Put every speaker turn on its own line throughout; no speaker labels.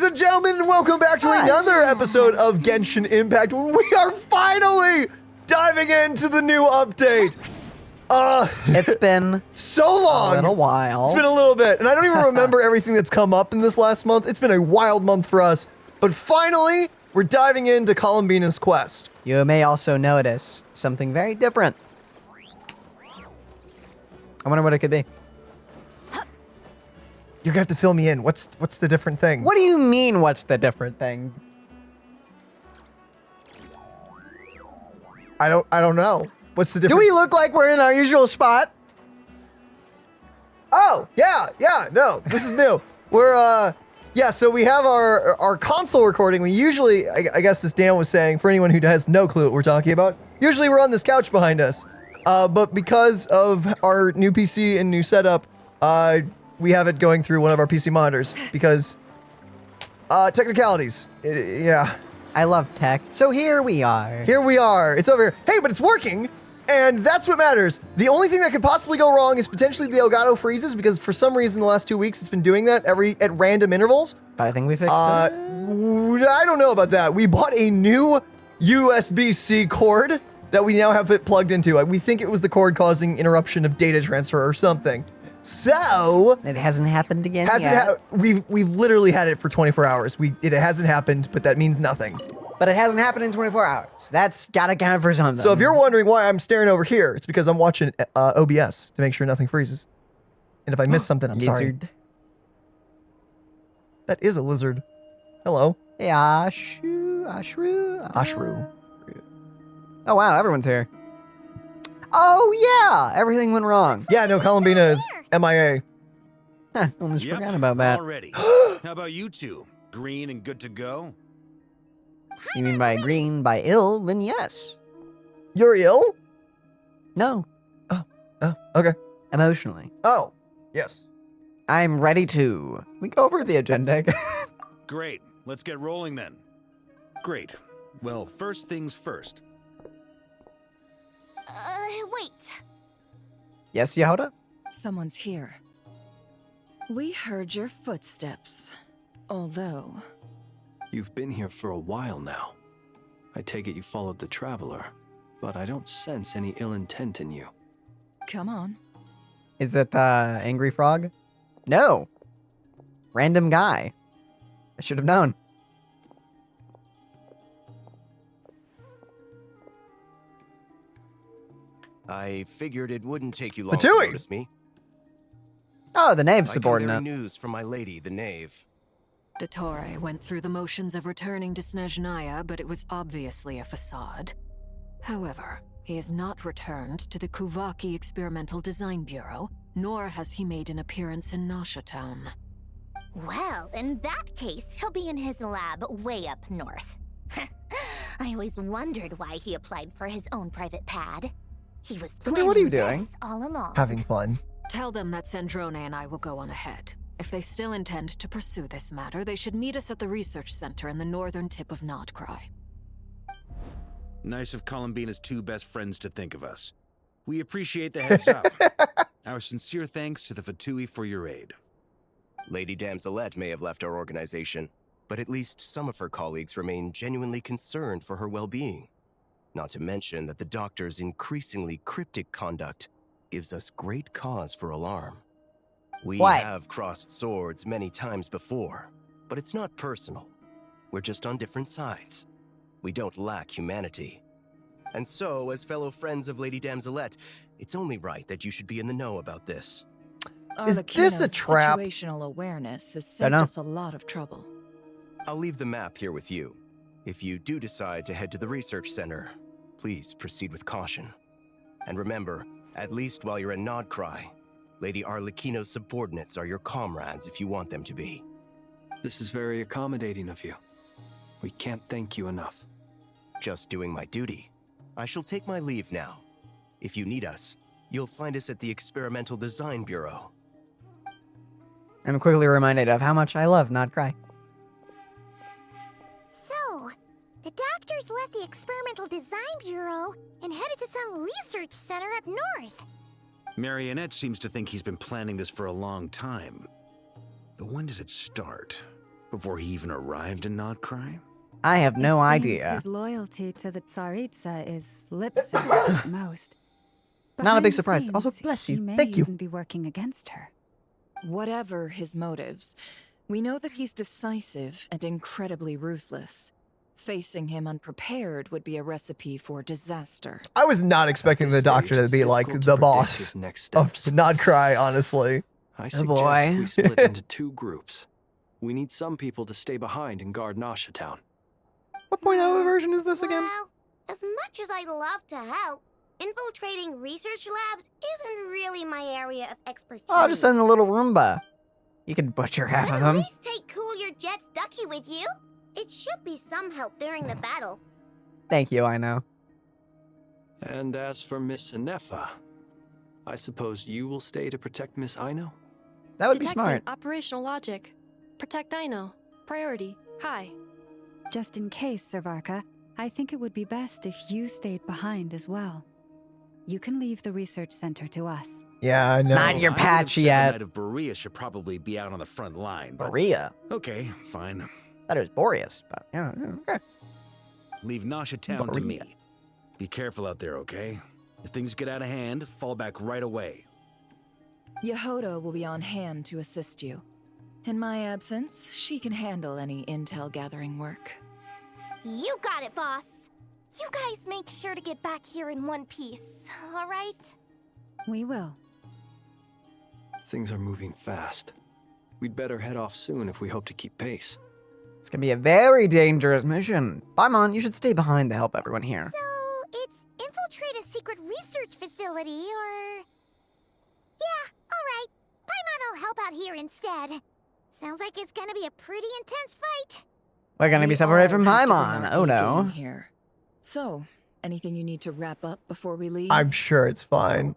Ladies and gentlemen, and welcome back to another episode of Genshin Impact. We are finally diving into the new update.
It's been
so long.
A little while.
It's been a little bit, and I don't even remember everything that's come up in this last month. It's been a wild month for us, but finally, we're diving into Columbina's quest.
You may also notice something very different. I wonder what it could be.
You're gonna have to fill me in. What's the different thing?
What do you mean, what's the different thing?
I don't know. What's the difference?
Do we look like we're in our usual spot?
Oh, yeah, no, this is new. We're, yeah, so we have our console recording. We usually, I guess as Dan was saying, for anyone who has no clue what we're talking about, usually we're on this couch behind us. But because of our new PC and new setup, we have it going through one of our PC monitors because, technicalities, yeah.
I love tech. So here we are.
Here we are. It's over here. Hey, but it's working. And that's what matters. The only thing that could possibly go wrong is potentially the Elgato freezes, because for some reason the last 2 weeks it's been doing that at random intervals.
But I think we fixed it.
I don't know about that. We bought a new USB-C cord that we now have it plugged into. We think it was the cord causing interruption of data transfer or something. So
it hasn't happened again
we've literally had it for 24 hours. It hasn't happened, but that means nothing.
But it hasn't happened in 24 hours. That's gotta count for something.
So if you're wondering why I'm staring over here, it's because I'm watching OBS to make sure nothing freezes. And if I miss something, I'm sorry. That is a lizard. Hello.
Hey, Ashru. Oh wow, everyone's here. Oh yeah, everything went wrong.
Yeah, no, Columbina is MIA.
Huh, almost forgot about that.
Already. How about you two? Green and good to go?
You mean by green, by ill, then yes.
You're ill?
No.
Oh, okay.
Emotionally.
Oh, yes.
I'm ready to. We go over the agenda.
Great. Let's get rolling then. Great. Well, first things first.
Wait.
Yes, Yehuda?
Someone's here. We heard your footsteps. Although...
You've been here for a while now. I take it you followed the Traveler, but I don't sense any ill intent in you.
Come on.
Is it, Angry Frog? No. Random guy. I should have known.
I figured it wouldn't take you long to notice me.
Oh, the knave
I
subordinate.
can carry news from my lady, the knave.
Dottore went through the motions of returning to Snezhnaya, but it was obviously a facade. However, he has not returned to the Kuvaki Experimental Design Bureau, nor has he made an appearance in Nasha Town.
Well, in that case, he'll be in his lab way up north. I always wondered why he applied for his own private pad. He was planning
what are you doing?
this all along.
Having fun.
Tell them that Sandrone and I will go on ahead. If they still intend to pursue this matter, they should meet us at the research center in the northern tip of Nodcry.
Nice of Columbina's two best friends to think of us. We appreciate the heads up. Our sincere thanks to the Fatui for your aid.
Lady Damselette may have left our organization, but at least some of her colleagues remain genuinely concerned for her well-being. Not to mention that the Doctor's increasingly cryptic conduct gives us great cause for alarm. We have crossed swords many times before, but it's not personal. We're just on different sides. We don't lack humanity. And so, as fellow friends of Lady Damselette, it's only right that you should be in the know about this.
Is this a trap?
Situational awareness has saved us a lot of trouble.
I'll leave the map here with you. If you do decide to head to the research center, please proceed with caution. And remember, at least while you're in Nodcry, Lady Arlecchino's subordinates are your comrades if you want them to be.
This is very accommodating of you. We can't thank you enough.
Just doing my duty. I shall take my leave now. If you need us, you'll find us at the Experimental Design Bureau.
I'm quickly reminded of how much I love Nodcry.
So, the doctors left the Experimental Design Bureau and headed to some research center up north.
Marionette seems to think he's been planning this for a long time. But when did it start? before he even arrived in Nodcry?
I have no
It seems
idea.
His loyalty to the Tsaritsa is lip service at most.
Not a
Behind
big
the
surprise. Also,
scenes,
bless
he
you.
may
Thank you.
even be working against her.
Whatever his motives, we know that he's decisive and incredibly ruthless. Facing him unprepared would be a recipe for disaster.
I was not expecting the Doctor to be like the boss of Nodcry, honestly.
I
Oh,
suggest
boy.
we split into 2 groups. We need some people to stay behind and guard Nasha Town.
What point of version is this again?
Well, as much as I'd love to help, infiltrating research labs isn't really my area of expertise.
Oh, just send the little Roomba. You can butcher half
But
of
at
them.
least take Cool Your Jet's Ducky with you. It should be some help during the battle.
Thank you, I know.
And as for Miss Inefa, I suppose you will stay to protect Miss Aino?
That would be smart.
Operational logic. Protect Aino. Priority. High.
Just in case, Servarka, I think it would be best if you stayed behind as well. You can leave the research center to us.
Yeah, I know.
It's not your
I would have
patch
said
yet.
The Knight of Berea should probably be out on the front line. But
Berea.
okay, fine.
That is Boreas, but yeah, okay.
Leave Nasha Town to
Berea.
me. Be careful out there, okay? If things get out of hand, fall back right away.
Yehoda will be on hand to assist you. In my absence, she can handle any intel gathering work.
You got it, boss. You guys make sure to get back here in one piece, all right?
We will.
Things are moving fast. We'd better head off soon if we hope to keep pace.
It's gonna be a very dangerous mission. Paimon, you should stay behind to help everyone here.
So, it's infiltrate a secret research facility, or... Yeah, alright. Paimon will help out here instead. Sounds like it's gonna be a pretty intense fight.
We're gonna be
We
separated
all
from
have to bring
Paimon.
our
Oh
A
no.
game Here. So, anything you need to wrap up before we leave?
I'm sure it's fine.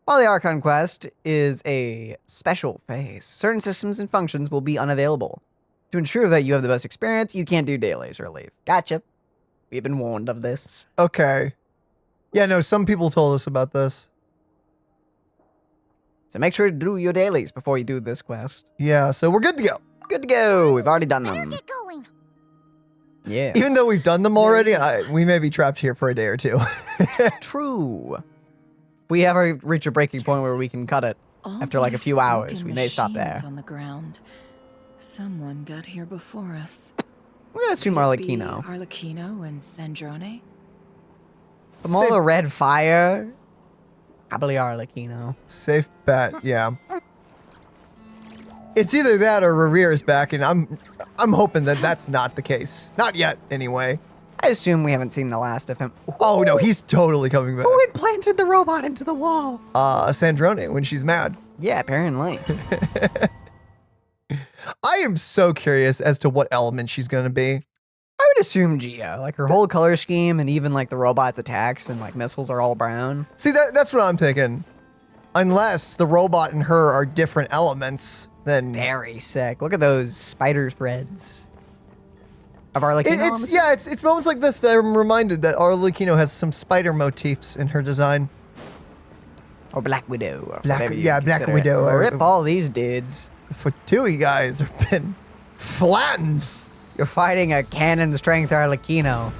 While the Archon quest is a special phase, certain systems and functions will be unavailable. To ensure that you have the best experience, you can't do dailies or leave. Gotcha. We've been warned of this.
Okay. Yeah, no, some people told us about this.
So make sure to do your dailies before you do this quest.
Yeah, so we're good to go.
Good to go. We've already done
Better
them.
get going.
Yeah.
Even though we've done them already, we may be trapped here for a day or two.
True. We have reached a breaking point where we can cut it.
All
After like a
these
few hours,
broken
we may stop
machines
there.
On the ground. Someone got here before us.
I'm gonna assume
Could it be
Arlecchino.
Arlecchino and Sandrone?
From all the red fire, probably Arlecchino.
Safe bet, yeah. It's either that or Revere is back, and I'm hoping that that's not the case. Not yet, anyway.
I assume we haven't seen the last of him.
Oh no, he's totally coming back.
Who implanted the robot into the wall?
Sandrone, when she's mad.
Yeah, apparently.
I am so curious as to what element she's gonna be.
I would assume Geo. Like her whole color scheme and even like the robot's attacks and like missiles are all brown.
See, that's what I'm thinking. Unless the robot and her are different elements, then
Very sick. Look at those spider threads. Of Arlecchino?
it's moments like this that I'm reminded that Arlecchino has some spider motifs in her design.
Or Black Widow. Or
Black-
whatever you
yeah, Black
consider it.
Widow, or-
Rip all these dudes.
The Fatui guys have been flattened.
You're fighting a cannon strength Arlecchino.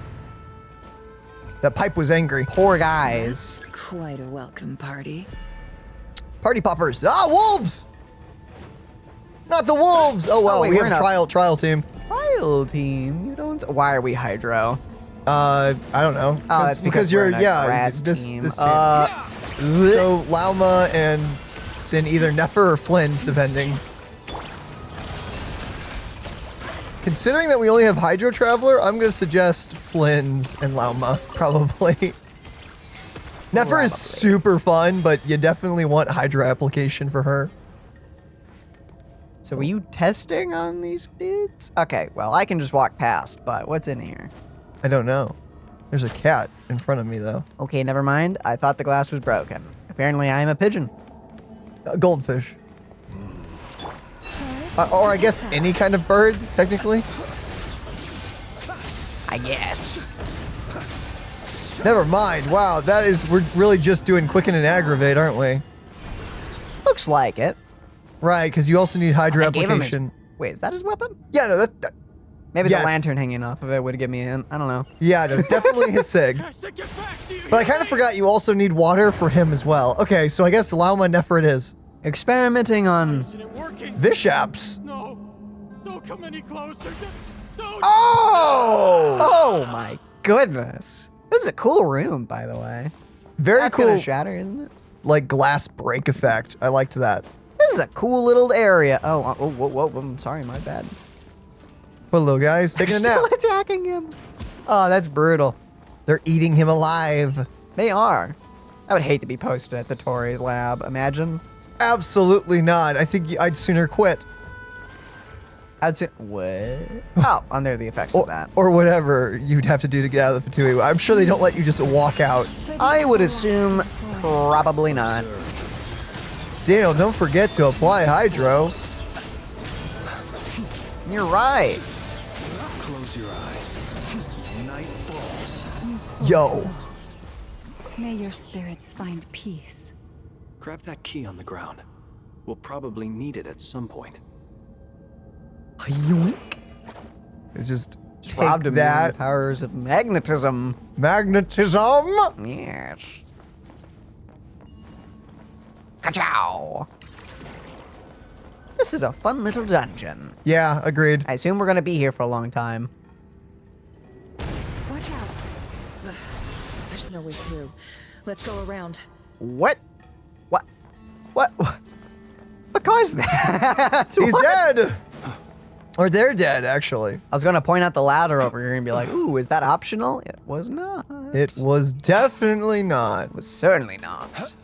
That pipe was angry.
Poor guys.
Quite a welcome party.
Party poppers. Ah, wolves! Not the wolves! Oh, well,
wait,
we
we're
have
in
a
a-
trial team.
Trial team. You don't. Why are we Hydro?
I don't know.
Oh, that's because
you're,
we're in a
yeah,
grass
this
team.
team.
Blech.
So, Lauma and then either Nefer or Flynn's, depending. Considering that we only have Hydro Traveler, I'm going to suggest Flynn's and Lauma, probably. Nefer is super fun, but you definitely want Hydro application for her.
So were you testing on these dudes? Okay, well, I can just walk past, but what's in here?
I don't know. There's a cat in front of me, though.
Okay, never mind. I thought the glass was broken. Apparently, I am a pigeon.
A goldfish. Or I guess any kind of bird, technically.
I guess.
Never mind. Wow, we're really just doing quicken and aggravate, aren't we?
Looks like it.
Right, because you also need Hydro
I gave him
application.
Wait, is that his weapon?
Yeah, no, that
Maybe
yes.
the lantern hanging off of it would give me a hint. I don't know.
Yeah, no, definitely his sig. But I kind of forgot you also need water for him as well. Okay, so I guess Lauma Nefer it is.
Experimenting on
Vishaps.
No, don't come any closer. Don't.
Oh!
Oh my goodness. This is a cool room, by the way.
Very
That's
cool.
gonna shatter, isn't it?
Like glass break effect. I liked that.
This is a cool little area. Oh, whoa, I'm sorry, my bad.
Hello, guys. Taking a nap.
Still attacking him. Oh, that's brutal.
They're eating him alive.
They are. I would hate to be posted at the Dottore lab. Imagine.
Absolutely not. I think I'd sooner quit.
What? Oh, under the effects of that.
Or whatever you'd have to do to get out of the Fatui. I'm sure they don't let you just walk out.
I would assume probably not.
Daniel, don't forget to apply hydro.
You're right.
Close your eyes. Night falls.
Yo.
May your spirits find peace.
Grab that key on the ground. We'll probably need it at some point.
Yoink. Just take
Robbed him
that.
of powers of magnetism.
Magnetism.
Yes. Ka-chow. This is a fun little dungeon.
Yeah, agreed.
I assume we're gonna be here for a long time.
Watch out. Ugh, there's no way through. Let's go around.
What? What caused that?
He's
What?
dead. Or they're dead, actually.
I was gonna point out the ladder over here and be like, ooh, is that optional? It was not.
It was definitely not.
It was certainly not.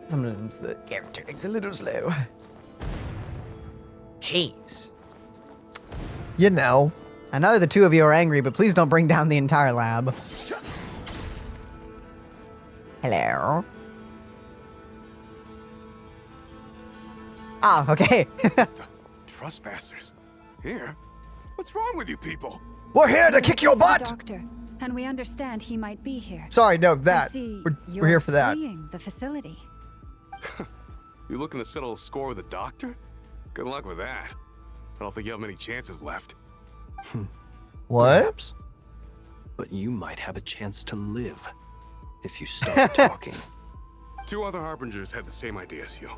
Sometimes the game turning's a little slow. Jeez.
You know.
I know the two of you are angry, but please don't bring down the entire lab. Hello. Ah, okay.
Trespassers. Here? What's wrong with you people?
We're here to kick your butt.
Doctor, and we understand he might be here.
Sorry, no,
I
that.
see
We're here for that.
fleeing the facility.
You looking to settle a score with the doctor? Good luck with that. I don't think you have many chances left.
What?
Perhaps. But you might have a chance to live if you start talking.
Two other harbingers had the same idea as you.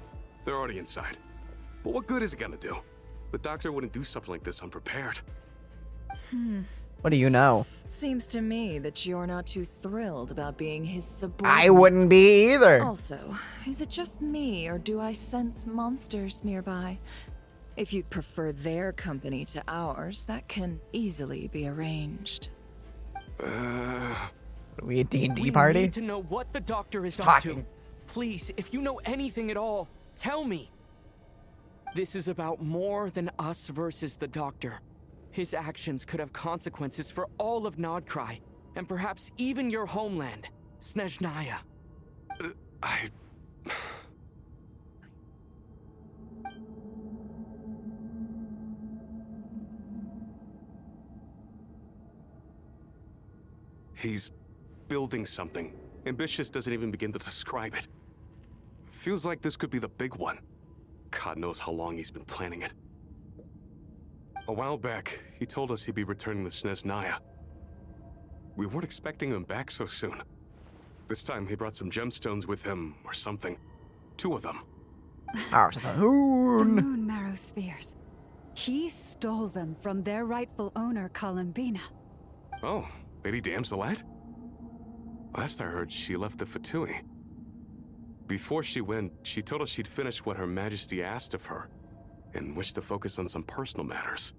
They're already inside. But what good is it gonna do? The doctor wouldn't do something like this unprepared.
What do you know?
Seems to me that you're not too thrilled about being his subordinate.
I wouldn't be either.
Also, is it just me, or do I sense monsters nearby? If you'd prefer their company to ours, that can easily be arranged.
Are we a D&D
We
party?
need to know what the doctor is up
Talking.
to. Please, if you know anything at all, tell me. This is about more than us versus the doctor. His actions could have consequences for all of Nodcry, and perhaps even your homeland, Snezhnaya.
He's building something. Ambitious doesn't even begin to describe it. Feels like this could be the big one. God knows how long he's been planning it. A while back, he told us he'd be returning to Snezhnaya. We weren't expecting him back so soon. This time he brought some gemstones with him, or something. 2 of them.
Ours the
The
moon.
moon marrow spheres. He stole them from their rightful owner, Columbina.
Oh, Lady Damselette? Last I heard, she left the Fatui. Before she went, she told us she'd finish what Her Majesty asked of her, and wished to focus on some personal matters.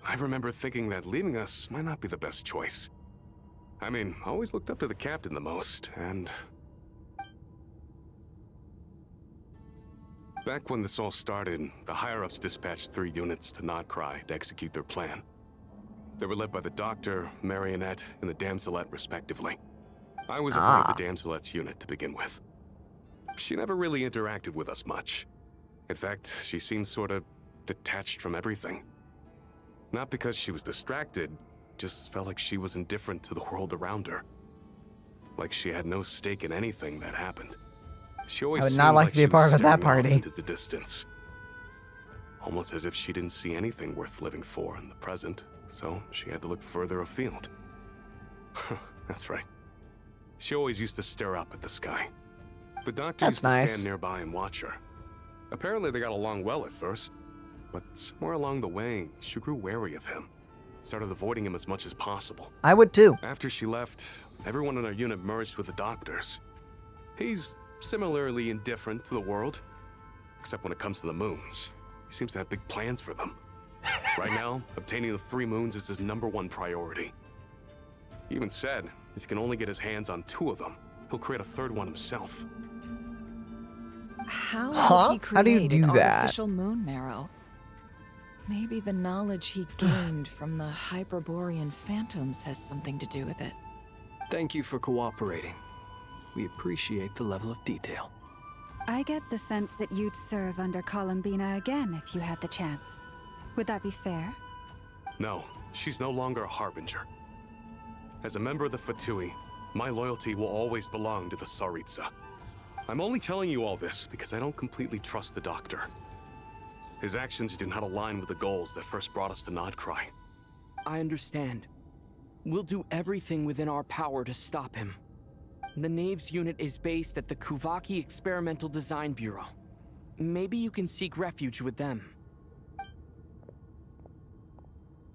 I remember thinking that leaving us might not be the best choice. I mean, I always looked up to the captain the most, and... Back when this all started, the higher-ups dispatched 3 units to Nodcry to execute their plan. They were led by the Doctor, Marionette, and the Damselette, respectively. I was a part of the Damselette's unit to begin with. She never really interacted with us much. In fact, she seemed sort of detached from everything. Not because she was distracted, just felt like she was indifferent to the world around her. Like she had no stake in anything that happened. She always
I would
seemed
not like to be a
she was
part of that
staring off
party.
into the distance. Almost as if she didn't see anything worth living for in the present, so she had to look further afield. That's right. She always used to stare up at the sky. The doctor
That's
used to
nice.
stand nearby and watch her. Apparently they got along well at first, but somewhere along the way, she grew wary of him. Started avoiding him as much as possible.
I would too.
After she left, everyone in our unit merged with the doctors. He's similarly indifferent to the world, except when it comes to the moons. He seems to have big plans for them. Right now, obtaining the 3 moons is his #1 priority. He even said if he can only get his hands on 2 of them, he'll create a 3rd one himself.
How
Huh?
did he create
How do you do
an
that?
artificial moon marrow? Maybe the knowledge he gained from the Hyperborean phantoms has something to do with it.
Thank you for cooperating. We appreciate the level of detail.
I get the sense that you'd serve under Columbina again if you had the chance. Would that be fair?
No, she's no longer a harbinger. As a member of the Fatui, my loyalty will always belong to the Tsaritsa. I'm only telling you all this because I don't completely trust the Doctor. His actions do not align with the goals that first brought us to Nodcry.
I understand. We'll do everything within our power to stop him. The Knave's unit is based at the Kuvaki Experimental Design Bureau. Maybe you can seek refuge with them.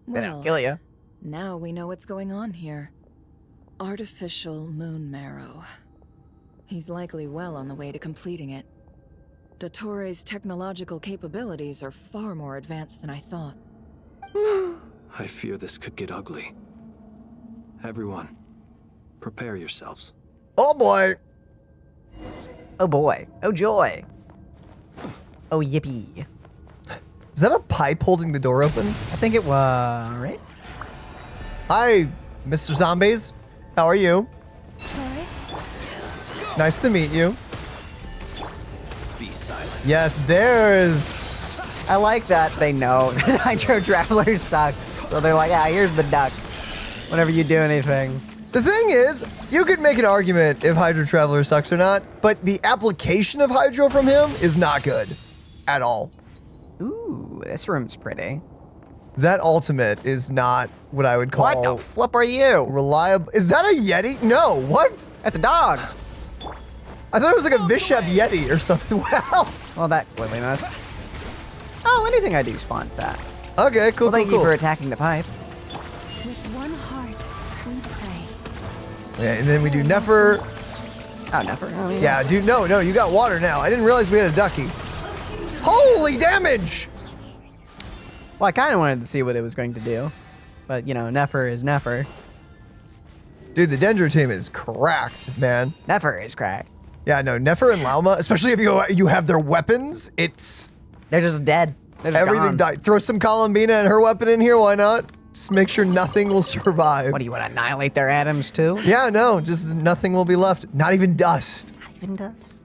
They don't
Well,
kill you.
now we know what's going on here. Artificial moon marrow. He's likely well on the way to completing it. Dottore's technological capabilities are far more advanced than I thought.
I fear this could get ugly. Everyone, prepare yourselves.
Oh boy.
Oh boy. Oh joy. Oh yippee.
Is that a pipe holding the door open?
I think it was, right?
Hi, Mr. Zombies. How are you? Nice to meet you.
Be silent.
Yes, there's...
I like that they know that Hydro Traveler sucks. So they're like, ah, here's the duck. Whenever you do anything.
The thing is, you could make an argument if Hydro Traveler sucks or not, but the application of Hydro from him is not good. At all.
Ooh, this room's pretty.
That ultimate is not what I would call...
What the flip are you?
Reliable... Is that a Yeti? No, what?
That's a dog.
I thought it was like a Bishop Yeti or something. Wow.
Well, that clearly missed. Oh, anything I do spawned that.
Okay, cool,
Well, thank
cool,
you
cool.
for attacking the pipe.
With one heart, we pray.
Yeah, and then we do Nefer.
Oh, never. Oh,
Yeah, dude, no, you got water now. I didn't realize we had a ducky. Holy damage!
Well, I kind of wanted to see what it was going to do. But, you know, Nefer is Nefer.
Dude, the Dendro team is cracked, man.
Nefer is cracked.
Yeah, no, Nefer and Lauma, especially if you have their weapons, it's...
They're just dead. They're just
everything
gone.
died. Throw some Columbina and her weapon in here, why not? Just make sure nothing will survive.
What do you want to annihilate their atoms too?
Yeah, no, just nothing will be left. Not even dust.
Not even dust.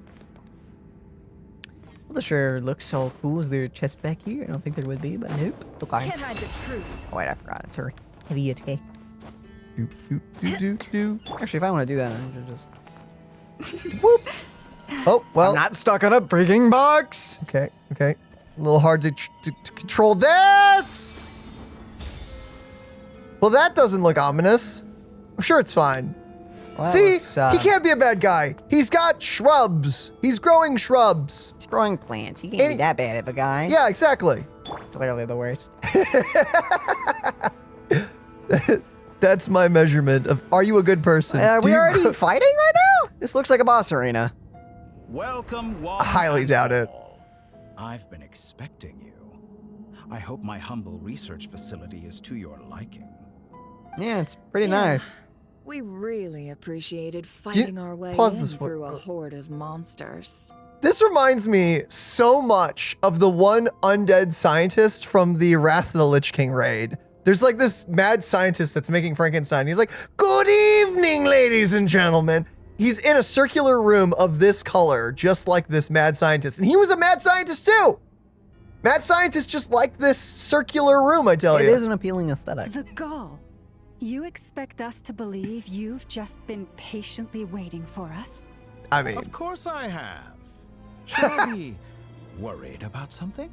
Well, this sure looks so cool. Is there a chest back here? I don't think there would be, but nope. Okay.
Can't hide the truth.
Oh, wait, I forgot. It's her heavy attack.
Do.
Actually, if I want to do that, I should just...
Whoop. Oh, well.
I'm not stuck on a freaking box.
Okay. A little hard to control this. Well, that doesn't look ominous. I'm sure it's fine.
Well,
See,
looks,
he can't be a bad guy. He's got shrubs. He's growing shrubs.
He's growing plants. He can't be that bad of a guy.
Yeah, exactly.
It's literally the worst.
That's my measurement of, are you a good person?
Are
Do
we
you
already
grow-
fighting right now? This looks like a boss arena.
Welcome, one
I highly
and
doubt it.
all. I've been expecting you. I hope my humble research facility is to your liking.
Yeah, it's pretty nice.
We really appreciated fighting our way
pause
in
this one?
through a horde of monsters.
This reminds me so much of the one undead scientist from the Wrath of the Lich King raid. There's like this mad scientist that's making Frankenstein. He's like, good evening, ladies and gentlemen. He's in a circular room of this color, just like this mad scientist. And he was a mad scientist too. Mad scientists just like this circular room, I tell you.
It is an appealing aesthetic.
The gall. You expect us to believe you've just been patiently waiting for us?
I mean...
Of course I have. Should I be worried about something?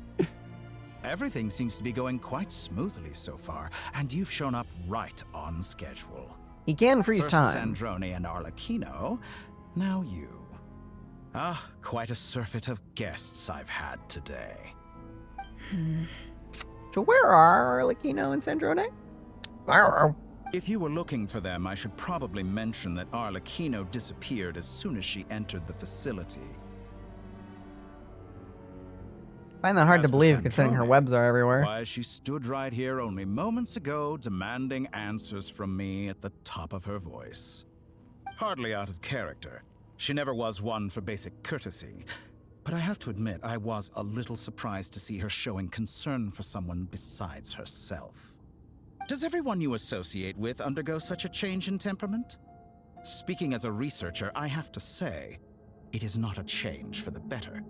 Everything seems to be going quite smoothly so far, and you've shown up right on schedule.
He can freeze
First
time.
Sandrone and Arlecchino, now you. Ah, quite a surfeit of guests I've had today.
So where are Arlecchino and Sandrone?
If you were looking for them, I should probably mention that Arlecchino disappeared as soon as she entered the facility.
I find that hard
As
to
for
believe, considering her
Sandrone,
webs are everywhere.
Why, she stood right here only moments ago, demanding answers from me at the top of her voice. Hardly out of character. She never was one for basic courtesy. But I have to admit, I was a little surprised to see her showing concern for someone besides herself. Does everyone you associate with undergo such a change in temperament? Speaking as a researcher, I have to say, it is not a change for the better.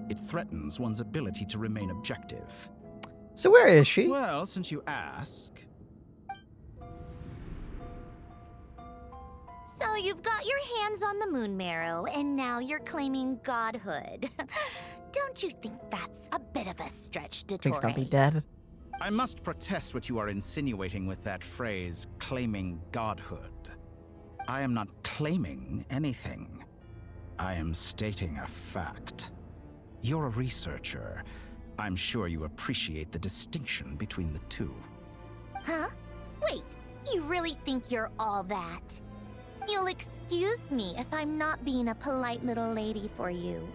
It threatens one's ability to remain objective.
So where is she?
Well, since you ask...
So you've got your hands on the moon marrow, and now you're claiming godhood. Don't you think that's a bit of a stretch, Dottore?
Please don't be dead.
I must protest what you are insinuating with that phrase, claiming godhood. I am not claiming anything. I am stating a fact. You're a researcher. I'm sure you appreciate the distinction between the two.
Huh? Wait, you really think you're all that? You'll excuse me if I'm not being a polite little lady for you.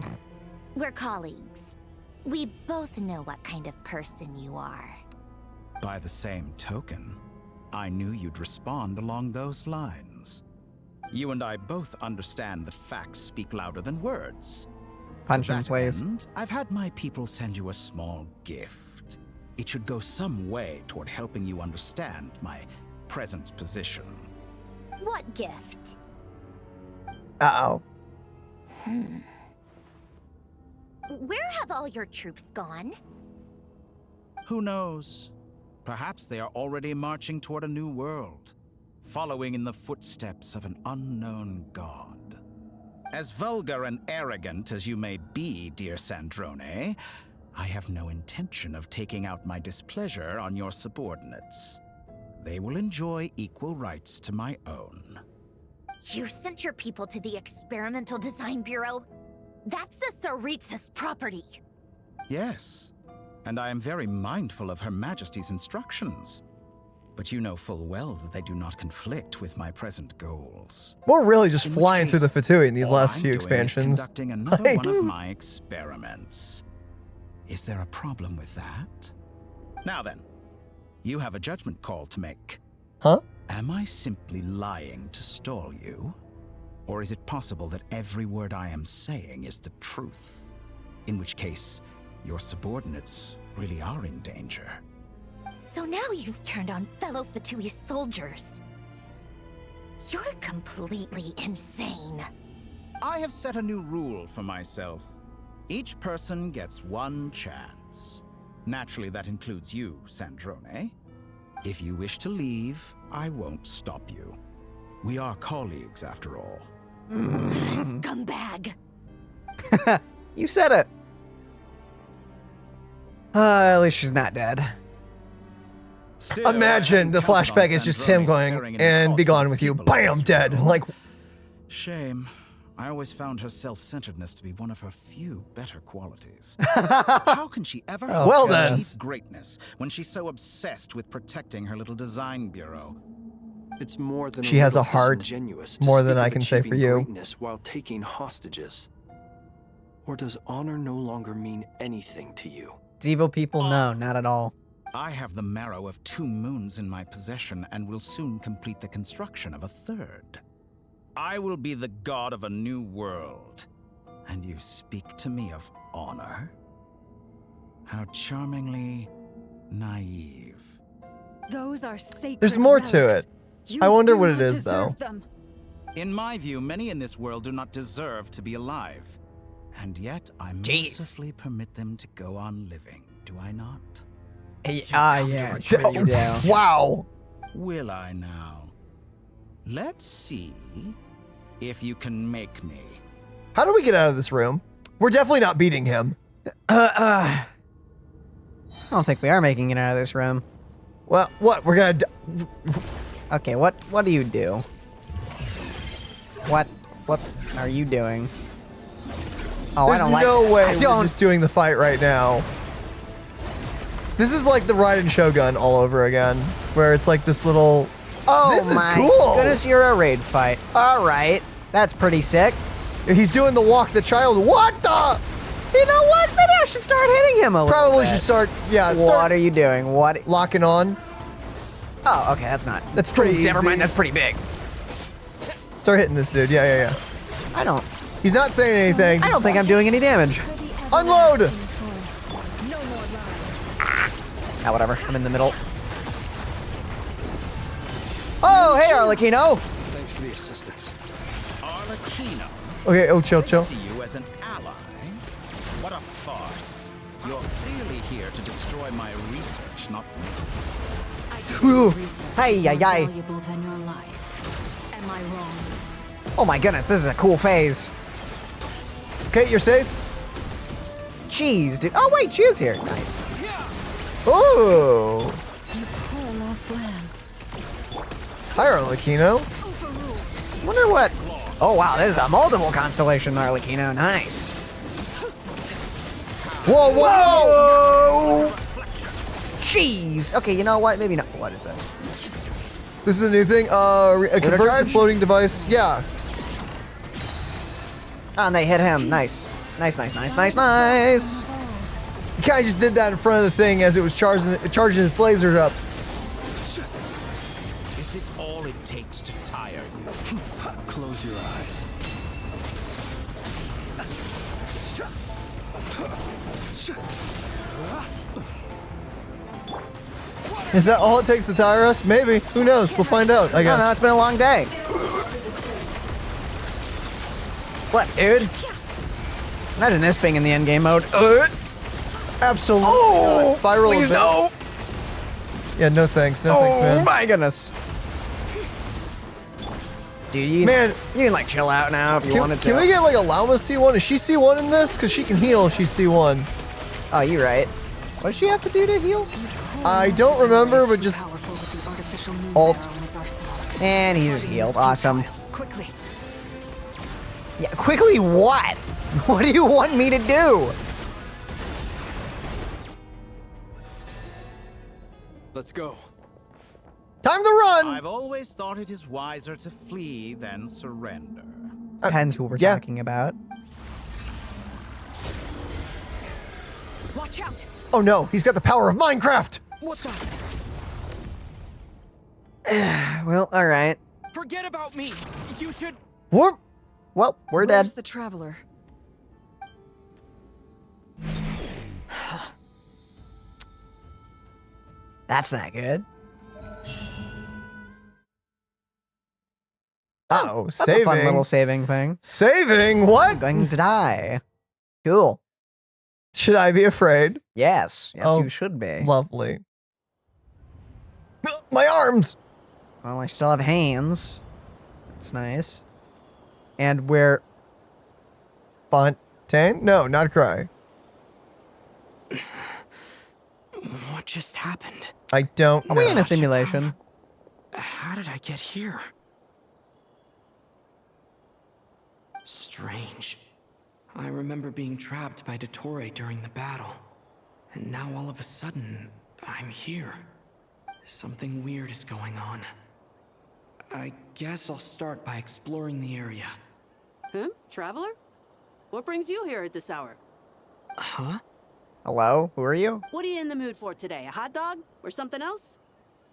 We're colleagues. We both know what kind of person you are.
By the same token, I knew you'd respond along those lines. You and I both understand that facts speak louder than words.
Punch
To
him,
that
please.
end, I've had my people send you a small gift. It should go some way toward helping you understand my present position.
What gift?
Uh-oh.
Where have all your troops gone?
Who knows? Perhaps they are already marching toward a new world, following in the footsteps of an unknown god. As vulgar and arrogant as you may be, dear Sandrone, I have no intention of taking out my displeasure on your subordinates. They will enjoy equal rights to my own.
You sent your people to the Experimental Design Bureau? That's a Saritsa's property.
Yes, and I am very mindful of Her Majesty's instructions. But you know full well that they do not conflict with my present goals.
We're really just
In which
flying
case,
through the Fatui in these
all
last
I'm
few
doing is
expansions.
conducting another
Like-
one of my experiments. Is there a problem with that? Now then, you have a judgment call to make.
Huh?
Am I simply lying to stall you? Or is it possible that every word I am saying is the truth? In which case, your subordinates really are in danger.
So now you've turned on fellow Fatui soldiers. You're completely insane.
I have set a new rule for myself. Each person gets one chance. Naturally, that includes you, Sandrone. If you wish to leave, I won't stop you. We are colleagues, after all.
Scumbag.
You said it. At least she's not dead.
Still,
Imagine the
I haven't counted
flashback
on
is just
Sandrone
him going,
staring in
and
the
be gone
coffin
with you.
feeble
Bam,
as
dead.
well.
Like,
Shame. I always found her self-centeredness to be one of her few better qualities. How can she ever hope
Well
to
then.
achieve greatness when she's so obsessed with protecting her little design bureau?
It's more than
She has a
little
heart,
disingenuous to
more than
speak
I
of
can say for
achieving
you.
greatness while taking hostages. Or does honor no longer mean anything to you?
It's evil people? No, not at all.
I have the marrow of 2 moons in my possession and will soon complete the construction of a 3rd. I will be the god of a new world. And you speak to me of honor? How charmingly naive.
Those are sacred
there's more to
relics.
it.
You
I wonder
do
what it
not
is, though.
deserve them.
In my view, many in this world do not deserve to be alive. And yet, I mercifully permit them to go on living, do I not?
Yeah.
Oh, wow.
Will I now? Let's see if you can make me
How do we get out of this room? We're definitely not beating him.
I don't think we are making it out of this room.
Well, what? We're gonna...
Okay, what do you do? What are you doing? Oh,
There's
I don't like...
no way
I
we're
don't...
just doing the fight right now. This is like the Raiden Shogun all over again, where it's like this little...
Oh
this is
my
cool.
goodness, you're a raid fight. All right, that's pretty sick.
He's doing the walk the child. What the?
You know what? Maybe I should start hitting him a little
Probably
bit.
should start, yeah.
What are you doing? What?
Locking on.
Oh, okay, that's not...
That's pretty easy.
Never mind, that's pretty big.
Start hitting this dude. Yeah.
I don't...
He's not saying anything.
I don't think I'm doing any damage.
Unload!
Ah, whatever. I'm in the middle. Oh, hey, Arlecchino!
Thanks for the assistance.
Arlecchino.
Okay, oh, chill.
See you as an ally. What a farce. You're clearly here to destroy my research, not me.
Hey,
Valuable than your life. Am I wrong?
Oh my goodness, this is a cool phase.
Okay, you're safe.
Jeez, dude. Oh wait, she is here. Nice.
Ooh.
You poor lost lamb.
Hi, Arlecchino.
Wonder what... Oh wow, there's a multiple constellation Arlecchino. Nice.
Whoa!
Jeez. Okay, you know what? Maybe not. What is this?
This is a new thing. A convert
charge?
the floating device. Yeah.
Oh, and they hit him. Nice. Nice.
He kind of just did that in front of the thing as it was charging its lasers up.
Is this all it takes to tire you?
Close your eyes.
Is that all it takes to tire us? Maybe. Who knows? We'll find out, I guess.
No, it's been a long day. Flip, dude. Imagine this being in the endgame mode.
Absolutely.
Oh,
not. Spiral
please
events. Yeah, no thanks. No thanks, man.
Oh my goodness. Dude, you can like chill out now if you wanted to.
Can we get like a Llama C1? Is she C1 in this? Because she can heal if she's C1.
Oh, you're right. What does she have to do to heal?
I don't remember, but just alt.
And he just healed. Awesome.
Quickly.
Yeah, quickly what? What do you want me to do?
Let's go.
Time to run!
I've always thought it is wiser to flee than surrender.
Depends who we're talking about.
Watch out!
Oh no, he's got the power of Minecraft!
What the?
Well, alright.
Forget about me. You should.
Well, we're dead.
Where's the traveler?
That's not good.
Uh-oh,
That's
saving.
a fun little saving thing.
Saving? What?
I'm going to die. Cool.
Should I be afraid?
Yes. Yes, you should be.
Lovely. My arms!
Well, I still have hands. That's nice. And we're...
Fontaine? No, not cry.
What just happened?
I don't know.
Are we in a simulation?
How did I get here? Strange. I remember being trapped by Dottore during the battle. And now all of a sudden, I'm here. Something weird is going on. I guess I'll start by exploring the area.
Huh? Traveler? What brings you here at this hour?
Huh?
Hello? Who are you?
What are you in the mood for today? A hot dog? Or something else?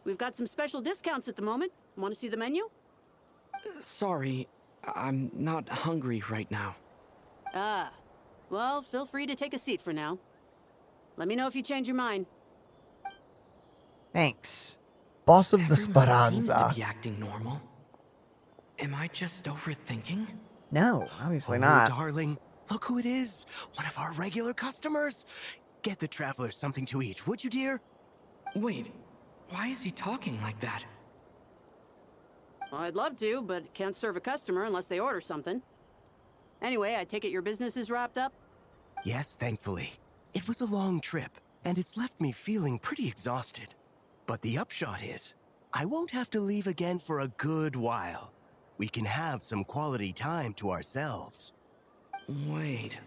We've got some special discounts at the moment. Want to see the menu?
Sorry, I'm not hungry right now.
Ah. Well, feel free to take a seat for now. Let me know if you change your mind.
Thanks. Boss of the
Everyone seems
Speranza.
to be acting normal. Am I just overthinking?
No, obviously
Oh,
not.
darling, look who it is. One of our regular customers. Get the traveler something to eat, would you, dear?
Wait, why is he talking like that?
Well, I'd love to, but can't serve a customer unless they order something. Anyway, I take it your business is wrapped up?
Yes, thankfully. It was a long trip, and it's left me feeling pretty exhausted. But the upshot is, I won't have to leave again for a good while. We can have some quality time to ourselves.
Wait,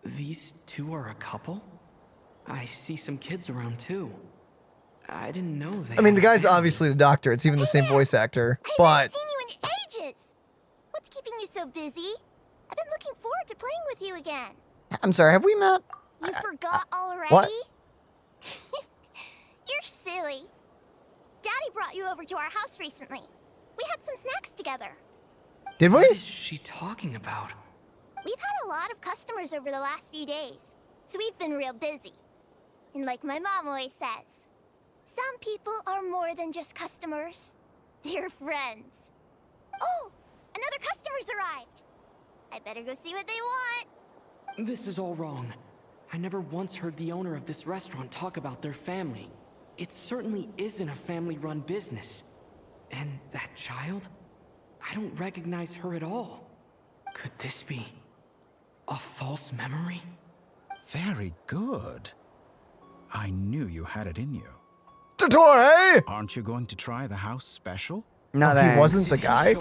these two are a couple? I see some kids around too. I didn't know they
I mean, the
had
guy's
families.
obviously the doctor. It's even the same voice actor. But
I haven't seen you in ages. What's keeping you so busy? I've been looking forward to playing with you again.
I'm sorry, have we met?
You forgot already?
what?
You're silly. Daddy brought you over to our house recently. We had some snacks together.
Did we?
What is she talking about?
We've had a lot of customers over the last few days, so we've been real busy. And like my mom always says, some people are more than just customers. They're friends. Oh, another customer's arrived. I better go see what they want.
This is all wrong. I never once heard the owner of this restaurant talk about their family. It certainly isn't a family-run business. And that child? I don't recognize her at all. Could this be a false memory?
Very good. I knew you had it in you.
Dottore!
Aren't you going to try the house special?
No,
He
thanks.
wasn't the guy?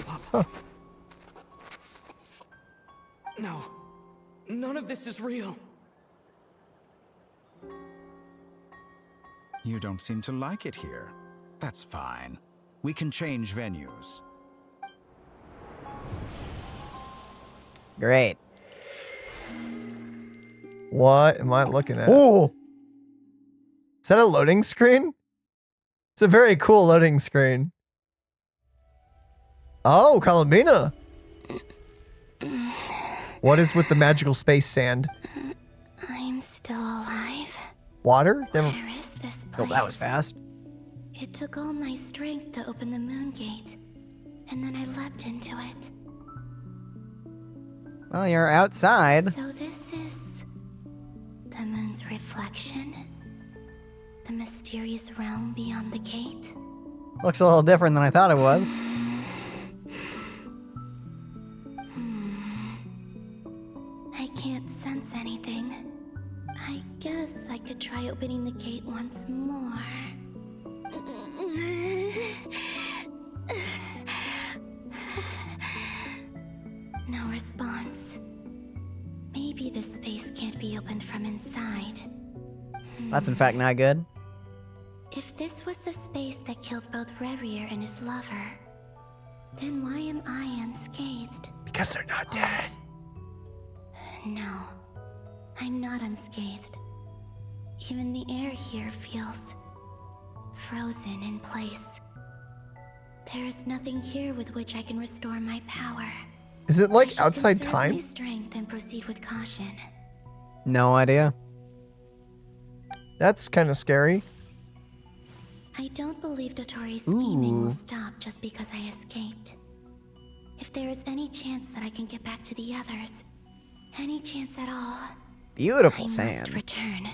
No. None of this is real.
You don't seem to like it here. That's fine. We can change venues.
Great.
What am I looking at?
Ooh.
Is that a loading screen? It's a very cool loading screen. Oh, Columbina. What is with the magical space sand?
I'm still alive.
Water? Never.
Where is this
Oh,
place?
that was fast.
It took all my strength to open the moon gate, and then I leapt into it.
Well, you're outside.
So this is the moon's reflection? The mysterious realm beyond the gate?
Looks a little different than I thought it was.
I can't sense anything. I guess I could try opening the gate once more. No response. Maybe this space can't be opened from inside.
That's in fact not good.
If this was the space that killed both Revier and his lover, then why am I unscathed?
Because they're not dead.
No, I'm not unscathed. Even the air here feels frozen in place. There is nothing here with which I can restore my power.
Is it
I
like
should
outside
conserve
time?
my strength and proceed with caution.
No idea.
That's kind of scary.
I don't believe Dottore's scheming will
Ooh.
stop just because I escaped. If there is any chance that I can get back to the others, any chance at all,
Beautiful
I
sand.
must return.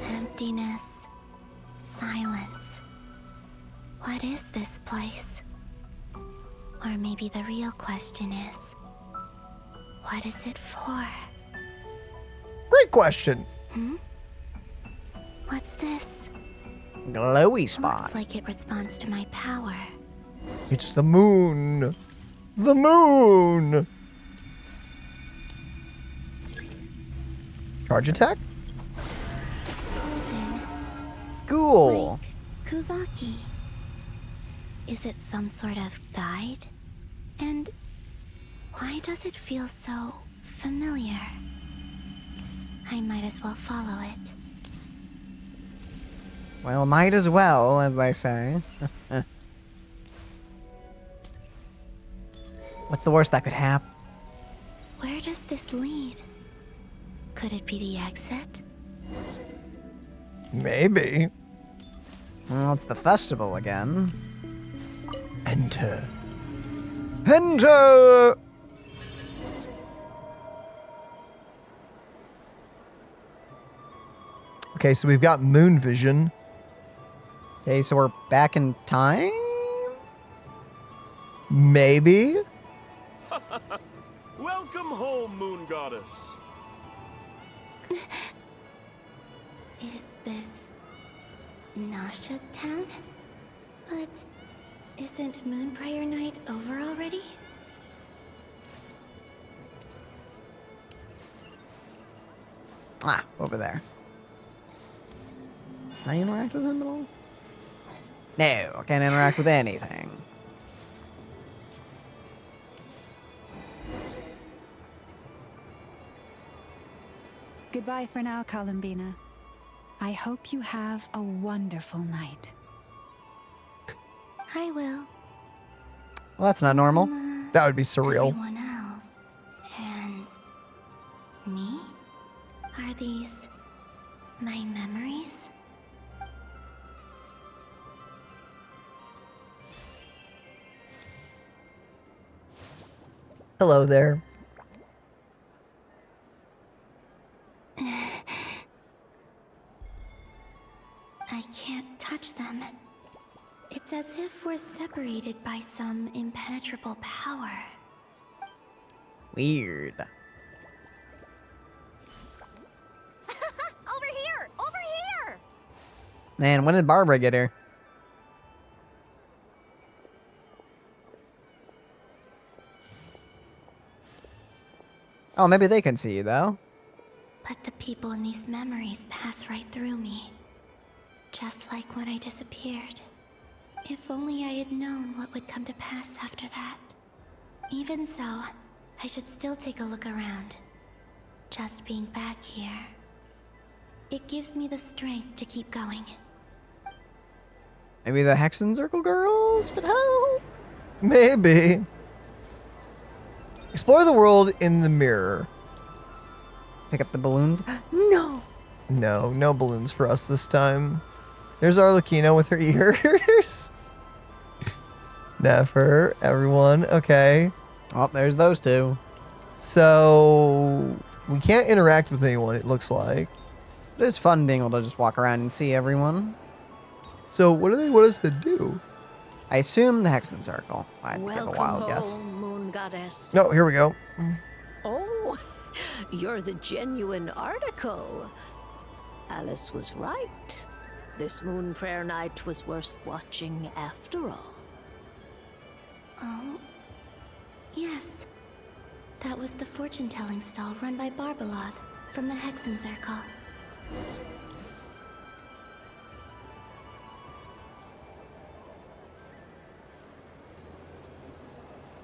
Emptiness, silence. What is this place? Or maybe the real question is, what is it for?
Great question.
What's this?
Glowy spot.
Looks like it responds to my power.
It's the moon. The moon. Charge attack?
Golden.
Cool.
Kuvaki. Is it some sort of guide? And why does it feel so familiar? I might as well follow it.
Well, might as well, as they say. What's the worst that could happen?
Where does this lead? Could it be the exit?
Maybe.
Well, it's the festival again.
Enter. Enter! Okay, so we've got moon vision.
Okay, so we're back in time?
Maybe?
Welcome home, Moon Goddess.
Is this Nasha Town? But isn't Moon Prayer Night over already?
Ah, over there. Can I interact with him at all? No, I can't interact with anything.
Goodbye for now, Columbina. I hope you have a wonderful night.
I will.
Well, that's not normal.
That would be surreal.
Everyone else. And me? Are these my memories?
Hello there.
I can't touch them. It's as if we're separated by some impenetrable power.
Weird.
Over here! Over here!
Man, when did Barbara get here? Oh, maybe they can see you, though.
But the people in these memories pass right through me. Just like when I disappeared. If only I had known what would come to pass after that. Even so, I should still take a look around. Just being back here. It gives me the strength to keep going.
Maybe the Hexen Circle girls could help?
Maybe. Explore the world in the mirror.
Pick up the balloons? No!
No, no balloons for us this time. There's Arlecchino with her ears. Never, everyone. Okay.
Oh, there's those two.
So we can't interact with anyone, it looks like.
It is fun being able to just walk around and see everyone.
So what do they want us to do?
I assume the Hexen Circle. I have a wild guess.
Moon Goddess.
Oh, here we go.
Oh, you're the genuine article. Alice was right. This Moon Prayer Night was worth watching after all.
Oh, yes. That was the fortune-telling stall run by Barbeloth from the Hexen Circle.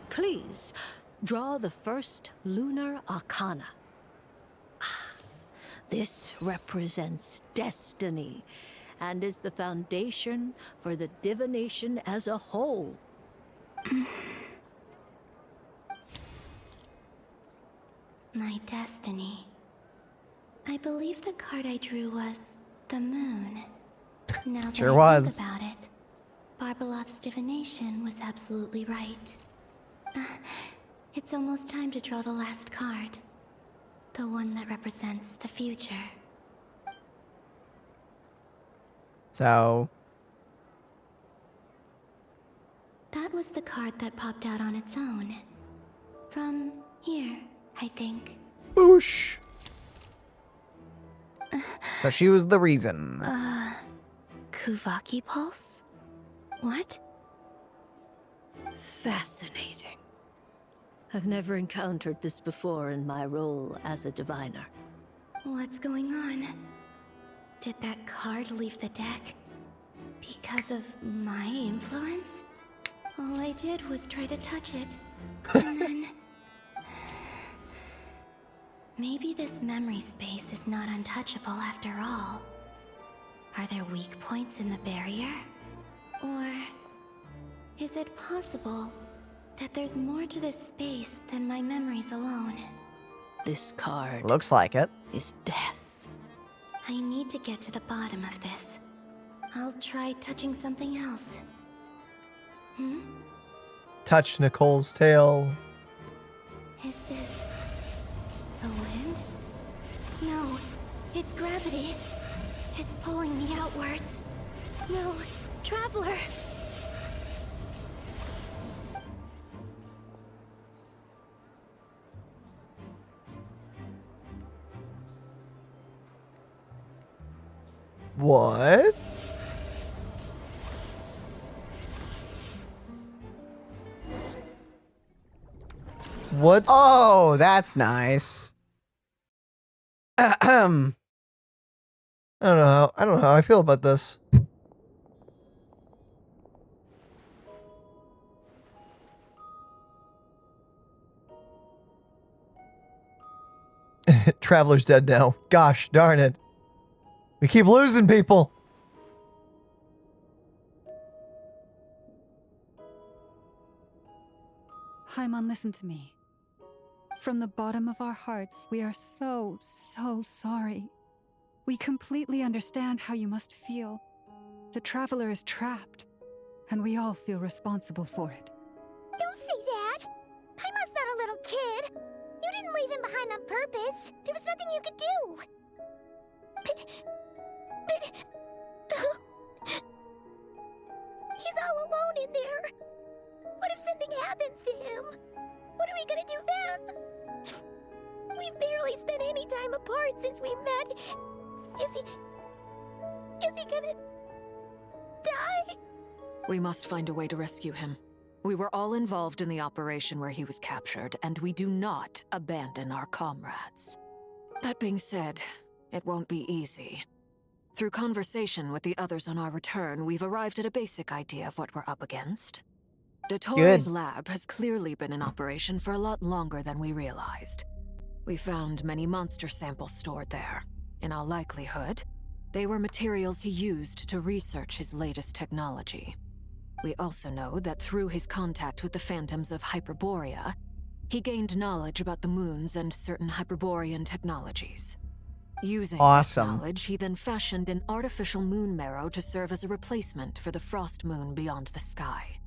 Please, draw the first lunar arcana. This represents destiny and is the foundation for the divination as a whole.
My destiny. I believe the card I drew was the moon. Now that
Sure
I
was.
think about it, Barbeloth's divination was absolutely right. It's almost time to draw the last card. The one that represents the future.
So,
That was the card that popped out on its own. From here, I think.
Boosh.
so she was the reason.
Kuvaki Pulse? What?
Fascinating. I've never encountered this before in my role as a diviner.
What's going on? Did that card leave the deck? Because of my influence? All I did was try to touch it. And then... Maybe this memory space is not untouchable after all. Are there weak points in the barrier? Or... is it possible that there's more to this space than my memories alone?
This card
Looks like it.
is death.
I need to get to the bottom of this. I'll try touching something else.
Touch Nicole's tail.
Is this... the wind? No, it's gravity. It's pulling me outwards. No,
Traveler!
What? What's...
Oh, that's nice. Ahem.
I don't know how I feel about this. Traveler's dead now. Gosh darn it. We keep losing people.
Hyman, listen to me. From the bottom of our hearts, we are so sorry. We completely understand how you must feel. The Traveler is trapped, and we all feel responsible for it.
Don't say that! Paimon's not a little kid! You didn't leave him behind on purpose! There was nothing you could do! He's all alone in there! What if something happens to him? What are we gonna do then? We've barely spent any time apart since we met. Is he gonna die?
We must find a way to rescue him. We were all involved in the operation where he was captured, and we do not abandon our comrades. That being said, it won't be easy. Through conversation with the others on our return, we've arrived at a basic idea of what we're up against. Dottore's lab has clearly been in operation for a lot longer than we realized. We found many monster samples stored there. In all likelihood, they were materials he used to research his latest technology. We also know that through his contact with the phantoms of Hyperborea, he gained knowledge about the moons and certain Hyperborean technologies. Using this knowledge, he then fashioned an artificial moon marrow to serve as a replacement for the frost moon beyond the sky.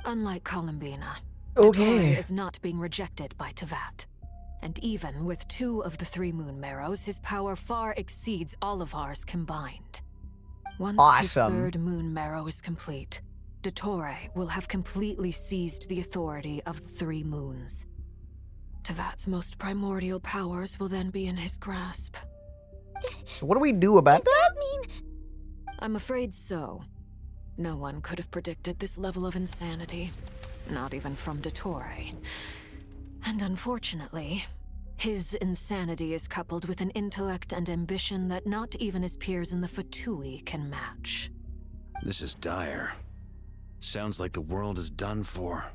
Unlike Columbina, Dottore is not being rejected by Teyvat. And even with 2 of the 3 moon marrows, his power far exceeds all of ours combined. Once his 3rd moon marrow is complete, Dottore will have completely seized the authority of the 3 moons. Teyvat's most primordial powers will then be in his grasp.
So what do we do about that?
Does that mean...
I'm afraid so. No one could have predicted this level of insanity. Not even from Dottore. And unfortunately, his insanity is coupled with an intellect and ambition that not even his peers in the Fatui can match.
This is dire. Sounds like the world is done for.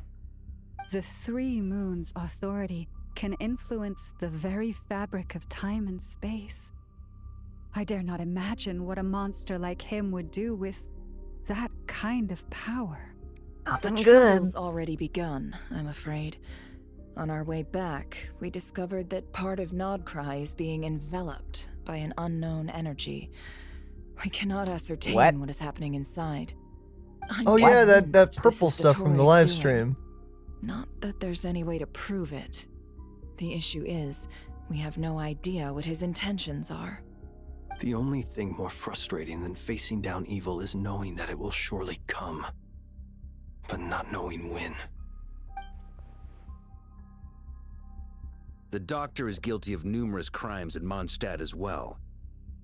The 3 moons' authority can influence the very fabric of time and space. I dare not imagine what a monster like him would do with that kind of power.
Nothing
the
good.
Trouble's already begun, I'm afraid. On our way back, we discovered that part of Nodcry is being enveloped by an unknown energy. We cannot ascertain what is happening inside.
Oh yeah, that purple stuff from the live stream.
Not that there's any way to prove it. The issue is, we have no idea what his intentions are.
The only thing more frustrating than facing down evil is knowing that it will surely come, but not knowing when.
The Doctor is guilty of numerous crimes in Mondstadt as well.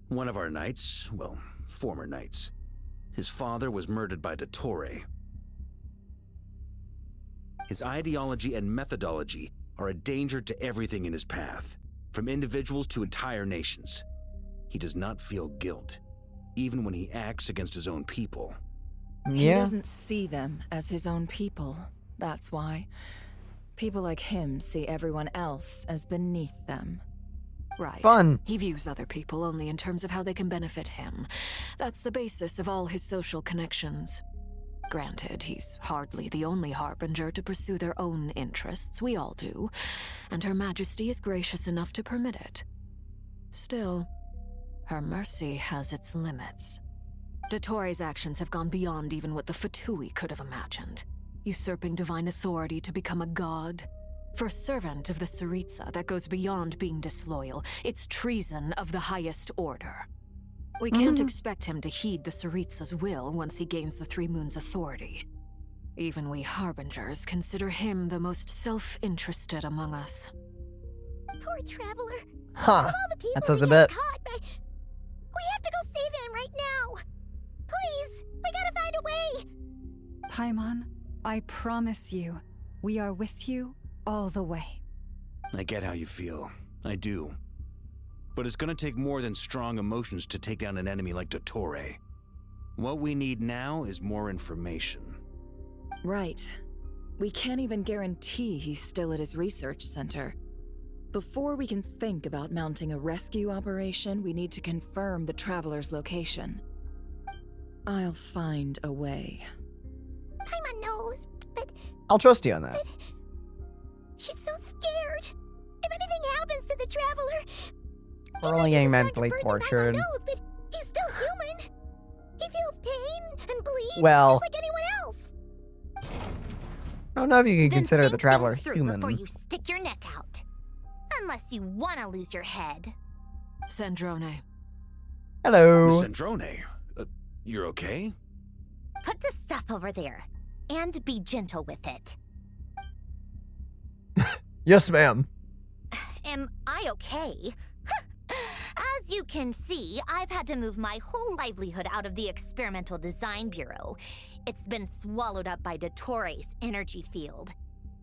One of our knights, well, former knights, his father was murdered by Dottore. His ideology and methodology are a danger to everything in his path, from individuals to entire nations. He does not feel guilt, even when he acts against his own people.
He doesn't see them as his own people, that's why. People like him see everyone else as beneath them.
Right.
Fun.
He views other people only in terms of how they can benefit him. That's the basis of all his social connections. Granted, he's hardly the only harbinger to pursue their own interests. We all do. And Her Majesty is gracious enough to permit it. Still, her mercy has its limits. Dottore's actions have gone beyond even what the Fatui could have imagined. Usurping divine authority to become a god. For a servant of the Tsaritsa, that goes beyond being disloyal. It's treason of the highest order. We can't expect him to heed the Tsaritsa's will once he gains the Three Moons' authority. Even we Harbingers consider him the most self-interested among us.
Poor Traveler.
Huh.
Of all the people
That says
he
a
got
bit.
Caught, we have to go save him right now. Please, we gotta find a way.
Paimon, I promise you, we are with you all the way.
I get how you feel. I do. But it's gonna take more than strong emotions to take down an enemy like Dottore. What we need now is more information.
Right. We can't even guarantee he's still at his research center. Before we can think about mounting a rescue operation, we need to confirm the Traveler's location. I'll find a way.
Paimon knows, but
I'll trust you on that.
she's so scared. If anything happens to the Traveler,
We're only getting
he's not the
mentally
person
tortured.
Paimon knows, but he's still human. He feels pain and bleeds
Well,
just like anyone else.
I don't know if you can
Then
consider the
think
Traveler
things through
human.
before you stick your neck out. Unless you want to lose your head.
Sandrone.
Hello.
Miss Sandrone, you're okay?
Put the stuff over there. And be gentle with it.
Yes, ma'am.
Am I okay? As you can see, I've had to move my whole livelihood out of the Experimental Design Bureau. It's been swallowed up by Dottore's energy field.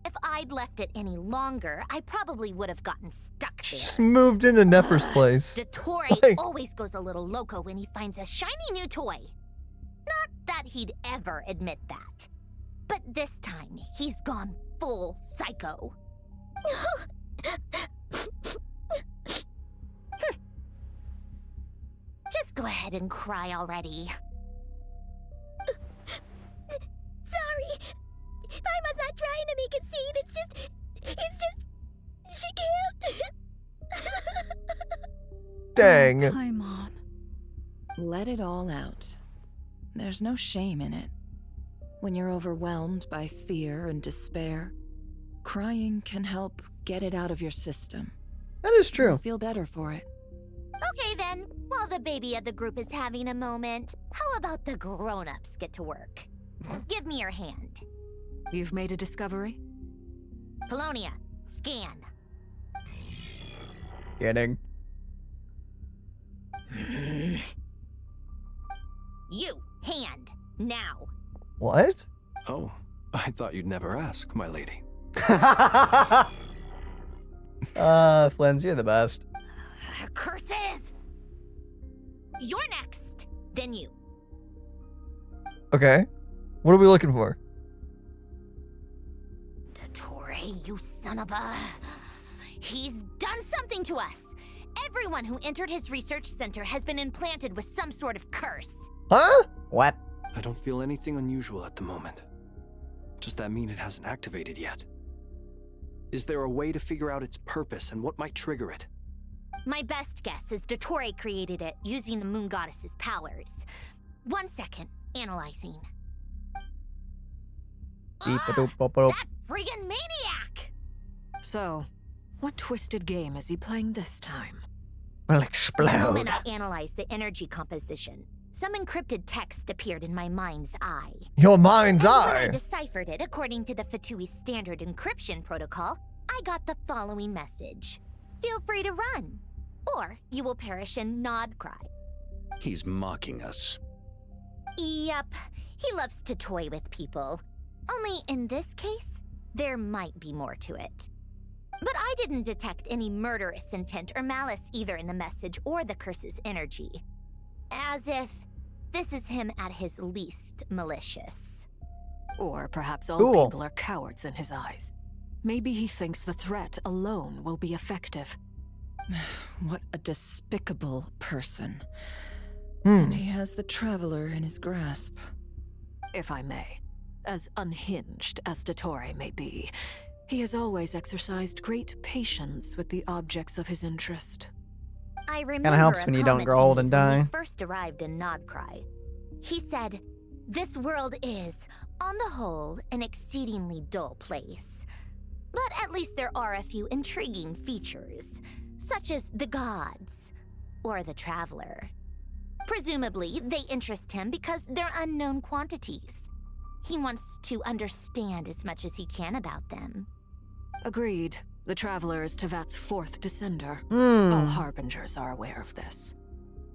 If I'd left it any longer, I probably would have gotten stuck there.
She just moved into Nefer's place.
Dottore always goes a little loco when he finds a shiny new toy. Not that he'd ever admit that. But this time, he's gone full psycho. Just go ahead and cry already.
Sorry. Paimon's not trying to make it seem. It's just, she can't.
Dang.
Paimon.
Let it all out. There's no shame in it. When you're overwhelmed by fear and despair, crying can help get it out of your system.
That is true.
You'll feel better for it.
Okay then, while the baby of the group is having a moment, how about the grown-ups get to work? Give me your hand.
You've made a discovery?
Polonia, scan.
Kidding.
You, hand, now.
What?
Oh, I thought you'd never ask, my lady.
Flens, you're the best.
Curses! You're next, then you.
Okay. What are we looking for?
Dottore, you son of a... He's done something to us. Everyone who entered his research center has been implanted with some sort of curse.
Huh?
What?
I don't feel anything unusual at the moment. Does that mean it hasn't activated yet? Is there a way to figure out its purpose and what might trigger it?
My best guess is Dottore created it using the Moon Goddess's powers. 1 second, analyzing. That friggin' maniac!
So, what twisted game is he playing this time?
Will
The
explode.
moment I analyzed the energy composition, some encrypted text appeared in my mind's eye.
Your mind's
And when I
eye.
deciphered it according to the Fatui standard encryption protocol, I got the following message. Feel free to run, or you will perish in nod cry.
He's mocking us.
Yep, he loves to toy with people. Only in this case, there might be more to it. But I didn't detect any murderous intent or malice either in the message or the curse's energy. As if this is him at his least malicious.
Or perhaps all
Cool.
people are cowards in his eyes. Maybe he thinks the threat alone will be effective.
What a despicable person.
Hmm.
And he has the Traveler in his grasp.
If I may. As unhinged as Dottore may be, he has always exercised great patience with the objects of his interest.
I remember
helps
a
when you don't
comment
grow
he
old and
made when we
die.
first arrived in Nodcry. He said, "This world is, on the whole, an exceedingly dull place. But at least there are a few intriguing features, such as the gods or the Traveler. Presumably, they interest him because they're unknown quantities. He wants to understand as much as he can about them.
Agreed. The Traveler is Tevat's fourth descender.
Hmm.
All Harbingers are aware of this.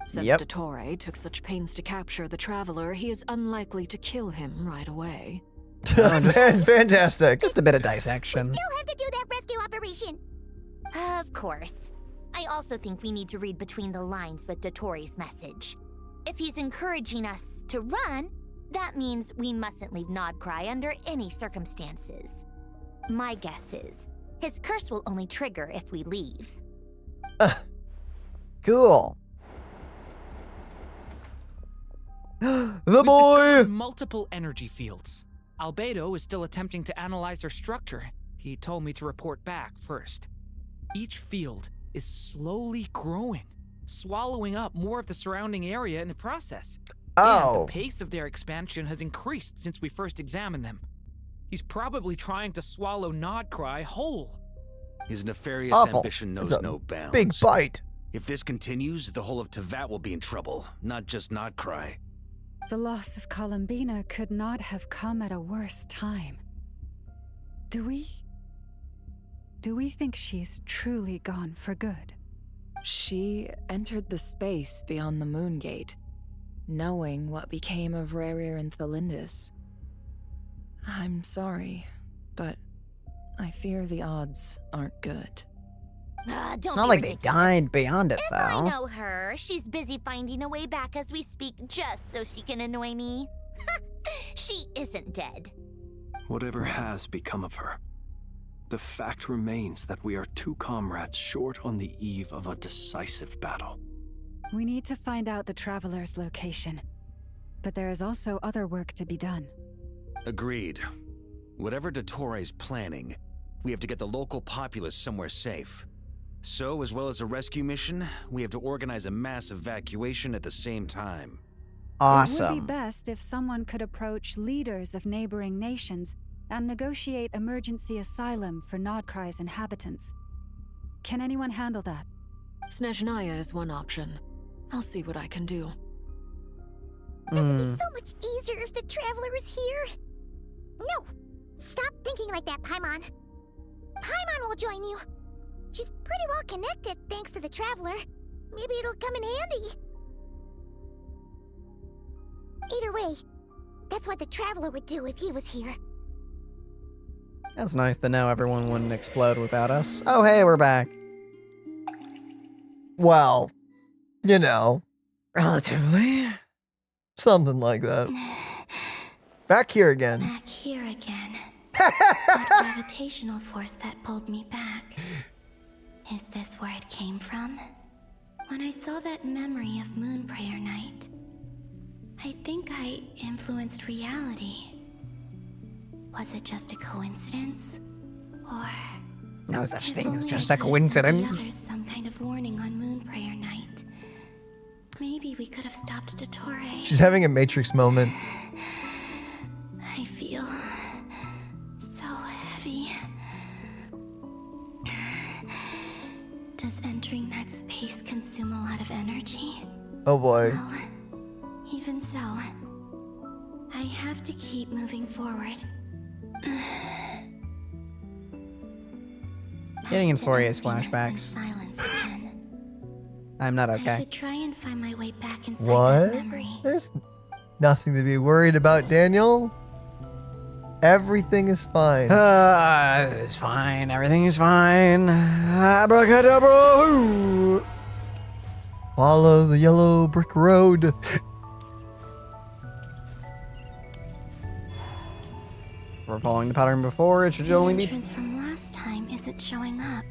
Since
Yep.
Dottore took such pains to capture the Traveler, he is unlikely to kill him right away.
Fantastic.
Just a bit of dissection.
Still have to do that rescue operation.
Of course. I also think we need to read between the lines with Dottore's message. If he's encouraging us to run, that means we mustn't leave Nodcry under any circumstances. My guess is, his curse will only trigger if we leave.
Cool.
The
We've
boy!
discovered multiple energy fields. Albedo is still attempting to analyze their structure. He told me to report back first. Each field is slowly growing, swallowing up more of the surrounding area in the process.
Oh.
And the pace of their expansion has increased since we first examined them. He's probably trying to swallow Nodcry whole.
His nefarious
Awful.
ambition knows
That's a
no bounds.
big bite.
If this continues, the whole of Tevat will be in trouble, not just Nodcry.
The loss of Columbina could not have come at a worse time. Do we think she's truly gone for good?
She entered the space beyond the Moon Gate, knowing what became of Rerir and Thalindus. I'm sorry, but I fear the odds aren't good.
Don't
Not
be
like they
ridiculous.
died beyond it,
I
though.
know her. She's busy finding a way back as we speak just so she can annoy me. She isn't dead.
Whatever has become of her, the fact remains that we are two comrades short on the eve of a decisive battle.
We need to find out the Traveler's location. But there is also other work to be done.
Agreed. Whatever Dottore's planning, we have to get the local populace somewhere safe. So, as well as a rescue mission, we have to organize a mass evacuation at the same time.
It would
Awesome.
be best if someone could approach leaders of neighboring nations and negotiate emergency asylum for Nodcry's inhabitants. Can anyone handle that?
Snezhnaya is one option. I'll see what I can do.
This would be so much easier if the Traveler was here. No! Stop thinking like that, Paimon. Paimon will join you. She's pretty well connected thanks to the Traveler. Maybe it'll come in handy. Either way, that's what the Traveler would do if he was here.
That's nice to know everyone wouldn't explode without us. Oh, hey, we're back.
Well, you know.
Relatively.
Something like that. Back here again.
Back here again. That gravitational force that pulled me back. Is this where it came from? When I saw that memory of Moonprayer Night, I think I influenced reality. Was it just a coincidence? Or...
No such
if
thing as
only
just
I
a
could've sent
coincidence.
the others some kind of warning on Moonprayer Night. Maybe we could have stopped Dottore.
She's having a Matrix moment.
I feel so heavy. Does entering that space consume a lot of energy?
Oh boy.
Well, even so, I have to keep moving forward.
Getting in Floria's flashbacks.
Silence again.
I'm not
I
okay.
should try and find my way back inside that
What?
memory.
There's nothing to be worried about, Daniel. Everything is fine.
It's fine. Everything is fine. Abracadabra!
Follow the yellow brick road.
We're following the pattern before. It should
The
only be.
entrance from last time isn't showing up.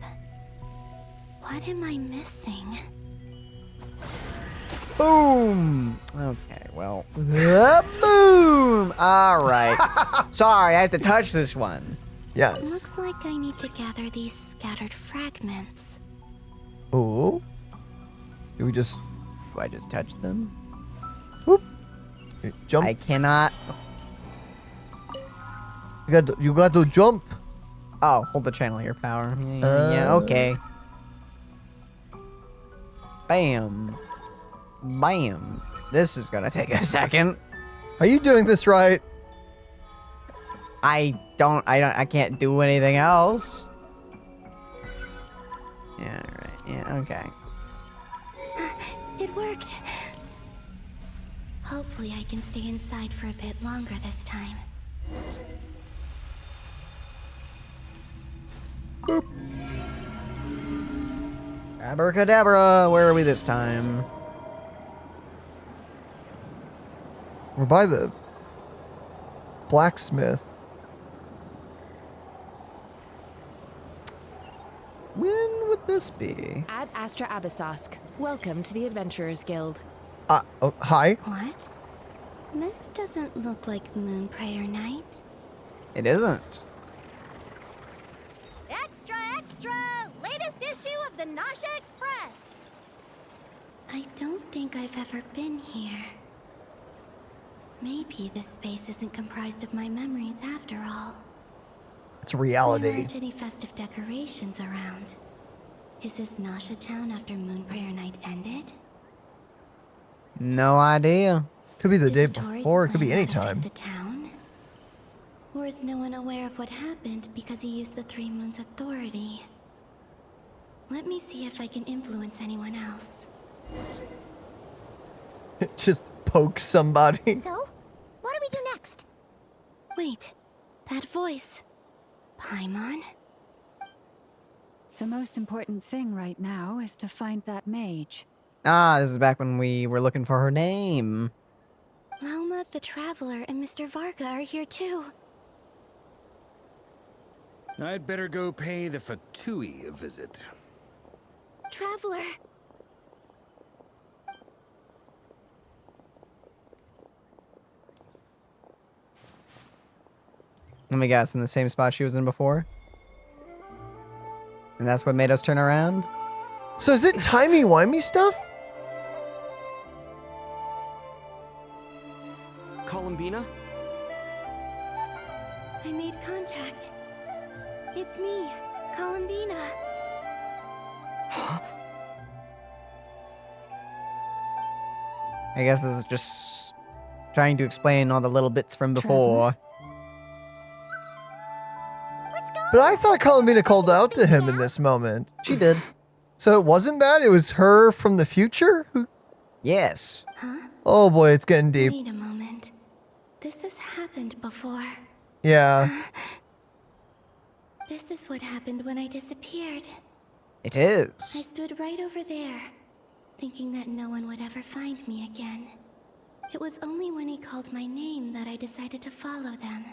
What am I missing?
Boom! Okay, well. Boom! Alright. Sorry, I have to touch this one.
Yes.
Looks like I need to gather these scattered fragments.
Oh. Do we just...
Do I just touch them?
Whoop. Jump.
I cannot.
You got to jump.
Oh, hold the channel here, power. Yeah, okay. Bam. Bam. This is gonna take a second.
Are you doing this right?
I can't do anything else. Yeah, right. Yeah, okay.
It worked. Hopefully I can stay inside for a bit longer this time.
Boop.
Abracadabra, where are we this time?
We're by the blacksmith.
When would this be?
Ad Astra Abyssosk. Welcome to the Adventurers Guild.
Oh, hi.
What? This doesn't look like Moonprayer Night.
It isn't.
Extra, extra! Latest issue of the Nausea Express! I don't think I've ever been here. Maybe this space isn't comprised of my memories after all.
It's reality.
There aren't any festive decorations around. Is this Nausea Town after Moonprayer Night ended?
No idea.
Could be the day
Dottore's
before, it could be
plan
any
not affect
time.
the town? Or is no one aware of what happened because he used the Three Moons' authority? Let me see if I can influence anyone else.
Just poke somebody.
So, what do we do next? Wait, that voice. Paimon?
The most important thing right now is to find that mage.
Ah, this is back when we were looking for her name.
Lauma the Traveler and Mr. Varga are here too.
I'd better go pay the Fatui a visit.
Traveler!
Let me guess, in the same spot she was in before? And that's what made us turn around?
So is it timey-wimey stuff?
Columbina?
I made contact. It's me, Columbina.
Huh?
I guess this is just trying to explain all the little bits from before.
But I thought Columbina called out to him in this moment.
She did.
So it wasn't that? It was her from the future?
Yes.
Huh?
Oh boy, it's getting deep.
Wait a moment. This has happened before.
Yeah.
This is what happened when I disappeared.
It
I
is.
stood right over there, thinking that no one would ever find me again. It was only when he called my name that I decided to follow them.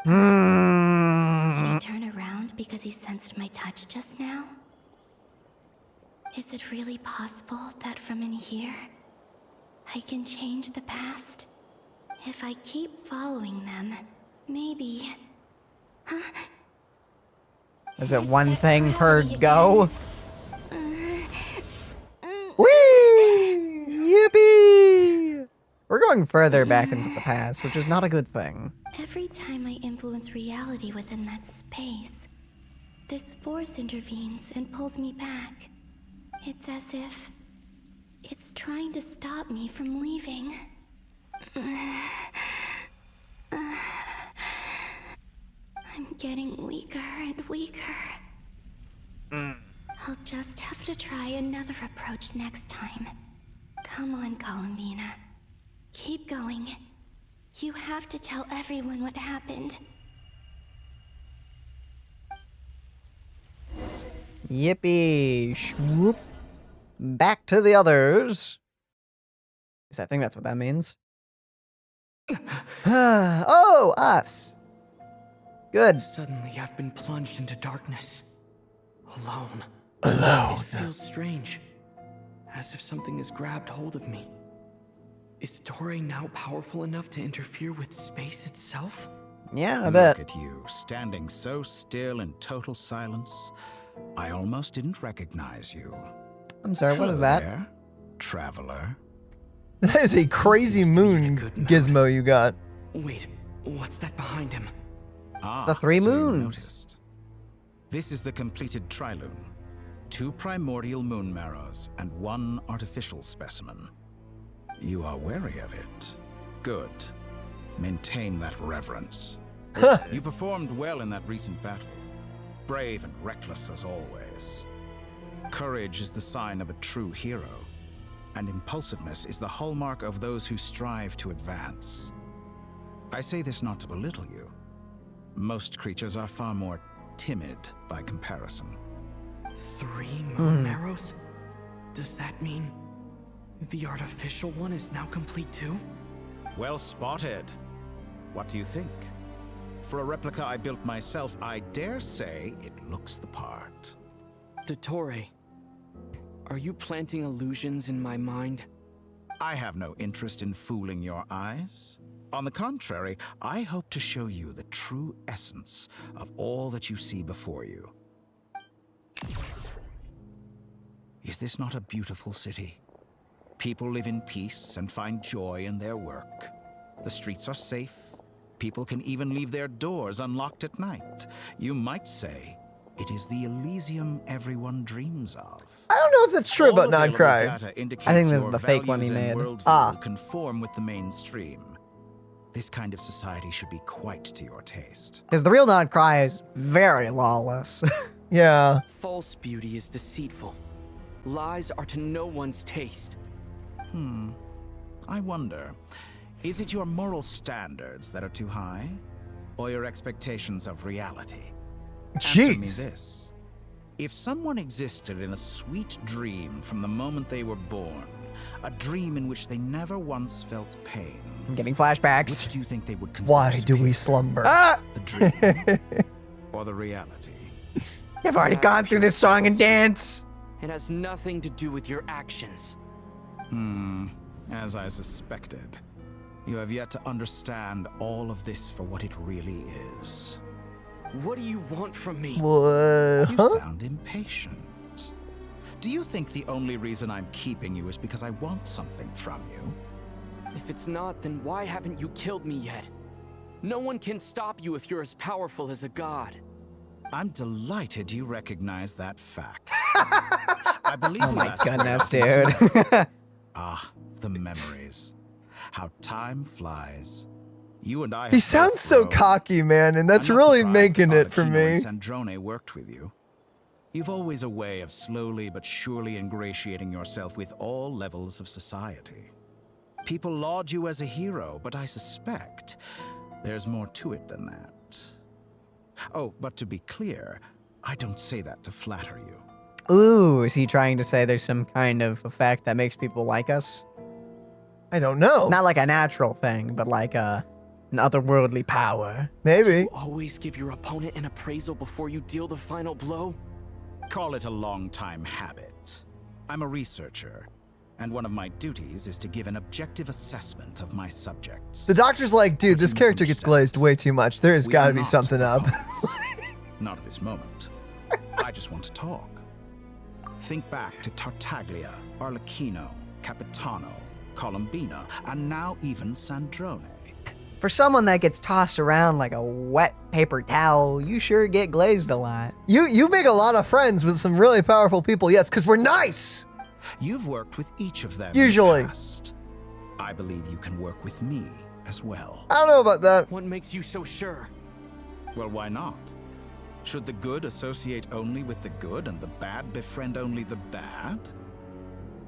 Did he turn around because he sensed my touch just now? Is it really possible that from in here, I can change the past? If I keep following them, maybe... Huh?
Is it one thing per go?
Whee!
Yippee! We're going further back into the past, which is not a good thing.
Every time I influence reality within that space, this force intervenes and pulls me back. It's as if it's trying to stop me from leaving. I'm getting weaker and weaker. I'll just have to try another approach next time. Come on, Columbina. Keep going. You have to tell everyone what happened.
Yippee! Shwoop. Back to the others. I think that's what that means. Oh, us. Good.
Suddenly, I've been plunged into darkness. Alone.
Alone.
It feels strange. As if something has grabbed hold of me. Is Dottore now powerful enough to interfere with space itself?
Yeah, I bet.
Look at you, standing so still in total silence. I almost didn't recognize you.
I'm sorry, what is
Hello
that?
there, traveler.
That is a crazy moon gizmo you got.
Wait, what's that behind him?
The three
so you
moons.
noticed. This is the completed trilune. 2 primordial moon marrows and 1 artificial specimen. You are wary of it. Good. Maintain that reverence. You performed well in that recent battle. Brave and reckless as always. Courage is the sign of a true hero, and impulsiveness is the hallmark of those who strive to advance. I say this not to belittle you. Most creatures are far more timid by comparison.
3 moon marrows? Does that mean the artificial one is now complete too?
Well spotted. What do you think? For a replica I built myself, I dare say it looks the part.
Dottore, are you planting illusions in my mind?
I have no interest in fooling your eyes. On the contrary, I hope to show you the true essence of all that you see before you. Is this not a beautiful city? People live in peace and find joy in their work. The streets are safe. People can even leave their doors unlocked at night. You might say it is the Elysium everyone dreams of.
I don't know if that's true about Nodcry.
I
think this is the fake one he made.
Conform with the mainstream. This kind of society should be quite to your taste.
Because the real Nodcry is very lawless.
Yeah.
False beauty is deceitful. Lies are to no one's taste.
I wonder, is it your moral standards that are too high? Or your expectations of reality? Answer me this. If someone existed in a sweet dream from the moment they were born, a dream in which they never once felt pain,
I'm getting flashbacks.
which do you think they would consider
Why do we
superior?
slumber?
The dream or the reality?
I've already gone through this song and dance.
It has nothing to do with your actions.
As I suspected. You have yet to understand all of this for what it really is.
What do you want from me?
You sound impatient. Do you think the only reason I'm keeping you is because I want something from you?
If it's not, then why haven't you killed me yet? No one can stop you if you're as powerful as a god.
I'm delighted you recognize that fact. I believe
Oh
we
my
last
goodness,
spoke on
dude.
December. The memories. How time flies. You and I.
He sounds so cocky, man, and that's really making it for me.
Sandrone worked with you. You've always a way of slowly but surely ingratiating yourself with all levels of society. People laud you as a hero, but I suspect there's more to it than that. Oh, but to be clear, I don't say that to flatter you.
Ooh, is he trying to say there's some kind of effect that makes people like us?
I don't know.
Not like a natural thing, but like an otherworldly power.
Maybe.
You always give your opponent an appraisal before you deal the final blow?
Call it a long-time habit. I'm a researcher, and one of my duties is to give an objective assessment of my subjects.
The doctor's like, dude, this character gets glazed way too much. There has got to be something up.
Not at this moment. I just want to talk. Think back to Tartaglia, Arlecchino, Capitano, Columbina, and now even Sandrone.
For someone that gets tossed around like a wet paper towel, you sure get glazed a lot.
You make a lot of friends with some really powerful people, yes, because we're nice.
You've worked with each of them
Usually.
in the past. I believe you can work with me as well.
I don't know about that.
What makes you so sure?
Well, why not? Should the good associate only with the good and the bad befriend only the bad?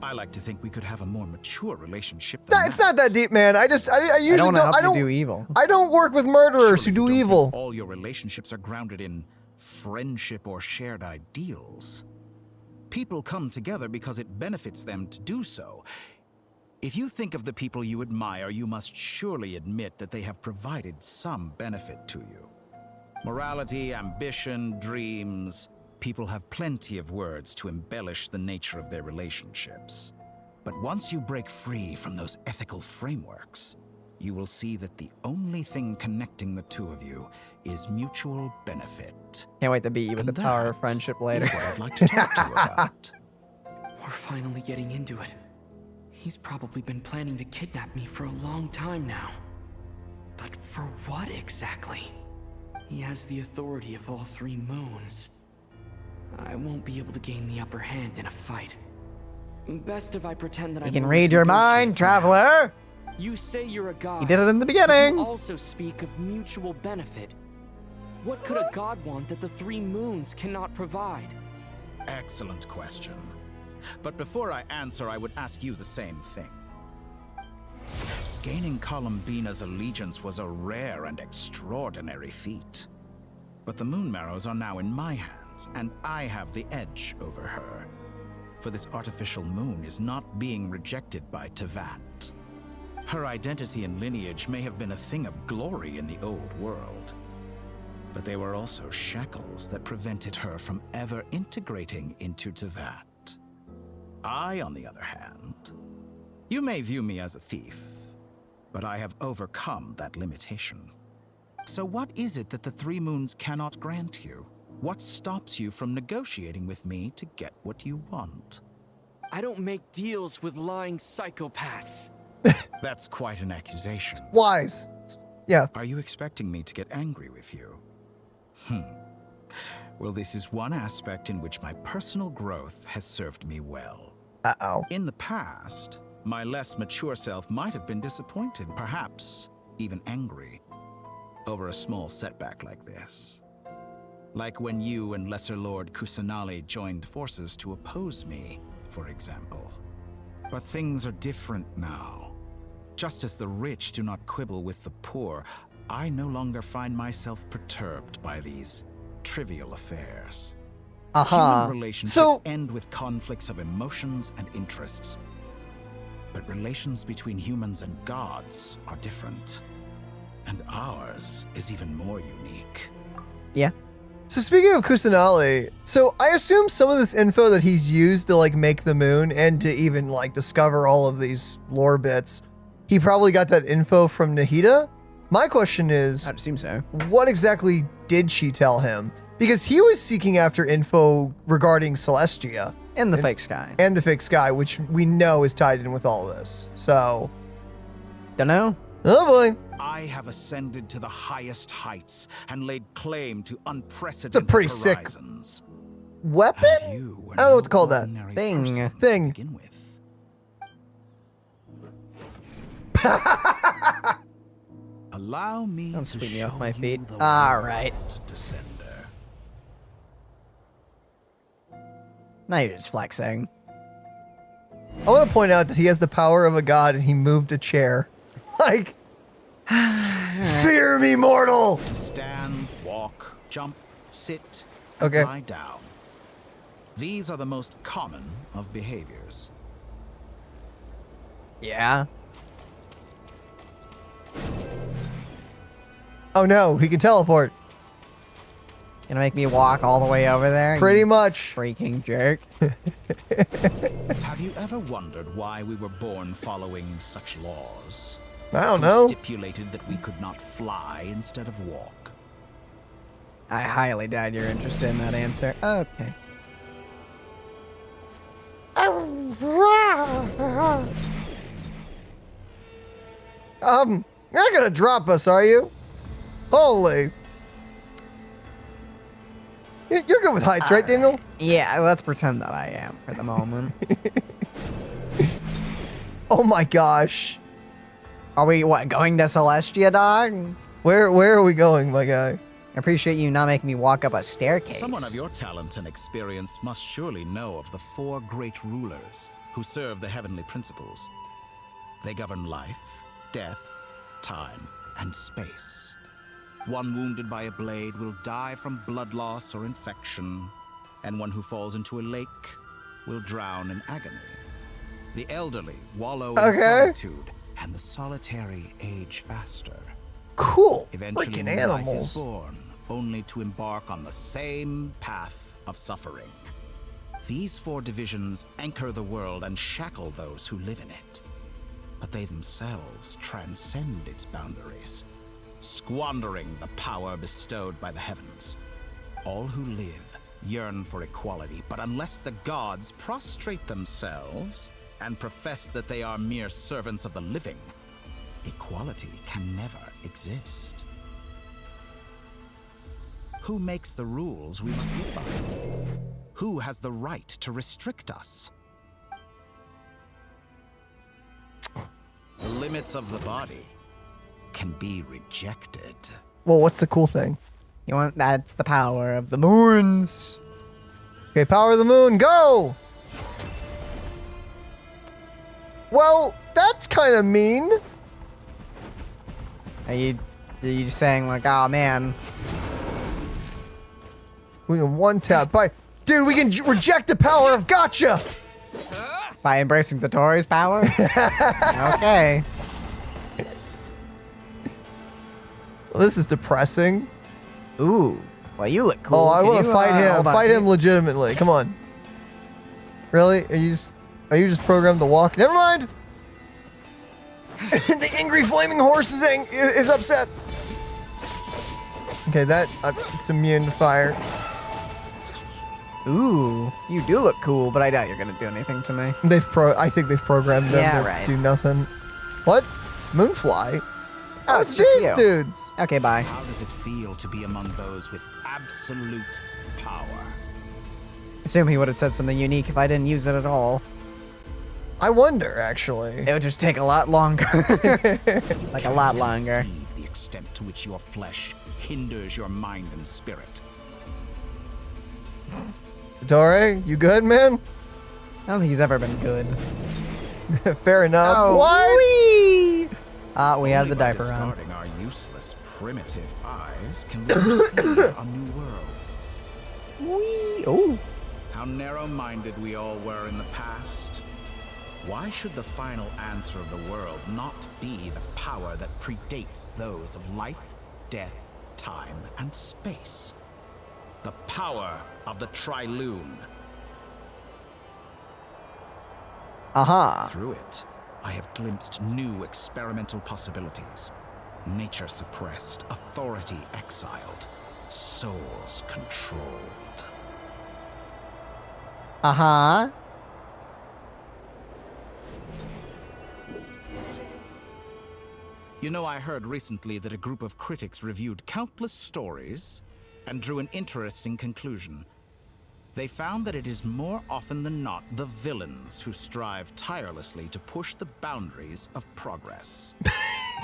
I like to think we could have a more mature relationship than
It's not that deep, man. I usually
don't help
I
you
don't
do evil.
I don't work with murderers who do evil.
All your relationships are grounded in friendship or shared ideals. People come together because it benefits them to do so. If you think of the people you admire, you must surely admit that they have provided some benefit to you. Morality, ambition, dreams. People have plenty of words to embellish the nature of their relationships. But once you break free from those ethical frameworks, you will see that the only thing connecting the two of you is mutual benefit.
Can't wait to beat you with the power of friendship later.
Is what I'd like to talk to you about.
We're finally getting into it. He's probably been planning to kidnap me for a long time now. But for what exactly? He has the authority of all 3 moons. I won't be able to gain the upper hand in a fight. Best if I pretend that
He
I'm
can
willing
read
to
your
negotiate
mind,
for now.
traveler.
You say you're a god.
He did it in the
but
beginning.
You also speak of mutual benefit. What could a god want that the three moons cannot provide?
Excellent question. But before I answer, I would ask you the same thing. Gaining Columbina's allegiance was a rare and extraordinary feat. But the Moon Marrows are now in my hands, and I have the edge over her. For this artificial moon is not being rejected by Tevat. Her identity and lineage may have been a thing of glory in the old world, but they were also shackles that prevented her from ever integrating into Tevat. I, on the other hand, you may view me as a thief, but I have overcome that limitation. So what is it that the Three Moons cannot grant you? What stops you from negotiating with me to get what you want?
I don't make deals with lying psychopaths.
That's quite an accusation.
Wise. Yeah.
Are you expecting me to get angry with you? Well, this is one aspect in which my personal growth has served me well.
Uh-oh.
In the past, my less mature self might have been disappointed, perhaps even angry, over a small setback like this. Like when you and Lesser Lord Kusanali joined forces to oppose me, for example. But things are different now. Just as the rich do not quibble with the poor, I no longer find myself perturbed by these trivial affairs. Human relationships end with conflicts of emotions and interests. But relations between humans and gods are different. And ours is even more unique.
Yeah.
So speaking of Kusanali, so I assume some of this info that he's used to like make the moon and to even like discover all of these lore bits, he probably got that info from Nahida. My question is,
I'd assume so.
What exactly did she tell him? Because he was seeking after info regarding Celestia.
And the fake sky.
And the fake sky, which we know is tied in with all this. So.
Dunno.
Oh boy.
I have ascended to the highest heights and laid claim to unprecedented
It's a pretty
horizons.
sick weapon? I don't know what to call that. Thing.
Allow me
Don't
to
sweep me
show
off my feet.
you the
All right.
Descender.
Now you're just flexing.
I want to point out that he has the power of a god and he moved a chair. Like, fear me, mortal!
To stand, walk, jump, sit,
Okay.
lie down. These are the most common of behaviors.
Yeah.
Oh no, he can teleport.
Gonna make me walk all the way over there?
Pretty
you
much.
Freaking jerk.
Have you ever wondered why we were born following such laws?
I don't
Who
know.
Stipulated that we could not fly instead of walk.
I highly doubt you're interested in that answer. Okay.
You're not gonna drop us, are you? Holy. You're good with heights, right, Daniel?
Yeah, let's pretend that I am for the moment.
Oh my gosh.
Are we, what, going to Celestia, dog?
Where are we going, my guy?
I appreciate you not making me walk up a staircase.
Someone of your talent and experience must surely know of the four great rulers who serve the heavenly principles. They govern life, death, time, and space. One wounded by a blade will die from blood loss or infection, and one who falls into a lake will drown in agony. The elderly wallow in solitude, and the solitary age faster.
Cool.
Eventually,
Freaking
life
animals.
is born, only to embark on the same path of suffering. These four divisions anchor the world and shackle those who live in it. But they themselves transcend its boundaries, squandering the power bestowed by the heavens. All who live yearn for equality, but unless the gods prostrate themselves and profess that they are mere servants of the living, equality can never exist. Who makes the rules we must live by? Who has the right to restrict us? The limits of the body can be rejected.
Well, what's the cool thing?
You want that's the power of the moons.
Okay, power of the moon, go! Well, that's kind of mean.
Are you saying like, oh man,
we can one tap by, dude, we can reject the power of gotcha
by embracing Dottore's power? Okay.
Well, this is depressing.
Ooh, well, you look cool.
Oh, I want to fight him.
hold on.
Fight him legitimately. Come on. Really? Are you just programmed to walk? Never mind. The angry flaming horse is upset. Okay, that it's immune to fire.
Ooh, you do look cool, but I doubt you're gonna do anything to me.
I think they've programmed them to do nothing. What? Moonfly? Oh, it's
just
these
you.
dudes.
Okay, bye.
How does it feel to be among those with absolute power?
Assume he would have said something unique if I didn't use it at all.
I wonder, actually.
It would just take a lot longer. Like a lot longer.
Conceive the extent to which your flesh hinders your mind and spirit.
Dottore, you good, man?
I don't think he's ever been good.
Fair enough.
Oh,
What?
We have the diaper on.
Discarding our useless, primitive eyes can we perceive a new world.
Wee! Oh.
How narrow-minded we all were in the past. Why should the final answer of the world not be the power that predates those of life, death, time, and space? The power of the Triloon. Through it, I have glimpsed new experimental possibilities. Nature suppressed, authority exiled, souls controlled. You know, I heard recently that a group of critics reviewed countless stories and drew an interesting conclusion. They found that it is more often than not the villains who strive tirelessly to push the boundaries of progress.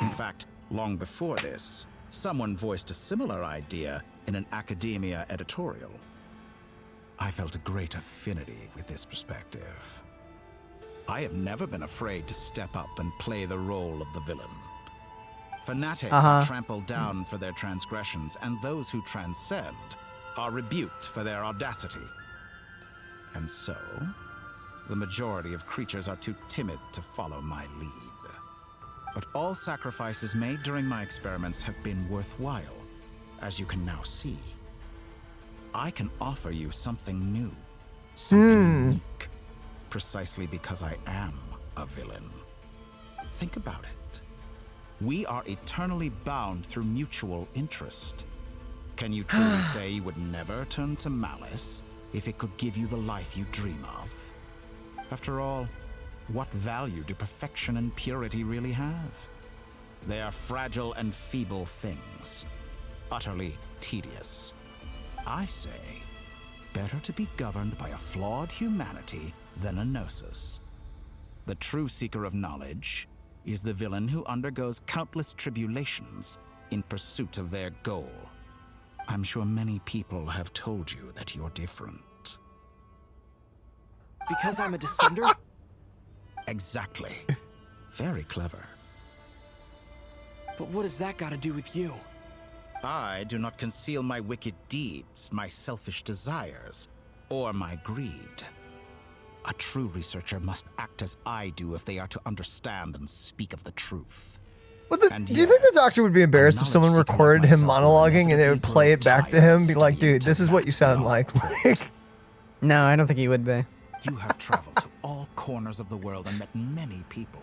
In fact, long before this, someone voiced a similar idea in an academia editorial. I felt a great affinity with this perspective. I have never been afraid to step up and play the role of the villain. Fanatics are trampled down for their transgressions, and those who transcend are rebuked for their audacity. And so, the majority of creatures are too timid to follow my lead. But all sacrifices made during my experiments have been worthwhile, as you can now see. I can offer you something new, something unique, precisely because I am a villain. Think about it. We are eternally bound through mutual interest. Can you truly say you would never turn to malice if it could give you the life you dream of? After all, what value do perfection and purity really have? They are fragile and feeble things, utterly tedious. I say, better to be governed by a flawed humanity than a gnosis. The true seeker of knowledge is the villain who undergoes countless tribulations in pursuit of their goal. I'm sure many people have told you that you're different.
Because I'm a descender?
Exactly. Very clever.
But what has that got to do with you?
I do not conceal my wicked deeds, my selfish desires, or my greed. A true researcher must act as I do if they are to understand and speak of the truth.
Do you think the Doctor would be embarrassed if someone recorded him monologuing and they would play it back to him, be like, dude, this is what you sound like?
No, I don't think he would be.
You have traveled to all corners of the world and met many people.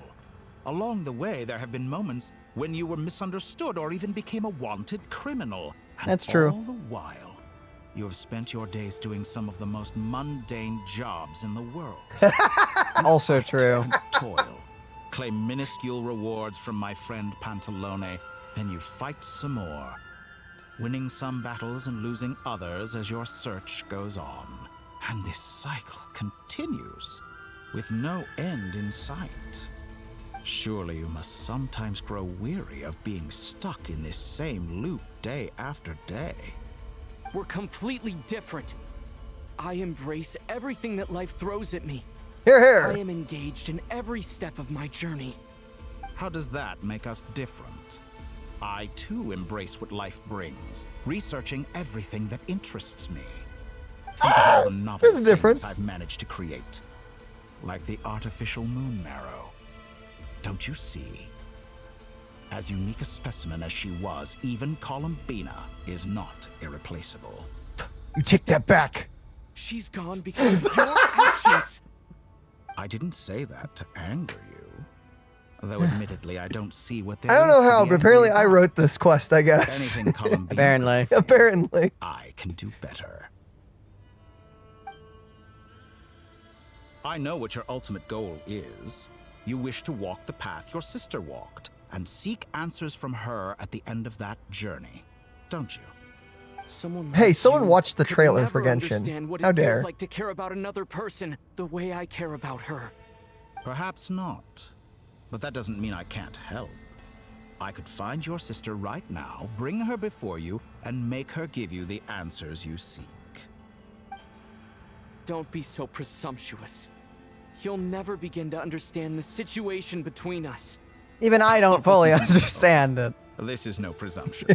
Along the way, there have been moments when you were misunderstood or even became a wanted criminal. And
that's true.
All the while, you have spent your days doing some of the most mundane jobs in the world.
Also true.
Toil, claim minuscule rewards from my friend Pantalone, then you fight some more, winning some battles and losing others as your search goes on. And this cycle continues, with no end in sight. Surely you must sometimes grow weary of being stuck in this same loop day after day.
We're completely different. I embrace everything that life throws at me.
Here, here.
I am engaged in every step of my journey.
How does that make us different? I too embrace what life brings, researching everything that interests me. Think of all the novel
there's a
things
difference.
I've managed to create. Like the artificial moon marrow. Don't you see? As unique a specimen as she was, even Columbina is not irreplaceable.
You take that back.
She's gone because of your actions.
I didn't say that to anger you. Though admittedly, I don't see what there
I don't
is
know
to
how,
be
but
angry
apparently I
about.
wrote this quest, I guess.
Anything Columbina.
Apparently.
Apparently.
I can do better. I know what your ultimate goal is. You wish to walk the path your sister walked and seek answers from her at the end of that journey, don't you?
Hey, someone watched the
could
trailer for
never
Genshin.
understand what
How
it feels
dare.
like to care about another person the way I care about her.
Perhaps not. But that doesn't mean I can't help. I could find your sister right now, bring her before you, and make her give you the answers you seek.
Don't be so presumptuous. You'll never begin to understand the situation between us.
Even I don't fully understand it.
This is no presumption.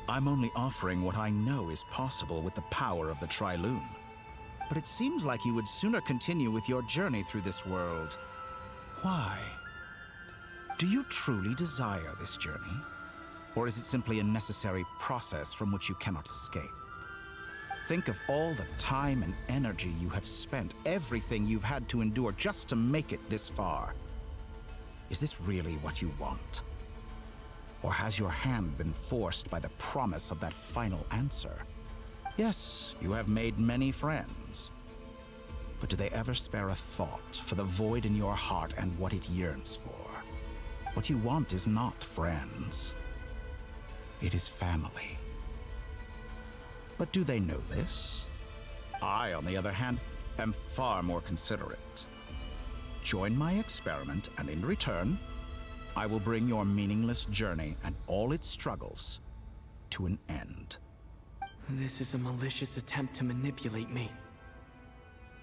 I'm only offering what I know is possible with the power of the Triloon. But it seems like you would sooner continue with your journey through this world. Why? Do you truly desire this journey? Or is it simply a necessary process from which you cannot escape? Think of all the time and energy you have spent, everything you've had to endure just to make it this far. Is this really what you want? Or has your hand been forced by the promise of that final answer? Yes, you have made many friends. But do they ever spare a thought for the void in your heart and what it yearns for? What you want is not friends. It is family. But do they know this? I, on the other hand, am far more considerate. Join my experiment, and in return, I will bring your meaningless journey and all its struggles to an end.
This is a malicious attempt to manipulate me.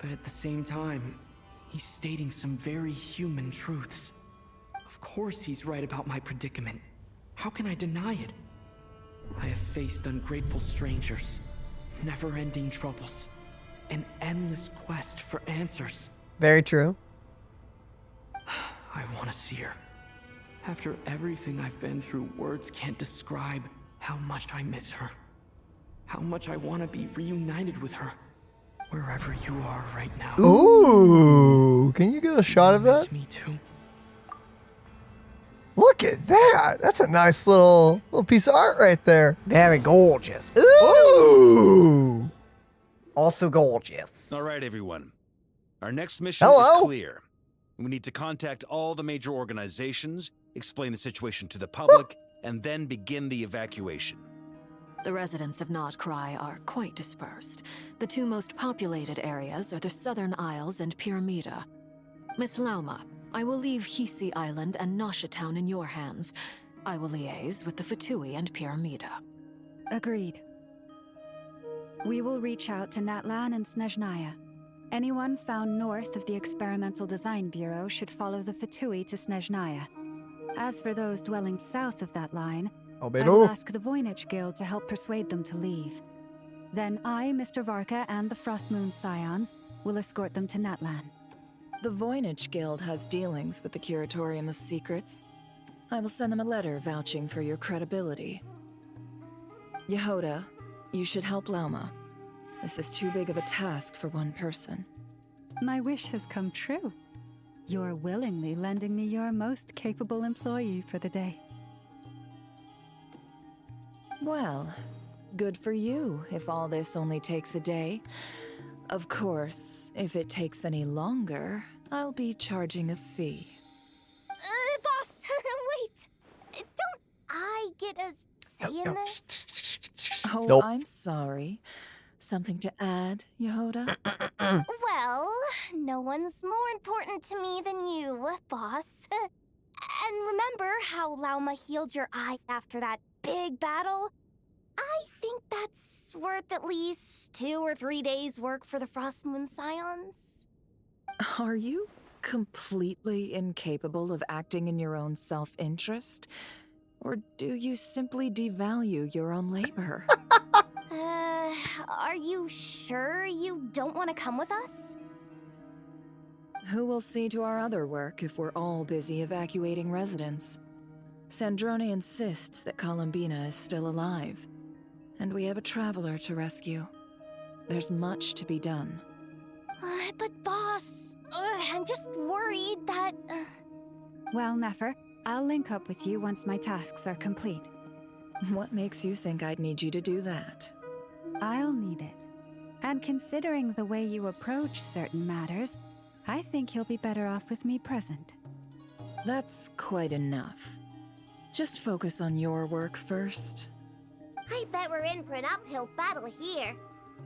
But at the same time, he's stating some very human truths. Of course he's right about my predicament. How can I deny it? I have faced ungrateful strangers, never-ending troubles, an endless quest for answers.
Very true.
I want to see her. After everything I've been through, words can't describe how much I miss her. How much I want to be reunited with her. Wherever you are right now.
Ooh, can you get a shot of that?
Me too.
Look at that. That's a nice little piece of art right there.
Very gorgeous.
Ooh.
Also gorgeous.
All right, everyone. Our next mission
Hello?
is clear. We need to contact all the major organizations, explain the situation to the public, and then begin the evacuation.
The residents of Notcry are quite dispersed. The two most populated areas are the Southern Isles and Pyramida. Miss Lauma, I will leave Hisi Island and Nasha Town in your hands. I will liaise with the Fatui and Pyramida.
Agreed. We will reach out to Natlan and Snezhnaya. Anyone found north of the Experimental Design Bureau should follow the Fatui to Snezhnaya. As for those dwelling south of that line, I will ask the Voynich Guild to help persuade them to leave. Then I, Mr. Varka, and the Frostmoon Scions will escort them to Natlan.
The Voynich Guild has dealings with the Curatorium of Secrets. I will send them a letter vouching for your credibility. Yehoda, you should help Lauma. This is too big of a task for one person.
My wish has come true. You're willingly lending me your most capable employee for the day.
Well, good for you if all this only takes a day. Of course, if it takes any longer, I'll be charging a fee.
Boss, wait. Don't I get a say in this?
Oh,
Nope.
I'm sorry. Something to add, Yehoda?
Well, no one's more important to me than you, boss. And remember how Lauma healed your eyes after that big battle? I think that's worth at least 2 or 3 days' work for the Frostmoon Scions.
Are you completely incapable of acting in your own self-interest? Or do you simply devalue your own labor?
Are you sure you don't want to come with us?
Who will see to our other work if we're all busy evacuating residents? Sandrone insists that Columbina is still alive, and we have a traveler to rescue. There's much to be done.
But boss, I'm just worried that...
Well, Nefer, I'll link up with you once my tasks are complete.
What makes you think I'd need you to do that?
I'll need it. And considering the way you approach certain matters, I think you'll be better off with me present.
That's quite enough. Just focus on your work first.
I bet we're in for an uphill battle here.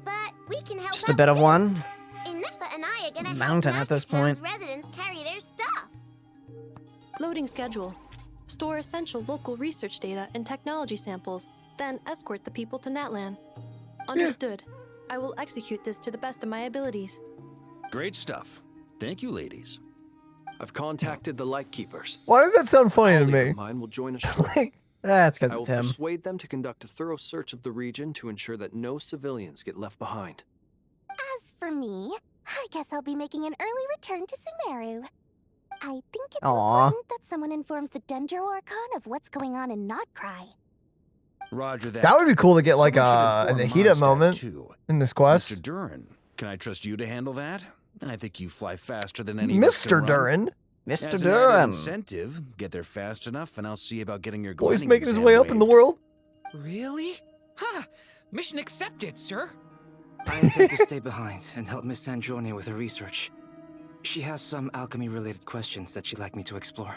But we can help
Just a
out
bit of
too.
one.
Inessa and I are gonna
Mountain
help
at this
Master Town's
point.
residents carry their stuff.
Loading schedule. Store essential local research data and technology samples, then escort the people to Natlan. Understood. I will execute this to the best of my abilities.
Great stuff. Thank you, ladies.
I've contacted the Lightkeepers.
Why did that sound funny to
Colleague
me?
of mine will join us shortly.
That's because
I will
it's him.
persuade them to conduct a thorough search of the region to ensure that no civilians get left behind.
As for me, I guess I'll be making an early return to Sumeru. I think it's
Aw.
important that someone informs the Dendro Archon of what's going on in Notcry.
Roger that.
That would be cool to get like
Someone
a
should inform
Nahida
Mondstadt,
moment
too.
in this quest.
Mr. Durin, can I trust you to handle that? I think you fly faster than any of us can
Mr.
run.
Durin.
As
Mr.
an added
Durin.
incentive, get there fast enough, and I'll see about getting your
Boy's
gliding
making his
exam
way up in the
waived.
world.
Really? Ha! Mission accepted, sir.
I intend to stay behind and help Miss Sandrone with her research. She has some alchemy-related questions that she'd like me to explore.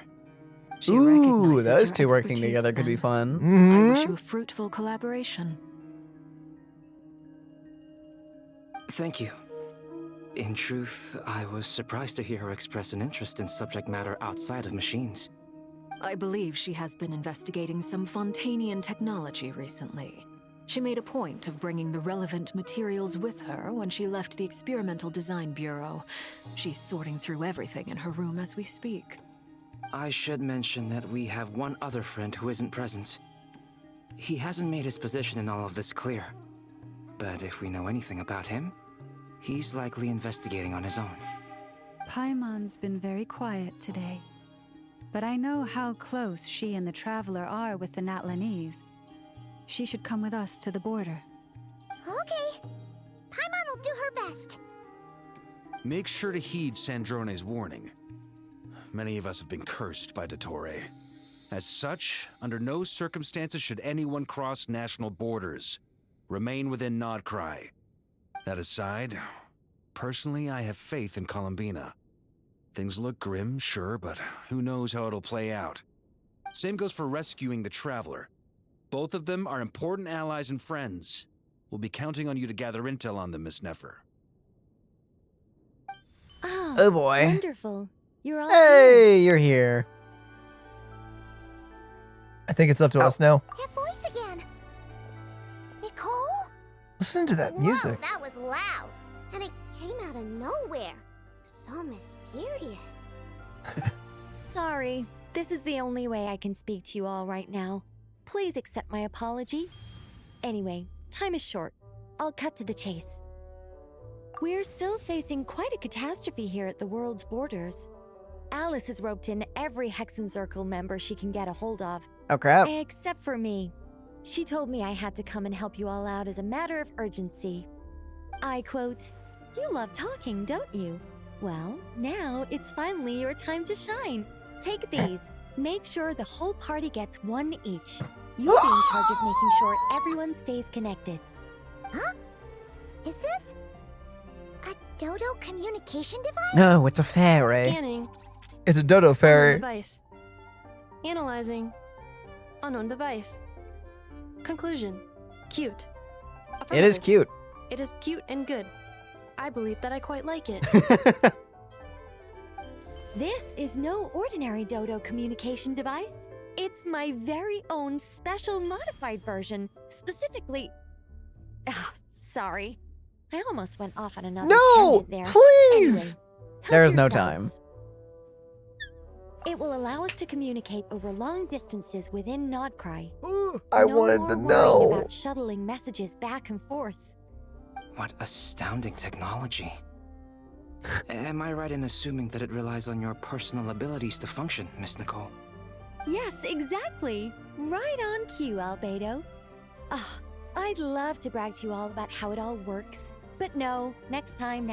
She
Ooh,
recognizes
those
your
two working
expertise,
together could be
then.
fun.
I wish
Mhm.
you a fruitful collaboration.
Thank you. In truth, I was surprised to hear her express an interest in subject matter outside of machines.
I believe she has been investigating some Fontanian technology recently. She made a point of bringing the relevant materials with her when she left the Experimental Design Bureau. She's sorting through everything in her room as we speak.
I should mention that we have one other friend who isn't present. He hasn't made his position in all of this clear. But if we know anything about him, he's likely investigating on his own.
Paimon's been very quiet today. But I know how close she and the Traveler are with the Natlanese. She should come with us to the border.
Okay. Paimon will do her best.
Make sure to heed Sandrone's warning. Many of us have been cursed by Dottore. As such, under no circumstances should anyone cross national borders. Remain within Nodcry. That aside, personally, I have faith in Columbina. Things look grim, sure, but who knows how it'll play out. Same goes for rescuing the Traveler. Both of them are important allies and friends. We'll be counting on you to gather intel on them, Miss Nefer.
Oh boy.
Wonderful. You're all
Hey, you're here.
I think it's up to us now.
That voice again. Nicole?
Listen to that music.
Whoa, that was loud. And it came out of nowhere. So mysterious.
Sorry. This is the only way I can speak to you all right now. Please accept my apology. Anyway, time is short. I'll cut to the chase. We're still facing quite a catastrophe here at the world's borders. Alice has roped in every Hexen Circle member she can get a hold of.
Oh crap.
Except for me. She told me I had to come and help you all out as a matter of urgency. I quote, "You love talking, don't you? Well, now it's finally your time to shine. Take these. Make sure the whole party gets one each. You'll be in charge of making sure everyone stays connected."
Huh? Is this a Dodo communication device?
No, it's a fairy.
Scanning.
It's a dodo
Unknown
fairy.
device. Analyzing. Unknown device. Conclusion. Cute.
It is cute.
It is cute and good. I believe that I quite like it.
This is no ordinary Dodo communication device. It's my very own special modified version, specifically... sorry. I almost went off on another tangent there.
Please!
Anyway,
There is no time.
It will allow us to communicate over long distances within Nodcry.
I
No
wanted
more
to
worrying
know.
about shuttling messages back and forth.
What astounding technology. Am I right in assuming that it relies on your personal abilities to function, Miss Nicole?
Yes, exactly. Right on cue, Albedo. I'd love to brag to you all about how it all works. But no, next time.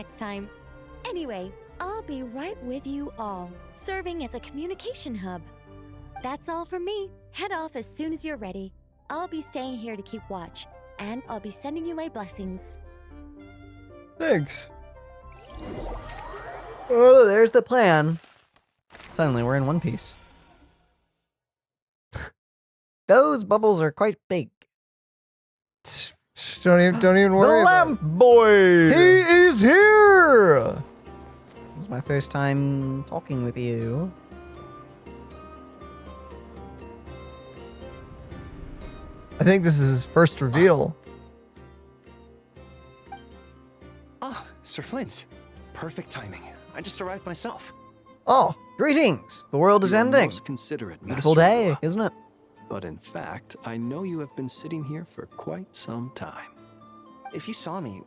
Anyway, I'll be right with you all, serving as a communication hub. That's all from me. Head off as soon as you're ready. I'll be staying here to keep watch, and I'll be sending you my blessings.
Thanks.
Oh, there's the plan. Suddenly, we're in one piece. Those bubbles are quite big.
Don't even worry.
The
about
lamp boy!
He is here!
This is my first time talking with you.
I think this is his first reveal.
Ah, Sir Flint. Perfect timing. I just arrived myself.
Oh, greetings! The world is
You are
ending.
most considerate,
Beautiful
Master
day,
Lua.
isn't it?
But in fact, I know you have been sitting here for quite some time.
If you saw me,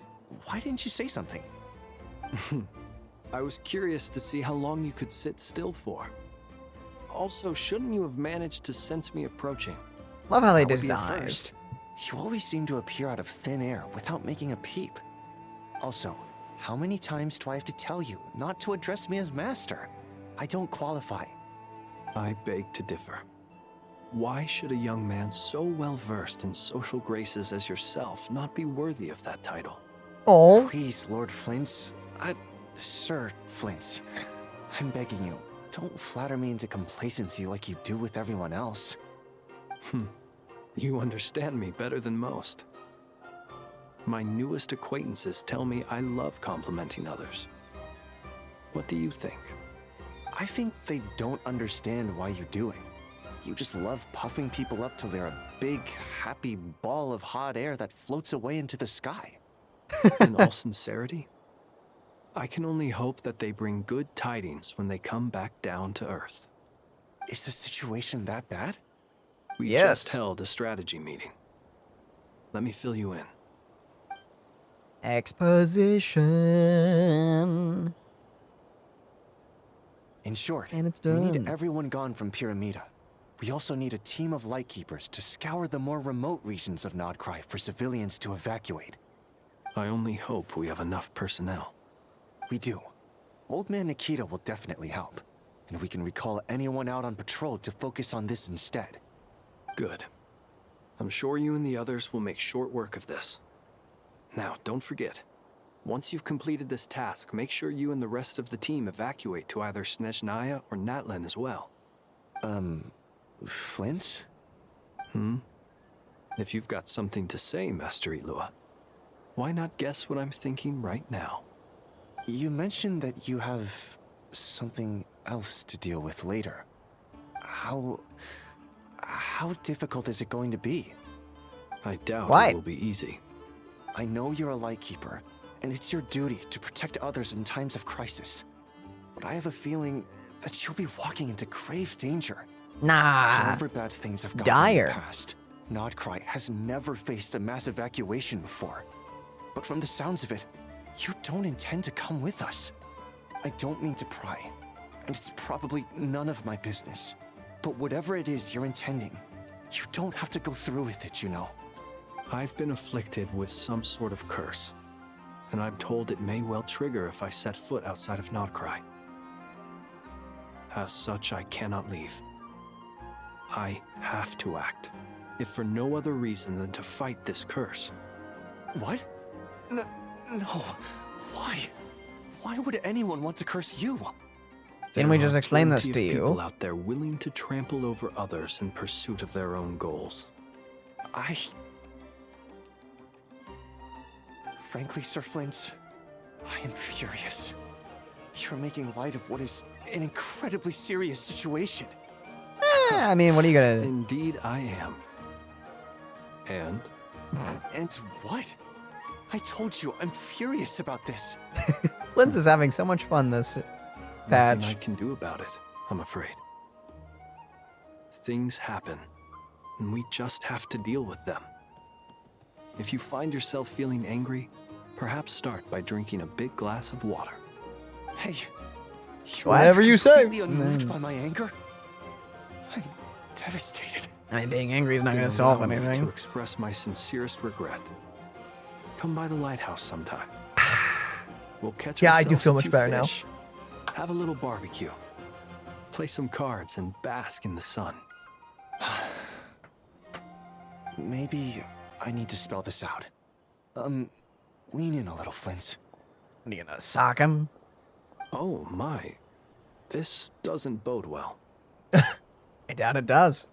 why didn't you say something?
I was curious to see how long you could sit still for. Also, shouldn't you have managed to sense me approaching?
Love how they
That would be a
design.
first. You always seem to appear out of thin air without making a peep. Also, how many times do I have to tell you not to address me as master? I don't qualify.
I beg to differ. Why should a young man so well versed in social graces as yourself not be worthy of that title?
Oh.
Please, Lord Flint's. Sir Flint's. I'm begging you, don't flatter me into complacency like you do with everyone else.
You understand me better than most. My newest acquaintances tell me I love complimenting others. What do you think?
I think they don't understand why you do it. You just love puffing people up till they're a big, happy ball of hot air that floats away into the sky.
In all sincerity, I can only hope that they bring good tidings when they come back down to Earth.
Is the situation that bad?
We
Yes.
just held a strategy meeting. Let me fill you in.
Exposition.
In short,
And it's
we
done.
need everyone gone from Pyramida. We also need a team of lightkeepers to scour the more remote regions of Nodcry for civilians to evacuate.
I only hope we have enough personnel.
We do. Old Man Nikita will definitely help, and we can recall anyone out on patrol to focus on this instead.
Good. I'm sure you and the others will make short work of this. Now, don't forget, once you've completed this task, make sure you and the rest of the team evacuate to either Snezhnaya or Natlan as well.
Flint?
If you've got something to say, Master Ilua, why not guess what I'm thinking right now?
You mentioned that you have something else to deal with later. How difficult is it going to be?
I doubt
Why?
it will be easy.
I know you're a lightkeeper, and it's your duty to protect others in times of crisis. But I have a feeling that you'll be walking into grave danger.
Nah.
However bad things have gotten
Dire.
in the past, Nodcry has never faced a mass evacuation before. But from the sounds of it, you don't intend to come with us. I don't mean to pry, and it's probably none of my business. But whatever it is you're intending, you don't have to go through with it, you know.
I've been afflicted with some sort of curse, and I'm told it may well trigger if I set foot outside of Nodcry. As such, I cannot leave. I have to act, if for no other reason than to fight this curse.
What? No. Why? Why would anyone want to curse you?
Didn't we
There
just
are
explain this
plenty
to
of people
you?
out there willing to trample over others in pursuit of their own goals.
Frankly, Sir Flint, I am furious. You're making light of what is an incredibly serious situation.
I mean, what are you gonna...
Indeed I am. And?
And what? I told you, I'm furious about this.
Flint's is having so much fun this patch.
Nothing I can do about it, I'm afraid. Things happen, and we just have to deal with them. If you find yourself feeling angry, perhaps start by drinking a big glass of water.
Hey,
Whatever you say.
completely unmoved by my anger? I'm devastated.
I mean, being angry is not
Then
going to solve
allow me
anything.
to express my sincerest regret. Come by the lighthouse sometime. We'll catch
Yeah, I do
ourselves
feel
a
much
few
better now.
fish, have a little barbecue, play some cards, and bask in the sun.
Maybe I need to spell this out. Lean in a little, Flint.
What are you gonna sock him?
Oh my, this doesn't bode well.
I doubt it does.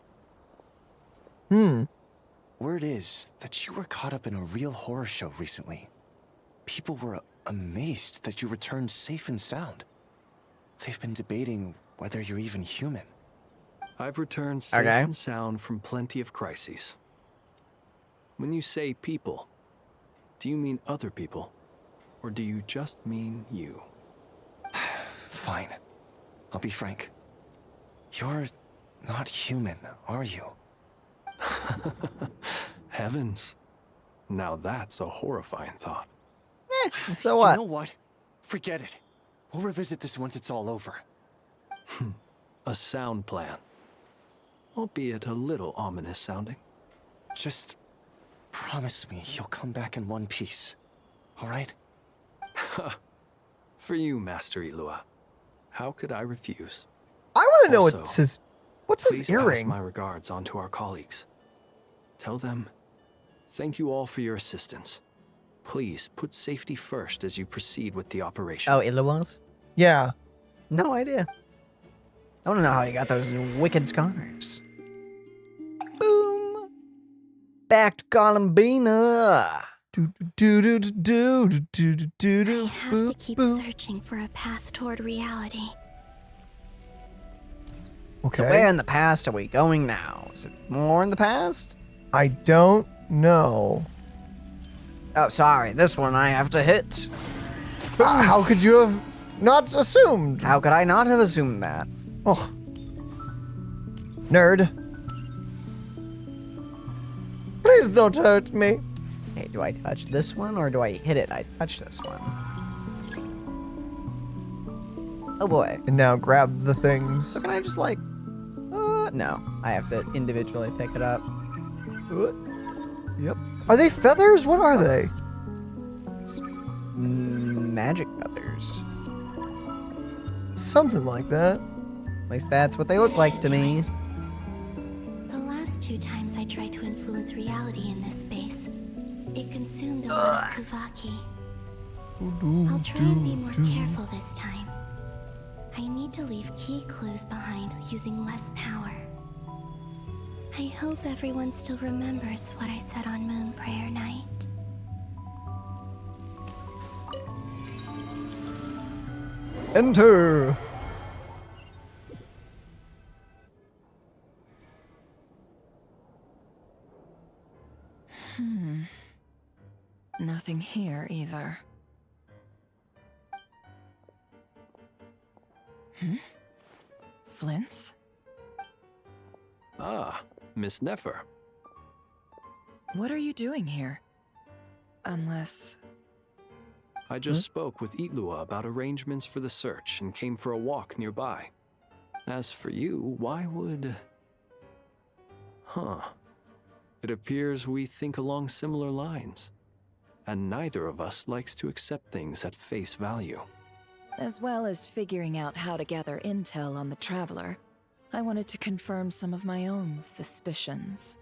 Word is that you were caught up in a real horror show recently. People were amazed that you returned safe and sound. They've been debating whether you're even human.
I've returned safe and sound from plenty of crises. When you say people, do you mean other people? Or do you just mean you?
Fine. I'll be frank. You're not human, are you?
Heavens. Now that's a horrifying thought.
So what?
You know what? Forget it. We'll revisit this once it's all over.
A sound plan. Albeit a little ominous sounding.
Just promise me you'll come back in one piece. All right?
For you, Master Ilua. How could I refuse?
I want to know
Also,
what's his... What's his
Please
earring?
pass my regards on to our colleagues. Tell them, thank you all for your assistance. Please put safety first as you proceed with the operation.
Oh, Ilua's?
Yeah.
No idea. I want to know how he got those wicked scars. Boom. Back to Columbina.
I have to keep searching for a path toward reality.
So where in the past are we going now? Is it more in the past?
I don't know.
Oh, sorry. This one I have to hit.
How could you have not assumed?
How could I not have assumed that?
Oh. Nerd. Please don't hurt me.
Hey, do I touch this one or do I hit it? I touch this one. Oh boy.
And now grab the things.
So can I just like... no. I have to individually pick it up. Yep.
Are they feathers? What are they?
Magic feathers.
Something like that.
At least that's what they look like to me.
The last 2 times I tried to influence reality in this space, it consumed a lot of Kuvaki. I'll try and be more careful this time. I need to leave key clues behind using less power. I hope everyone still remembers what I said on Moon Prayer Night.
Enter.
Nothing here either. Flint's?
Ah, Miss Nefer.
What are you doing here? Unless...
I just spoke with Itlua about arrangements for the search and came for a walk nearby. As for you, why would... It appears we think along similar lines. And neither of us likes to accept things at face value.
As well as figuring out how to gather intel on the Traveler, I wanted to confirm some of my own suspicions.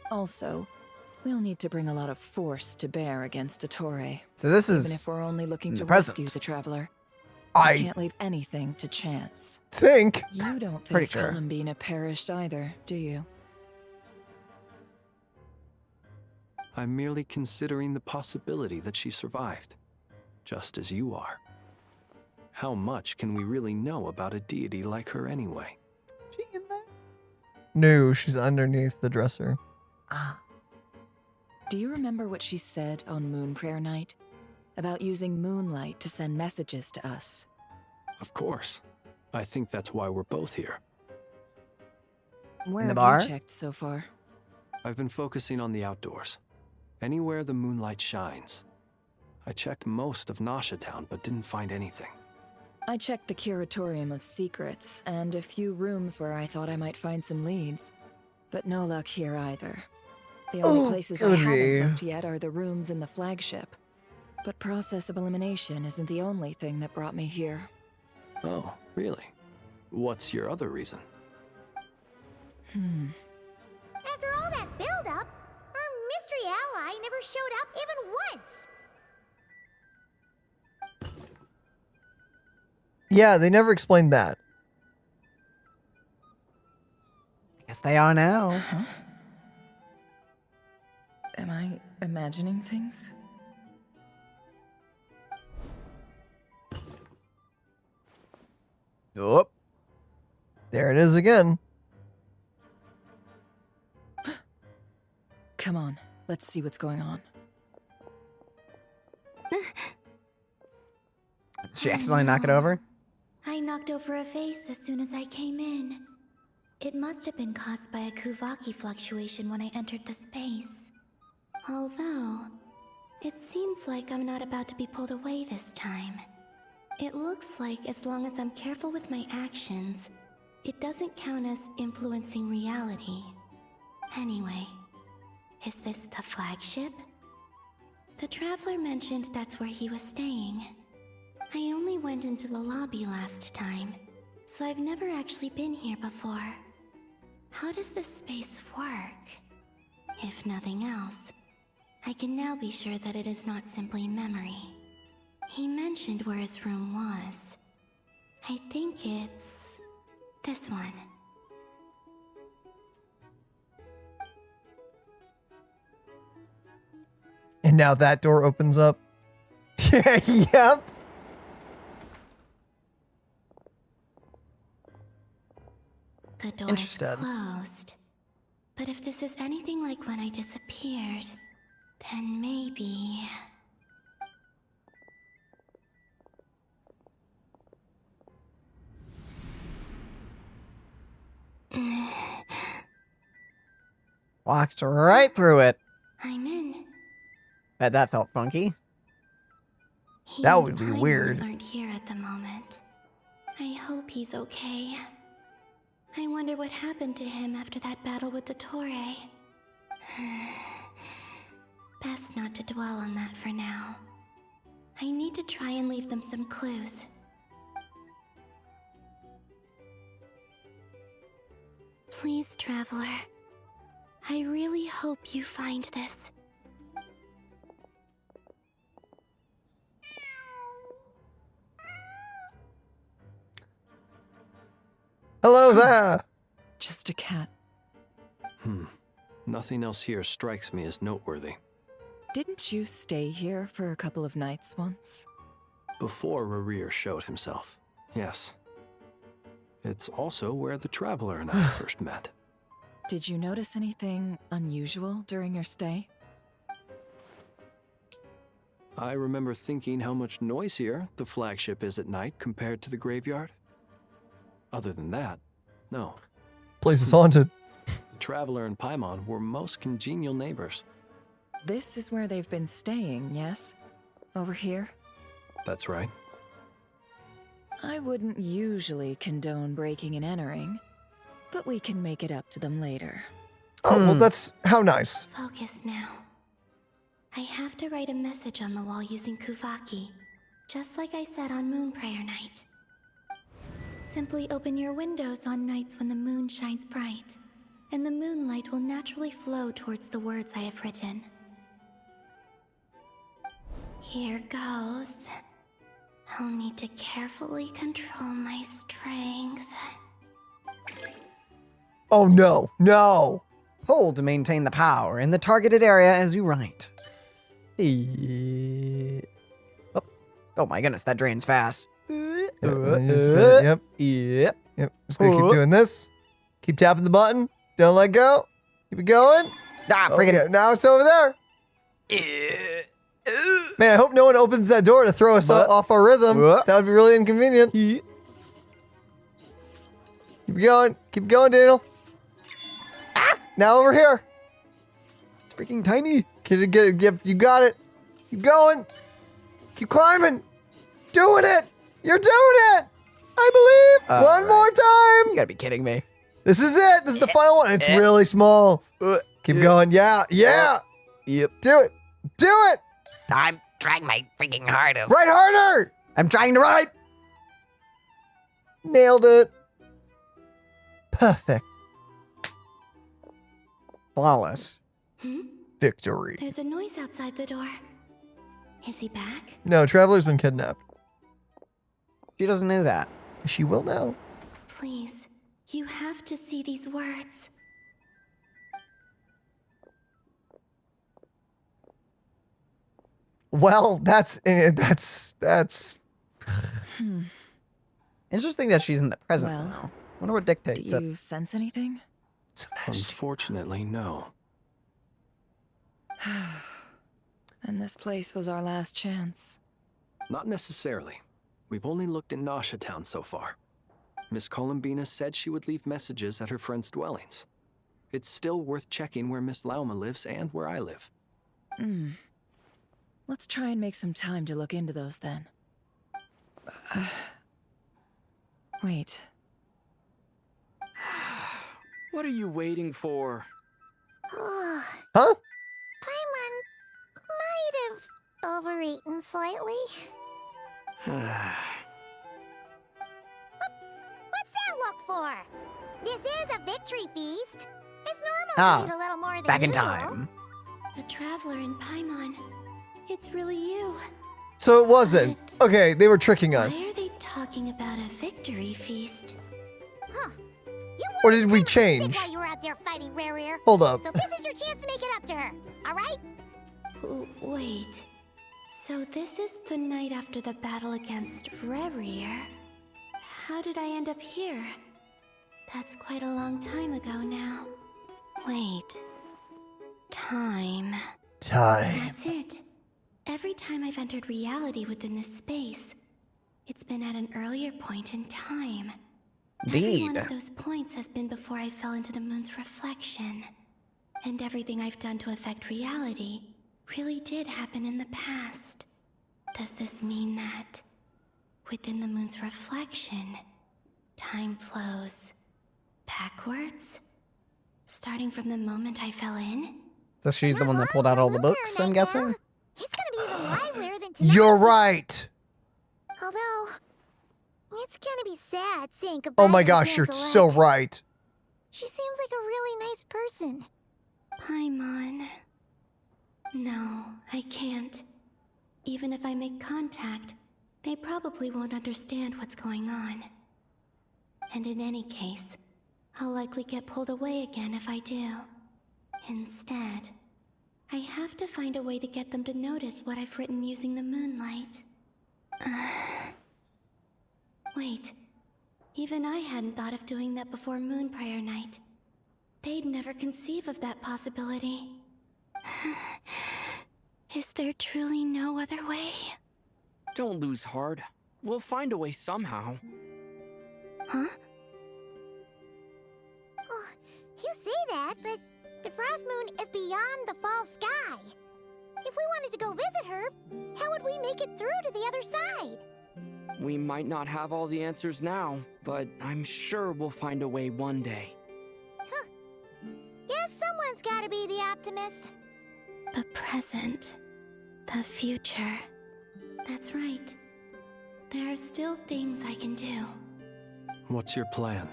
Also, we'll need to bring a lot of force to bear against Dottore.
So this is
even if we're only looking to
the present.
rescue the Traveler.
I
can't leave anything to chance.
Think.
You don't
Pretty
think
sure.
Columbina perished either, do you?
I'm merely considering the possibility that she survived, just as you are. How much can we really know about a deity like her anyway?
She in there? No, she's underneath the dresser.
Do you remember what she said on Moon Prayer Night? About using moonlight to send messages to us?
Of course. I think that's why we're both here.
Where
In the
have
bar?
you checked so far?
I've been focusing on the outdoors. Anywhere the moonlight shines. I checked most of Nasha Town, but didn't find anything.
I checked the Curatorium of Secrets and a few rooms where I thought I might find some leads. But no luck here either. The only places I haven't looked yet are the rooms in the flagship. But process of elimination isn't the only thing that brought me here.
Oh, really? What's your other reason?
After all that build-up, our mystery ally never showed up even once.
Yeah, they never explained that.
I guess they are now.
Am I imagining things?
Oh. There it is again.
Come on, let's see what's going on.
Did she accidentally knock it over?
I knocked over a vase as soon as I came in. It must have been caused by a Kuvaki fluctuation when I entered the space. Although, it seems like I'm not about to be pulled away this time. It looks like as long as I'm careful with my actions, it doesn't count as influencing reality. Anyway, is this the flagship? The Traveler mentioned that's where he was staying. I only went into the lobby last time, so I've never actually been here before. How does this space work? If nothing else, I can now be sure that it is not simply memory. He mentioned where his room was. I think it's this one.
And now that door opens up. Yep.
The door is
Interested.
closed. But if this is anything like when I disappeared, then maybe...
Walked right through it.
I'm in.
Bet that felt funky.
He
That
and
would be
Paimon
weird.
aren't here at the moment. I hope he's okay. I wonder what happened to him after that battle with Dottore. Best not to dwell on that for now. I need to try and leave them some clues. Please, Traveler. I really hope you find this.
Hello there.
Just a cat.
Nothing else here strikes me as noteworthy.
Didn't you stay here for a couple of nights once?
Before Rerir showed himself, yes. It's also where the Traveler and I first met.
Did you notice anything unusual during your stay?
I remember thinking how much noisier the flagship is at night compared to the graveyard. Other than that, no.
Place is haunted.
The Traveler and Paimon were most congenial neighbors.
This is where they've been staying, yes? Over here?
That's right.
I wouldn't usually condone breaking and entering, but we can make it up to them later.
Oh, well, that's how nice.
Focus now. I have to write a message on the wall using Kuvaki, just like I said on Moon Prayer Night. Simply open your windows on nights when the moon shines bright, and the moonlight will naturally flow towards the words I have written. Here goes. I'll need to carefully control my strength.
Oh no, no.
Hold to maintain the power in the targeted area as you write. Oh my goodness, that drains fast.
Yep.
Yep.
Yep. Just gonna keep doing this. Keep tapping the button. Don't let go. Keep it going.
Freaking.
Now it's over there. Man, I hope no one opens that door to throw us off our rhythm. That would be really inconvenient. Keep it going. Keep it going, Daniel. Now over here.
It's freaking tiny.
Yep, you got it. Keep going. Keep climbing. Doing it. You're doing it. I believe. One more time.
You gotta be kidding me.
This is it. This is the final one. It's really small. Keep going. Yeah.
Yep.
Do it. Do it.
I'm trying my freaking hardest.
Write harder.
I'm trying to write.
Nailed it. Perfect.
Flawless.
Victory.
There's a noise outside the door. Is he back?
No, Traveler's been kidnapped.
She doesn't know that.
She will now.
Please, you have to see these words.
Well, that's
Interesting that she's in the present
Well,
now. Wonder what dictates
Do
it.
you sense anything?
Unfortunately, no.
And this place was our last chance.
Not necessarily. We've only looked in Nasha Town so far. Miss Columbina said she would leave messages at her friends' dwellings. It's still worth checking where Miss Lauma lives and where I live.
Let's try and make some time to look into those then. Wait.
What are you waiting for?
Huh?
Paimon might have overeaten slightly. What's that look for? This is a victory feast. It's normal to eat a little more than
back in
usual.
time.
The traveler in Paimon. It's really you.
So it wasn't. Okay, they were tricking us.
Why are they talking about a victory feast? Huh.
Or did we change?
While you were out there fighting Rare.
Hold up.
So this is your chance to make it up to her. All right? Wait. So this is the night after the battle against Rare. How did I end up here? That's quite a long time ago now. Wait. Time. That's it. Every time I've entered reality within this space, it's been at an earlier point in time. Every one of those points has been before I fell into the moon's reflection. And everything I've done to affect reality really did happen in the past. Does this mean that within the moon's reflection, time flows backwards? Starting from the moment I fell in?
So she's the one that pulled out all the books, I'm guessing?
It's gonna be even livelier than tonight.
You're right.
Although, it's gonna be sad saying goodbye.
Oh my
to
gosh, you're
Angelette.
so right.
She seems like a really nice person. Paimon. No, I can't. Even if I make contact, they probably won't understand what's going on. And in any case, I'll likely get pulled away again if I do. Instead, I have to find a way to get them to notice what I've written using the moonlight. Wait, even I hadn't thought of doing that before Moon Prayer Night. They'd never conceive of that possibility. Is there truly no other way?
Don't lose heart. We'll find a way somehow.
Huh? Oh, you say that, but the Frost Moon is beyond the fall sky. If we wanted to go visit her, how would we make it through to the other side?
We might not have all the answers now, but I'm sure we'll find a way one day.
Huh. Guess someone's gotta be the optimist. The present. The future. That's right. There are still things I can do.
What's your plan?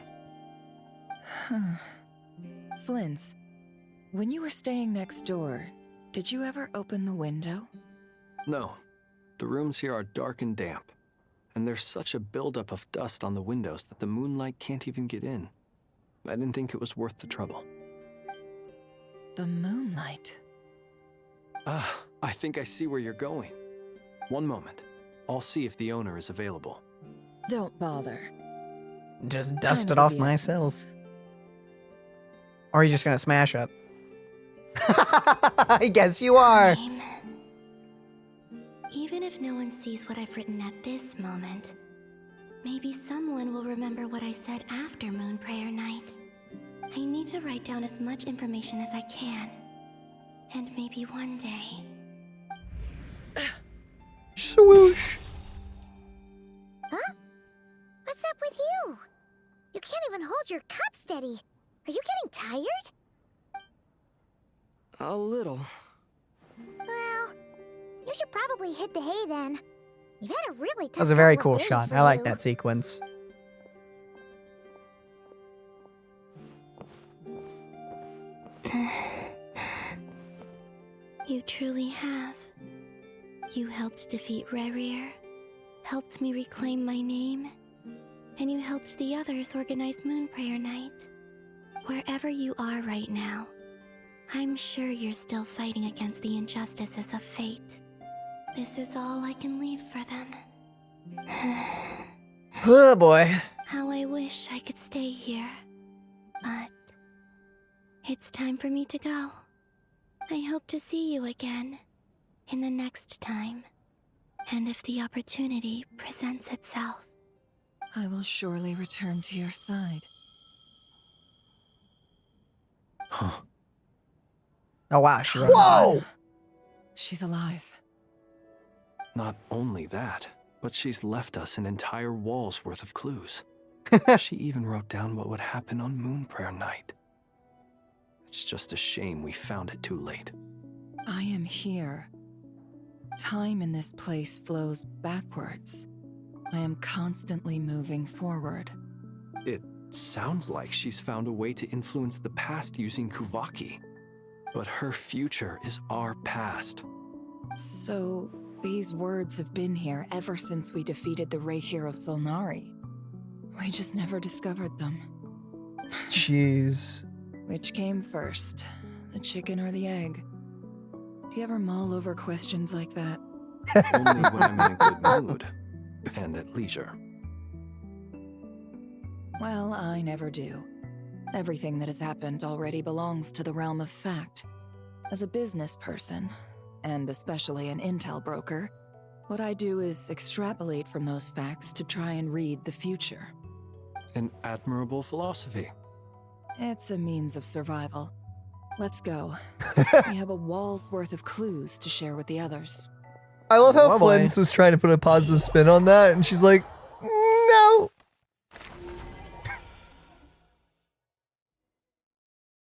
Flint's, when you were staying next door, did you ever open the window?
No. The rooms here are dark and damp. And there's such a buildup of dust on the windows that the moonlight can't even get in. I didn't think it was worth the trouble.
The moonlight.
Ah, I think I see where you're going. One moment. I'll see if the owner is available.
Don't bother.
Just dust
Time's
it
of
off
the
myself. Or are you just gonna smash it? I guess you are.
Even if no one sees what I've written at this moment, maybe someone will remember what I said after Moon Prayer Night. I need to write down as much information as I can. And maybe one day...
Swoosh.
Huh? What's up with you? You can't even hold your cup steady. Are you getting tired?
A little.
Well, you should probably hit the hay then. You've had a really tough
That was a very
couple
cool
of days
shot.
for
I like
you.
that sequence.
You truly have. You helped defeat Rerir, helped me reclaim my name, and you helped the others organize Moon Prayer Night. Wherever you are right now, I'm sure you're still fighting against the injustices of fate. This is all I can leave for them.
Oh boy.
How I wish I could stay here. But it's time for me to go. I hope to see you again in the next time. And if the opportunity presents itself.
I will surely return to your side.
Huh.
Oh wow, she wrote
Whoa!
She's alive.
Not only that, but she's left us an entire wall's worth of clues. She even wrote down what would happen on Moon Prayer Night. It's just a shame we found it too late.
I am here. Time in this place flows backwards. I am constantly moving forward.
It sounds like she's found a way to influence the past using Kuvaki. But her future is our past.
So, these words have been here ever since we defeated the Ray Hero Solnari. We just never discovered them.
Jeez.
Which came first, the chicken or the egg? Do you ever mull over questions like that?
Only when I'm in a good mood and at leisure.
Well, I never do. Everything that has happened already belongs to the realm of fact. As a business person, and especially an intel broker, what I do is extrapolate from those facts to try and read the future.
An admirable philosophy.
It's a means of survival. Let's go. We have a wall's worth of clues to share with the others.
I love how
Oh, boy.
Flint's was trying to put a positive spin on that, and she's like, no.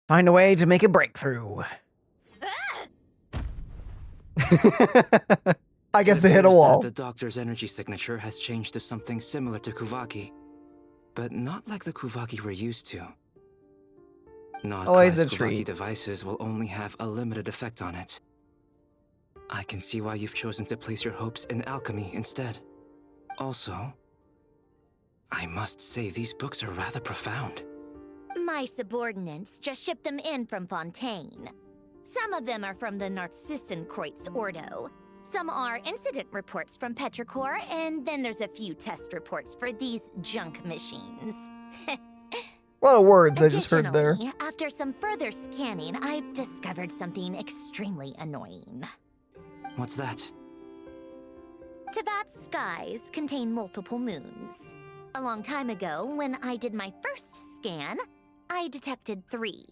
Find a way to make a breakthrough.
I guess they hit a wall.
The doctor's energy signature has changed to something similar to Kuvaki, but not like the Kuvaki we're used to.
Always a
Kuvaki
treat.
devices will only have a limited effect on it. I can see why you've chosen to place your hopes in alchemy instead. Also, I must say these books are rather profound.
My subordinates just shipped them in from Fontaine. Some of them are from the Narcissenkreuz Ordo. Some are incident reports from Petrichor, and then there's a few test reports for these junk machines.
A lot of words I just heard there.
Additionally, after some further scanning, I've discovered something extremely annoying.
What's that?
Tevat's skies contain multiple moons. A long time ago, when I did my first scan, I detected 3,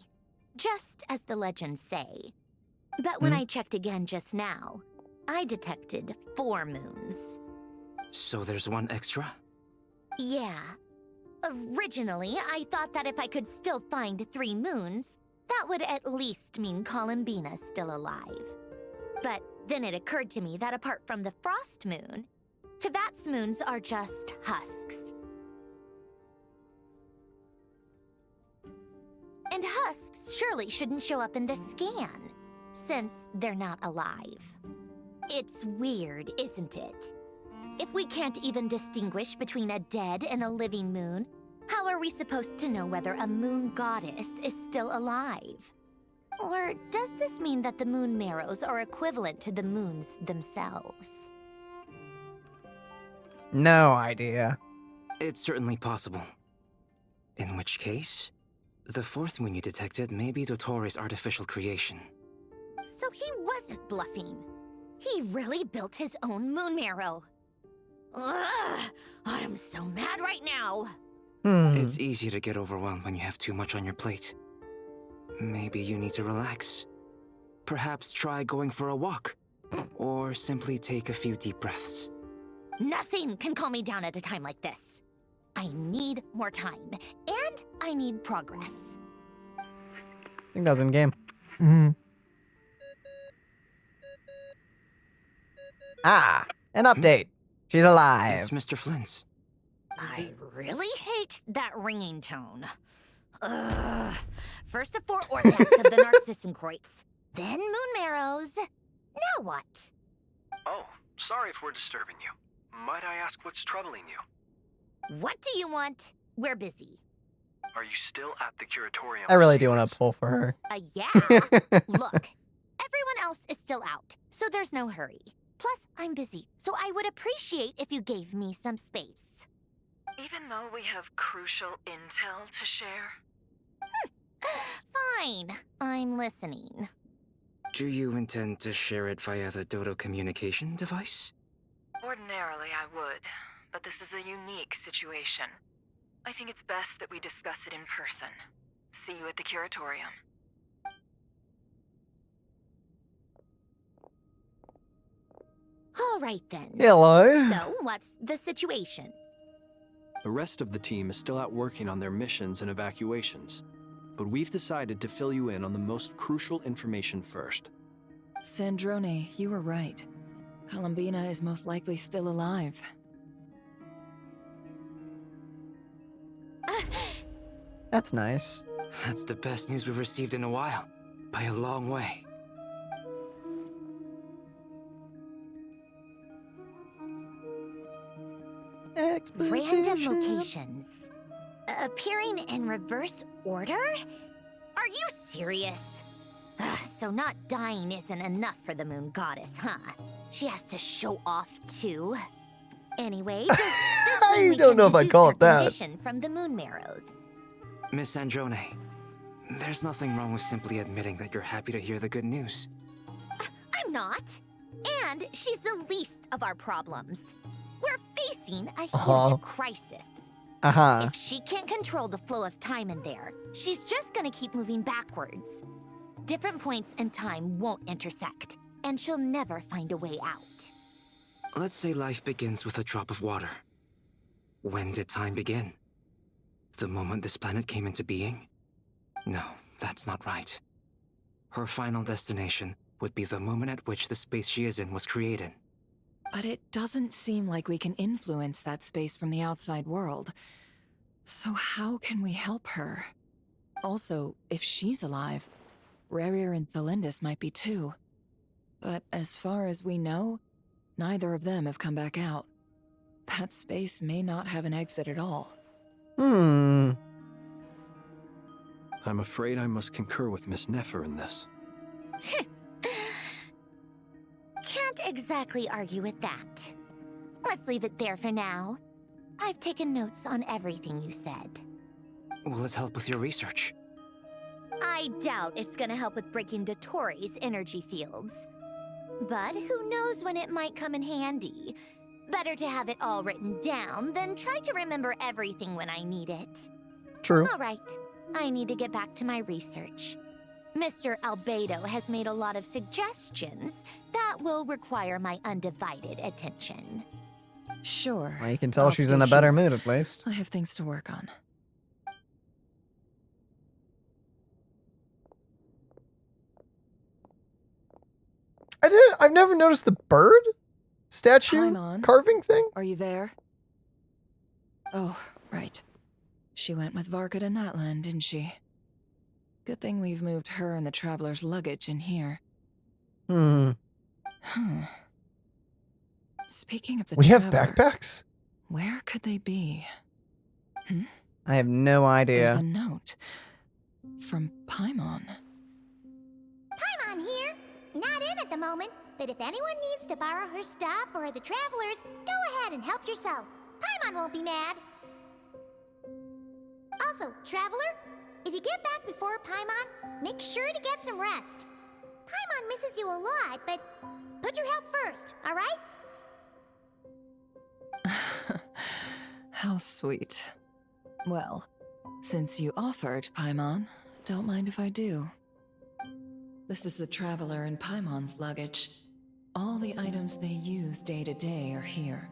just as the legends say. But when I checked again just now, I detected 4 moons.
So there's one extra?
Yeah. Originally, I thought that if I could still find 3 moons, that would at least mean Columbina's still alive. But then it occurred to me that apart from the frost moon, Tevat's moons are just husks. And husks surely shouldn't show up in the scan, since they're not alive. It's weird, isn't it? If we can't even distinguish between a dead and a living moon, how are we supposed to know whether a moon goddess is still alive? Or does this mean that the moon marrows are equivalent to the moons themselves?
No idea.
It's certainly possible. In which case, the fourth moon you detected may be Dottore's artificial creation.
So he wasn't bluffing. He really built his own moon marrow. Ugh, I'm so mad right now.
It's easy to get overwhelmed when you have too much on your plate. Maybe you need to relax. Perhaps try going for a walk. Or simply take a few deep breaths.
Nothing can calm me down at a time like this. I need more time, and I need progress.
I think that was in game. Ah, an update. She's alive.
It's Mr. Flynn's.
I really hate that ringing tone. Ugh. First the four organs of the Narcissenkreuz, then moon marrows. Now what?
Oh, sorry if we're disturbing you. Might I ask what's troubling you?
What do you want? We're busy.
Are you still at the curatorium?
I really do want to pull for her.
Yeah. Look, everyone else is still out, so there's no hurry. Plus, I'm busy, so I would appreciate if you gave me some space.
Even though we have crucial intel to share?
Fine, I'm listening.
Do you intend to share it via the Dodo communication device?
Ordinarily, I would, but this is a unique situation. I think it's best that we discuss it in person. See you at the curatorium.
All right then.
Hello.
So, what's the situation?
The rest of the team is still out working on their missions and evacuations. But we've decided to fill you in on the most crucial information first.
Sandrone, you were right. Columbina is most likely still alive.
That's nice.
That's the best news we've received in a while. By a long way.
Random locations. Appearing in reverse order? Are you serious? So not dying isn't enough for the moon goddess, huh? She has to show off too. Anyway,
I don't know if I'd call it that.
Condition from the moon marrows.
Miss Androne, there's nothing wrong with simply admitting that you're happy to hear the good news.
I'm not. And she's the least of our problems. We're facing a huge crisis. If she can't control the flow of time in there, she's just gonna keep moving backwards. Different points in time won't intersect, and she'll never find a way out.
Let's say life begins with a drop of water. When did time begin? The moment this planet came into being? No, that's not right. Her final destination would be the moment at which the space she is in was created.
But it doesn't seem like we can influence that space from the outside world. So how can we help her? Also, if she's alive, Rerir and Thalindus might be too. But as far as we know, neither of them have come back out. That space may not have an exit at all.
I'm afraid I must concur with Miss Nefer in this.
Can't exactly argue with that. Let's leave it there for now. I've taken notes on everything you said.
Will it help with your research?
I doubt it's gonna help with breaking Dottore's energy fields. But who knows when it might come in handy. Better to have it all written down than try to remember everything when I need it.
True.
All right, I need to get back to my research. Mr. Albedo has made a lot of suggestions that will require my undivided attention.
Sure.
Well, you can tell
I'll
she's
stay
in a better
here.
mood at least.
I have things to work on.
I've never noticed the bird statue
Paimon,
carving thing.
Are you there? Oh, right. She went with Varka to Natlan, didn't she? Good thing we've moved her and the traveler's luggage in here. Speaking of the
We have
traveler,
backpacks?
where could they be?
I have no idea.
There's a note from Paimon.
Paimon here. Not in at the moment, but if anyone needs to borrow her stuff or the travelers, go ahead and help yourself. Paimon won't be mad. Also, traveler, if you get back before Paimon, make sure to get some rest. Paimon misses you a lot, but put your health first, all right?
How sweet. Well, since you offered, Paimon, don't mind if I do. This is the Traveler and Paimon's luggage. All the items they use day to day are here.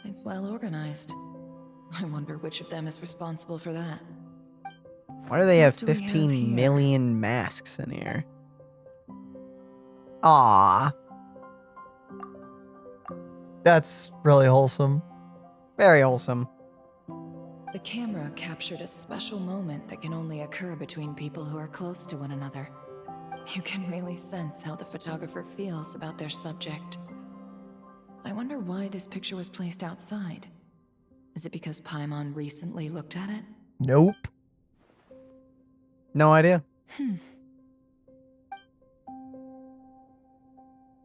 It's well organized. I wonder which of them is responsible for that.
Why do they have
What do we have
15
here?
million masks in here? Aww.
That's really wholesome.
Very wholesome.
The camera captured a special moment that can only occur between people who are close to one another. You can really sense how the photographer feels about their subject. I wonder why this picture was placed outside. Is it because Paimon recently looked at it?
Nope.
No idea.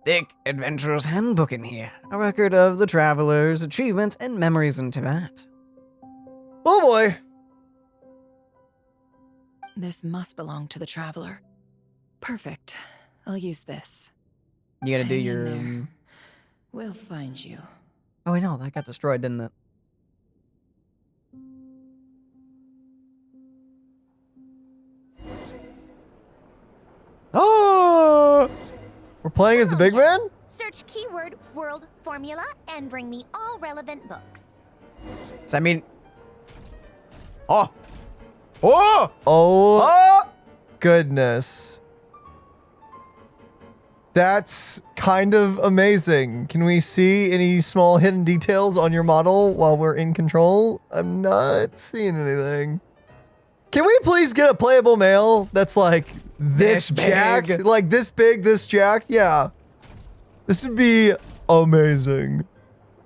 Thick Adventurer's Handbook in here. A record of the traveler's achievements and memories in Tibet.
Oh boy.
This must belong to the Traveler. Perfect. I'll use this.
You gotta do
Hang in
your...
there. We'll find you.
Oh, I know. That got destroyed, didn't it?
Oh! We're playing as the big man?
Search keyword world formula and bring me all relevant books.
Does that mean... Oh! Oh!
Oh! Goodness. That's kind of amazing. Can we see any small hidden details on your model while we're in control? I'm not seeing anything. Can we please get a playable male that's like this
This
jacked?
big?
Like this big, this jacked? Yeah. This would be amazing.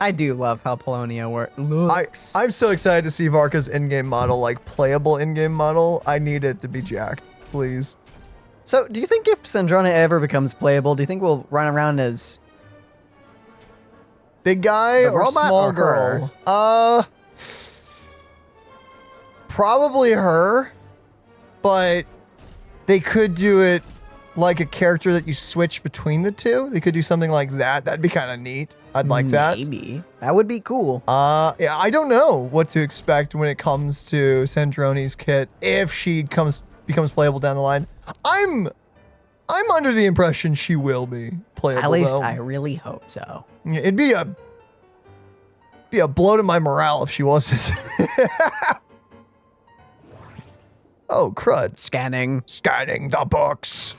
I do love how Polonia looks.
I'm so excited to see Varka's in-game model, like playable in-game model. I need it to be jacked, please.
So, do you think if Sandrona ever becomes playable, do you think we'll run around as
big guy
the
or
robot
small
or her?
girl? Probably her, but they could do it like a character that you switch between the two. They could do something like that. That'd be kind of neat. I'd like that.
Maybe. That would be cool.
Yeah, I don't know what to expect when it comes to Sandroni's kit if she becomes playable down the line. I'm under the impression she will be playable.
At least
though.
I really hope so.
Yeah, it'd be a blow to my morale if she wasn't. Oh, crud.
Scanning
the books.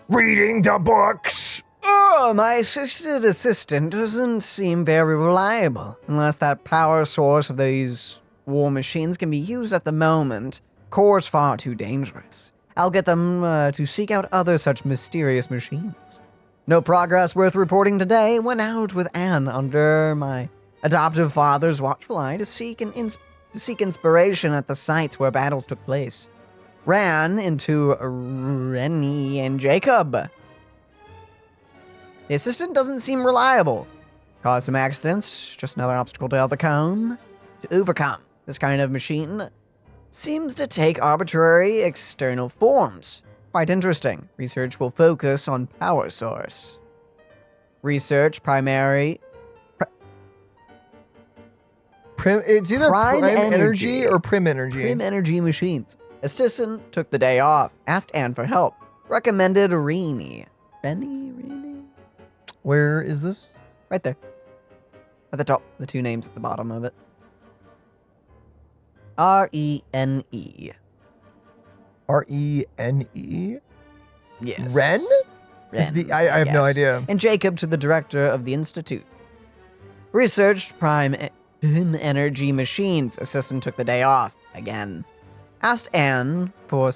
Reading the books.
Oh, my assistant doesn't seem very reliable. Unless that power source of these war machines can be used at the moment, core's far too dangerous. I'll get them to seek out other such mysterious machines. No progress worth reporting today. Went out with Anne under my adoptive father's watchful eye to seek inspiration at the sites where battles took place. Ran into Rennie and Jacob. The assistant doesn't seem reliable. Caused some accidents, just another obstacle to overcome. This kind of machine seems to take arbitrary external forms. Quite interesting. Research will focus on power source. Research primary.
It's either prime energy or prim energy.
Prim energy machines. Assistant took the day off. Asked Anne for help. Recommended Rennie. Rennie?
Where is this?
Right there. At the top. The two names at the bottom of it. R-E-N-E.
R-E-N-E?
Yes.
Ren? I have no idea.
And Jacob to the director of the institute. Researched prime energy machines. Assistant took the day off. Again. Asked Anne for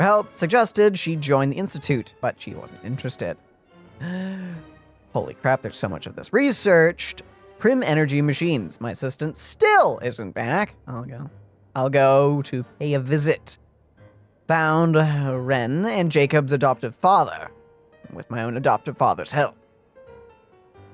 help. Suggested she join the institute, but she wasn't interested. Holy crap, there's so much of this. Researched prim energy machines. My assistant still isn't back. I'll go to pay a visit. Found Ren and Jacob's adoptive father, with my own adoptive father's help.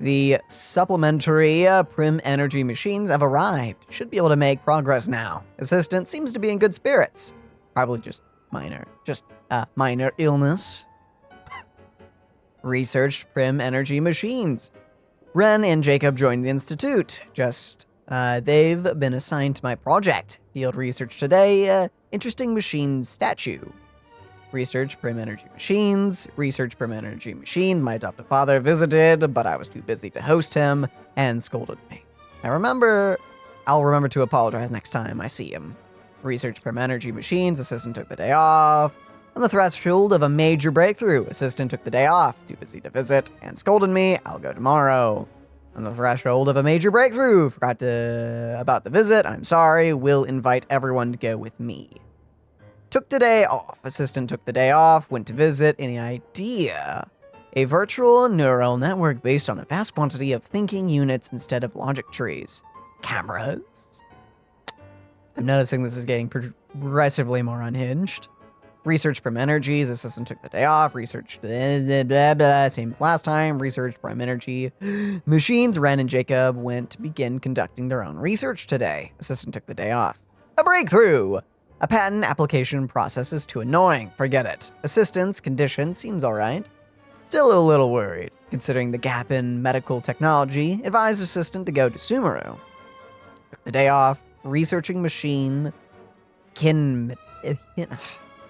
The supplementary Prim energy machines have arrived. Should be able to make progress now. Assistant seems to be in good spirits. Probably just minor illness. Researched Prim energy machines. Ren and Jacob joined the Institute. They've been assigned to my project. Field research today, interesting machine statue. Research Prim energy machines. Research Prim energy machine. My adoptive father visited, but I was too busy to host him and scolded me. I'll remember to apologize next time I see him. Research Prim energy machines. Assistant took the day off. On the threshold of a major breakthrough, assistant took the day off, too busy to visit, and scolded me. I'll go tomorrow. On the threshold of a major breakthrough, forgot about the visit. I'm sorry. Will invite everyone to go with me. Took the day off. Assistant took the day off, went to visit. Any idea? A virtual neural network based on a vast quantity of thinking units instead of logic trees. Cameras. I'm noticing this is getting progressively more unhinged. Research Prime Energies. Assistant took the day off. Researched same as last time. Research Prime Energy machines. Ren and Jacob went to begin conducting their own research today. Assistant took the day off. A breakthrough. A patent application process is too annoying. Forget it. Assistant's condition seems alright. Still a little worried, considering the gap in medical technology. Advised assistant to go to Sumeru. Took the day off. Researching machine.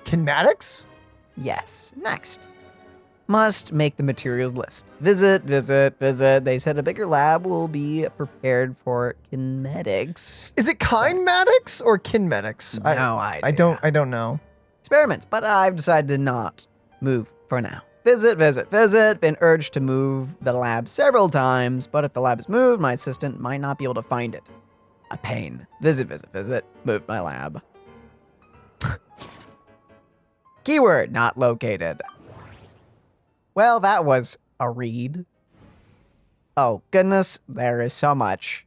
Kinematics?
Yes. Next. Must make the materials list. Visit. They said a bigger lab will be prepared for kinematics.
Is it kinematics or kinematics?
No idea.
I don't know.
Experiments, but I've decided to not move for now. Visit. Been urged to move the lab several times, but if the lab is moved, my assistant might not be able to find it. A pain. Visit. Moved my lab. Keyword not located. Well, that was a read. Oh, goodness, there is so much.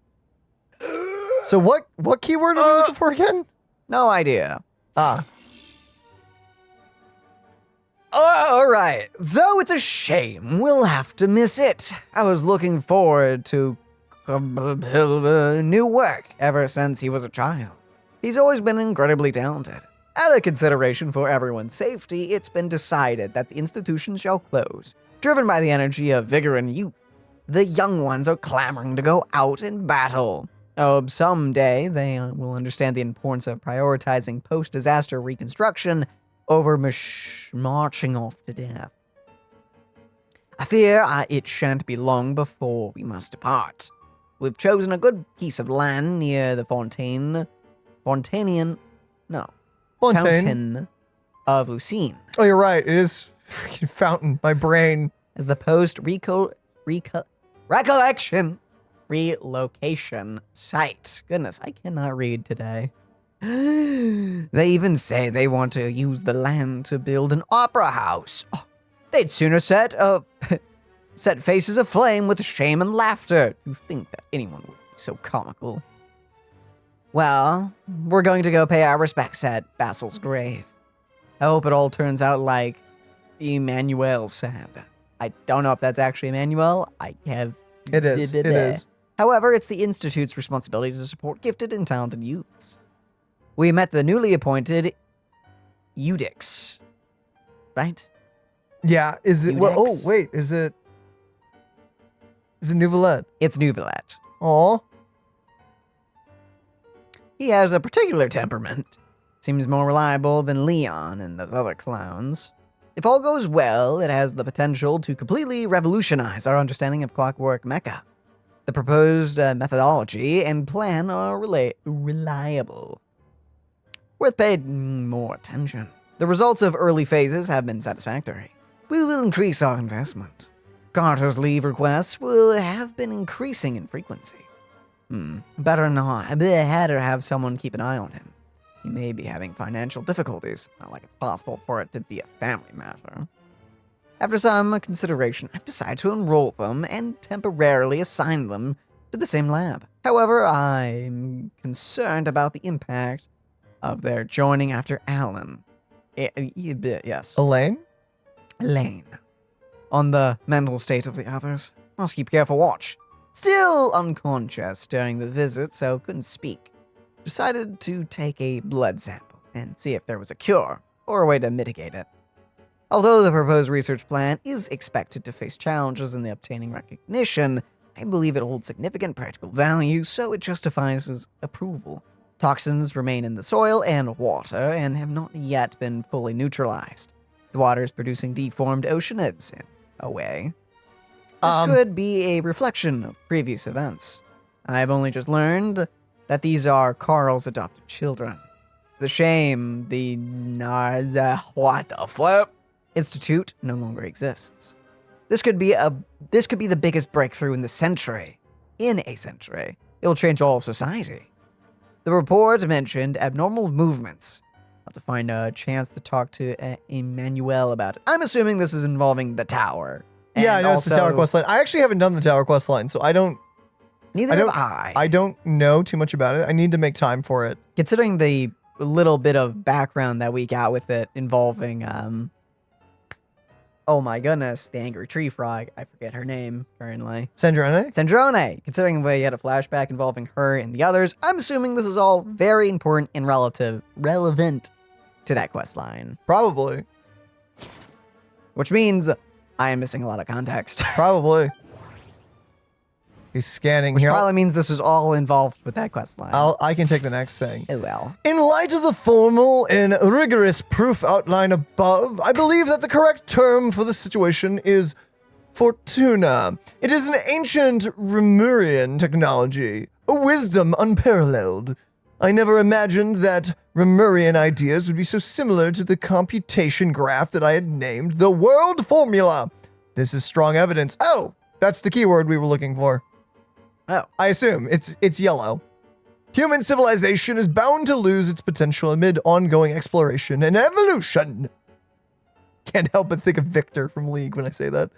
So what keyword are we looking for again?
No idea. All right. Though it's a shame, we'll have to miss it. I was looking forward to new work ever since he was a child. He's always been incredibly talented. Out of consideration for everyone's safety, it's been decided that the institution shall close. Driven by the energy of vigor and youth, the young ones are clamoring to go out and battle. Oh, someday they will understand the importance of prioritizing post-disaster reconstruction over marching off to death. I fear it shan't be long before we must depart. We've chosen a good piece of land near the Fountain of Lucine.
Oh, you're right. It is freaking Fountain. My brain.
As the relocation site. Goodness, I cannot read today. They even say they want to use the land to build an opera house. Oh, they'd sooner set faces aflame with shame and laughter. To think that anyone would be so comical. Well, we're going to go pay our respects at Basil's grave. I hope it all turns out like Emmanuel said. I don't know if that's actually Emmanuel.
It is.
However, it's the Institute's responsibility to support gifted and talented youths. We met the newly appointed Eudix. Right?
Yeah, is it... Well, oh, wait, is it Nouvelette?
It's Nouvelette.
Aw.
He has a particular temperament. Seems more reliable than Leon and those other clowns. If all goes well, it has the potential to completely revolutionize our understanding of clockwork mecha. The proposed methodology and plan are reliable. Worth paying more attention. The results of early phases have been satisfactory. We will increase our investment. Carter's leave requests will have been increasing in frequency. Better not. Better have someone keep an eye on him. He may be having financial difficulties. Not like it's possible for it to be a family matter. After some consideration, I've decided to enroll them and temporarily assign them to the same lab. However, I'm concerned about the impact of their joining after Alan. Yes.
Elaine?
Elaine. On the mental state of the others. Must keep careful watch. Still unconscious during the visit, so couldn't speak. Decided to take a blood sample and see if there was a cure or a way to mitigate it. Although the proposed research plan is expected to face challenges in the obtaining recognition, I believe it holds significant practical value, so it justifies its approval. Toxins remain in the soil and water and have not yet been fully neutralized. The water is producing deformed oceanids in a way. This could be a reflection of previous events. I've only just learned that these are Carl's adopted children. The shame, what the flip? Institute no longer exists. This could be the biggest breakthrough in a century. It will change all of society. The report mentioned abnormal movements. I'll have to find a chance to talk to Emmanuel about it. I'm assuming this is involving the tower.
Yeah, I know it's the tower quest line. I actually haven't done the tower quest line, so I don't.
Neither have I.
I don't know too much about it. I need to make time for it.
Considering the little bit of background that we got with it involving, oh my goodness, the angry tree frog. I forget her name currently.
Sandrone?
Considering we had a flashback involving her and the others, I'm assuming this is all very important and relevant to that quest line.
Probably.
Which means I am missing a lot of context.
Probably. He's scanning
Which
here.
probably means this is all involved with that quest line.
I can take the next thing.
Oh well.
In light of the formal and rigorous proof outline above, I believe that the correct term for the situation is Fortuna. It is an ancient Remurian technology, a wisdom unparalleled. I never imagined that Remurian ideas would be so similar to the computation graph that I had named the world formula. This is strong evidence. Oh, that's the keyword we were looking for.
Oh.
I assume it's yellow. Human civilization is bound to lose its potential amid ongoing exploration and evolution. Can't help but think of Victor from League when I say that.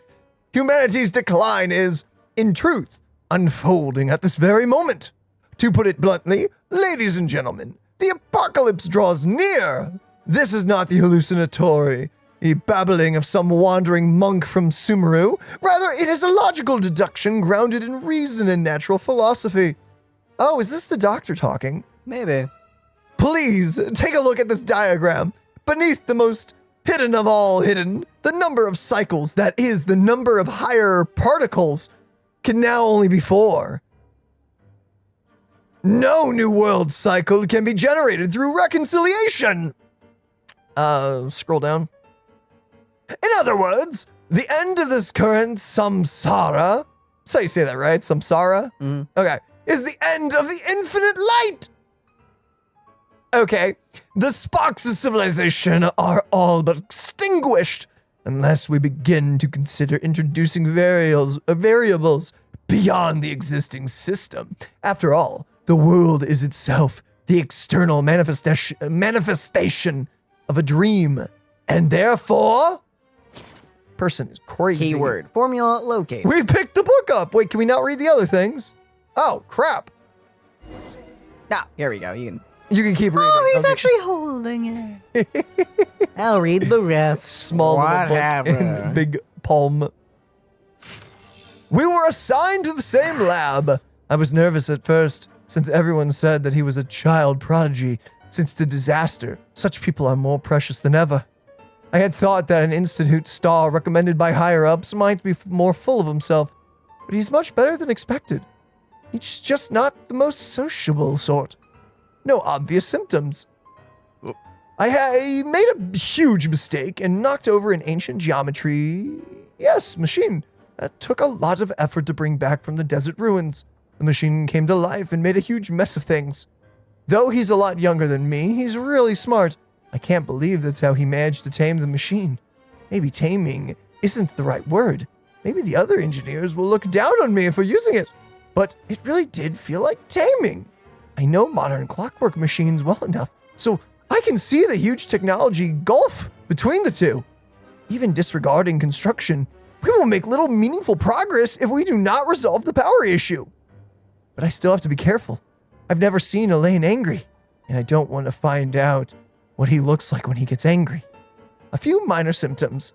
Humanity's decline is, in truth, unfolding at this very moment. To put it bluntly, ladies and gentlemen, the apocalypse draws near. This is not the hallucinatory, babbling of some wandering monk from Sumeru. Rather, it is a logical deduction grounded in reason and natural philosophy. Oh, is this the doctor talking?
Maybe.
Please, take a look at this diagram. Beneath the most hidden of all hidden, the number of cycles, that is, the number of higher particles, can now only be 4. No new world cycle can be generated through reconciliation. Scroll down. In other words, the end of this current samsara, that's how you say that, right? Samsara? Okay. Is the end of the infinite light. Okay. The sparks of civilization are all but extinguished unless we begin to consider introducing variables beyond the existing system. After all, the world is itself the external manifestation of a dream, and therefore... Person is crazy.
Keyword. Formula located.
We picked the book up. Wait, can we not read the other things? Oh, crap.
Ah, here we go. You
can keep reading.
Oh, he's actually holding it. I'll read the rest.
Small little book in big palm. We were assigned to the same lab. I was nervous at first, since everyone said that he was a child prodigy. Since the disaster, such people are more precious than ever. I had thought that an institute star recommended by higher-ups might be more full of himself, but he's much better than expected. He's just not the most sociable sort. No obvious symptoms. I made a huge mistake and knocked over an ancient geometry, machine that took a lot of effort to bring back from the desert ruins. The machine came to life and made a huge mess of things. Though he's a lot younger than me, he's really smart. I can't believe that's how he managed to tame the machine. Maybe taming isn't the right word. Maybe the other engineers will look down on me for using it. But it really did feel like taming. I know modern clockwork machines well enough, so I can see the huge technology gulf between the two. Even disregarding construction, we will make little meaningful progress if we do not resolve the power issue. But I still have to be careful. I've never seen Elaine angry, and I don't want to find out what he looks like when he gets angry. A few minor symptoms.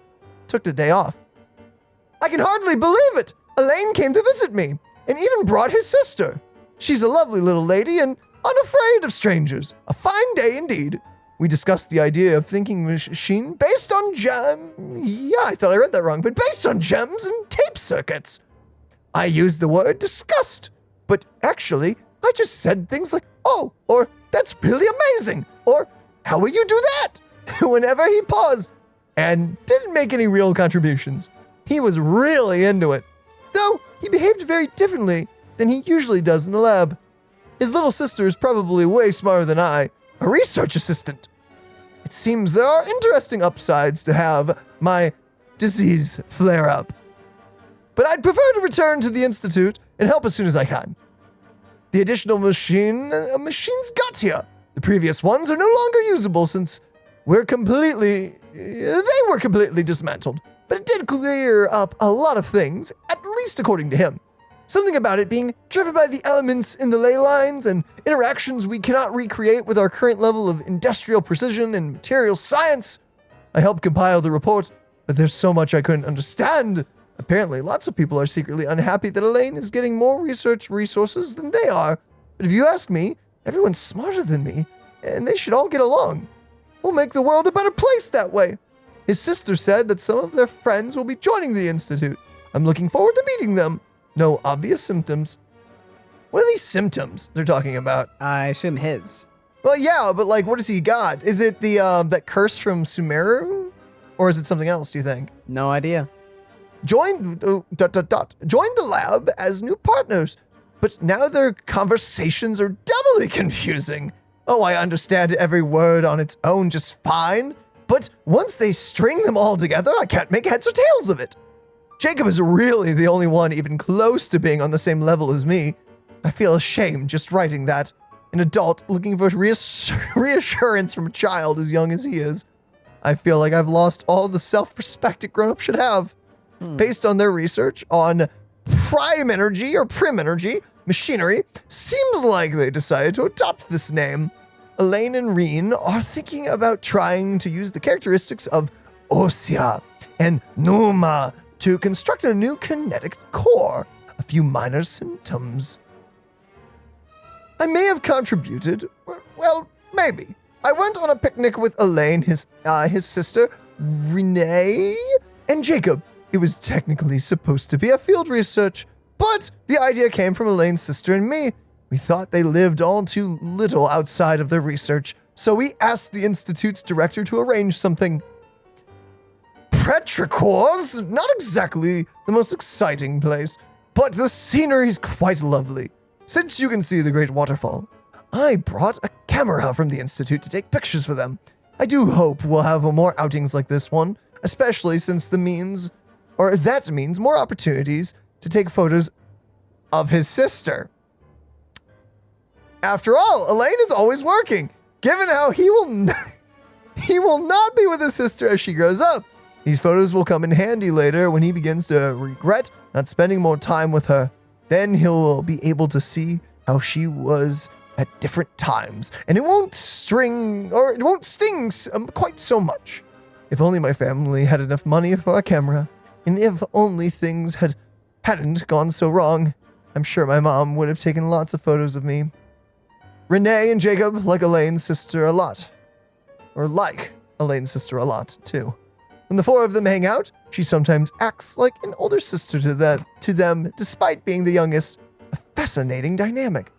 Took the day off. I can hardly believe it! Elaine came to visit me, and even brought his sister. She's a lovely little lady and unafraid of strangers. A fine day indeed. We discussed the idea of thinking machine based on I thought I read that wrong, but based on gems and tape circuits. I used the word disgust, but actually, I just said things like, oh, or that's really amazing, or how will you do that? Whenever he paused and didn't make any real contributions. He was really into it, though he behaved very differently than he usually does in the lab. His little sister is probably way smarter than I, a research assistant. It seems there are interesting upsides to have my disease flare up. But I'd prefer to return to the Institute and help as soon as I can. The additional machines got here. The previous ones are no longer usable since they were completely dismantled. But it did clear up a lot of things, at least according to him. Something about it being driven by the elements in the ley lines and interactions we cannot recreate with our current level of industrial precision and material science. I helped compile the report, but there's so much I couldn't understand. Apparently, lots of people are secretly unhappy that Elaine is getting more research resources than they are. But if you ask me, everyone's smarter than me, and they should all get along. We'll make the world a better place that way. His sister said that some of their friends will be joining the Institute. I'm looking forward to meeting them. No obvious symptoms. What are these symptoms they're talking about?
I assume his.
Well, yeah, but like, what has he got? Is it the that curse from Sumeru? Or is it something else, do you think?
No idea.
Joined the lab as new partners, but now their conversations are doubly confusing. Oh, I understand every word on its own just fine, but once they string them all together, I can't make heads or tails of it. Jacob is really the only one even close to being on the same level as me. I feel ashamed just writing that. An adult looking for reassurance from a child as young as he is. I feel like I've lost all the self-respect a grown-up should have. Based on their research on prim energy machinery, seems like they decided to adopt this name. Elaine and Reen are thinking about trying to use the characteristics of Ossia and Numa to construct a new kinetic core. A few minor symptoms. I may have contributed. Well, maybe. I went on a picnic with Elaine, his sister, Renee, and Jacob. It was technically supposed to be a field research, but the idea came from Elaine's sister and me. We thought they lived all too little outside of their research, so we asked the Institute's director to arrange something. Petrichor's not exactly the most exciting place, but the scenery is quite lovely. Since you can see the great waterfall, I brought a camera from the Institute to take pictures for them. I do hope we'll have more outings like this one, especially since that means more opportunities to take photos of his sister. After all, Elaine is always working, given how he will not be with his sister as she grows up. These photos will come in handy later when he begins to regret not spending more time with her. Then he'll be able to see how she was at different times, and it won't sting quite so much. If only my family had enough money for a camera, and if only things hadn't gone so wrong, I'm sure my mom would have taken lots of photos of me. Renee and Jacob like Elaine's sister a lot. Or like Elaine's sister a lot, too. When the four of them hang out, she sometimes acts like an older sister to them, despite being the youngest. A fascinating dynamic.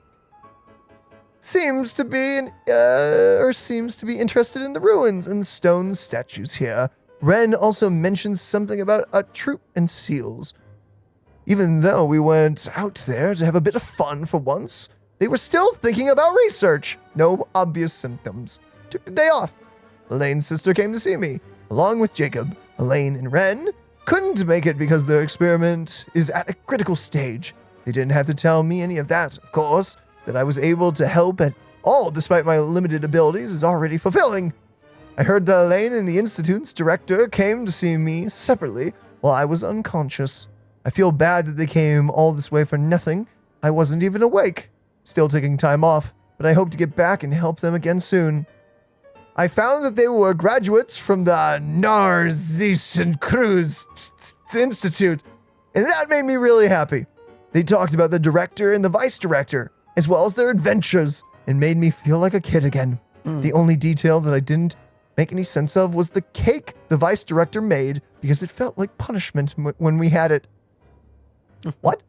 Seems to be interested in the ruins and stone statues here. Ren also mentions something about a troop and seals. Even though we went out there to have a bit of fun for once, they were still thinking about research. No obvious symptoms. Took the day off. Elaine's sister came to see me, along with Jacob. Elaine and Ren couldn't make it because their experiment is at a critical stage. They didn't have to tell me any of that, of course. That I was able to help at all despite my limited abilities is already fulfilling. I heard that Elaine and the Institute's director came to see me separately while I was unconscious. I feel bad that they came all this way for nothing. I wasn't even awake. Still taking time off, but I hope to get back and help them again soon. I found that they were graduates from the Narzissen Cruz Institute, and that made me really happy. They talked about the director and the vice director, as well as their adventures, and made me feel like a kid again. The only detail that I didn't make any sense of was the cake the vice director made, because it felt like punishment when we had it. What?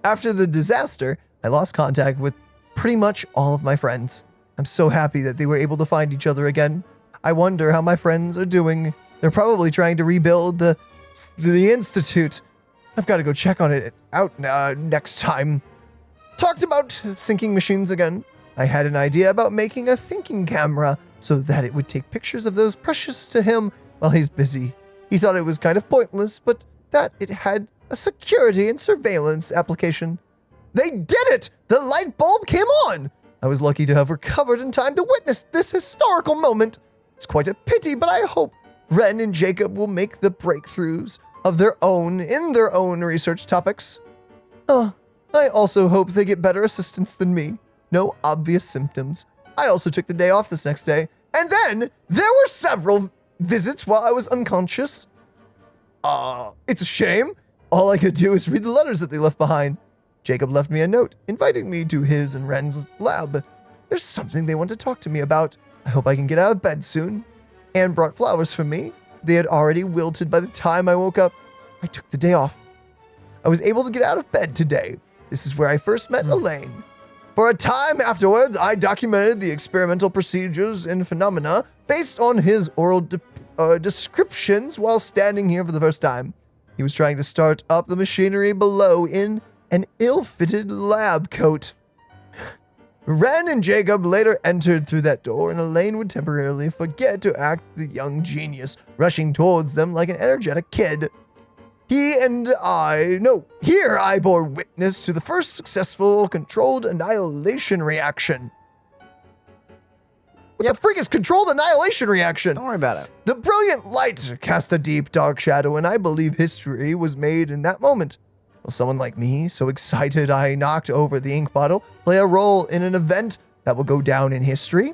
After the disaster, I lost contact with pretty much all of my friends. I'm so happy that they were able to find each other again. I wonder how my friends are doing. They're probably trying to rebuild the institute. I've got to go check on it out next time. Talked about thinking machines again. I had an idea about making a thinking camera so that it would take pictures of those precious to him while he's busy. He thought it was kind of pointless, but that it had a security and surveillance application. They did it! The light bulb came on! I was lucky to have recovered in time to witness this historical moment. It's quite a pity, but I hope Ren and Jacob will make the breakthroughs of their own in their own research topics. I also hope they get better assistance than me. No obvious symptoms. I also took the day off this next day, and then there were several visits while I was unconscious. It's a shame. All I could do is read the letters that they left behind. Jacob left me a note inviting me to his and Ren's lab. There's something they want to talk to me about. I hope I can get out of bed soon. Anne brought flowers for me. They had already wilted by the time I woke up. I took the day off. I was able to get out of bed today. This is where I first met Elaine. For a time afterwards, I documented the experimental procedures and phenomena based on his oral descriptions while standing here for the first time. He was trying to start up the machinery below in an ill-fitted lab coat. Ren and Jacob later entered through that door, and Elaine would temporarily forget to act the young genius, rushing towards them like an energetic kid. Here I bore witness to the first successful controlled annihilation reaction. What the freak is controlled annihilation reaction?
Don't worry about it.
The brilliant light cast a deep, dark shadow, and I believe history was made in that moment. Will someone like me, so excited I knocked over the ink bottle, play a role in an event that will go down in history?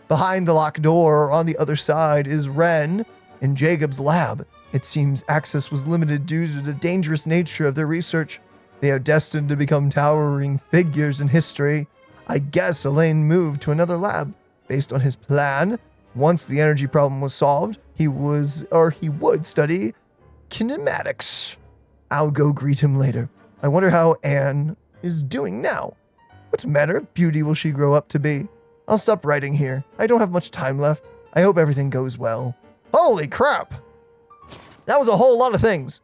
Behind the locked door on the other side is Ren in Jacob's lab. It seems access was limited due to the dangerous nature of their research. They are destined to become towering figures in history. I guess Elaine moved to another lab. Based on his plan, once the energy problem was solved, he would study kinematics. I'll go greet him later. I wonder how Anne is doing now. What manner of beauty will she grow up to be? I'll stop writing here. I don't have much time left. I hope everything goes well. Holy crap! That was a whole lot of things.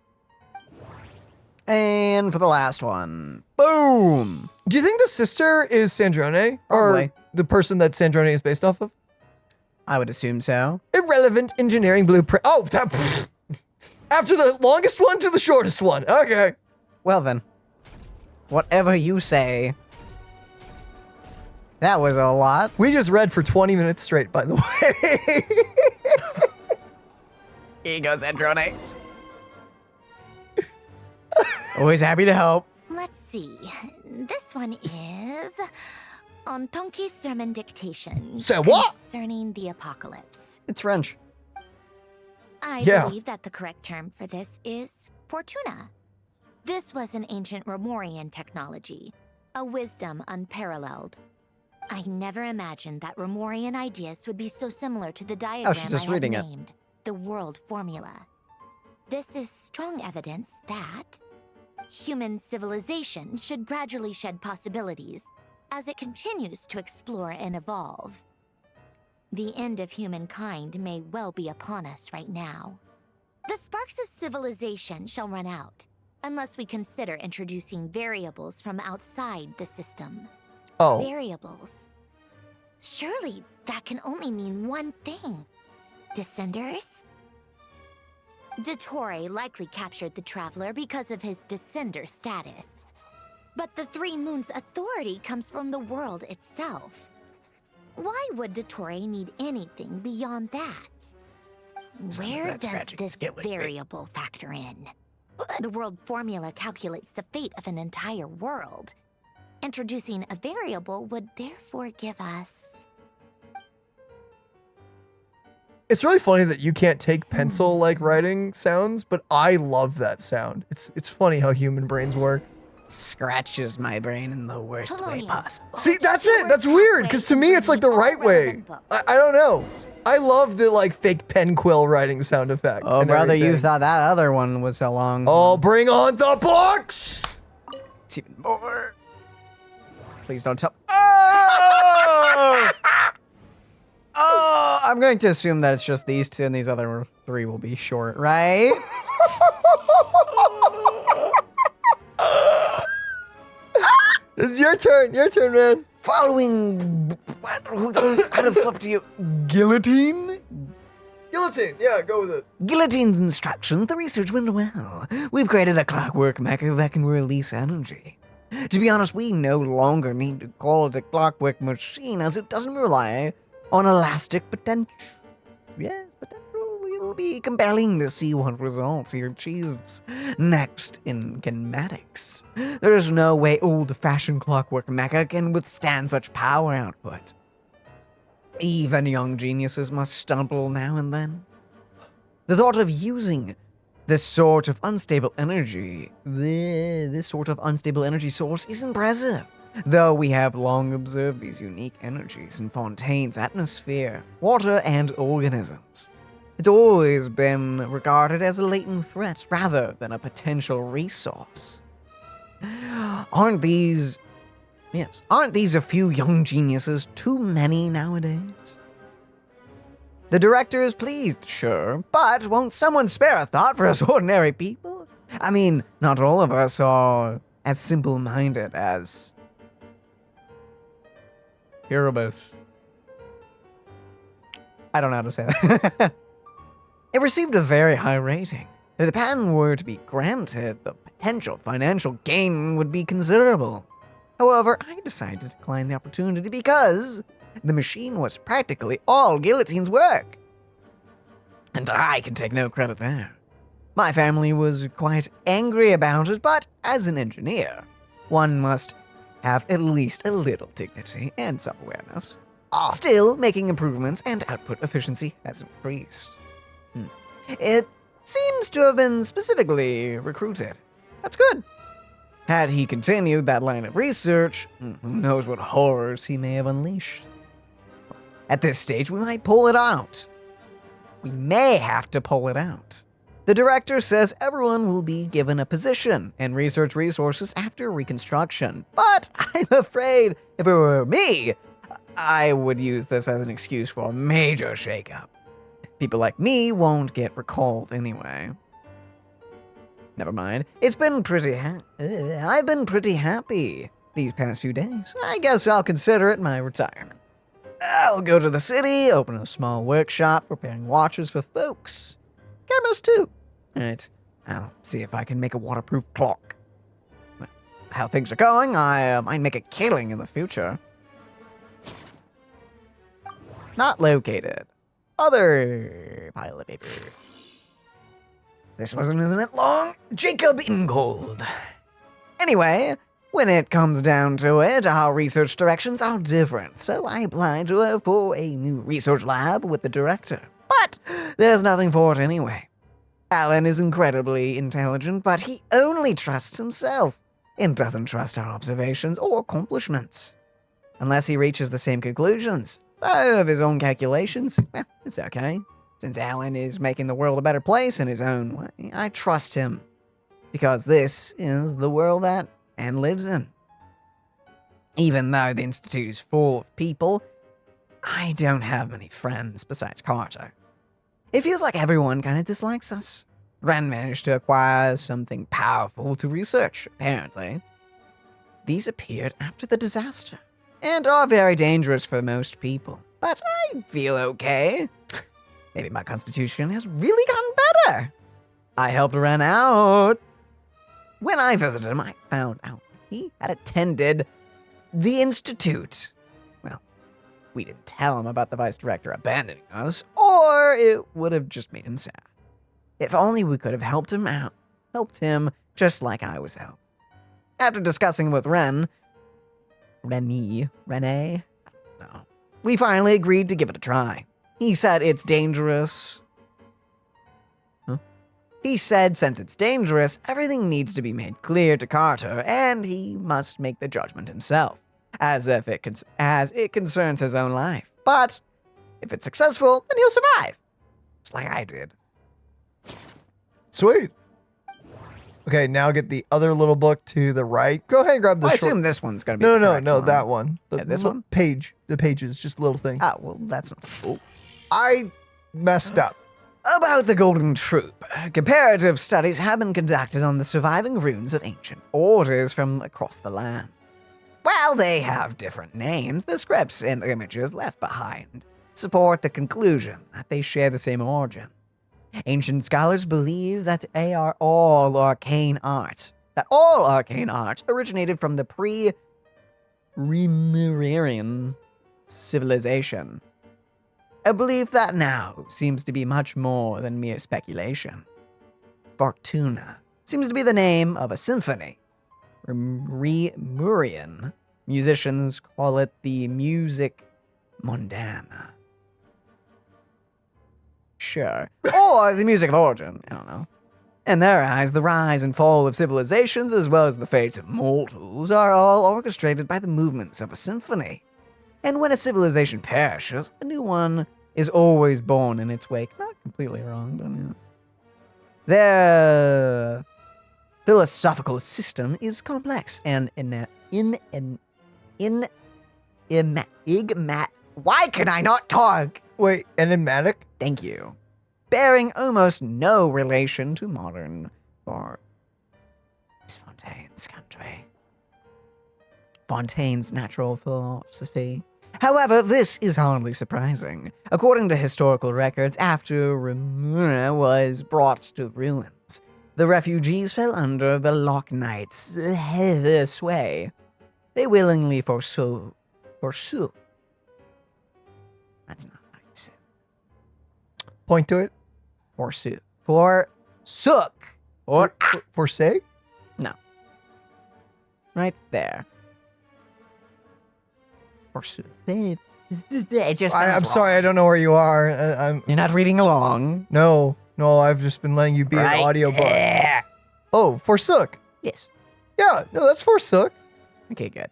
And for the last one, boom!
Do you think the sister is Sandrone?
Probably.
Or the person that Sandrone is based off of?
I would assume so.
Irrelevant engineering blueprint. Oh, that... After the longest one to the shortest one. Okay.
Well then. Whatever you say. That was a lot.
We just read for 20 minutes straight, by the way.
Here you go, Sandrone. Always happy to help.
Let's see. This one is on Tonki's sermon dictation.
Say what?
Concerning the apocalypse.
It's French.
I believe that the correct term for this is Fortuna. This was an ancient Romorian technology, a wisdom unparalleled. I never imagined that Romorian ideas would be so similar to the diagram
she's just
I had
reading it.
named, the world formula. This is strong evidence that human civilization should gradually shed possibilities as it continues to explore and evolve. The end of humankind may well be upon us right now. The sparks of civilization shall run out, unless we consider introducing variables from outside the system.
Oh.
Variables. Surely that can only mean one thing. Descenders? Dottore likely captured the Traveler because of his descender status. But the Three Moons' authority comes from the world itself. Why would Dottore need anything beyond that? Where does this variable factor in? The world formula calculates the fate of an entire world. Introducing a variable would therefore give us
It's really funny that you can't take pencil like writing sounds, but I love that sound. It's funny how human brains work.
Scratches my brain in the worst way possible.
See, that's it. That's weird, because to me it's like the right way. I don't know. I love the like fake pen quill writing sound effect.
Oh,
and
brother,
everything.
you thought that other one was so long.
Oh, bring on the books!
It's even more. Please don't tell. Oh! Oh, I'm going to assume that it's just these two and these other 3 will be short, right?
This is your turn, man.
Following, how the fuck do you, guillotine?
Guillotine, yeah, go with it.
Guillotine's instructions, the research went well. We've created a clockwork mecha that can release energy. To be honest, we no longer need to call it a clockwork machine as it doesn't rely on elastic potential. Yes, potential. It'll be compelling to see what results he achieves next in kinematics. There's no way old-fashioned clockwork mecha can withstand such power output. Even young geniuses must stumble now and then. The thought of using this sort of unstable energy source is impressive, though we have long observed these unique energies in Fontaine's atmosphere, water, and organisms. It's always been regarded as a latent threat rather than a potential resource. Aren't these a few young geniuses too many nowadays? The director is pleased, sure, but won't someone spare a thought for us ordinary people? I mean, not all of us are as simple-minded as Erebus. I don't know how to say that. It received a very high rating. If the patent were to be granted, the potential financial gain would be considerable. However, I decided to decline the opportunity because the machine was practically all Guillotine's work. And I can take no credit there. My family was quite angry about it, but as an engineer, one must have at least a little dignity and self-awareness. Still, making improvements and output efficiency has increased. It seems to have been specifically recruited. That's good. Had he continued that line of research, who knows what horrors he may have unleashed. At this stage, we might pull it out. We may have to pull it out. The director says everyone will be given a position and research resources after reconstruction. But I'm afraid if it were me, I would use this as an excuse for a major shakeup. People like me won't get recalled anyway. Never mind. I've been pretty happy these past few days. I guess I'll consider it my retirement. I'll go to the city, open a small workshop, repairing watches for folks. Cameras too. Alright, I'll see if I can make a waterproof clock. Well, how things are going, I might make a killing in the future. Not located. Other pile of paper. This wasn't, isn't it long? Jacob Ingold. Anyway, when it comes down to it, our research directions are different, so I applied for a new research lab with the director. But there's nothing for it anyway. Alan is incredibly intelligent, but he only trusts himself and doesn't trust our observations or accomplishments. Unless he reaches the same conclusions of his own calculations, well, it's okay. Since Alan is making the world a better place in his own way, I trust him. Because this is the world that Anne lives in. Even though the Institute is full of people, I don't have many friends besides Carter. It feels like everyone kind of dislikes us. Ren managed to acquire something powerful to research, apparently. These appeared after the disaster, and are very dangerous for most people. But I feel okay. Maybe my constitution has really gotten better. I helped Ren out. When I visited him, I found out he had attended the Institute. Well, we didn't tell him about the vice director abandoning us, or it would have just made him sad. If only we could have helped him out. Helped him just like I was helped. After discussing with Renee, I don't know. We finally agreed to give it a try. He said it's dangerous. He said since it's dangerous, everything needs to be made clear to Carter, and he must make the judgment himself, as it concerns his own life. But if it's successful, then he'll survive, just like I did.
Sweet. Okay, now get the other little book to the right. Go ahead and grab the
I assume this one's gonna be
No,
the
no,
correct
no,
one.
that one.
This one?
Page. The pages, just a little thing.
Ah, well, that's not cool.
I messed up.
About the Golden Troop. Comparative studies have been conducted on the surviving ruins of ancient orders from across the land. While they have different names, the scripts and images left behind support the conclusion that they share the same origin. Ancient scholars believe that all arcane arts originated from the pre-Lemurian civilization. A belief that now seems to be much more than mere speculation. Fortuna seems to be the name of a symphony. Lemurian musicians call it the music mondana. Sure. Or the music of origin, I don't know. In their eyes, the rise and fall of civilizations, as well as the fates of mortals, are all orchestrated by the movements of a symphony. And when a civilization perishes, a new one is always born in its wake. Not completely wrong, but yeah. Their philosophical system is complex and why can I not talk?
Wait, enigmatic?
Thank you. Bearing almost no relation to modern or Fontaine's country. Fontaine's natural philosophy. However, this is hardly surprising. According to historical records, after Remura was brought to ruins, the refugees fell under the Lock Knights' sway. They willingly forsook. That's not how you say it.
Point to it.
Forsook.
Forsake?
No. Right there. It just
I'm sorry, I don't know where you are.
You're not reading along.
No, I've just been letting you be an audiobook.
Yeah.
Oh, forsook.
Yes.
Yeah, no, that's forsook.
Okay, good.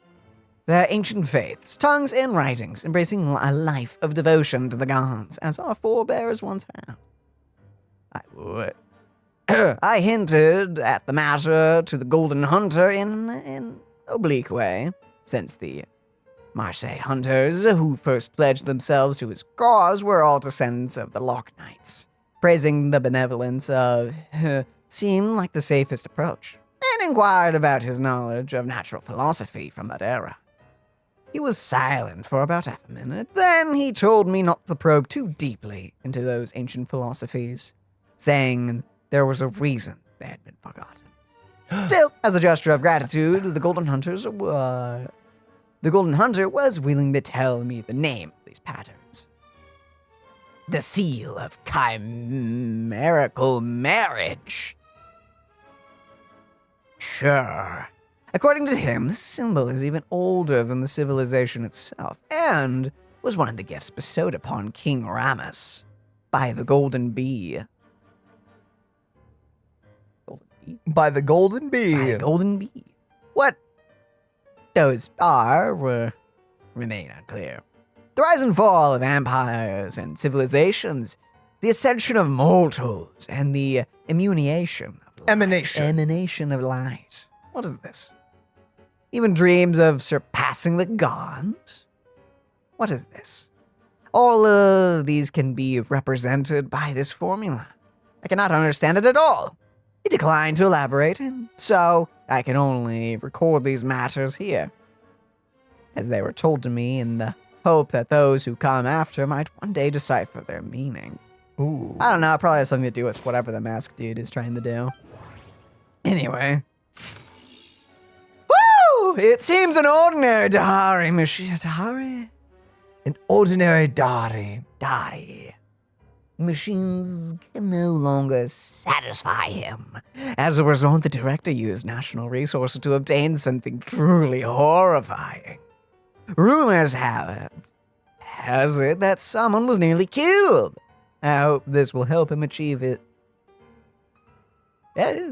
Their ancient faiths, tongues, and writings, embracing a life of devotion to the gods, as our forebears once had. I hinted at the matter to the Golden Hunter in an oblique way, since the Marseille hunters who first pledged themselves to his cause were all descendants of the Lock Knights. Praising the benevolence of seemed like the safest approach, and inquired about his knowledge of natural philosophy from that era. He was silent for about half a minute, then he told me not to probe too deeply into those ancient philosophies, saying there was a reason they had been forgotten. Still, as a gesture of gratitude, the Golden Hunter was willing to tell me the name of these patterns. The seal of chimerical marriage. Sure. According to him, this symbol is even older than the civilization itself, and was one of the gifts bestowed upon King Ramus by the Golden Bee.
By the Golden Bee.
By the Golden Bee. What those remain unclear. The rise and fall of empires and civilizations, the ascension of mortals, and the emanation of light. What is this? Even dreams of surpassing the gods? What is this? All of these can be represented by this formula. I cannot understand it at all. He declined to elaborate, and so I can only record these matters here, as they were told to me in the hope that those who come after might one day decipher their meaning.
Ooh.
I don't know, it probably has something to do with whatever the masked dude is trying to do. Anyway. Woo! It seems an ordinary Dottore machine. Dottore?
An ordinary Dottore.
Dottore. Machines can no longer satisfy him. As a result, the director used national resources to obtain something truly horrifying. Rumors have has it that someone was nearly killed. I hope this will help him achieve it. Yeah,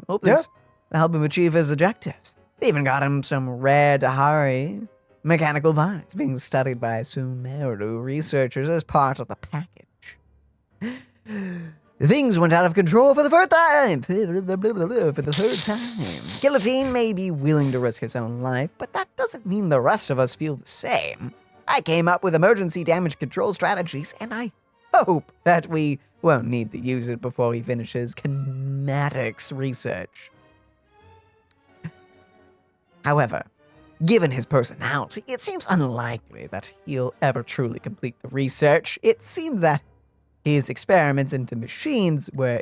hope this will help him achieve his objectives. They even got him some rare Dottore mechanical parts being studied by Sumeru researchers as part of the package. Things went out of control for the third time. Guillotine may be willing to risk his own life, but that doesn't mean the rest of us feel the same. I came up with emergency damage control strategies, and I hope that we won't need to use it before he finishes kinematics research. However, given his personality, it seems unlikely that he'll ever truly complete the research. It seems that his experiments into machines were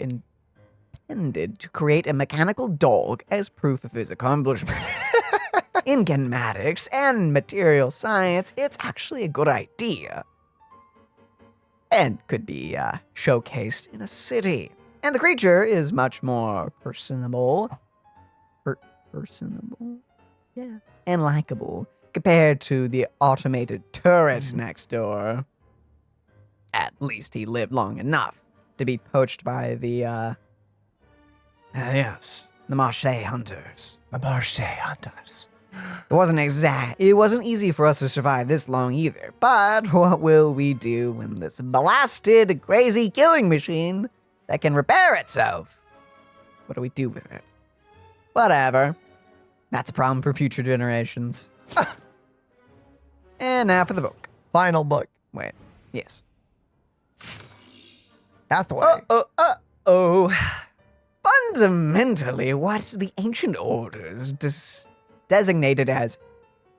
intended to create a mechanical dog as proof of his accomplishments. In kinematics and material science, it's actually a good idea. And could be showcased in a city. And the creature is much more personable. Personable? Yes. And likable compared to the automated turret next door. At least he lived long enough to be poached by the Marche hunters.
The Marche hunters.
It wasn't easy for us to survive this long either. But what will we do when this blasted, crazy killing machine that can repair itself? What do we do with it? Whatever. That's a problem for future generations. And now for the book.
Final book.
Wait. Yes.
Hathaway.
Fundamentally, what the ancient orders designated as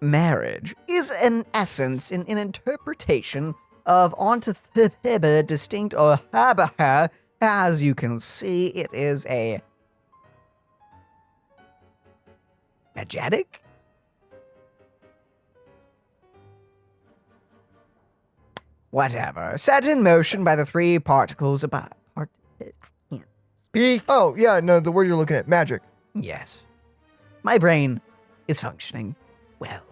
marriage is in essence an interpretation of ontothiba distinct or habaha. As you can see, it is a magetic? Whatever. Set in motion by the three particles above. I can't speak.
Oh, yeah, no, the word you're looking at, magic.
Yes. My brain is functioning well.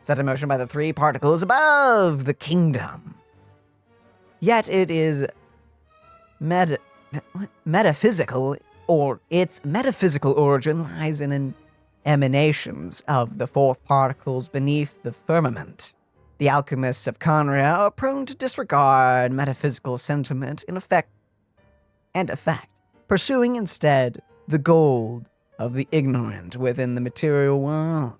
Set in motion by the three particles above the kingdom. Yet it is metaphysical, or its metaphysical origin lies in emanations of the fourth particles beneath the firmament. The alchemists of Conria are prone to disregard metaphysical sentiment in effect, pursuing instead the gold of the ignorant within the material world.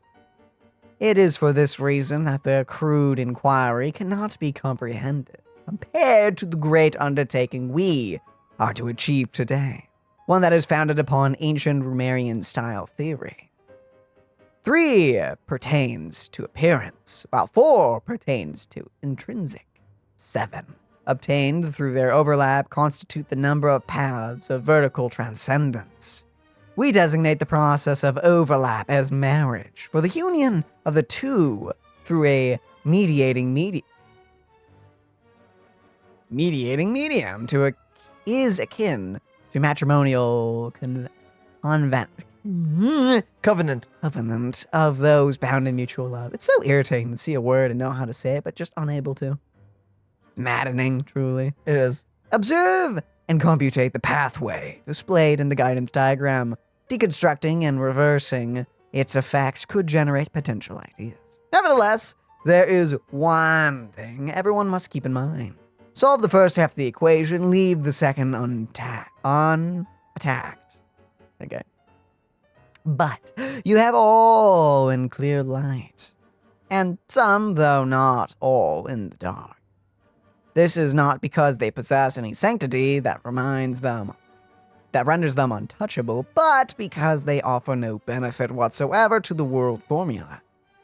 It is for this reason that their crude inquiry cannot be comprehended compared to the great undertaking we are to achieve today, one that is founded upon ancient Rumerian-style theory. 3 pertains to appearance, while 4 pertains to intrinsic. 7, obtained through their overlap, constitute the number of paths of vertical transcendence. We designate the process of overlap as marriage, for the union of the two through a mediating medium is akin to matrimonial covenant of those bound in mutual love. It's so irritating to see a word and know how to say it, but just unable to. Maddening, truly.
It is.
Observe and computate the pathway displayed in the guidance diagram. Deconstructing and reversing its effects could generate potential ideas. Nevertheless, there is one thing everyone must keep in mind. Solve the first half of the equation, leave the second unattacked. Okay. But you have all in clear light, and some, though not all, in the dark. This is not because they possess any sanctity that renders them untouchable, but because they offer no benefit whatsoever to the world formula.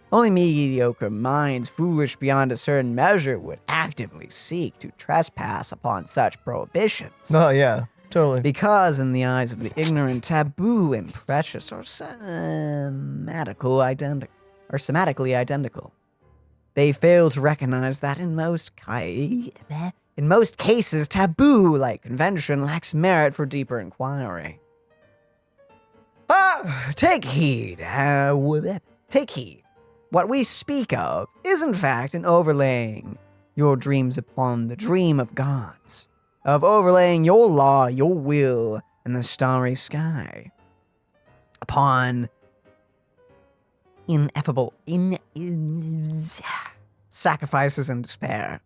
Only mediocre minds, foolish beyond a certain measure, would actively seek to trespass upon such prohibitions.
Oh, yeah, totally.
Because in the eyes of the ignorant, taboo and precious are sematically identical. They fail to recognize that in most cases, taboo, like convention, lacks merit for deeper inquiry. Take heed. What we speak of is in fact an overlaying your dreams upon the dream of gods, of overlaying your law, your will, in the starry sky, upon ineffable sacrifices and despair.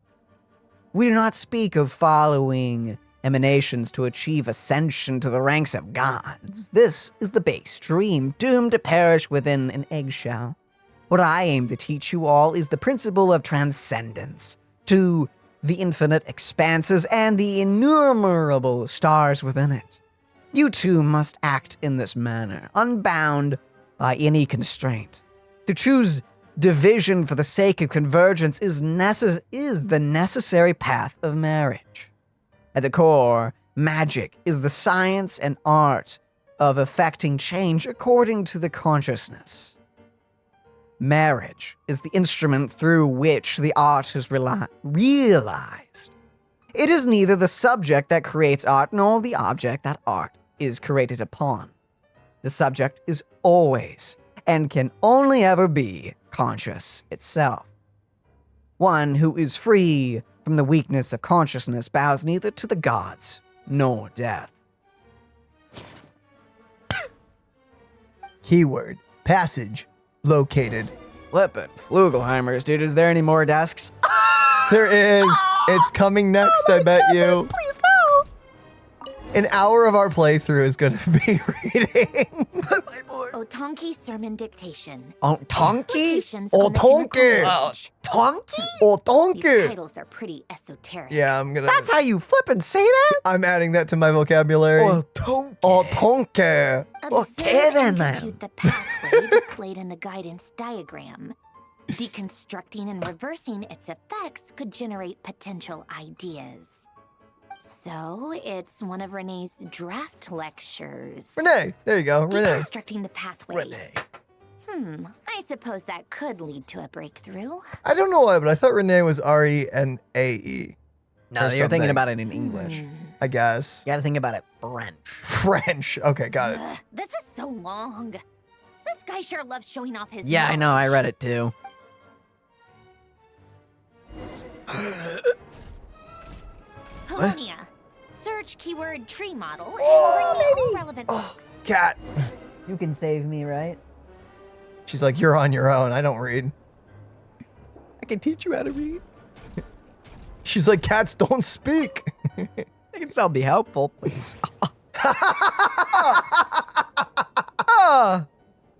We do not speak of following emanations to achieve ascension to the ranks of gods. This is the base dream, doomed to perish within an eggshell. What I aim to teach you all is the principle of transcendence to the infinite expanses and the innumerable stars within it. You too must act in this manner, unbound by any constraint. To choose division for the sake of convergence is the necessary path of marriage. At the core, magic is the science and art of effecting change according to the consciousness. Marriage is the instrument through which the art is realized. It is neither the subject that creates art nor the object that art is created upon. The subject is always and can only ever be conscious itself. One who is free from the weakness of consciousness bows neither to the gods nor death.
Keyword, passage, located.
Flippin' Flugelheimers, dude, is there any more desks?
There is. It's coming next, I bet you.
Please no.
An hour of our playthrough is going to be reading.
Otonki sermon dictation.
Otonki?
Otonki.
Tonki?
Otonki.
These titles are pretty esoteric.
Yeah, I'm gonna.
That's how you flippin' say that?
I'm adding that to my vocabulary.
Otonki.
Otonki.
Okay then.
Compute the pathway displayed in the guidance diagram. Deconstructing and reversing its effects could generate potential ideas. So, it's one of Renee's draft lectures.
Renee, there you go, Renee.
Deconstructing the pathway.
Renee.
I suppose that could lead to a breakthrough.
I don't know why, but I thought Renee was R-E-N-A-E.
No, you're thinking about it in English.
I guess.
You gotta think about it French.
French. Okay, got it.
This is so long. This guy sure loves showing off his
Yeah, I know. I read it too.
Polonia. Search keyword tree model and bring me all relevant books.
Cat.
You can save me, right?
She's like, you're on your own. I don't read. I can teach you how to read. She's like, cats don't speak.
I can still be helpful, please.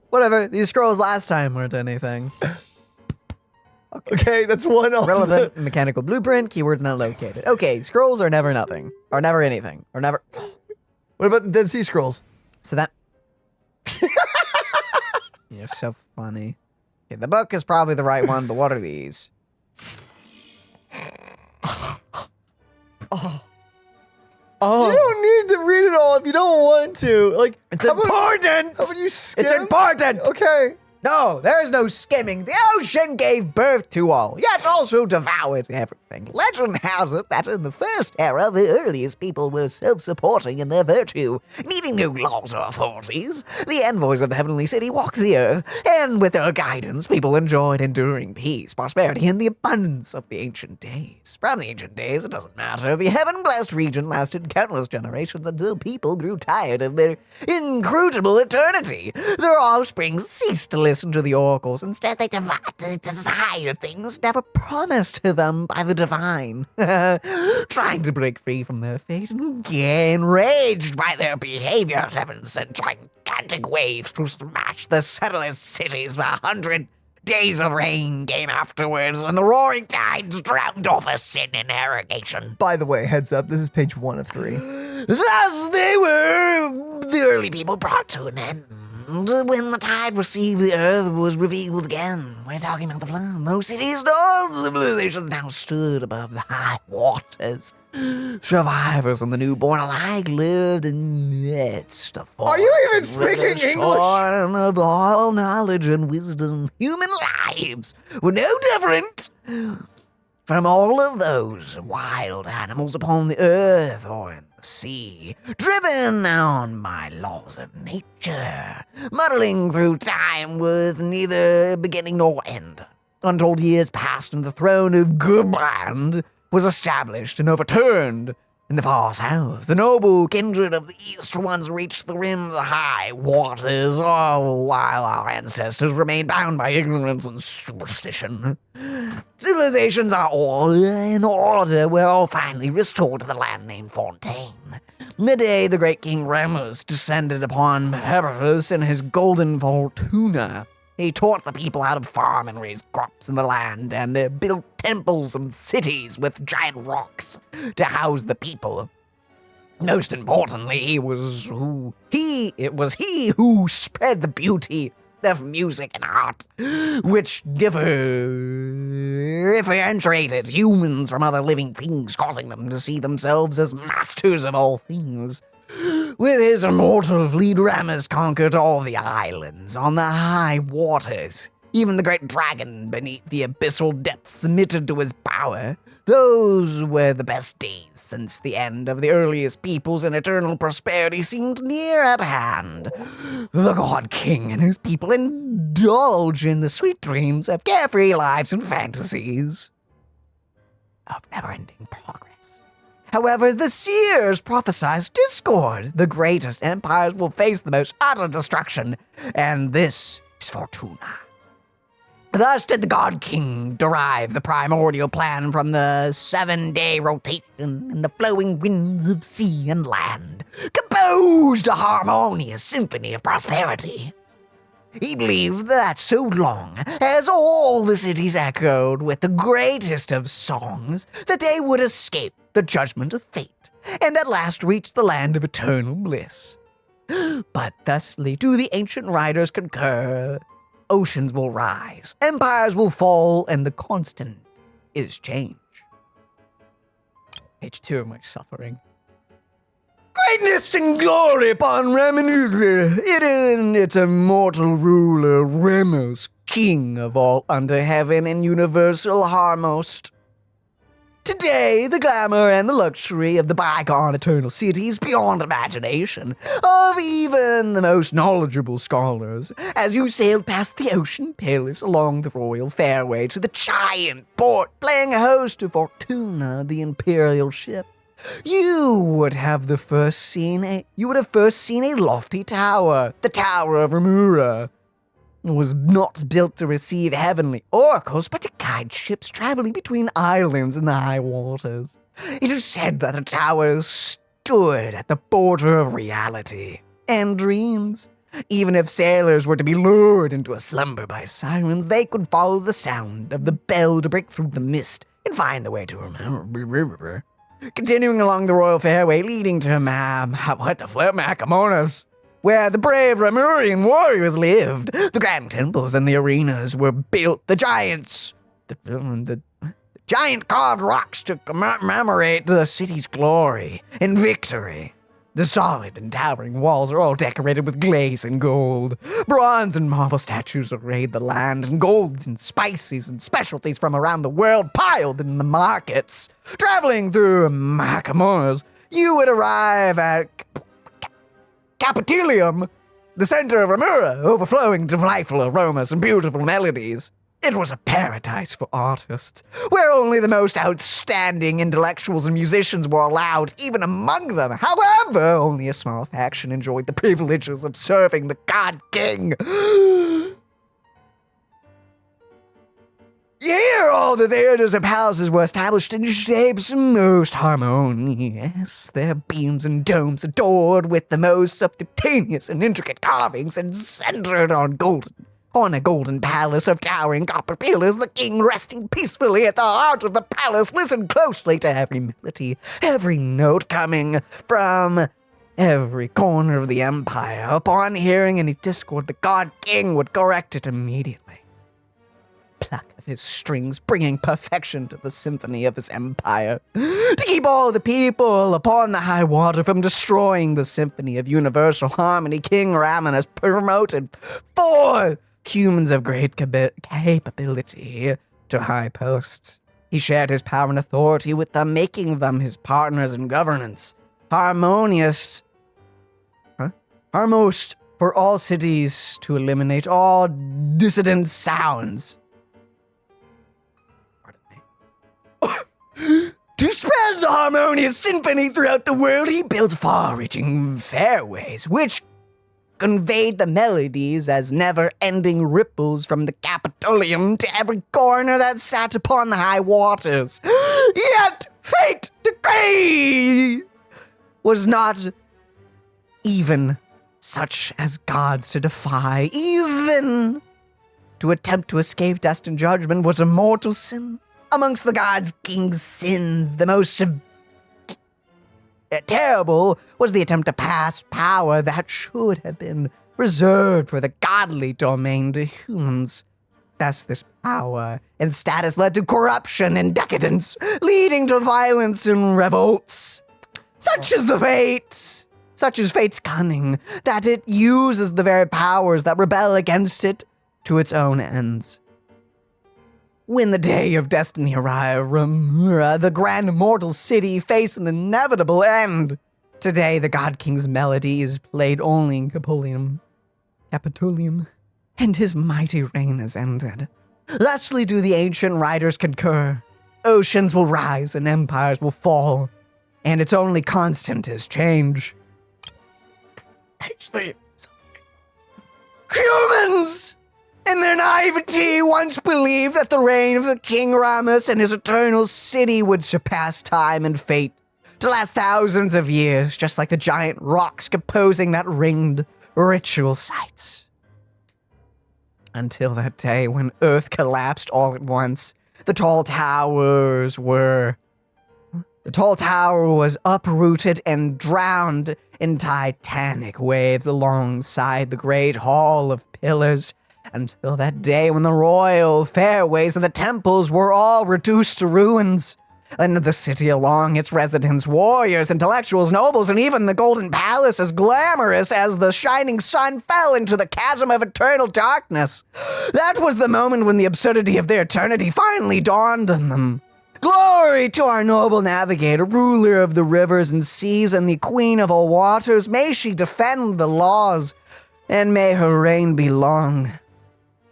Whatever. These scrolls last time weren't anything.
Okay, that's one of
relevant mechanical blueprint. Keywords not located. Okay, scrolls are never nothing, or never anything, or never.
What about the Dead Sea Scrolls?
So that. You're so funny. Okay, the book is probably the right one, but what are these?
You don't need to read it all if you don't want to. Like,
it's important.
How about you skim?
It's important.
Okay.
No, there is no skimming. The ocean gave birth to all, yet also devoured everything. Legend has it that in the first era, the earliest people were self-supporting in their virtue, needing no laws or authorities. The envoys of the heavenly city walked the earth, and with their guidance, people enjoyed enduring peace, prosperity, and the abundance of the ancient days. From the ancient days, it doesn't matter. The heaven-blessed region lasted countless generations until people grew tired of their inscrutable eternity. Their offspring ceased to listen to the oracles. Instead, they desired things never promised to them by the divine. Trying to break free from their fate, and enraged by their behavior, heaven sent gigantic waves to smash the settlers' cities. 100 days of rain came afterwards, and the roaring tides drowned all the sin in irrigation.
By the way, heads up, this is page 1 of 3.
Thus they were the early people brought to an end. When the tide received, the earth was revealed again. We're talking about the flood. No cities, no civilizations now stood above the high waters. Survivors and the newborn alike lived in the midst of
Are you even speaking English?
Of all knowledge and wisdom, human lives were no different from all of those wild animals upon the earth or in the sea, driven on by laws of nature, muddling through time with neither beginning nor end. Untold years passed, and the throne of Gurbrand was established and overturned. In the far south, the noble kindred of the east once reached the rim of the high waters, all while our ancestors remained bound by ignorance and superstition. Civilizations are all in order, were all finally restored to the land named Fontaine. The day the great King Remus descended upon Heberus in his golden fortuna, he taught the people how to farm and raise crops in the land, and built temples and cities with giant rocks to house the people. Most importantly, it was he who spread the beauty of music and art, which differentiated humans from other living things, causing them to see themselves as masters of all things. With his immortal fleet, Ramus conquered all the islands on the high waters. Even the great dragon beneath the abyssal depths submitted to his power. Those were the best days since the end of the earliest peoples, and eternal prosperity seemed near at hand. The God King and his people indulge in the sweet dreams of carefree lives and fantasies of never-ending progress. However, the seers prophesied discord. The greatest empires will face the most utter destruction, and this is Fortuna. Thus did the God King derive the primordial plan from the 7-day rotation and the flowing winds of sea and land, composed a harmonious symphony of prosperity. He believed that so long as all the cities echoed with the greatest of songs, that they would escape the judgment of fate, and at last reach the land of eternal bliss. But thusly do the ancient writers concur. Oceans will rise, empires will fall, and the constant is change. Page 2 of my suffering. Greatness and glory upon Ramanudra, it in its immortal ruler, Remus, king of all under heaven and universal harmost. Today, the glamour and the luxury of the bygone eternal city is beyond imagination of even the most knowledgeable scholars. As you sailed past the ocean pillars along the royal fairway to the giant port, playing host to Fortuna, the imperial ship, you would have first seen a lofty tower, the Tower of Remura. It was not built to receive heavenly oracles, but to guide ships traveling between islands in the high waters. It is said that the tower stood at the border of reality and dreams. Even if sailors were to be lured into a slumber by sirens, they could follow the sound of the bell to break through the mist and find the way to Remura. Continuing along the royal fairway leading to Macamonas, where the brave Remurian warriors lived. The grand temples and the arenas were built. The giant carved rocks to commemorate the city's glory and victory. The solid and towering walls are all decorated with glaze and gold. Bronze and marble statues arrayed the land, and golds and spices and specialties from around the world piled in the markets. Traveling through Macamonas, you would arrive at Capitolium, the center of Remura, overflowing delightful aromas and beautiful melodies. It was a paradise for artists, where only the most outstanding intellectuals and musicians were allowed, even among them. However, only a small faction enjoyed the privileges of serving the God King. Here, all the theaters and palaces were established in shapes most harmonious, their beams and domes adored with the most subterraneous and intricate carvings, and centered on a golden palace of towering copper pillars. The king, resting peacefully at the heart of the palace, listened closely to every melody, every note coming from every corner of the empire. Upon hearing any discord, the God King would correct it immediately. Pluck of his strings, bringing perfection to the symphony of his empire, to keep all the people upon the high water from destroying the symphony of universal harmony. King Ramanus promoted 4 humans of great capability to high posts. He shared his power and authority with them, making them his partners in governance. harmonious for all cities to eliminate all dissident sounds. To spread the harmonious symphony throughout the world, he built far-reaching fairways, which conveyed the melodies as never-ending ripples from the Capitolium to every corner that sat upon the high waters. Yet fate decree was not even such as gods to defy. Even to attempt to escape destined judgment was a mortal sin. Amongst the gods' king's sins, the most terrible was the attempt to pass power that should have been reserved for the godly domain to humans. Thus, this power and status led to corruption and decadence, leading to violence and revolts. Such is fate's cunning, that it uses the very powers that rebel against it to its own ends. When the day of destiny arrived, Remura, the grand mortal city, faced an inevitable end. Today, the God King's melody is played only in Capitolium, and his mighty reign has ended. Lastly do the ancient writers concur. Oceans will rise and empires will fall, and its only constant is change. Actually, humans! In their naivety, once believed that the reign of the King Ramus and his eternal city would surpass time and fate, to last thousands of years, just like the giant rocks composing that ringed ritual sites. Until that day when Earth collapsed all at once, the tall tower was uprooted and drowned in titanic waves alongside the Great Hall of Pillars, until that day when the royal fairways and the temples were all reduced to ruins, and the city along its residents, warriors, intellectuals, nobles, and even the Golden Palace, as glamorous as the shining sun, fell into the chasm of eternal darkness. That was the moment when the absurdity of their eternity finally dawned on them. Glory to our noble navigator, ruler of the rivers and seas, and the queen of all waters. May she defend the laws, and may her reign be long.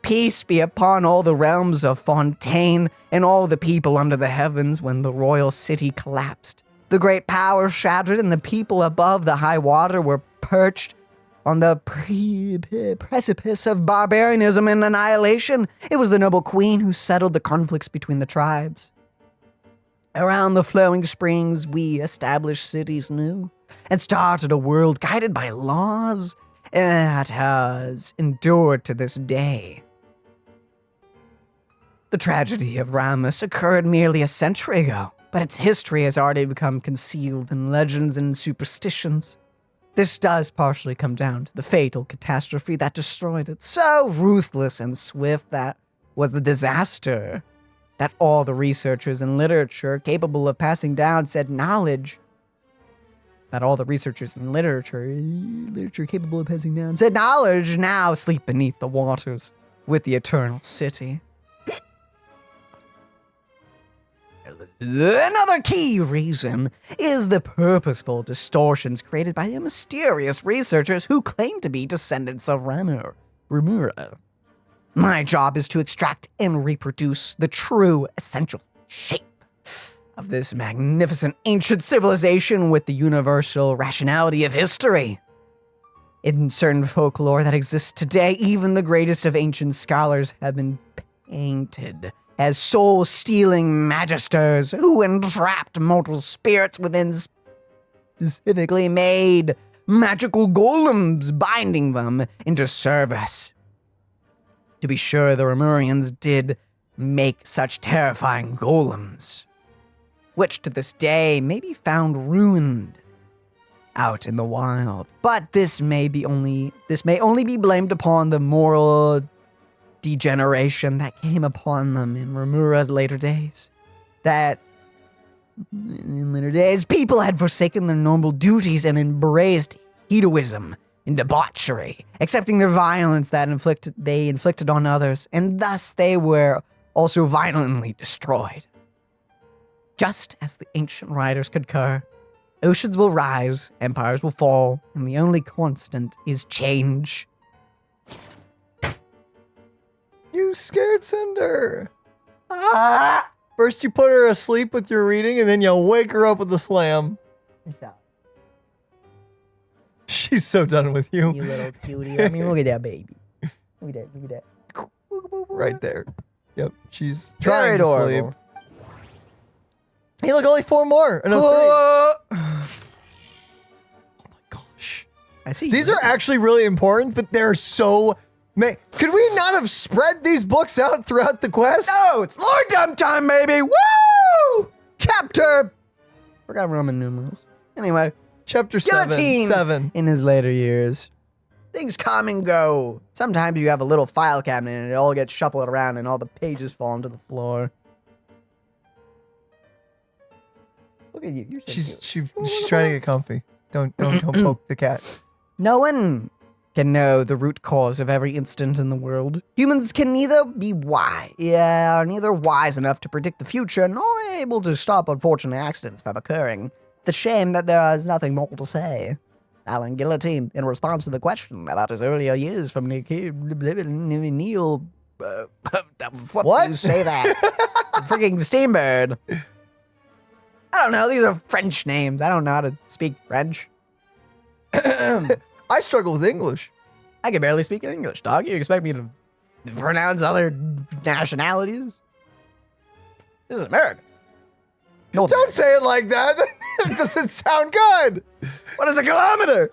Peace be upon all the realms of Fontaine and all the people under the heavens. When the royal city collapsed, the great power shattered, and the people above the high water were perched on the precipice of barbarianism and annihilation. It was the noble queen who settled the conflicts between the tribes. Around the flowing springs, we established cities new and started a world guided by laws that has endured to this day. The tragedy of Ramus occurred merely a century ago, but its history has already become concealed in legends and superstitions. This does partially come down to the fatal catastrophe that destroyed it. So ruthless and swift that was the disaster that all the researchers in literature capable of passing down said knowledge now sleep beneath the waters with the eternal city. Another key reason is the purposeful distortions created by the mysterious researchers who claim to be descendants of Remura. My job is to extract and reproduce the true essential shape of this magnificent ancient civilization with the universal rationality of history. In certain folklore that exists today, even the greatest of ancient scholars have been painted as soul-stealing magisters who entrapped mortal spirits within specifically made magical golems, binding them into service. To be sure, the Remurians did make such terrifying golems, which to this day may be found ruined out in the wild. But this may only be blamed upon the moral degeneration that came upon them in Remura's later days. That in later days, people had forsaken their noble duties and embraced hedonism and debauchery, accepting their violence that they inflicted on others, and thus they were also violently destroyed. Just as the ancient writers concur, Oceans will rise, empires will fall, and the only constant is change.
You scared Cinder. Ah! First you put her asleep with your reading, and then you wake her up with a slam.
I'm sorry.
She's so done with you.
You little cutie. I mean, look at that baby. Look at that.
Right there. Yep, she's
Very
trying to sleep.
adorable.
Hey, look, only 4 more. No, 3. Oh my gosh.
I see.
These are actually really important, but they're so... Could we not have spread these books out throughout the quest?
No, it's Lorddom time, baby. Woo! Chapter. Forgot Roman numerals. Anyway.
Chapter 7.
In his later years. Things come and go. Sometimes you have a little file cabinet and it all gets shuffled around and all the pages fall onto the floor. Look at you. You're so
She's trying to get comfy. Don't poke the cat.
No one can know the root cause of every incident in the world. Humans can neither be neither wise enough to predict the future nor able to stop unfortunate accidents from occurring. The shame that there is nothing more to say. Alan Guillotine, in response to the question about his earlier years from Neil, what? You say that? Freaking Steambird. I don't know. These are French names. I don't know how to speak French.
I struggle with English.
I can barely speak English, dog. You expect me to pronounce other nationalities? This is America.
No, don't say it like that. It doesn't sound good.
What is a kilometer?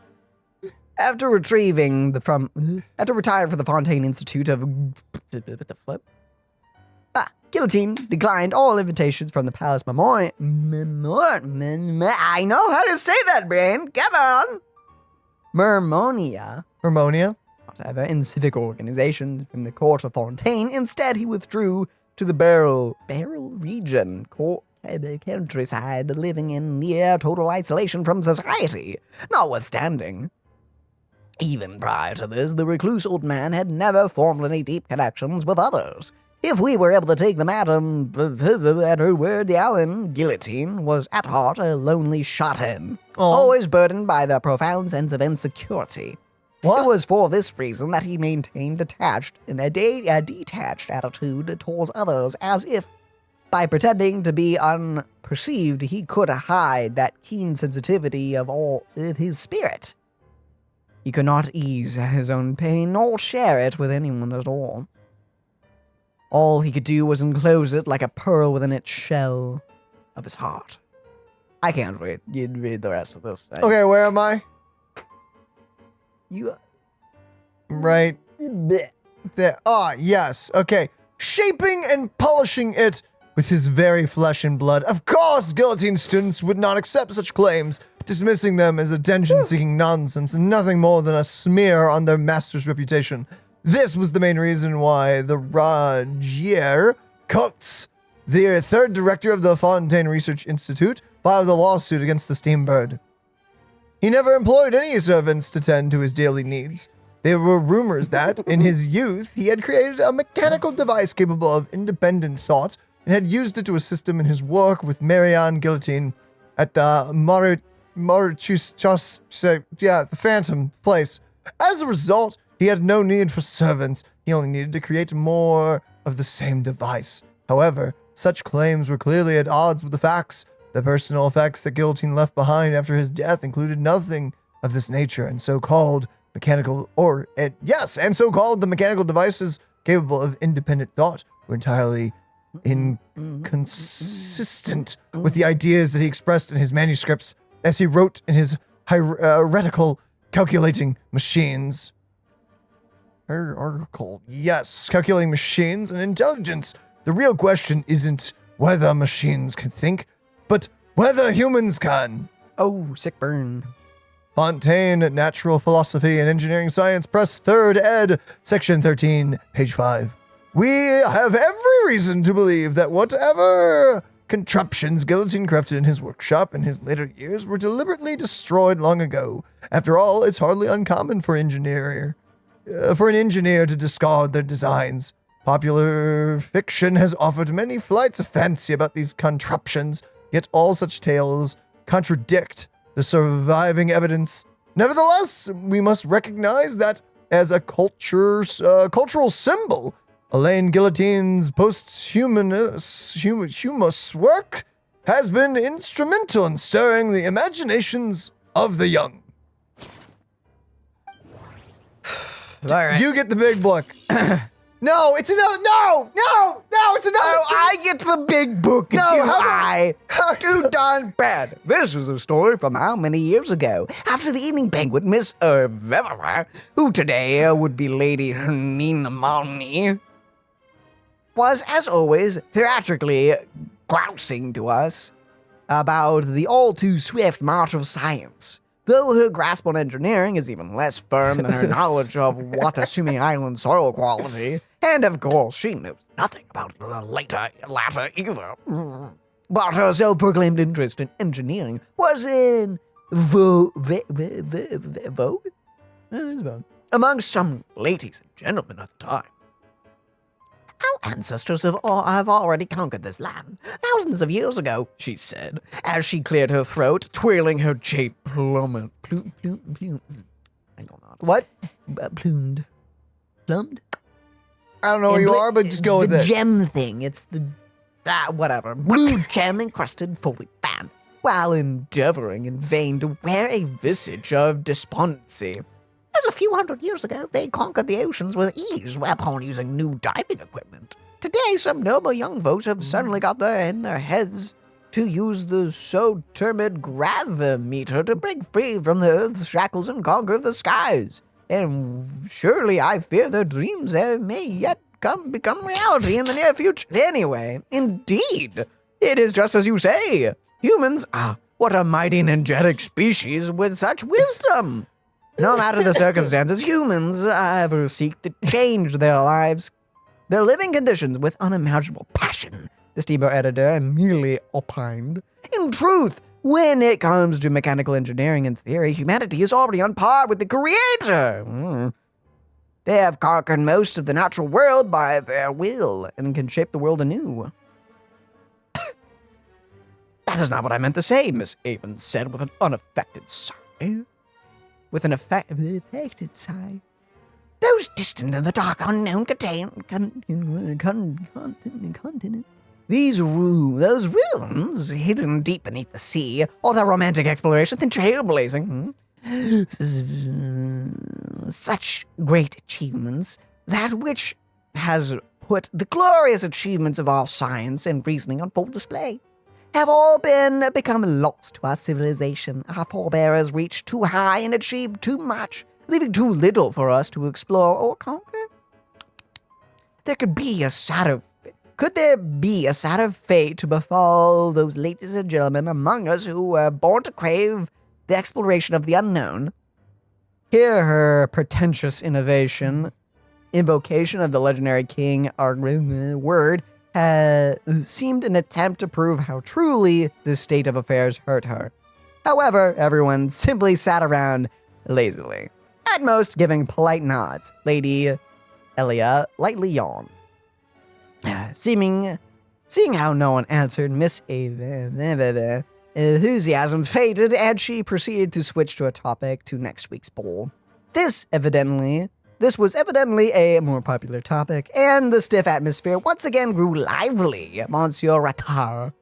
After retiring from the Fontaine Institute of Guillotine declined all invitations from the Palace I know how to say that, brain. Come on. Mermonia, whatever, in civic organization from the court of Fontaine. Instead, he withdrew to the Barrel region, the countryside, living in near total isolation from society. Notwithstanding, even prior to this, the recluse old man had never formed any deep connections with others. If we were able to take the madam at her word, the Alan Guillotine was at heart a lonely shut-in, always burdened by the profound sense of insecurity. What? It was for this reason that he maintained a detached attitude towards others, as if, by pretending to be unperceived, he could hide that keen sensitivity of his spirit. He could not ease his own pain nor share it with anyone at all. All he could do was enclose it like a pearl within its shell of his heart. I can't read. You'd read the rest of this.
Okay, where am I?
You...
Right there. Ah, yes. Okay. Shaping and polishing it with his very flesh and blood. Of course, Guillotine students would not accept such claims, dismissing them as attention-seeking nonsense and nothing more than a smear on their master's reputation. This was the main reason why the Rogier Coates, the third director of the Fontaine Research Institute, filed a lawsuit against the Steambird. He never employed any servants to tend to his daily needs. There were rumors that, in his youth, he had created a mechanical device capable of independent thought and had used it to assist him in his work with Marianne Guillotine at the the Phantom place. As a result, he had no need for servants. He only needed to create more of the same device. However, such claims were clearly at odds with the facts. The personal effects that Guillotine left behind after his death included nothing of this nature, and so-called the mechanical devices capable of independent thought were entirely inconsistent with the ideas that he expressed in his manuscripts as he wrote in his heretical calculating machines. Calculating machines and intelligence. The real question isn't whether machines can think, but whether humans can.
Oh, sick burn.
Fontaine, Natural Philosophy and Engineering Science Press, 3rd ed., Section 13, page 5. We have every reason to believe that whatever contraptions Guillotine crafted in his workshop in his later years were deliberately destroyed long ago. After all, it's hardly uncommon for an engineer to discard their designs. Popular fiction has offered many flights of fancy about these contraptions, yet all such tales contradict the surviving evidence. Nevertheless, we must recognize that as a cultural symbol, Elaine Guillotine's posthumous work has been instrumental in stirring the imaginations of the young.
All right.
You get the big book. No, it's another. No, it's another.
Oh, I get the big book.
No,
do
how
I? Too darn bad. This is a story from how many years ago? After the evening banquet, Miss Vevera, who today would be Lady Nina Malney, was, as always, theatrically grousing to us about the all-too-swift march of science. Though her grasp on engineering is even less firm than her knowledge of Watasumi Island soil quality, and of course she knows nothing about the latter either. But her self-proclaimed interest in engineering was in vogue among some ladies and gentlemen at the time. Our ancestors have already conquered this land thousands of years ago, she said, as she cleared her throat, twirling her jade plummet. Plumed. I don't know.
What?
Plumed. Plumbed?
I don't know where you are, but just go with
the
it.
gem thing. It's the whatever. Blue gem encrusted fully fan, while endeavoring in vain to wear a visage of despondency. As a few hundred years ago, they conquered the oceans with ease upon using new diving equipment. Today, some noble young folks have suddenly got in their heads to use the so-termed gravimeter to break free from the Earth's shackles and conquer the skies. And surely I fear their dreams may yet become reality in the near future. Anyway, indeed, it is just as you say. Humans, what a mighty and energetic species with such wisdom. No matter the circumstances, humans ever seek to change their lives, their living conditions with unimaginable passion, the Steamboat editor merely opined. In truth, when it comes to mechanical engineering and theory, humanity is already on par with the Creator. They have conquered most of the natural world by their will and can shape the world anew. That is not what I meant to say, Miss Avon said with an unaffected sigh. With an affected sigh. Those distant in the dark unknown continents. Those ruins hidden deep beneath the sea, or their romantic exploration and trailblazing. Such great achievements, that which has put the glorious achievements of our science and reasoning on full display, have all become lost to our civilization. Our forebears reached too high and achieved too much, leaving too little for us to explore or conquer. Could there be a sadder fate to befall those ladies and gentlemen among us who were born to crave the exploration of the unknown? Hear her pretentious invocation of the legendary king, word, seemed an attempt to prove how truly this state of affairs hurt her. However, everyone simply sat around lazily, at most giving polite nods. Lady Elia lightly yawned. Seeing how no one answered, Miss Ava enthusiasm faded, and she proceeded to switch to a topic to next week's bowl. This was evidently a more popular topic, and the stiff atmosphere once again grew lively. Monsieur Ratar.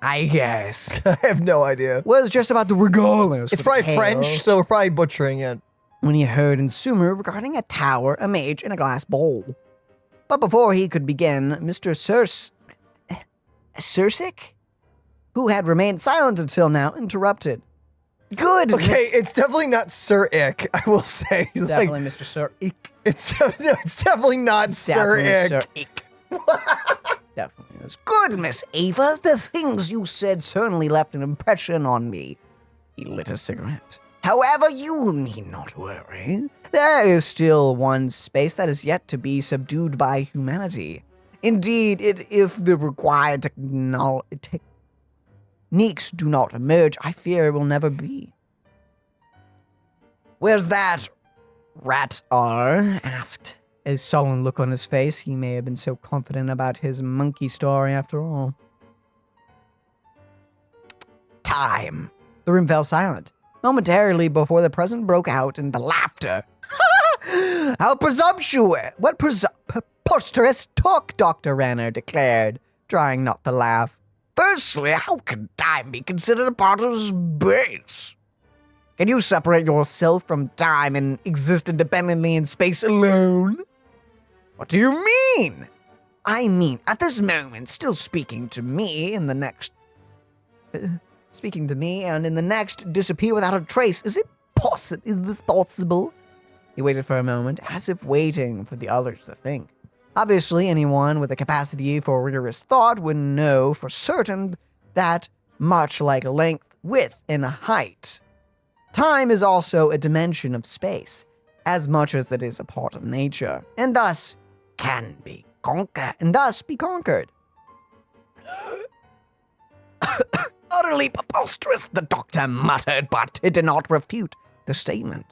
I guess.
I have no idea.
Was just about to regale us.
It's probably French, so we're probably butchering it.
When he heard in Sumer regarding a tower, a mage, and a glass bowl. But before he could begin, Mr. Sursic, who had remained silent until now, interrupted. Good.
Okay, it's definitely not Sir Ick, I will say.
It's definitely Mr. Sir Ick.
It's definitely not Sir Ick.
Sir Ick. Definitely is. Good, Miss Ava. The things you said certainly left an impression on me. He lit a cigarette. However, you need not worry. There is still one space that is yet to be subdued by humanity. Indeed, if the required techniques do not emerge, I fear it will never be. Where's that? Ratar asked. A sullen look on his face. He may have been so confident about his monkey story after all. time. The room fell silent, momentarily before the president broke out into laughter. How presumptuous! What preposterous talk, Dr. Renner declared, trying not to laugh. Firstly, how can time be considered a part of space? Can you separate yourself from time and exist independently in space alone? What do you mean? I mean, at this moment, still speaking to me, and in the next disappear without a trace. Is this possible? He waited for a moment, as if waiting for the others to think. Obviously, anyone with a capacity for rigorous thought would know for certain that, much like length, width, and height, time is also a dimension of space, as much as it is a part of nature, and thus can be conquered. Utterly preposterous, the doctor muttered, but he did not refute the statement.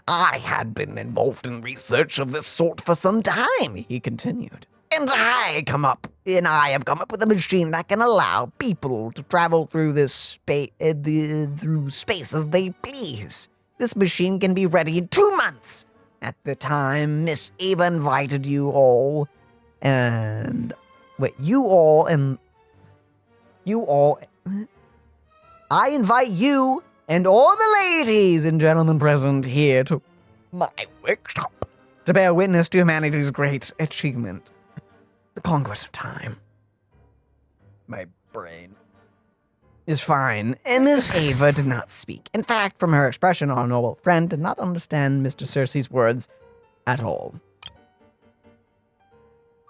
I had been involved in research of this sort for some time, he continued. And I have come up with a machine that can allow people to travel through space as they please. This machine can be ready in 2 months. At the time, Miss Ava invited you all, I invite you and all the ladies and gentlemen present here to my workshop to bear witness to humanity's great achievement, the conquest of time. My brain is fine, and Miss Ava did not speak. In fact, from her expression, our noble friend did not understand Mr. Cersei's words at all.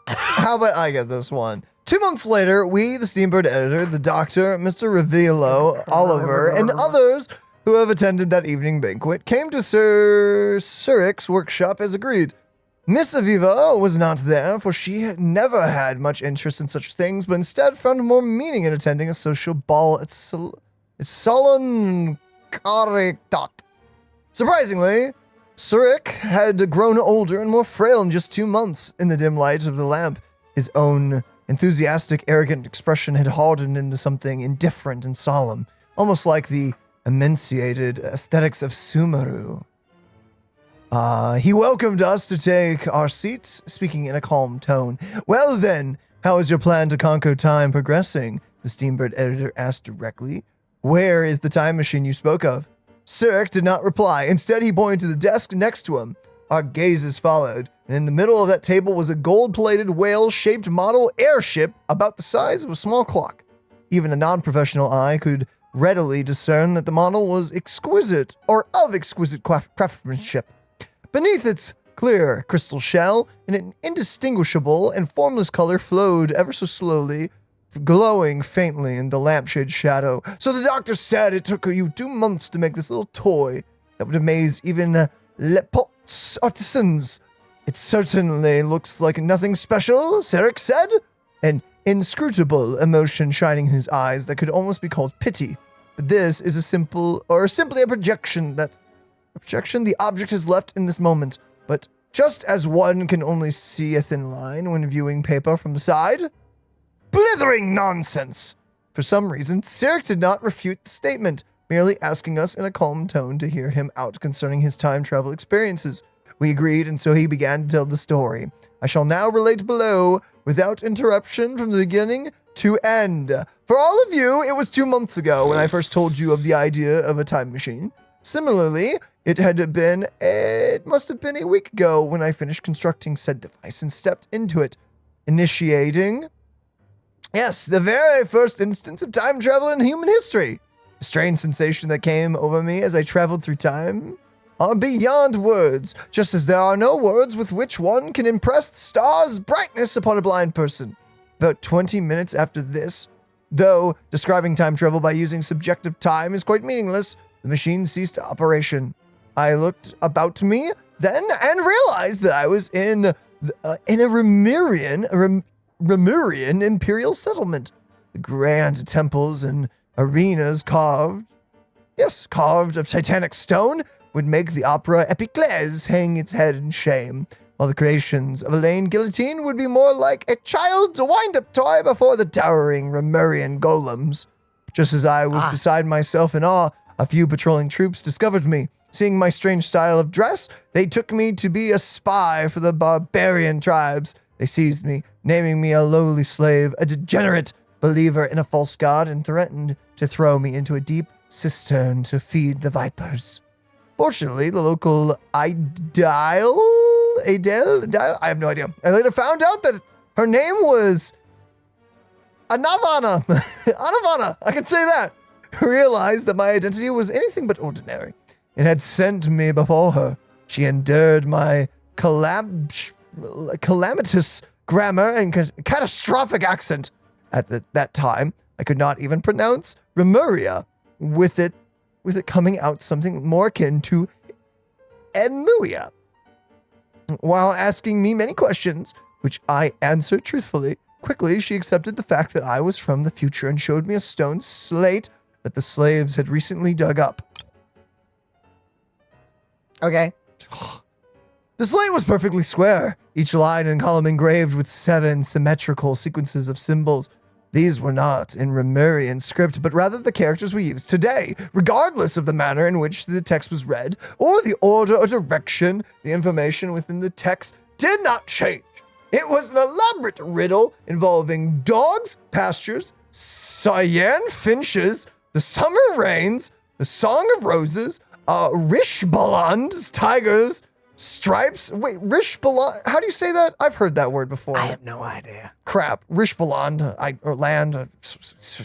How about I get this one? 2 months later, we, the Steambird editor, the doctor, Mr. Revealo, Oliver, and others who have attended that evening banquet came to Sir Surik's workshop as agreed. Miss Aviva was not there, for she had never had much interest in such things, but instead found more meaning in attending a social ball at Solon Caritat. Surprisingly, Surik had grown older and more frail in just 2 months. In the dim light of the lamp, his own enthusiastic, arrogant expression had hardened into something indifferent and solemn, almost like the emaciated aesthetics of Sumeru. He welcomed us to take our seats, speaking in a calm tone. Well then, how is your plan to conquer time progressing? The Steambird editor asked directly. Where is the time machine you spoke of? Surik did not reply. Instead, he pointed to the desk next to him. Our gazes followed, and in the middle of that table was a gold-plated whale-shaped model airship about the size of a small clock. Even a non-professional eye could readily discern that the model was exquisite, or of exquisite craftsmanship. Beneath its clear crystal shell, an indistinguishable and formless color flowed ever so slowly, glowing faintly in the lampshade shadow. So the doctor said it took you 2 months to make this little toy that would amaze even Lepot's artisans. It certainly looks like nothing special, Surik said, an inscrutable emotion shining in his eyes that could almost be called pity. But this is simply a projection the object has left in this moment. But just as one can only see a thin line when viewing paper from the side. Blithering nonsense! For some reason, Surik did not refute the statement, merely asking us in a calm tone to hear him out concerning his time travel experiences. We agreed, and so he began to tell the story. I shall now relate below, without interruption from the beginning to end. For all of you, it was 2 months ago when I first told you of the idea of a time machine. Similarly, it must have been a week ago when I finished constructing said device and stepped into it, initiating, the very first instance of time travel in human history. The strange sensation that came over me as I traveled through time are beyond words, just as there are no words with which one can impress the star's brightness upon a blind person. About 20 minutes after this, though describing time travel by using subjective time is quite meaningless, the machine ceased operation. I looked about me then and realized that I was in a Remurian imperial settlement. The grand temples and arenas carved of titanic stone would make the opera Epiclese hang its head in shame, while the creations of Elaine Guillotine would be more like a child's wind-up toy before the towering Remurian golems. Just as I was beside myself in awe, a few patrolling troops discovered me. Seeing my strange style of dress, they took me to be a spy for the barbarian tribes. They seized me, naming me a lowly slave, a degenerate believer in a false god, and threatened to throw me into a deep cistern to feed the vipers. Fortunately, the local Adele, I have no idea. I later found out that her name was Anavana. Anavana, I can say that. I realized that my identity was anything but ordinary and had sent me before her. She endured my calamitous grammar and catastrophic accent. At that time, I could not even pronounce Remuria, with it coming out something more akin to Emuia. While asking me many questions, which I answered truthfully, quickly she accepted the fact that I was from the future and showed me a stone slate that the slaves had recently dug up.
Okay.
The slate was perfectly square, each line and column engraved with 7 symmetrical sequences of symbols. These were not in Remurian script, but rather the characters we use today. Regardless of the manner in which the text was read, or the order or direction, the information within the text did not change. It was an elaborate riddle involving dogs, pastures, cyan finches, the summer rains, the song of roses, Rishbaland's tigers, stripes. Wait, Rishbaland, how do you say that? I've heard that word before.
I have no idea.
Crap, Rishbaland, or land,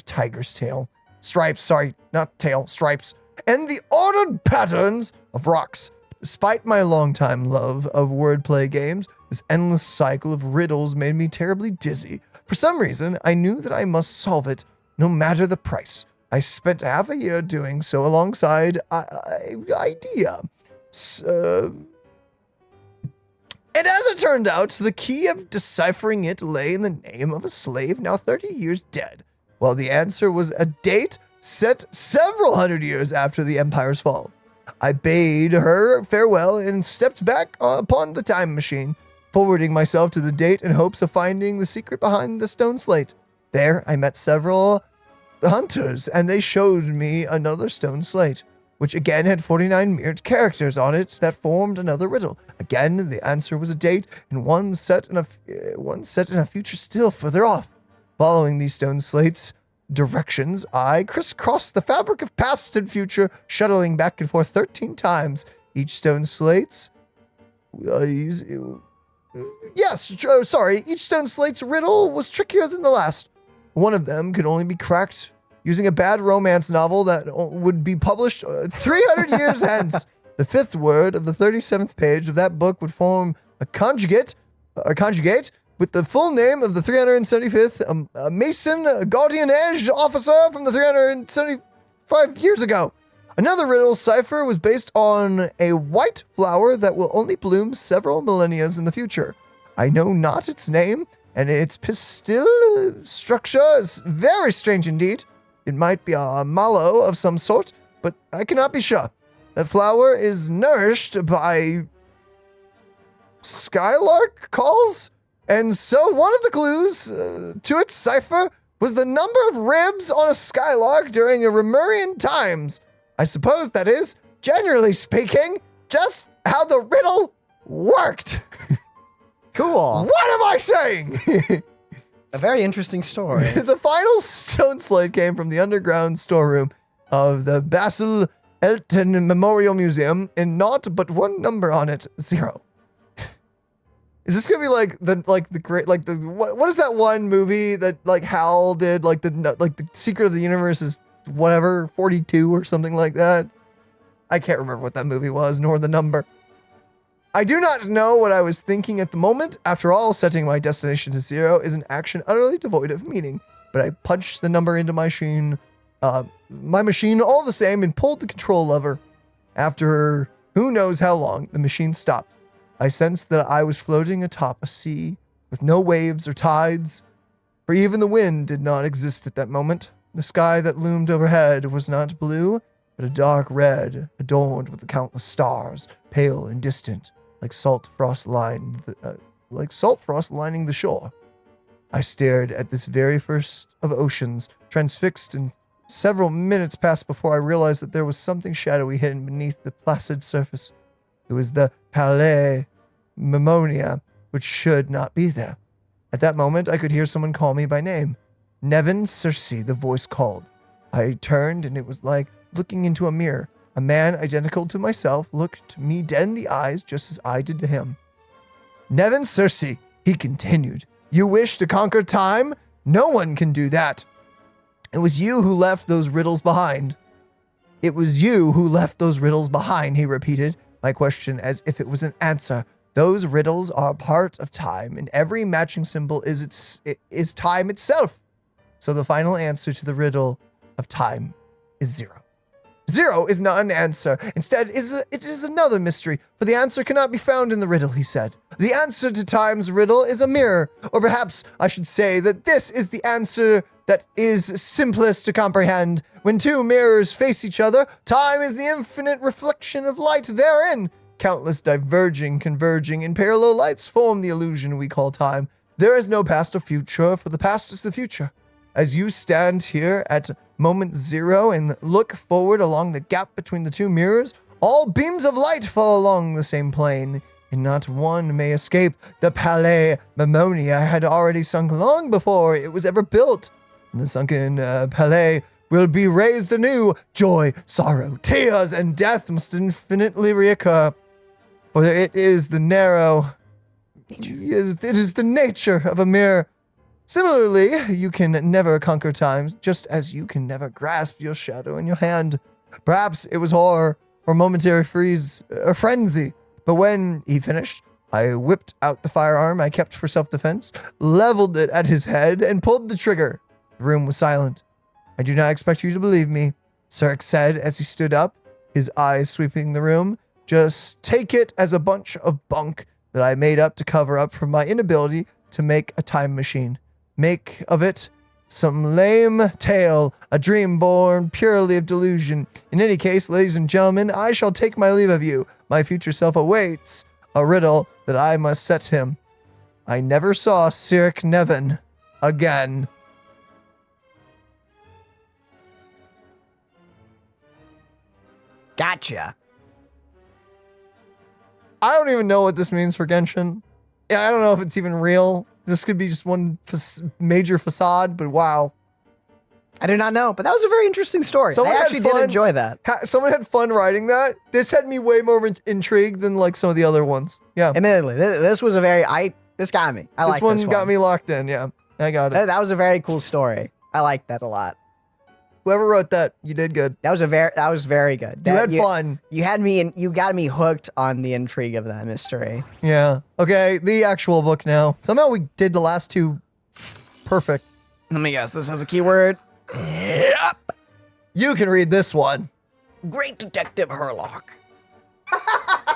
tiger's tail. Stripes, sorry, not tail, stripes. And the ordered patterns of rocks. Despite my longtime love of wordplay games, this endless cycle of riddles made me terribly dizzy. For some reason, I knew that I must solve it, no matter the price. I spent half a year doing so alongside idea. And as it turned out, the key of deciphering it lay in the name of a slave now 30 years dead, while the answer was a date set several hundred years after the Empire's fall. I bade her farewell and stepped back upon the time machine, forwarding myself to the date in hopes of finding the secret behind the stone slate. There, I met several hunters, and they showed me another stone slate, which again had 49 mirrored characters on it that formed another riddle. Again, the answer was a date, and one set in a future still further off. Following these stone slates' directions, I crisscrossed the fabric of past and future, shuttling back and forth 13 times. Each stone slate's each stone slate's riddle was trickier than the last. One of them could only be cracked using a bad romance novel that would be published 300 years hence. The 5th word of the 37th page of that book would form a conjugate with the full name of the 375th Mason Guardian Edge officer from the 375 years ago. Another riddle cipher was based on a white flower that will only bloom several millennia in the future. I know not its name, and its pistil structure is very strange indeed. It might be a mallow of some sort, but I cannot be sure. That flower is nourished by skylark calls, and so one of the clues to its cipher was the number of ribs on a skylark during a Remurian times. I suppose that is, generally speaking, just how the riddle worked.
Cool.
What am I saying?
A very interesting story.
The final stone slate came from the underground storeroom of the Basil Elton Memorial Museum, and not but one number on it, 0. Is this gonna be what is that one movie that like Hal did, like the Secret of the Universe is whatever 42 or something like that? I can't remember what that movie was, nor the number. I do not know what I was thinking at the moment. After all, setting my destination to 0 is an action utterly devoid of meaning. But I punched the number into my machine all the same and pulled the control lever. After who knows how long, the machine stopped. I sensed that I was floating atop a sea with no waves or tides, for even the wind did not exist at that moment. The sky that loomed overhead was not blue, but a dark red, adorned with the countless stars, pale and distant, like salt frost lining the shore. I stared at this very first of oceans, transfixed and Several minutes passed before I realized that there was something shadowy hidden beneath the placid surface. It was the Palais Mnemonia, which should not be there. At that moment, I could hear someone call me by name. Nevin Cersei, the voice called. I turned, and it was like looking into a mirror. A man identical to myself looked me dead in the eyes just as I did to him. Nevin Cersei, he continued. You wish to conquer time? No one can do that. It was you who left those riddles behind. It was you who left those riddles behind, he repeated, my question as if it was an answer. Those riddles are a part of time, and every matching symbol is time itself. So the final answer to the riddle of time is 0. 0 is not an answer. Instead, it is another mystery, for the answer cannot be found in the riddle, he said. The answer to time's riddle is a mirror, or perhaps I should say that this is the answer that is simplest to comprehend. When two mirrors face each other, time is the infinite reflection of light therein. Countless diverging, converging, and parallel lights form the illusion we call time. There is no past or future, for the past is the future. As you stand here at moment 0 and look forward along the gap between the two mirrors, all beams of light fall along the same plane, and not one may escape. The Palais Mnemonia had already sunk long before it was ever built. And the sunken Palais will be raised anew. Joy, sorrow, tears, and death must infinitely reoccur. For it is the nature of a mirror. Similarly, you can never conquer time, just as you can never grasp your shadow in your hand. Perhaps it was horror or momentary frenzy, but when he finished, I whipped out the firearm I kept for self-defense, leveled it at his head, and pulled the trigger. The room was silent. I do not expect you to believe me, Cirque said as he stood up, his eyes sweeping the room. Just take it as a bunch of bunk that I made up to cover up for my inability to make a time machine. Make of it some lame tale, a dream born purely of delusion. In any case, ladies and gentlemen, I shall take my leave of you. My future self awaits a riddle that I must set him. I never saw Cirque Nevin again.
Gotcha.
I don't even know what this means for Genshin. Yeah, I don't know if it's even real. This could be just one major facade, but wow.
I do not know, but that was a very interesting story. I actually did enjoy that.
Someone had fun writing that. This had me way more intrigued than like some of the other ones. Yeah.
Admittedly, this was a very, this got me. I like this one.
This one got me locked in, yeah. I got it.
That was a very cool story. I liked that a lot.
Whoever wrote that, you did good.
That was very good.
You had fun.
You had me, and you got me hooked on the intrigue of that mystery.
Yeah. Okay, the actual book now. Somehow we did the last two perfect.
Let me guess, this has a keyword.
Yep. You can read this one.
Great Detective Herlock.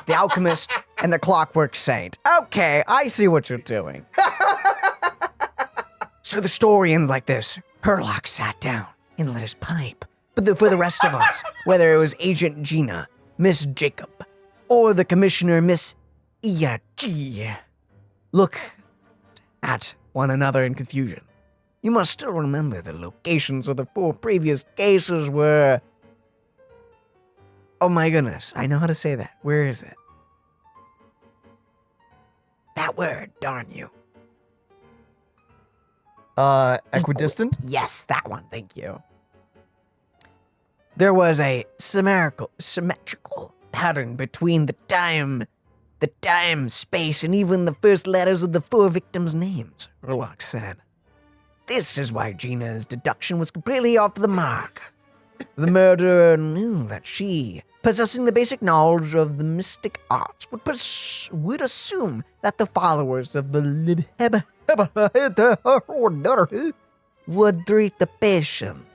The Alchemist and the Clockwork Saint. Okay, I see what you're doing. So the story ends like this. Herlock sat down and lit his pipe. But for the rest of us, whether it was Agent Gina, Miss Jacob, or the Commissioner, Miss Iya, look at one another in confusion. You must still remember the locations of the 4 previous cases were... Oh my goodness, I know how to say that. Where is it? That word, darn you.
Equidistant?
Yes, that one, thank you. There was a symmetrical pattern between the time, space, and even the first letters of the 4 victims' names, Herlock said. This is why Gina's deduction was completely off the mark. The murderer knew that she, possessing the basic knowledge of the mystic arts, would assume that the followers of the would treat the patient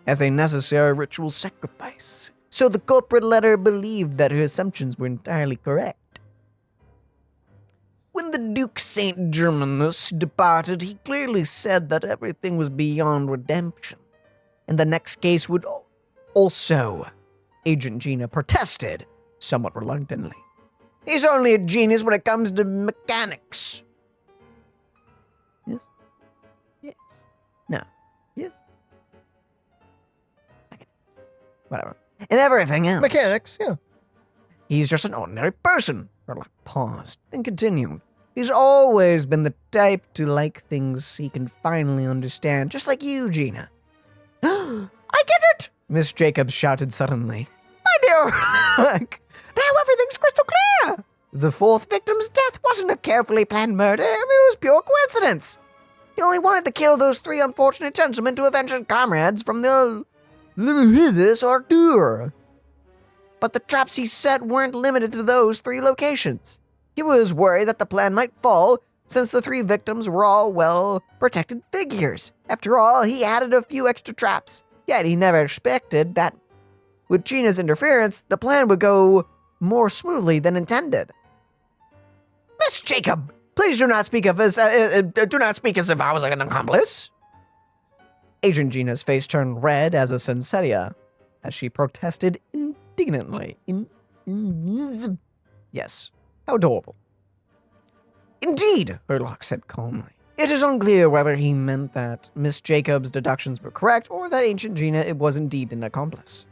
as a necessary ritual sacrifice. So the culprit let her believe that her assumptions were entirely correct. When the Duke St. Germanus departed, he clearly said that everything was beyond redemption. And the next case would also. Agent Gina protested, somewhat reluctantly. He's only a genius when it comes to mechanics. Yes? Yes. No. Yes? whatever. And everything else.
Mechanics, yeah.
He's just an ordinary person. Verloc paused, then continued. He's always been the type to like things he can finally understand, just like you, Gina. I get it! Miss Jacobs shouted suddenly. My dear, look, now everything's crystal clear. The fourth victim's death wasn't a carefully planned murder, it was pure coincidence. He only wanted to kill those 3 unfortunate gentlemen to avenge his comrades from the this ordeal. But the traps he set weren't limited to those 3 locations. He was worried that the plan might fall, since the 3 victims were all well-protected figures. After all, he added a few extra traps, yet he never expected that with Gina's interference, the plan would go more smoothly than intended. Miss Jacob, please do not speak as if I was an accomplice. Agent Gina's face turned red as a sensetia, as she protested indignantly. Yes, how adorable. Indeed, Verloc said calmly. It is unclear whether he meant that Miss Jacobs' deductions were correct or that Ancient Gina was indeed an accomplice.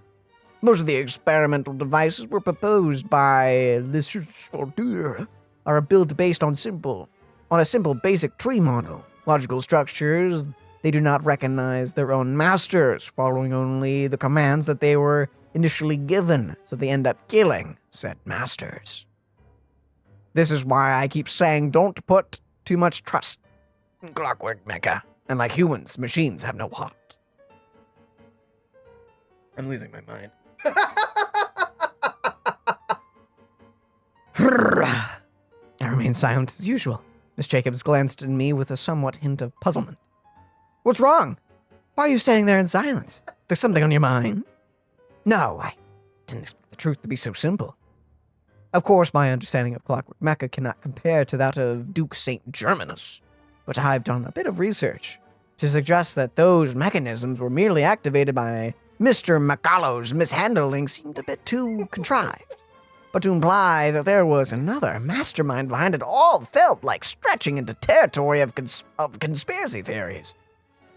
Most of the experimental devices were proposed by are built based on a simple basic tree model. Logical structures, they do not recognize their own masters, following only the commands that they were initially given, so they end up killing said masters. This is why I keep saying don't put too much trust in Clockwork Mecha. And like humans, machines have no heart. I'm losing my mind. I remained silent as usual. Miss Jacobs glanced at me with a somewhat hint of puzzlement. What's wrong? Why are you standing there in silence? There's something on your mind? No, I didn't expect the truth to be so simple. Of course, my understanding of Clockwork Mecha cannot compare to that of Duke St. Germanus, but I've done a bit of research to suggest that those mechanisms were merely activated by Mr. Macallow's mishandling seemed a bit too contrived. But to imply that there was another mastermind behind it all felt like stretching into territory of conspiracy theories.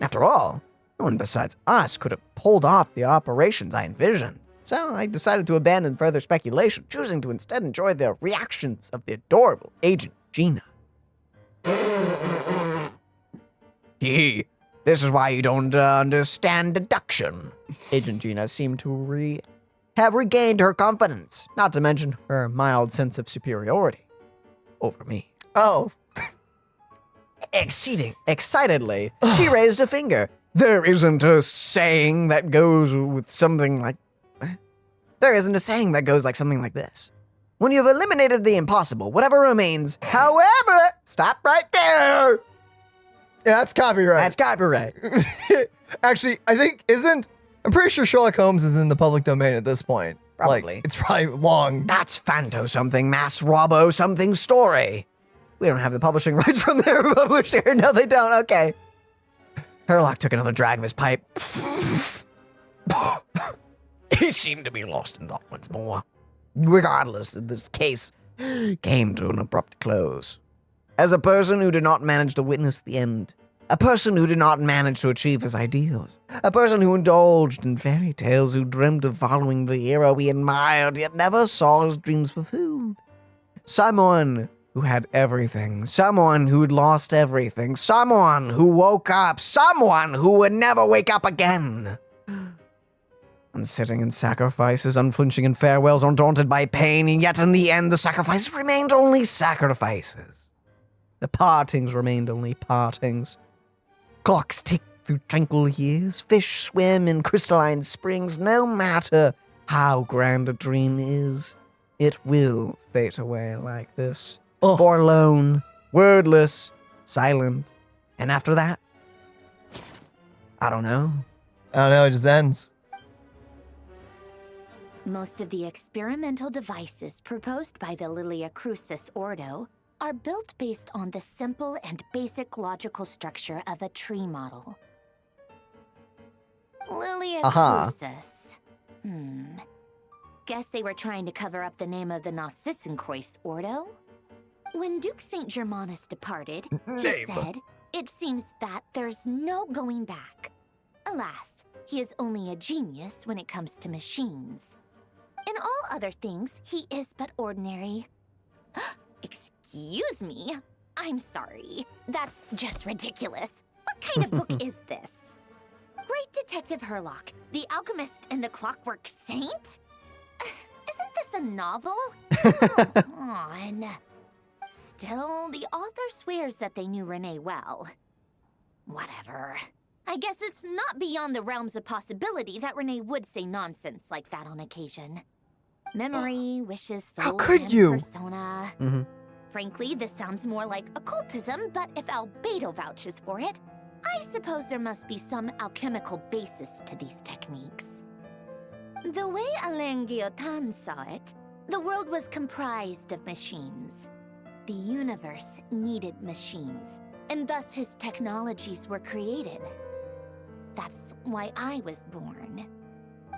After all, no one besides us could have pulled off the operations I envisioned. So I decided to abandon further speculation, choosing to instead enjoy the reactions of the adorable Agent Gina. This is why you don't understand deduction. Agent Gina seemed to have regained her confidence, not to mention her mild sense of superiority over me. Oh. Excitedly, she raised a finger. There isn't a saying that goes with something like... There isn't a saying that goes like something like this. When you've eliminated the impossible, whatever remains, however... Stop right there!
Yeah, that's copyright.
That's copyright.
Actually, I'm pretty sure Sherlock Holmes is in the public domain at this point.
Probably.
Like, it's probably long.
That's Fanto something, Mass Robbo something story. We don't have the publishing rights from their publisher. No, they don't. Okay. Herlock took another drag of his pipe. He seemed to be lost in thought once more. Regardless, this case came to an abrupt close. As a person who did not manage to witness the end, a person who did not manage to achieve his ideals, a person who indulged in fairy tales, who dreamt of following the hero he admired, yet never saw his dreams fulfilled. Someone who had everything, someone who'd lost everything, someone who woke up, someone who would never wake up again. Unsitting in sacrifices, unflinching in farewells, undaunted by pain, and yet in the end the sacrifices remained only sacrifices. The partings remained only partings. Clocks tick through tranquil years, fish swim in crystalline springs. No matter how grand a dream is, it will fade away like this. Forlorn, wordless, silent. And after that, I don't know.
It just ends.
Most of the experimental devices proposed by the Lilia Crucis Ordo are built based on the simple and basic logical structure of a tree model. Lilia Crucis. Guess they were trying to cover up the name of the Nautitzenkreuz Ordo? When Duke St. Germanus departed, he said, "It seems that there's no going back." Alas, he is only a genius when it comes to machines. In all other things, he is but ordinary. Excuse me? I'm sorry. That's just ridiculous. What kind of book is this? Great Detective Herlock, The Alchemist and the Clockwork Saint? Isn't this a novel? Come on. Still, the author swears that they knew Renee well. Whatever. I guess it's not beyond the realms of possibility that Renee would say nonsense like that on occasion. Memory, wishes, soul,
How could
and
you?
persona. Frankly, this sounds more like occultism, but if Albedo vouches for it, I suppose there must be some alchemical basis to these techniques. The way Alain Guillotin saw it, the world was comprised of machines. The universe needed machines, and thus his technologies were created. That's why I was born.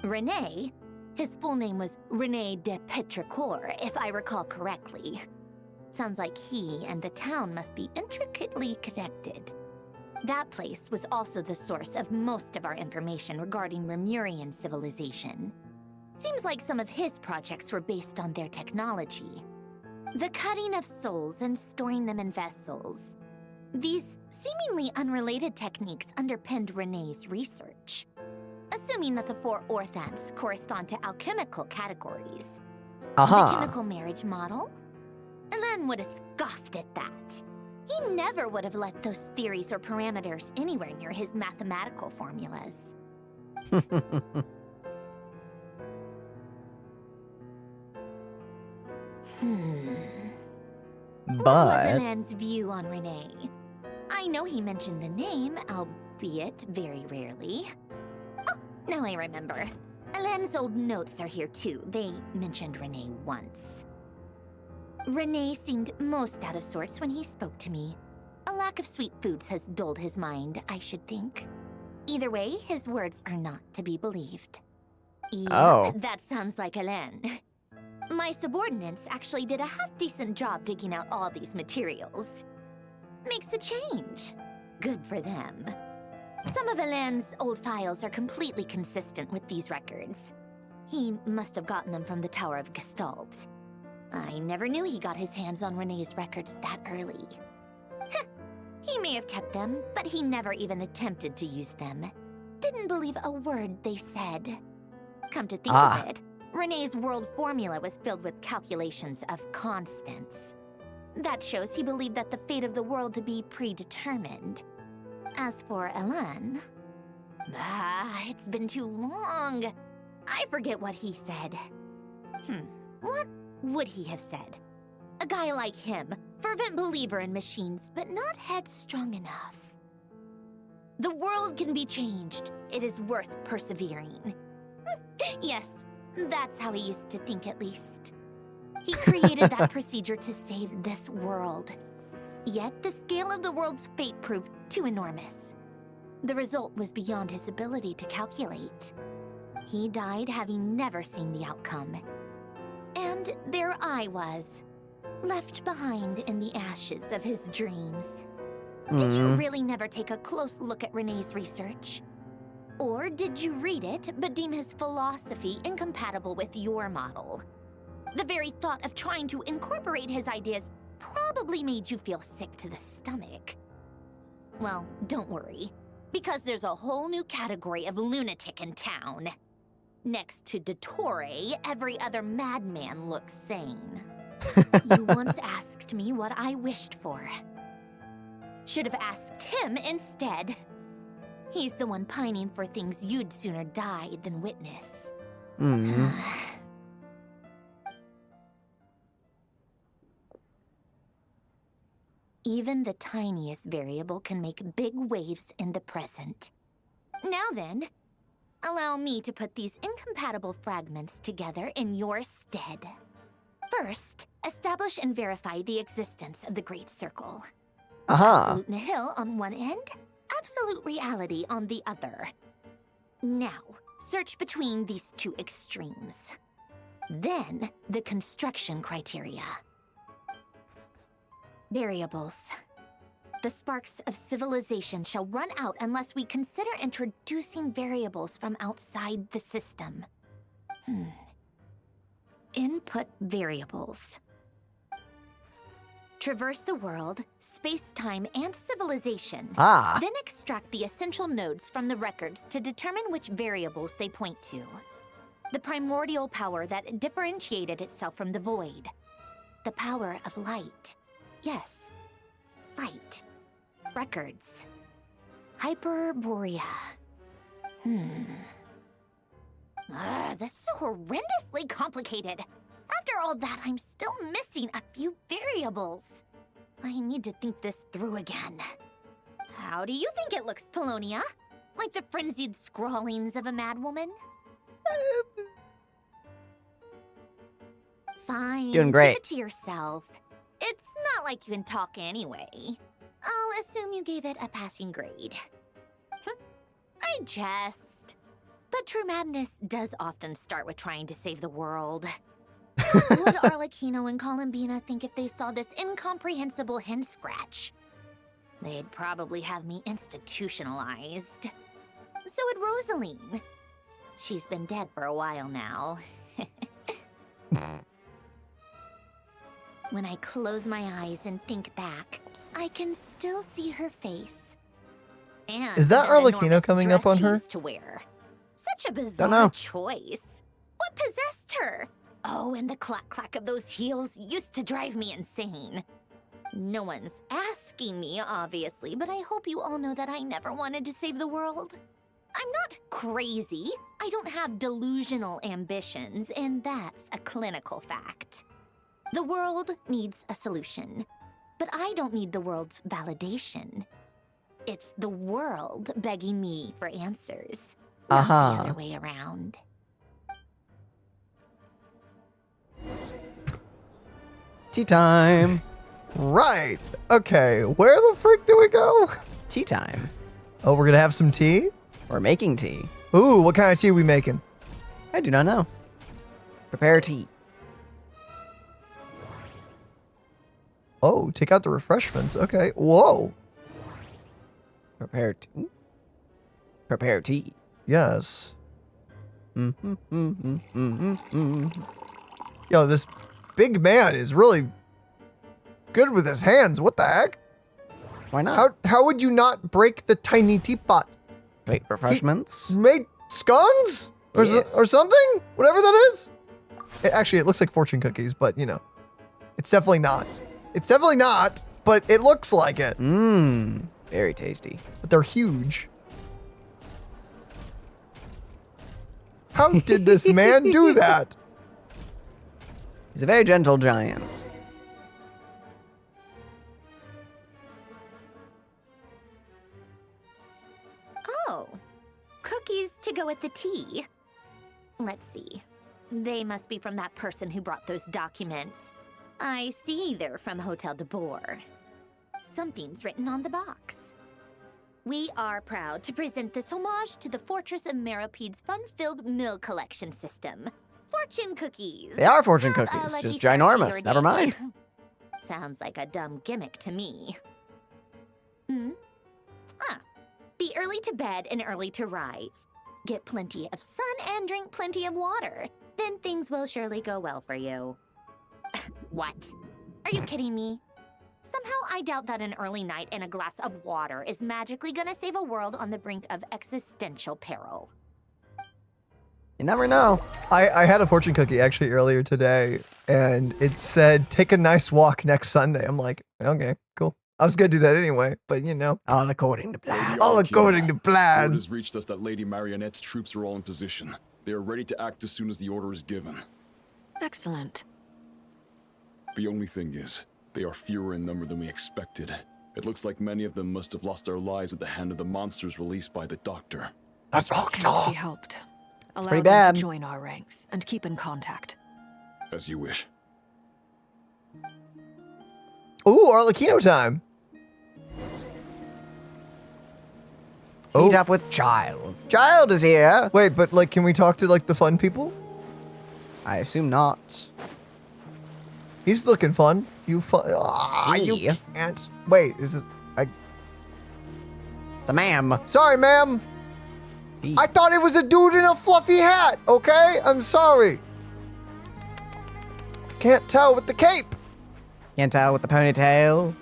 Renee, his full name was Rene de Petrichor, if I recall correctly. Sounds like he and the town must be intricately connected. That place was also the source of most of our information regarding Remurian civilization. Seems like some of his projects were based on their technology. The cutting of souls and storing them in vessels. These seemingly unrelated techniques underpinned Renee's research. Assuming that the 4 orthants correspond to alchemical categories. The chemical marriage model? Alain would have scoffed at that. He never would have let those theories or parameters anywhere near his mathematical formulas. What was Alain's view on Renee? I know he mentioned the name, albeit very rarely. Oh, now I remember. Alain's old notes are here too. They mentioned Renee once. Renee seemed most out of sorts when he spoke to me. A lack of sweet foods has dulled his mind, I should think. Either way, his words are not to be believed. Yep, that sounds like Alain. My subordinates actually did a half-decent job digging out all these materials. Makes a change. Good for them. Some of Alain's old files are completely consistent with these records. He must have gotten them from the Tower of Gestalt. I never knew he got his hands on Renee's records that early. He may have kept them, but he never even attempted to use them. Didn't believe a word they said. Come to think of it, Renee's world formula was filled with calculations of constants. That shows he believed that the fate of the world to be predetermined. As for Alain... it's been too long. I forget what he said. What would he have said? A guy like him, fervent believer in machines, but not headstrong enough. The world can be changed. It is worth persevering. Yes, that's how he used to think at least. He created that procedure to save this world. Yet the scale of the world's fate proved too enormous. The result was beyond his ability to calculate. He died having never seen the outcome. And there I was, left behind in the ashes of his dreams. Did you really never take a close look at Renee's research? Or did you read it but deem his philosophy incompatible with your model? The very thought of trying to incorporate his ideas probably made you feel sick to the stomach. Well, don't worry, because there's a whole new category of lunatic in town. Next to Dottore, every other madman looks sane. You once asked me what I wished for. Should have asked him instead. He's the one pining for things you'd sooner die than witness. Even the tiniest variable can make big waves in the present. Now then, allow me to put these incompatible fragments together in your stead. First, establish and verify the existence of the Great Circle. Absolute nihil on one end, absolute reality on the other. Now, search between these two extremes. Then, the construction criteria. Variables. The sparks of civilization shall run out unless we consider introducing variables from outside the system. Input variables. Traverse the world, space-time, and civilization. Then extract the essential nodes from the records to determine which variables they point to. The primordial power that differentiated itself from the void. The power of light. Yes, light. Records. Hyperborea. This is horrendously complicated. After all that, I'm still missing a few variables. I need to think this through again. How do you think it looks, Polonia? Like the frenzied scrawlings of a madwoman? Fine.
Doing great.
Keep it to yourself. It's not like you can talk anyway. I'll assume you gave it a passing grade. I jest. But true madness does often start with trying to save the world. What would Arlecchino and Columbina think if they saw this incomprehensible hen scratch? They'd probably have me institutionalized. So would Rosaline. She's been dead for a while now. When I close my eyes and think back, I can still see her face. And
Is that Arlecchino
enormous
coming up
dress
on
she
her?
used to wear. Such a
know.
bizarre choice. What possessed her? Oh, and the clack-clack of those heels used to drive me insane. No one's asking me, obviously, but I hope you all know that I never wanted to save the world. I'm not crazy. I don't have delusional ambitions, and that's a clinical fact. The world needs a solution, but I don't need the world's validation. It's the world begging me for answers, not the other way around.
Tea time.
Right. Okay, where the frick do we go?
Tea time.
Oh, we're gonna have some tea?
We're making tea.
Ooh, what kind of tea are we making?
I do not know. Prepare tea.
Oh, take out the refreshments. Okay. Whoa.
Prepare tea. Prepare tea.
Yes. Yo, this big man is really good with his hands. What the heck?
Why not?
How would you not break the tiny teapot?
Wait, refreshments?
He made scones? Or,
Yes.
or something? Whatever that is? Actually, it looks like fortune cookies, but you know. It's definitely not. It's definitely not, but it looks like it.
Mmm, very tasty.
But they're huge. How did this man do that?
He's a very gentle giant.
Oh, cookies to go with the tea. Let's see. They must be from that person who brought those documents. I see they're from Hotel de Boer. Something's written on the box. We are proud to present this homage to the Fortress of Meropede's fun-filled mill collection system. Fortune cookies.
They are fortune
Have a
cookies,
lucky
just
start to
ginormous.
your
Never
day.
mind.
Sounds like a dumb gimmick to me. Be early to bed and early to rise. Get plenty of sun and drink plenty of water. Then things will surely go well for you. What? Are you kidding me? Somehow I doubt that an early night and a glass of water is magically gonna save a world on the brink of existential peril.
You never know.
I had a fortune cookie actually earlier today, and it said, take a nice walk next Sunday. I'm like, okay, cool. I was gonna do that anyway, but you know.
All according to plan.
All according to
Word
plan.
has reached us that Lady Marionette's troops are all in position. They are ready to act as soon as the order is given.
Excellent.
The only thing is, they are fewer in number than we expected. It looks like many of them must have lost their lives at the hand of the monsters released by the Doctor.
That's
Can't be helped. Allow
pretty
them
bad.
to join our ranks and keep in contact.
As you wish.
Ooh, Arlecchino time.
Meet up with Child. Child is here.
Wait, but like, can we talk to like the fun people?
I assume not.
He's looking fun. You fun? Ah, you
He?
can't. Wait, is this?
It's a ma'am.
Sorry, ma'am. I thought it was a dude in a fluffy hat, okay? I'm sorry. Can't tell with the cape.
Can't tell with the ponytail.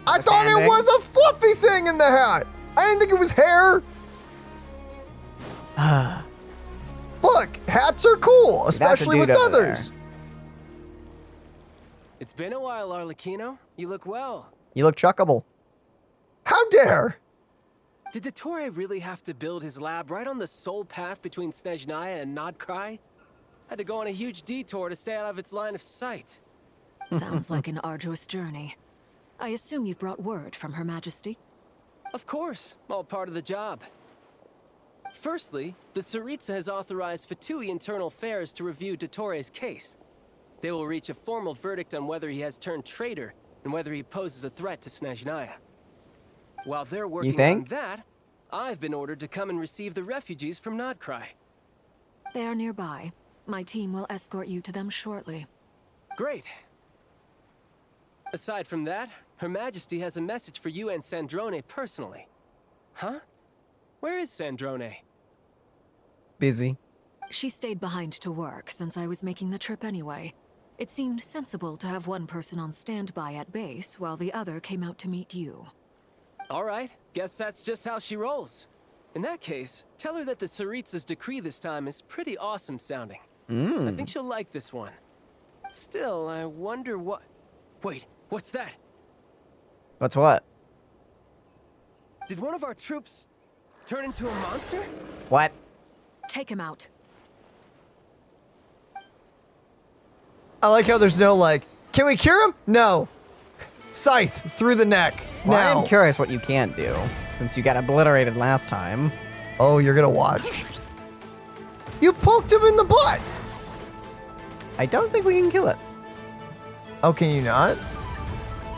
I thought it was a fluffy thing in the hat. I didn't think it was hair. Look, hats are cool, especially with feathers.
It's been a while, Arlecchino. You look well.
You look chuckable.
How dare?
Did Dottore really have to build his lab right on the sole path between Snezhnaya and Nodcry? Had to go on a huge detour to stay out of its line of sight.
Sounds like an arduous journey. I assume you've brought word from Her Majesty?
Of course, all part of the job. Firstly, the Tsaritsa has authorized Fatui Internal Affairs to review Dottore's case. They will reach a formal verdict on whether he has turned traitor and whether he poses a threat to Snezhnaya. While they're working on that, I've been ordered to come and receive the refugees from Nodcry.
They are nearby. My team will escort you to them shortly.
Great. Aside from that, Her Majesty has a message for you and Sandrone personally. Huh? Where is Sandrone?
Busy.
She stayed behind to work since I was making the trip anyway. It seemed sensible to have one person on standby at base while the other came out to meet you.
All right, guess that's just how she rolls. In that case, tell her that the Tsaritsa's decree this time is pretty awesome sounding. I think she'll like this one. Still, I wonder what... Wait, what's that?
What's what?
Did one of our troops turn into a monster?
What?
Take him out.
I like how there's no like, can we cure him? No. Scythe through the neck.
Well,
now.
I'm curious what you can't do, since you got obliterated last time.
Oh, you're gonna watch. You poked him in the butt.
I don't think we can kill it.
Oh, can you not?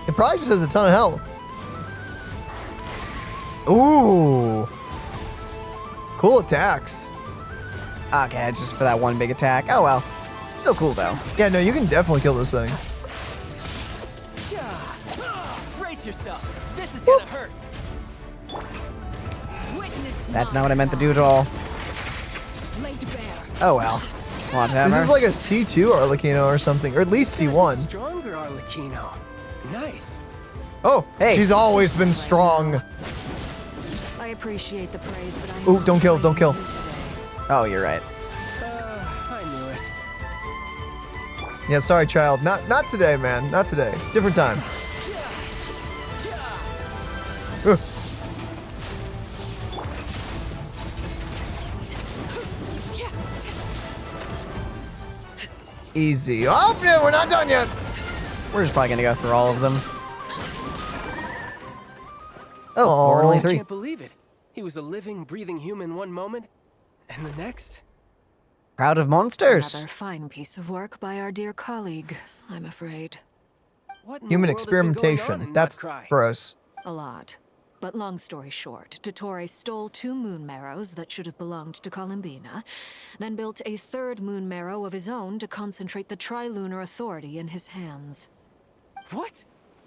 It probably just has a ton of health. Ooh. Cool attacks.
Okay, it's just for that one big attack. Oh well. Still cool though.
Yeah, no, you can definitely kill this thing.
Brace yourself. This is gonna hurt.
That's not what I meant to do at all. Oh well.
This is like a C2 Arlecchino or something, or at least C1.
Stronger Arlecchino. Nice.
Oh, hey. She's always been strong.
I appreciate the praise, but I...
Ooh, don't kill, don't kill.
Oh, you're right.
I knew it.
Yeah, sorry, child. Not today, man. Not today. Different time. Easy. Oh, no, we're not done yet.
We're just probably gonna go through all of them. Oh, we're only
I
3.
can't believe it. He was a living, breathing human one moment, and the next.
Crowd of monsters.
Another fine piece of work by our dear colleague, I'm afraid.
Human experimentation. That's gross.
A lot. But long story short, Dottore stole 2 moon marrows that should have belonged to Columbina, then built a 3rd moon marrow of his own to concentrate the Trilunar Authority in his hands.
What?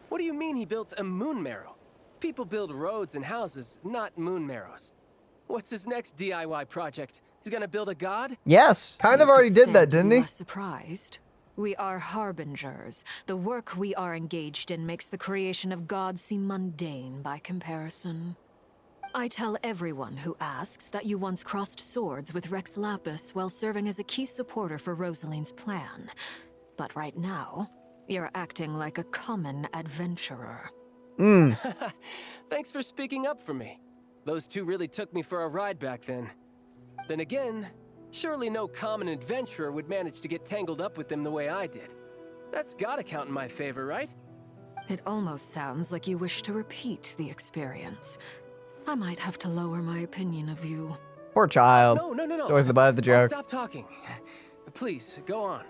What do you mean he built a moon marrow? People build roads and houses, not moon marrows. What's his next DIY project? He's gonna build a god?
Yes, kind of already did that, didn't he?
Surprised? We are harbingers. The work we are engaged in makes the creation of gods seem mundane by comparison. I tell everyone who asks that you once crossed swords with Rex Lapis while serving as a key supporter for Rosaline's plan. But right now, you're acting like a common adventurer.
Thanks for speaking up for me. Those 2 really took me for a ride back then. Then again, surely no common adventurer would manage to get tangled up with them the way I did. That's gotta count in my favor, right?
It almost sounds like you wish to repeat the experience. I might have to lower my opinion of you.
Poor child.
No.
It's always the butt of the joke.
Stop talking. Please, go on.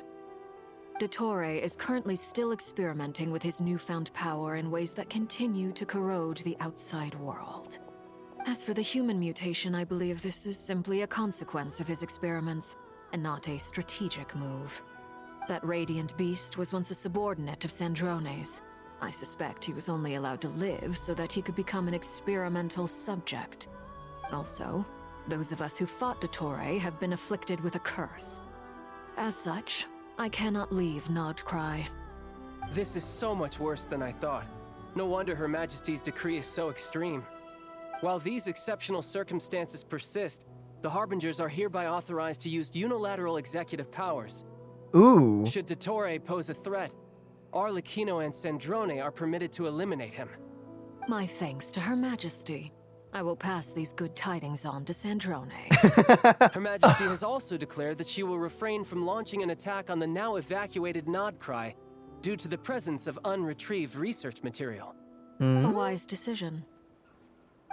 Dottore is currently still experimenting with his newfound power in ways that continue to corrode the outside world. As for the human mutation, I believe this is simply a consequence of his experiments, and not a strategic move. That radiant beast was once a subordinate of Sandrone's. I suspect he was only allowed to live so that he could become an experimental subject. Also, those of us who fought Dottore have been afflicted with a curse. As such, I cannot leave Nodcry.
This is so much worse than I thought. No wonder Her Majesty's decree is so extreme. While these exceptional circumstances persist, the Harbingers are hereby authorized to use unilateral executive powers.
Ooh.
Should Dottore pose a threat, Arlecchino and Sandrone are permitted to eliminate him.
My thanks to Her Majesty. I will pass these good tidings on to Sandrone.
Her Majesty has also declared that she will refrain from launching an attack on the now evacuated Nodcry due to the presence of unretrieved research material.
A wise decision.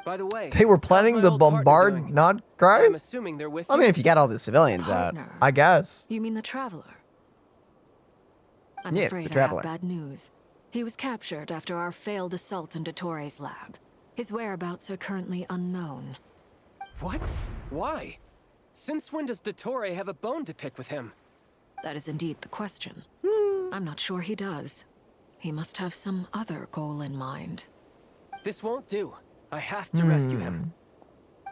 By the way,
They were planning to bombard Nodcry?
I'm assuming they're with
I mean, if you got all the civilians out, I guess.
You mean the Traveler? I'm
Yes,
afraid
the Traveler.
I have bad news. He was captured after our failed assault on Dottore's lab. His whereabouts are currently unknown.
What? Why? Since when does Dottore have a bone to pick with him?
That is indeed the question. I'm not sure he does. He must have some other goal in mind.
This won't do. I have to rescue him.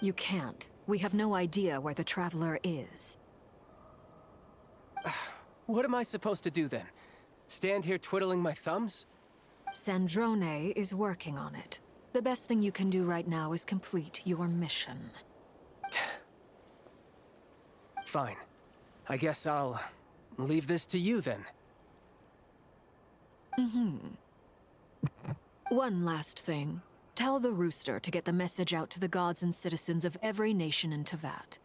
You can't. We have no idea where the Traveler is.
What am I supposed to do then? Stand here twiddling my thumbs?
Sandrone is working on it. The best thing you can do right now is complete your mission.
Fine. I guess I'll leave this to you then.
One last thing. Tell the Rooster to get the message out to the gods and citizens of every nation in Tevat.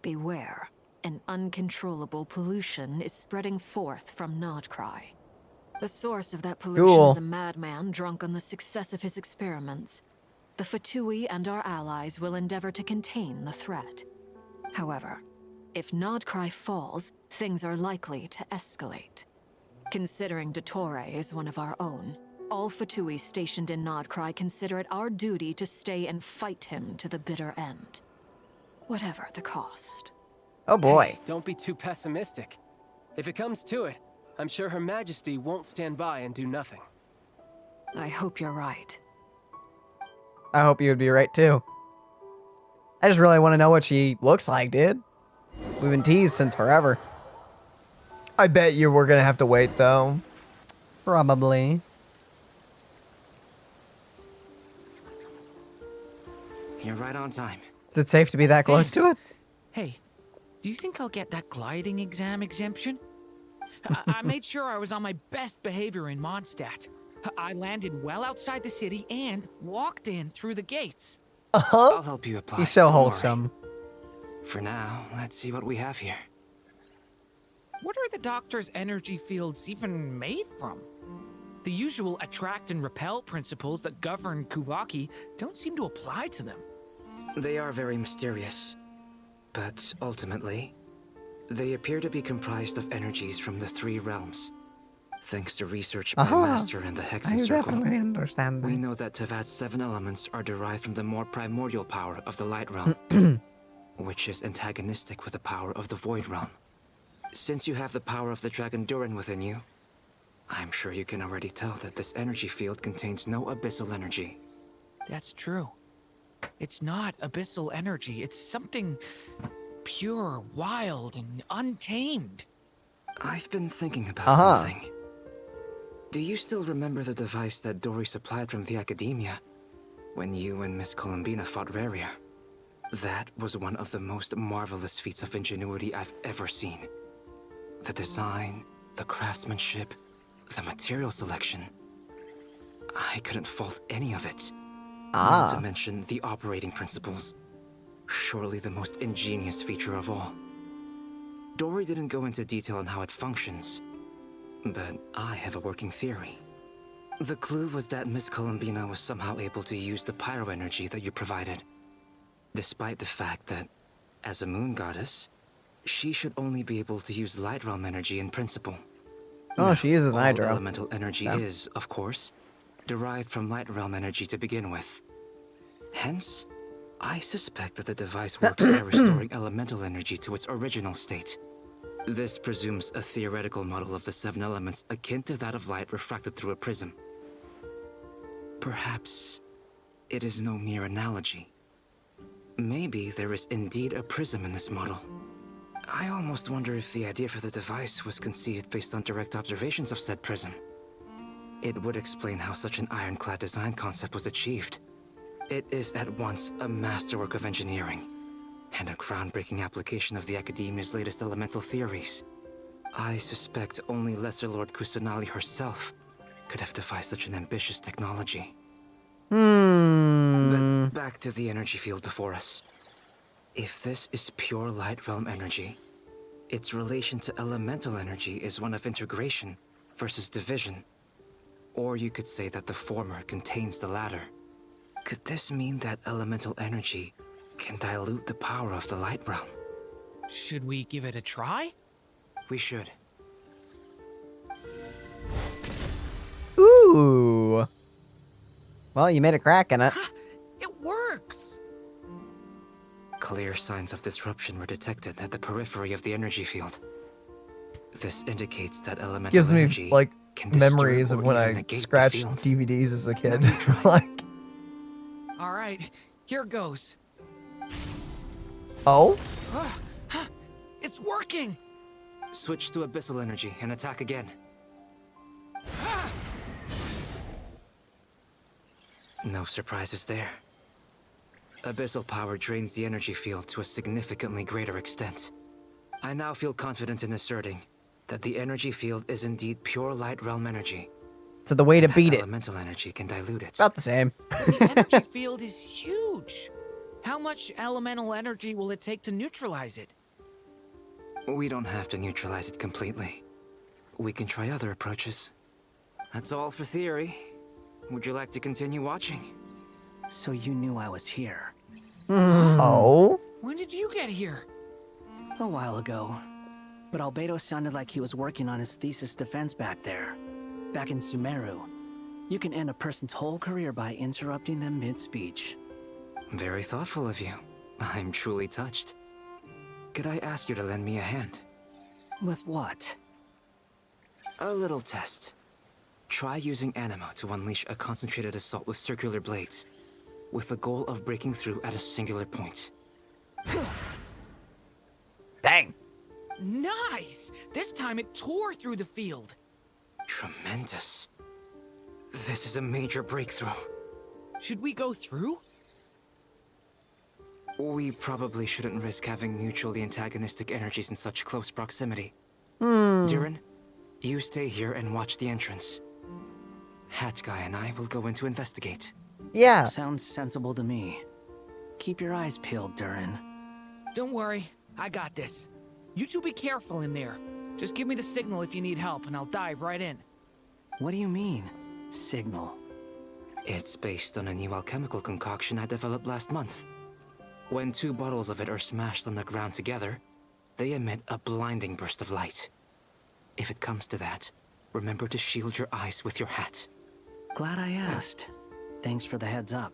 Beware. An uncontrollable pollution is spreading forth from Nodcry. The source of that pollution is a madman drunk on the success of his experiments. The Fatui and our allies will endeavor to contain the threat. However, if Nodcry falls, things are likely to escalate. Considering Dottore is one of our own, all Fatui stationed in Nodcry consider it our duty to stay and fight him to the bitter end. Whatever the cost.
Oh boy.
Hey, don't be too pessimistic. If it comes to it, I'm sure Her Majesty won't stand by and do nothing.
I hope you're right.
I hope you would be right too. I just really want to know what she looks like, dude. We've been teased since forever. I bet you we're gonna have to wait though. Probably.
You're right on time.
Is it safe to be that close to it?
Hey, do you think I'll get that gliding exam exemption? I made sure I was on my best behavior in Mondstadt. I landed well outside the city and walked in through the gates.
I'll help you apply.
He's so
Don't worry.
wholesome.
For now, let's see what we have here.
What are the Doctor's energy fields even made from? The usual attract and repel principles that govern Kuvaki don't seem to apply to them.
They are very mysterious, but ultimately, they appear to be comprised of energies from the three realms. Thanks to research by Master and the Hexen Circle,
understand
we know that Tevat's 7 elements are derived from the more primordial power of the Light Realm, which is antagonistic with the power of the Void Realm. Since you have the power of the Dragon Durin within you, I'm sure you can already tell that this energy field contains no abyssal energy.
That's true. It's not abyssal energy. It's something pure, wild, and untamed.
I've been thinking about something. Do you still remember the device that Dory supplied from the Academia when you and Miss Columbina fought Raria? That was one of the most marvelous feats of ingenuity I've ever seen. The design, the craftsmanship, the material selection. I couldn't fault any of it. Not to mention the operating principles. Surely the most ingenious feature of all. Dory didn't go into detail on how it functions, but I have a working theory. The clue was that Miss Columbina was somehow able to use the pyro energy that you provided, despite the fact that, as a moon goddess, she should only be able to use light realm energy in principle.
Oh, she uses
all
hydro.
Elemental energy is, of course, derived from light realm energy to begin with. Hence, I suspect that the device works by restoring elemental energy to its original state. This presumes a theoretical model of the 7 elements akin to that of light refracted through a prism. Perhaps it is no mere analogy. Maybe there is indeed a prism in this model. I almost wonder if the idea for the device was conceived based on direct observations of said prism. It would explain how such an ironclad design concept was achieved. It is at once a masterwork of engineering and a groundbreaking application of the Academia's latest elemental theories. I suspect only Lesser Lord Kusanali herself could have devised such an ambitious technology. But back to the energy field before us. If this is pure light realm energy, its relation to elemental energy is one of integration versus division. Or you could say that the former contains the latter. Could this mean that elemental energy can dilute the power of the light realm?
Should we give it a try?
We should.
Ooh. Well, you made a crack in it.
It works!
Clear signs of disruption were detected at the periphery of the energy field. This indicates that elemental
Gives me
energy
like
can disturb
memories of
or
when
even
I
negate the
scratched
field.
DVDs as a kid. Like,
All right, here goes.
oh,
It's working!
Switch to abyssal energy and attack again. No surprises there. Abyssal power drains the energy field to a significantly greater extent. I now feel confident in asserting that the energy field is indeed pure light realm energy.
So the way to beat it.
Elemental energy can dilute it.
About the same.
The energy field is huge. How much elemental energy will it take to neutralize it?
We don't have to neutralize it completely. We can try other approaches. That's all for theory. Would you like to continue watching?
So you knew I was here.
Oh?
When did you get here?
A while ago. But Albedo sounded like he was working on his thesis defense back there. Back in Sumeru. You can end a person's whole career by interrupting them mid-speech.
Very thoughtful of you. I'm truly touched. Could I ask you to lend me a hand?
With what?
A little test. Try using Animo to unleash a concentrated assault with circular blades, with the goal of breaking through at a singular point.
Dang.
Nice! This time it tore through the field.
Tremendous. This is a major breakthrough.
Should we go through?
We probably shouldn't risk having mutually antagonistic energies in such close proximity. Durin, you stay here and watch the entrance. Hat Guy and I will go in to investigate.
Yeah.
Sounds sensible to me. Keep your eyes peeled, Durin.
Don't worry, I got this. You two be careful in there. Just give me the signal if you need help, and I'll dive right in.
What do you mean, signal?
It's based on a new alchemical concoction I developed last month. When 2 bottles of it are smashed on the ground together, they emit a blinding burst of light. If it comes to that, remember to shield your eyes with your hat.
Glad I asked. Thanks for the heads up.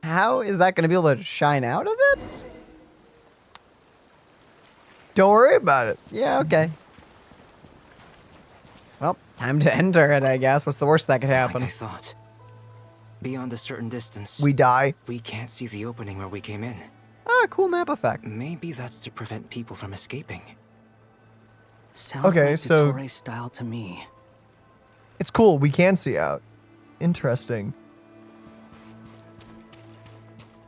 How is that going to be able to shine out of it?
don't worry about it.
Yeah, okay. Well, time to enter it, I guess. What's the worst that could happen?
Like I thought. Beyond a certain distance,
We die.
we can't see the opening where we came in.
Ah, cool map effect.
Maybe that's to prevent people from escaping.
Sounds
Okay,
like
so-
Dottore style to me.
It's cool. We can see out. Interesting.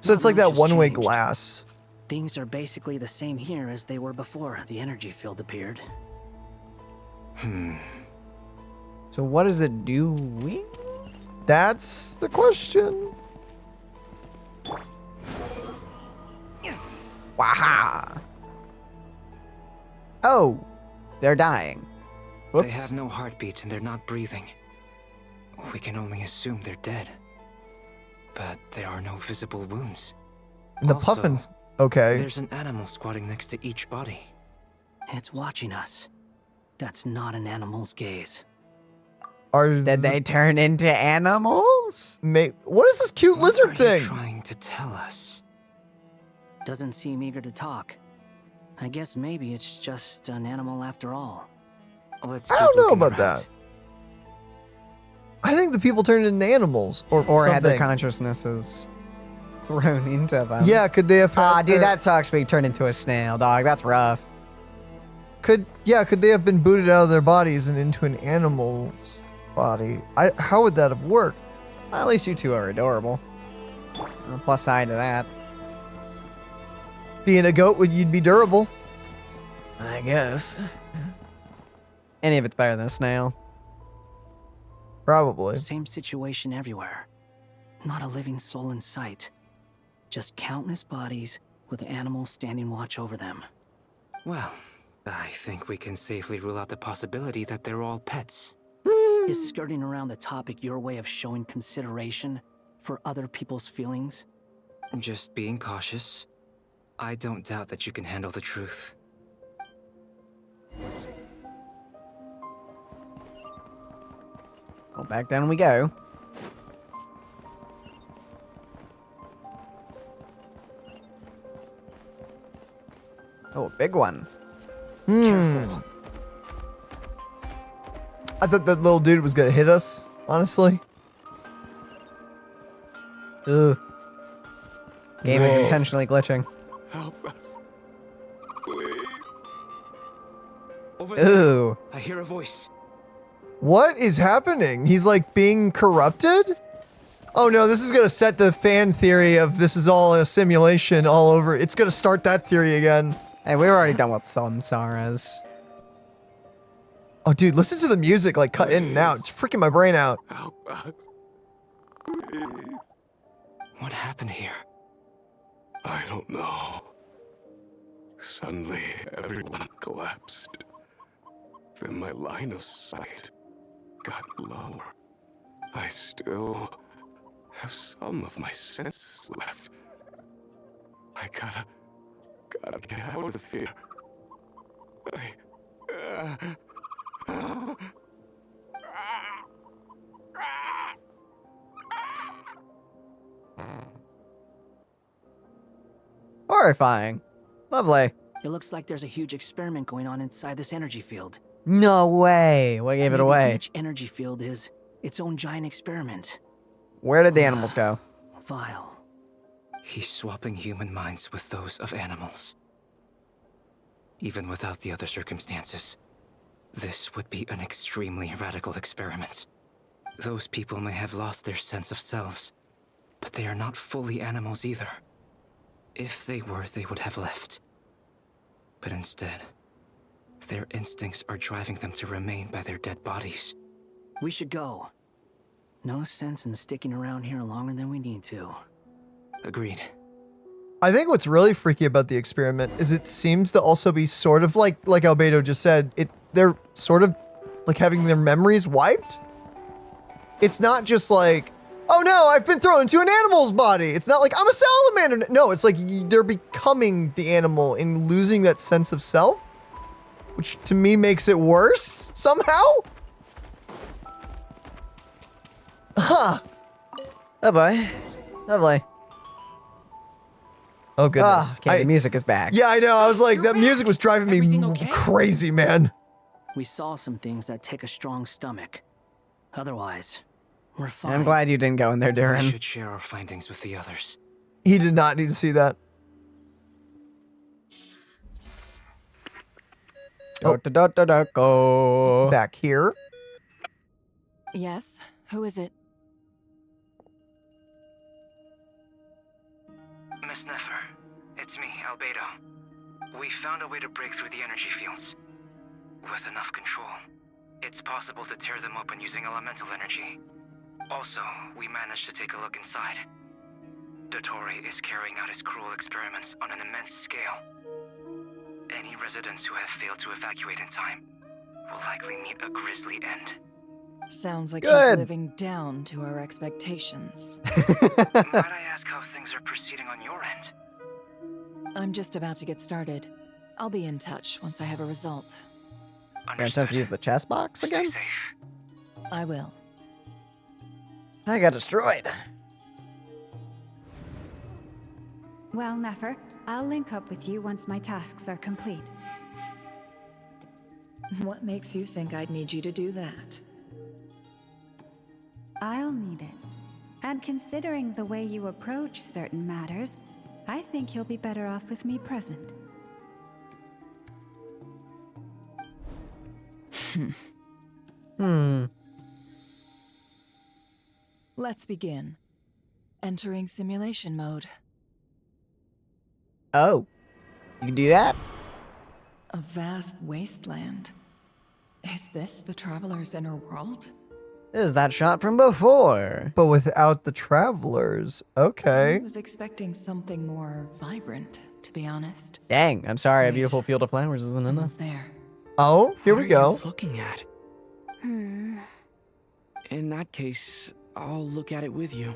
So it's like that
much has
one-way
changed.
glass.
Things are basically the same here as they were before the energy field appeared.
So what is it doing?
That's the question.
Waha! Oh, they're dying.
They
Whoops.
have no heartbeat and they're not breathing. We can only assume they're dead. But there are no visible wounds.
And the
Also,
puffins. Okay.
There's an animal squatting next to each body.
It's watching us. That's not an animal's gaze.
Did they turn into animals?
What is this cute
What
lizard
are you
thing?
trying to tell us?
Doesn't seem eager to talk. I guess maybe it's just an animal after all.
Let's
I
keep
don't know
looking
about
around.
that. I think the people turned into animals or
had their
something.
consciousnesses thrown into them.
Yeah, could they have had
dude, that sucks being turned into a snail, dog. That's rough.
Could they have been booted out of their bodies and into an animal's body? How would that have worked?
Well, at least you two are adorable. On the plus side to that.
Being a goat, you'd be durable.
I guess. Any of it's better than a snail.
Probably.
Same situation everywhere. Not a living soul in sight. Just countless bodies with animals standing watch over them.
Well, I think we can safely rule out the possibility that they're all pets.
Is skirting around the topic your way of showing consideration for other people's feelings?
Just being cautious. I don't doubt that you can handle the truth.
Well, back down we go. Oh, a big one.
I thought that little dude was gonna hit us, honestly. Ugh.
Game is intentionally glitching.
Help us. Please.
Ooh.
I hear a voice.
What is happening? He's like being corrupted? Oh no, this is gonna set the fan theory of this is all a simulation all over. It's gonna start that theory again.
Hey, we were already done with samsaras.
Oh dude, listen to the music like cut in and out. It's freaking my brain out.
Help us. Please. What happened here?
I don't know. Suddenly, everyone collapsed. Then my line of sight got lower. I still have some of my senses left. I gotta get out of here.
Horrifying. Lovely.
It looks like there's a huge experiment going on inside this energy field.
No way. What gave it
Maybe
away?
Each energy field is its own giant experiment.
Where did the animals go?
Vile.
He's swapping human minds with those of animals. Even without the other circumstances, this would be an extremely radical experiment. Those people may have lost their sense of selves, but they are not fully animals either. If they were, they would have left. But instead, their instincts are driving them to remain by their dead bodies.
We should go. No sense in sticking around here longer than we need to.
Agreed.
I think what's really freaky about the experiment is it seems to also be sort of like Albedo just said, they're sort of like having their memories wiped. It's not just like, oh no, I've been thrown into an animal's body. It's not like I'm a salamander. No, it's like they're becoming the animal and losing that sense of self, which to me makes it worse somehow. Huh.
Oh boy. Lovely.
Oh goodness.
Okay, the music is back.
Yeah, I know. I was like, that music was driving me crazy, man.
We saw some things that take a strong stomach. Otherwise, we're fine.
I'm glad you didn't go in there,
We
Darren.
should share our findings with the others.
He did not need to see that.
Go.
Back here.
Yes? Who is it?
Miss Nefer, it's me, Albedo. We found a way to break through the energy fields. With enough control, it's possible to tear them open using elemental energy. Also, we managed to take a look inside. Dottore is carrying out his cruel experiments on an immense scale. Any residents who have failed to evacuate in time will likely meet a grisly end.
Sounds like
Good.
he's living down to our expectations.
Might I ask how things are proceeding on your end?
I'm just about to get started. I'll be in touch once I have a result.
Gonna attempt to use the chest box again?
I will.
I got destroyed.
Well, Nefer, I'll link up with you once my tasks are complete.
What makes you think I'd need you to do that?
I'll need it. And considering the way you approach certain matters, I think you'll be better off with me present.
Let's begin. Entering simulation mode.
Oh, you can do that?
A vast wasteland. Is this the Traveler's inner world?
This is that shot from before.
But without the travelers.
I
Okay.
was expecting something more vibrant, to be honest.
Dang, I'm sorry, a beautiful field of flowers isn't enough.
There.
Oh, here we go.
Looking at. In that case, I'll look at it with you.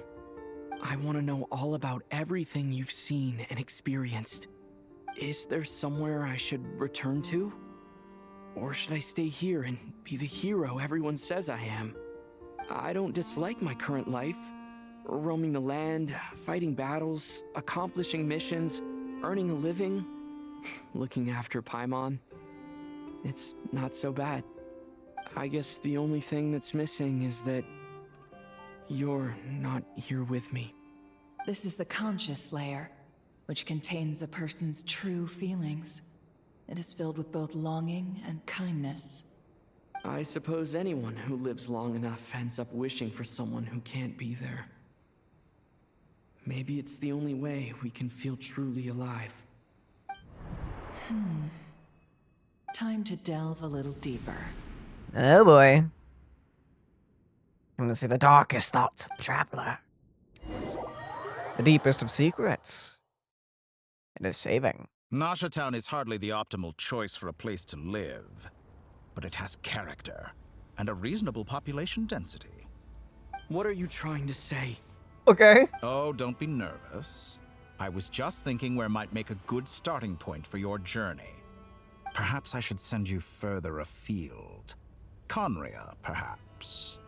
I want to know all about everything you've seen and experienced. Is there somewhere I should return to? Or should I stay here and be the hero everyone says I am? I don't dislike my current life. Roaming the land, fighting battles, accomplishing missions, earning a living, looking after Paimon. It's not so bad. I guess the only thing that's missing is that you're not here with me.
This is the conscious layer, which contains a person's true feelings. It is filled with both longing and kindness.
I suppose anyone who lives long enough ends up wishing for someone who can't be there. Maybe it's the only way we can feel truly alive.
Time to delve a little deeper.
Oh boy. I'm gonna see the darkest thoughts of the Traveler. The deepest of secrets. It is saving.
Nasha Town is hardly the optimal choice for a place to live, but it has character and a reasonable population density.
What are you trying to say?
Okay.
Oh, don't be nervous. I was just thinking where might make a good starting point for your journey. Perhaps I should send you further afield. Conria, perhaps.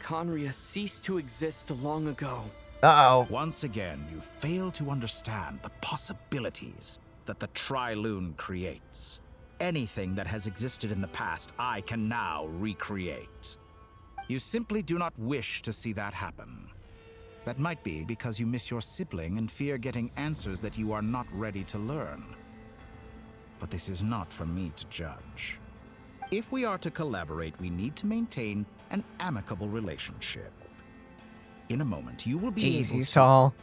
Conria ceased to exist long ago.
Uh-oh.
Once again, you fail to understand the possibilities that the Tri-Lune creates. Anything that has existed in the past, I can now recreate. You simply do not wish to see that happen. That might be because you miss your sibling and fear getting answers that you are not ready to learn. But this is not for me to judge. If we are to collaborate, we need to maintain an amicable relationship. In a moment, you will be
Jeez,
able
he's
to...
tall.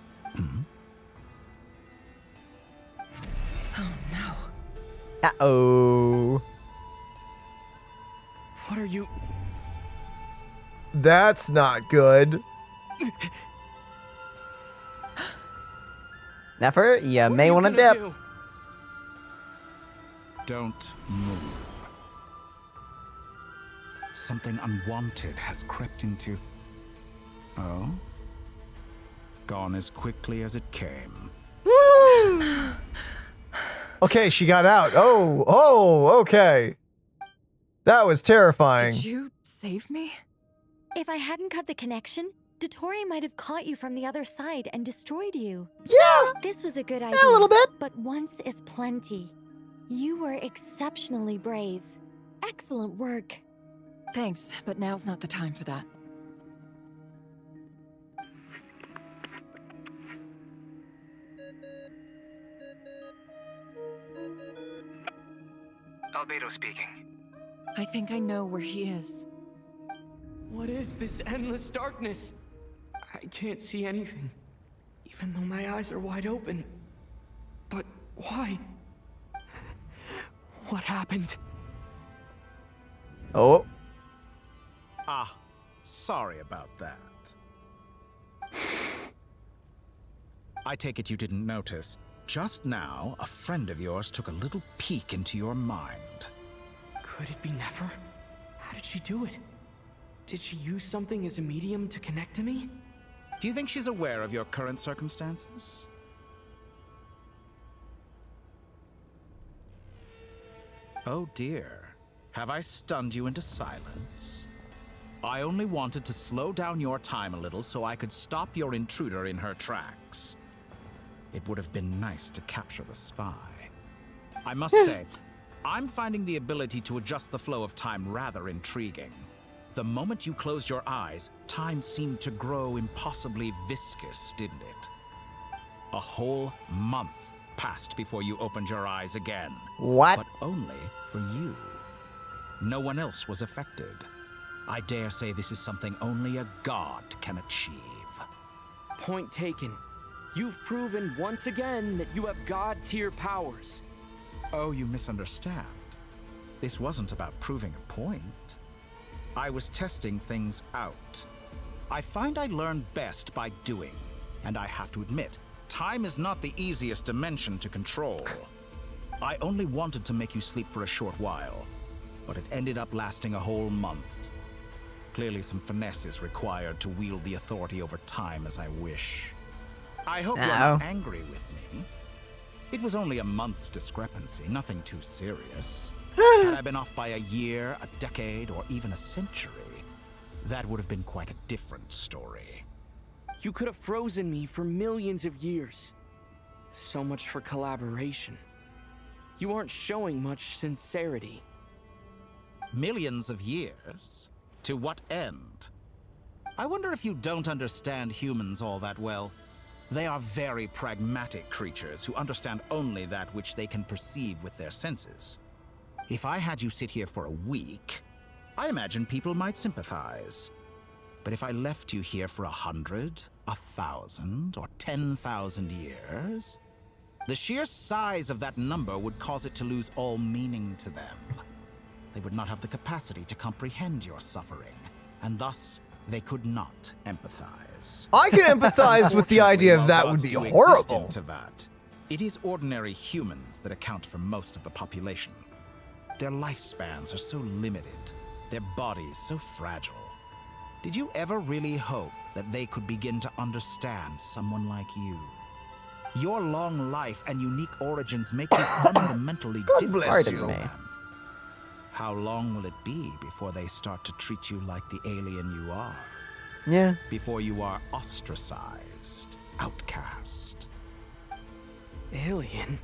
Oh no.
Uh-oh.
What are you...
That's not good.
Nefer, you may want to dip.
Don't move. Something unwanted has crept into... Oh? Gone as quickly as it came.
Okay, she got out. Oh, okay. That was terrifying.
Did you save me?
If I hadn't cut the connection, Dottore might have caught you from the other side and destroyed you.
Yeah!
This was a good idea.
A little bit.
But once is plenty. You were exceptionally brave. Excellent work.
Thanks, but now's not the time for that.
Albedo speaking.
I think I know where he is.
What is this endless darkness? I can't see anything, even though my eyes are wide open. But why? What happened?
Oh.
Ah, sorry about that. I take it you didn't notice. Just now, a friend of yours took a little peek into your mind.
Could it be Nefer? How did she do it? Did she use something as a medium to connect to me?
Do you think she's aware of your current circumstances? Oh dear. Have I stunned you into silence? I only wanted to slow down your time a little so I could stop your intruder in her tracks. It would have been nice to capture the spy. I must say, I'm finding the ability to adjust the flow of time rather intriguing. The moment you closed your eyes, Time seemed to grow impossibly viscous, didn't it? A whole month passed before you opened your eyes again.
What?
But only for you. No one else was affected. I dare say this is something only a god can achieve.
Point taken. You've proven once again that you have god-tier powers.
Oh, you misunderstand. This wasn't about proving a point. I was testing things out. I find I learn best by doing, and I have to admit, time is not the easiest dimension to control. I only wanted to make you sleep for a short while, but it ended up lasting a whole month. Clearly some finesse is required to wield the authority over time as I wish. I hope you're not angry with me. It was only a month's discrepancy, nothing too serious. Had I been off by a year, a decade, or even a century, that would have been quite a different story.
You could have frozen me for millions of years. So much for collaboration. You aren't showing much sincerity.
Millions of years? To what end? I wonder if you don't understand humans all that well. They are very pragmatic creatures who understand only that which they can perceive with their senses. If I had you sit here for a week, I imagine people might sympathize. But if I left you here for 100, 1,000, or 10,000 years, the sheer size of that number would cause it to lose all meaning to them. They would not have the capacity to comprehend your suffering, and thus they could not empathize.
I can empathize with the idea of that would be horrible.
To that. It is ordinary humans that account for most of the population. Their lifespans are so limited, their bodies so fragile. Did you ever really hope that they could begin to understand someone like you? Your long life and unique origins make you fundamentally different from them. How long will it be before they start to treat you like the alien you are?
Yeah.
Before you are ostracized, outcast.
Alien?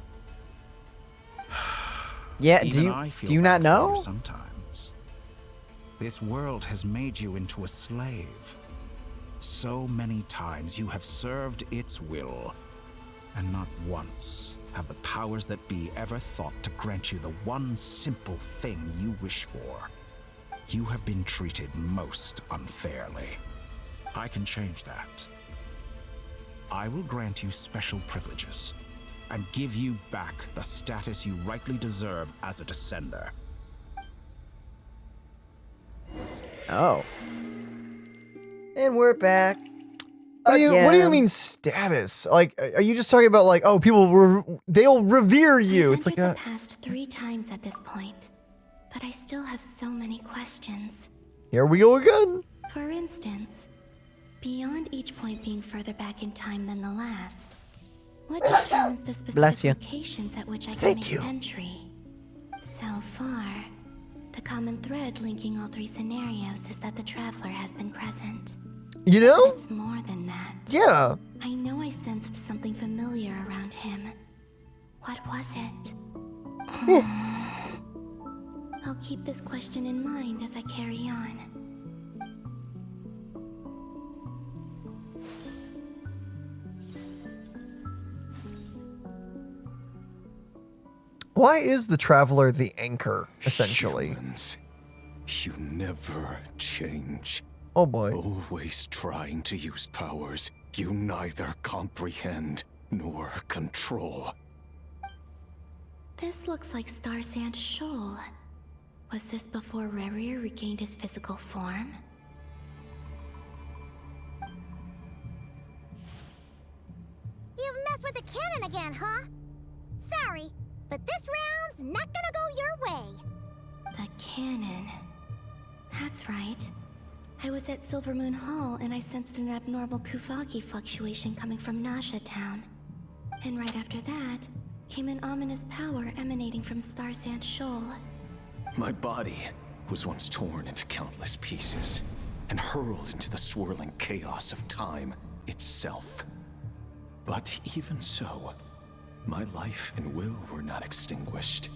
Yeah,
Even
do you not know?
Sometimes. This world has made you into a slave. So many times you have served its will, and not once have the powers that be ever thought to grant you the one simple thing you wish for. You have been treated most unfairly. I can change that. I will grant you special privileges and give you back the status you rightly deserve as a descender.
Oh. And we're back.
What do you mean status? Like, are you just talking about like, oh, people they'll revere you? It's like
the past 3 times at this point, but I still have so many questions.
Here we go again.
For instance, beyond each point being further back in time than the last, what determines the specific locations at which I can make entry? So far, the common thread linking all 3 scenarios is that the traveler has been present.
You know?
But it's more than that.
Yeah.
I know I sensed something familiar around him. What was it? I'll keep this question in mind as I carry on.
Why is the traveler the anchor, essentially?
Humans, you never change.
Oh boy.
Always trying to use powers you neither comprehend nor control.
This looks like Star Sand Shoal. Was this before Rerir regained his physical form?
You've messed with the cannon again, huh? Sorry, but this round's not gonna go your way.
The cannon. That's right. I was at Silvermoon Hall and I sensed an abnormal Kuvaki fluctuation coming from Nasha Town. And right after that, came an ominous power emanating from Star Sand Shoal.
My body was once torn into countless pieces and hurled into the swirling chaos of time itself. But even so, my life and will were not extinguished.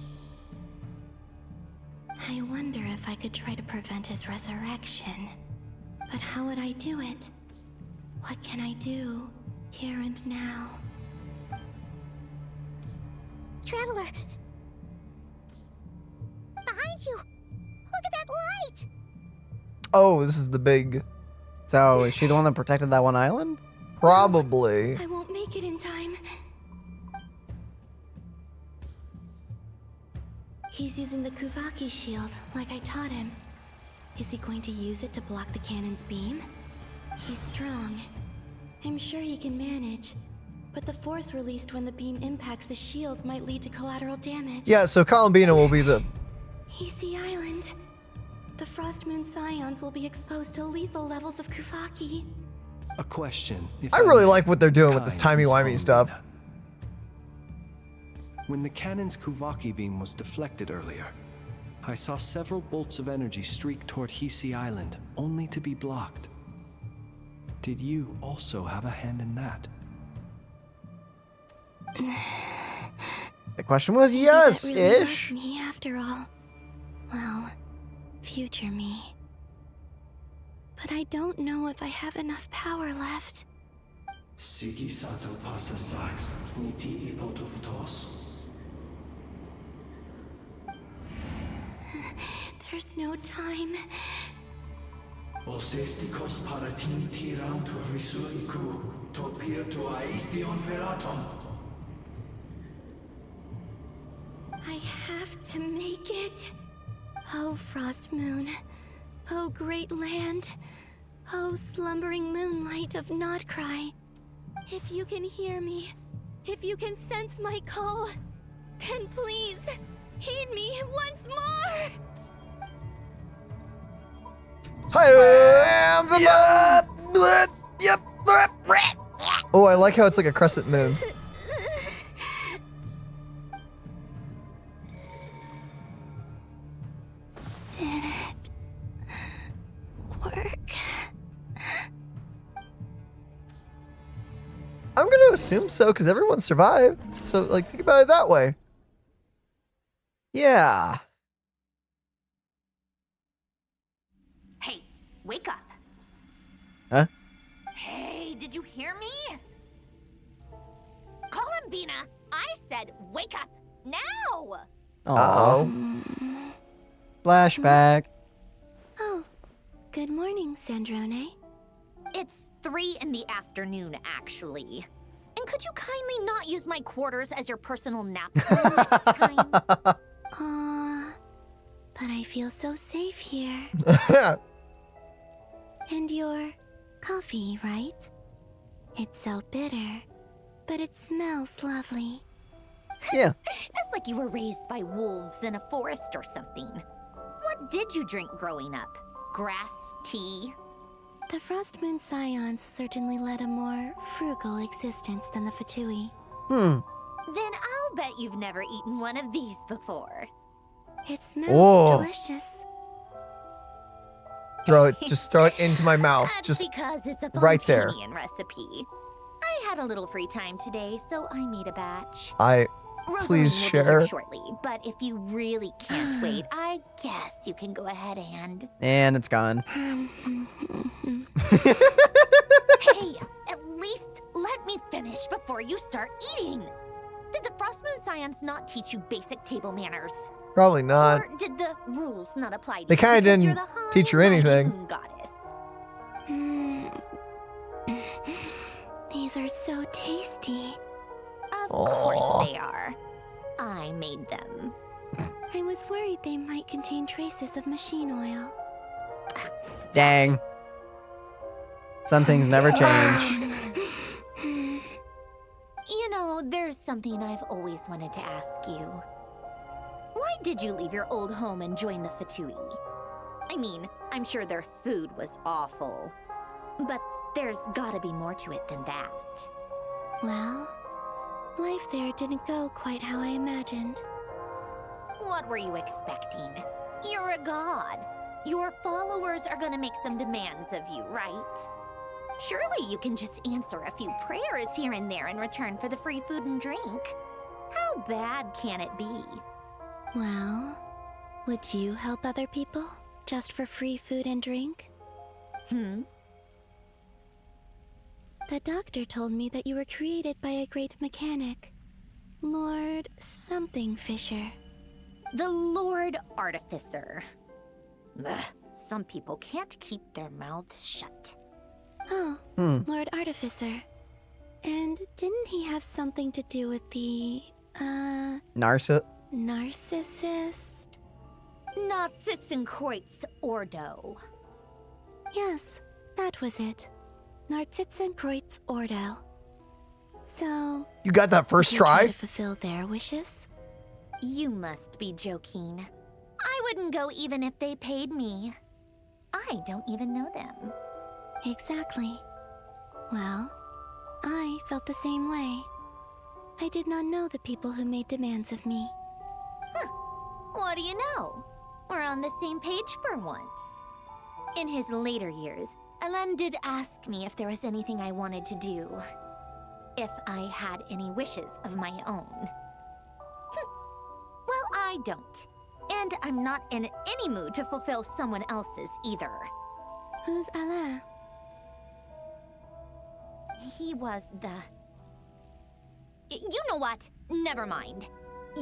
I wonder if I could try to prevent his resurrection.
But how would I do it? What can I do, here and now?
Traveler! Behind you! Look at that light!
Oh, this is the big...
So, is she the one that protected that one island?
Probably.
I won't make it in time. He's using the Kuvaki shield, like I taught him. Is he going to use it to block the cannon's beam? He's strong. I'm sure he can manage. But the force released when the beam impacts the shield might lead to collateral damage.
Yeah, so Columbina will be the...
Easy Island. The Frost Moon Scions will be exposed to lethal levels of Kuvaki.
A question.
I really like what they're doing with this timey-wimey stuff.
When the cannon's Kuvaki beam was deflected earlier, I saw several bolts of energy streak toward Hisi Island, only to be blocked. Did you also have a hand in that?
The question was yes-ish.
That really was me after all. Well, future me. But I don't know if I have enough power left. There's no time. I have to make it. Oh, Frost Moon. Oh, great land. Oh, slumbering moonlight of Nodcry. If you can hear me, if you can sense my call, then please, heed me once more!
Oh, I like how it's like a crescent moon.
Did it work?
I'm gonna assume so, because everyone survived. So, like, think about it that way.
Yeah.
Hey, wake up.
Huh?
Hey, did you hear me? Columbina, I said wake up now.
Oh. Flashback.
Oh, good morning, Sandrone.
It's 3 in the afternoon, actually. And could you kindly not use my quarters as your personal nap room next time?
But I feel so safe here. And your coffee, right? It's so bitter, but it smells lovely.
Yeah.
It's like you were raised by wolves in a forest or something. What did you drink growing up? Grass tea?
The Frost Moon Scions certainly led a more frugal existence than the Fatui.
Then I'll bet you've never eaten one of these before.
It smells delicious.
Throw it, just throw it into my mouth.
That's
Just
because it's a
right there.
Bontanian recipe. I had a little free time today, so I made a batch.
Please
Rosaline will be
share.
here shortly, but if you really can't wait, I guess you can go ahead and...
And it's gone.
Hey, at least let me finish before you start eating. Did the Frost Moon Scions not teach you basic table manners?
Probably not.
Or did the rules not apply to
They
you
kind of
because you're
didn't
the
teach her
high-mighty
anything.
moon goddess?
These are so tasty.
Of course they are. I made them.
I was worried they might contain traces of machine oil.
Dang. Some things never change.
You know, there's something I've always wanted to ask you. Why did you leave your old home and join the Fatui? I mean, I'm sure their food was awful, but there's gotta be more to it than that.
Well, life there didn't go quite how I imagined.
What were you expecting? You're a god. Your followers are gonna make some demands of you, right? Surely you can just answer a few prayers here and there in return for the free food and drink. How bad can it be?
Well, would you help other people just for free food and drink?
The doctor told me that you were created by a great mechanic, Lord something Fisher.
The Lord Artificer. Ugh, some people can't keep their mouths shut.
Oh, Lord Artificer. And didn't he have something to do with the,
Narcissist?
narcissist?
Narcissenkreuz Ordo.
Yes, that was it. Narcissenkreuz Ordo. So...
You got that first
did you try
try?
to fulfill their wishes?
You must be joking. I wouldn't go even if they paid me. I don't even know them.
Exactly. Well, I felt the same way. I did not know the people who made demands of me.
What do you know? We're on the same page for once. In his later years, Alan did ask me if there was anything I wanted to do. If I had any wishes of my own. Well, I don't. And I'm not in any mood to fulfill someone else's either.
Who's Alain?
He was the... You know what? Never mind.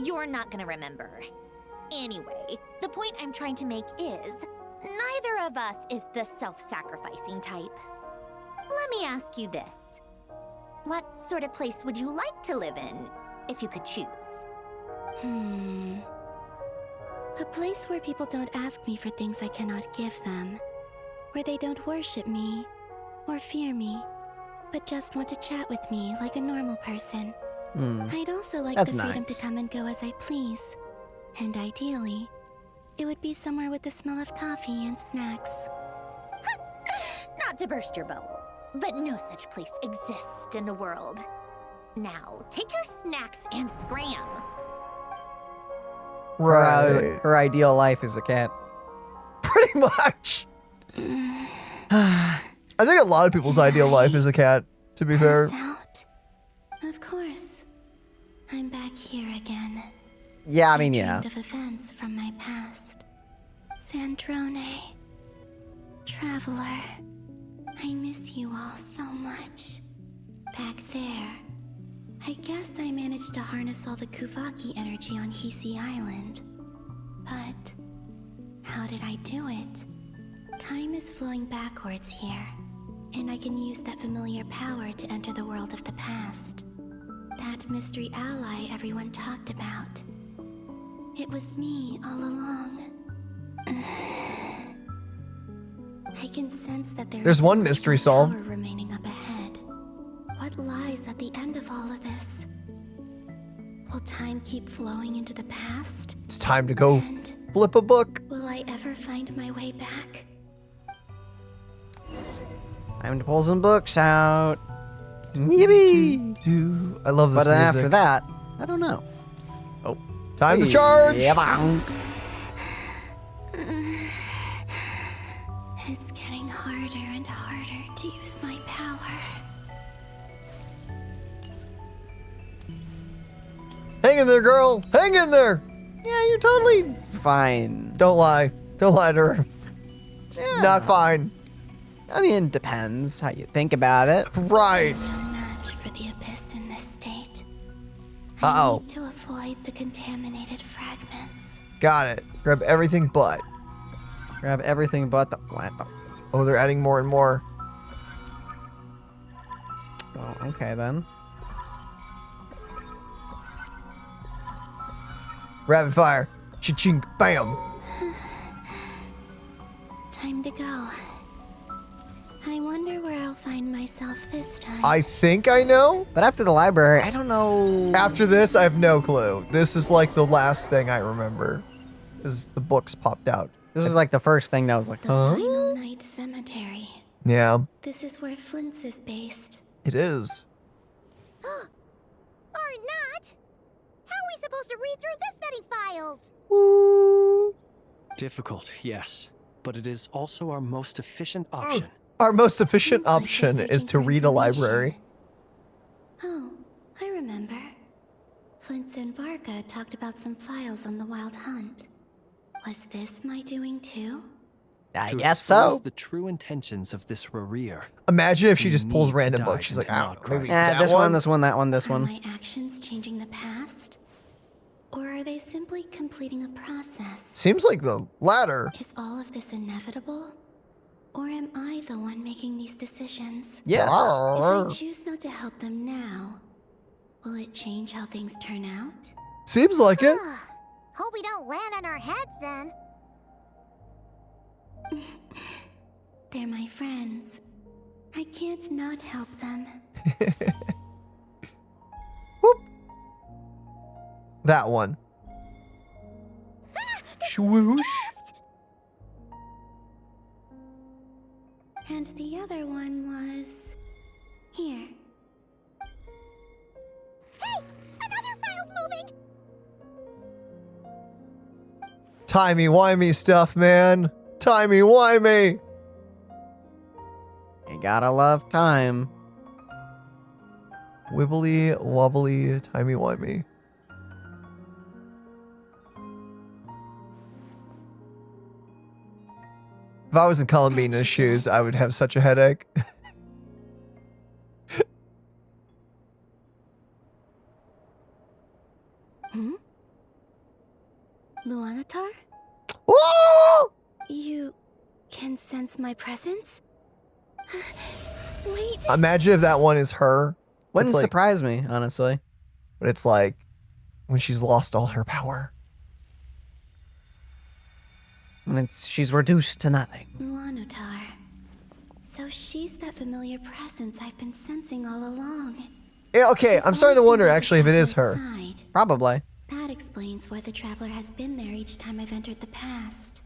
You're not gonna remember. Anyway, the point I'm trying to make is, neither of us is the self-sacrificing type. Let me ask you this. What sort of place would you like to live in, if you could choose?
A place where people don't ask me for things I cannot give them. Where they don't worship me, or fear me, but just want to chat with me like a normal person. I'd also like
That's
the freedom
nice.
to come and go as I please. And ideally, it would be somewhere with the smell of coffee and snacks.
Not to burst your bubble, but no such place exists in the world. Now, take your snacks and scram.
Right.
Her ideal life is a cat.
Pretty much. I think a lot of people's ideal life is a cat, to be fair.
Of course. I'm back here again.
Yeah, I mean, yeah.
Dreamed of events from my past. Sandrone. Traveler. I miss you all so much. Back there. I guess I managed to harness all the Kuvaki energy on Hisi Island. But how did I do it? Time is flowing backwards here, and I can use that familiar power to enter the world of the past. That mystery ally everyone talked about. It was me all along. I can sense that
There's one mystery solved.
power remaining up ahead. What lies at the end of all of this? Will time keep flowing into the past?
It's time to go flip a book.
Will I ever find my way back?
Time to pull some books out. Yippee!
I love this
But then
music.
after that, I don't know. Oh.
Time to charge!
Yeah, bang.
It's getting harder and harder to use my power.
Hang in there, girl! Hang in there!
Yeah, you're totally fine.
Don't lie. Don't lie to her. It's not fine.
I mean, it depends how you think about it.
Right.
No match for the abyss in this state.
Uh-oh.
Need to avoid the contaminated fragments.
Got it. Grab everything but.
Grab everything but the... What the...
Oh, they're adding more and more.
Oh, okay then.
Rapid fire. Cha-ching. Bam.
Time to go. I wonder where I'll find myself this time.
I think I know.
But after the library, I don't know.
After this, I have no clue. This is like the last thing I remember. Is the books popped out.
This was like the first thing that was like,
The
huh?
Final Night Cemetery.
Yeah,
This is where Flint's is based.
it is.
Or not. How are we supposed to read through this many files?
Difficult, yes. But it is also our most efficient option.
Our most efficient option is to read a library.
Oh, I remember. Flint's and Varka talked about some files on the Wild Hunt. Was this my doing too?
I
To
guess
expose
so.
the true intentions of this Rarir.
Imagine if she
we
just pulls
need to
random
dive
books. She's like,
into
I don't know, maybe
Nodcry.
This one, this one, that one, this
Are
one.
my actions changing the past? Or are they simply completing a process?
Seems like the latter.
Is all of this inevitable? Or am I the one making these decisions?
Yes.
If I choose not to help them now, will it change how things turn out?
Seems like it.
Hope we don't land on our heads then.
They're my friends. I can't not help them.
That one. Swoosh.
And the other one was... here.
Hey! Another file's moving!
Timey-wimey stuff, man. Timey-wimey.
You gotta love time.
Wibbly, wobbly, timey-wimey. If I was in Columbina's shoes, I would have such a headache.
Hmm? Luanatar?
Whoa!
You can sense my presence? Wait.
Imagine if that one is her.
Wouldn't
It's like-
surprise me, honestly.
But it's like when she's lost all her power.
When she's reduced to nothing.
Luanatar. So she's that familiar presence I've been sensing all along.
Yeah, okay, I'm starting to wonder actually if it is her.
Probably.
That explains why the Traveler has been there each time I've entered the past.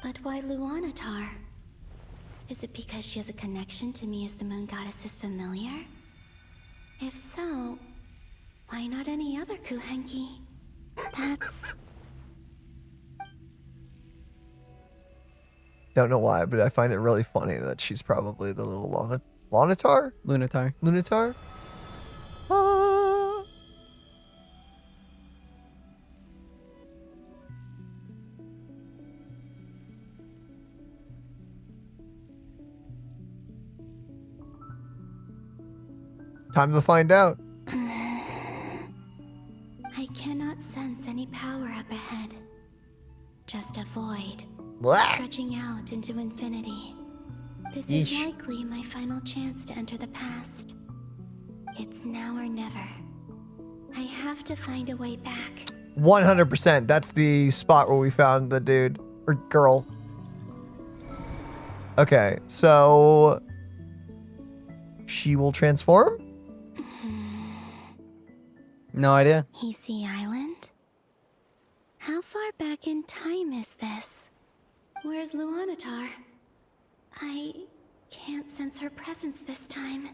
But why Luanatar? Is it because she has a connection to me as the Moon Goddess's familiar? If so, why not any other Kuhenki? That's...
Don't know why, but I find it really funny that she's probably the little Lunatar?
Lunatar.
Lunatar? Time to find out.
I cannot sense any power up ahead. Just a void.
Blah.
Stretching out into infinity. This
Yeesh.
is likely my final chance to enter the past. It's now or never. I have to find a way back.
100%. That's the spot where we found the dude or girl. Okay, so she will transform?
No idea.
Heasy Island? How far back in time is this? Where's Luanatar? I can't sense her presence this time.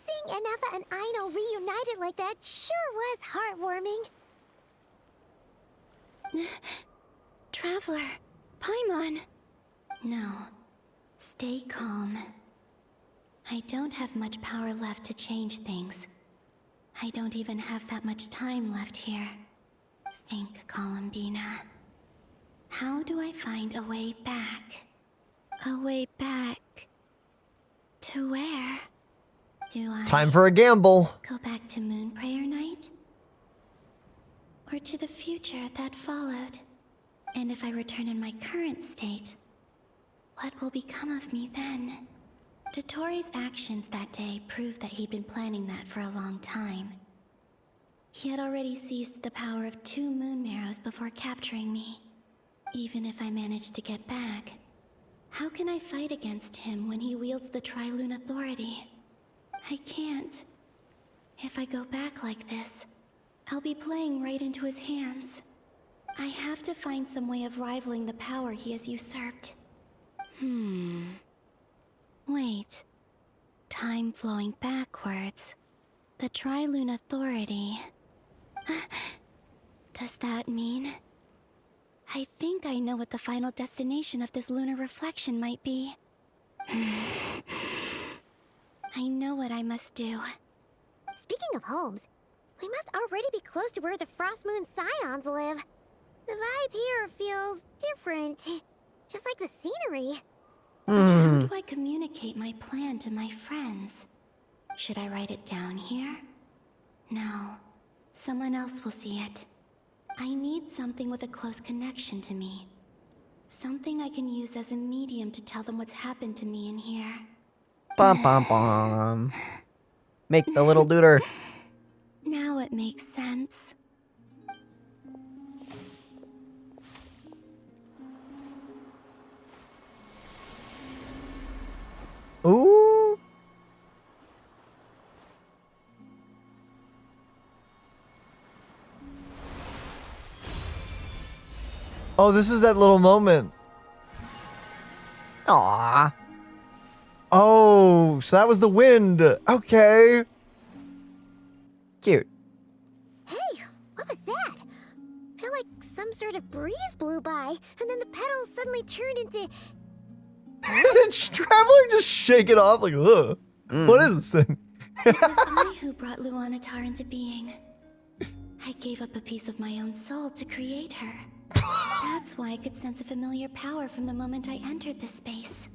Seeing Anafa and Aino reunited like that sure was heartwarming.
Traveler, Paimon. No, stay calm. I don't have much power left to change things. I don't even have that much time left here. Think, Columbina. How do I find a way back? A way back... to where? Do I...
Time for a gamble.
go back to Moon Prayer Night? Or to the future that followed? And if I return in my current state, what will become of me then? Dottore's actions that day proved that he'd been planning that for a long time. He had already seized the power of 2 moon marrows before capturing me. Even if I managed to get back, how can I fight against him when he wields the Tri-Lune Authority? I can't. If I go back like this, I'll be playing right into his hands. I have to find some way of rivaling the power he has usurped. Wait. Time flowing backwards. The Tri-Lune Authority. Does that mean... I think I know what the final destination of this lunar reflection might be. I know what I must do.
Speaking of homes,
We must already be close to where the Frost Moon Scions live. The vibe here feels different. Just like the scenery.
How do I communicate my plan to my friends? Should I write it down here? No. Someone else will see it. I need something with a close connection to me. Something I can use as a medium to tell them what's happened to me in here.
Bum bum bum. Make the little duder.
Now it makes sense.
Ooh. Oh, this is that little moment.
Aww.
Oh, so that was the wind. Okay.
Cute.
Hey, what was that? I feel like some sort of breeze blew by, and then the petals suddenly turned into...
The traveler just shake it off like, ugh. What is this thing?
It was I who brought Luanatar into being. I gave up a piece of my own soul to create her. That's why I could sense a familiar power from the moment I entered this space.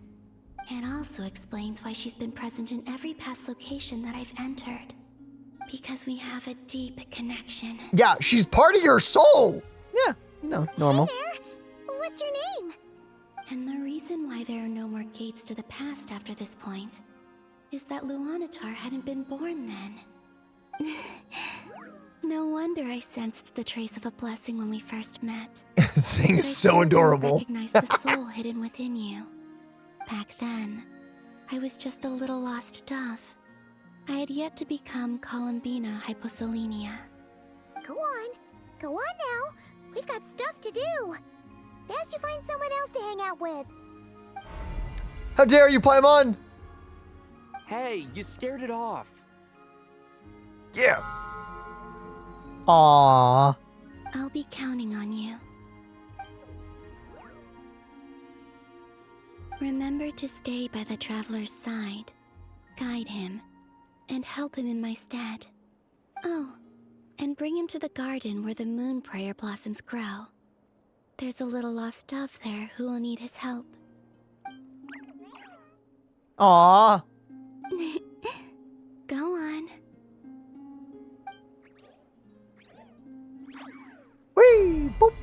It also explains why she's been present in every past location that I've entered. Because we have a deep connection.
Yeah, she's part of your soul.
Yeah, you know, normal.
Hey there. What's your name?
And the reason why there are no more gates to the past after this point is that Luanatar hadn't been born then. No wonder I sensed the trace of a blessing when we first met.
This thing is so adorable.
I recognized the soul hidden within you. Back then, I was just a little lost dove. I had yet to become Columbina hyposelenia.
Go on. Go on now. We've got stuff to do. Best you find someone else to hang out with.
How dare you, Paimon?
Hey, you scared it off.
Yeah.
Aww.
I'll be counting on you. Remember to stay by the traveler's side, guide him, and help him in my stead. Oh, and bring him to the garden where the moon prayer blossoms grow. There's a little lost dove there who will need his help.
Aww.
Go on.
Whee! Boop.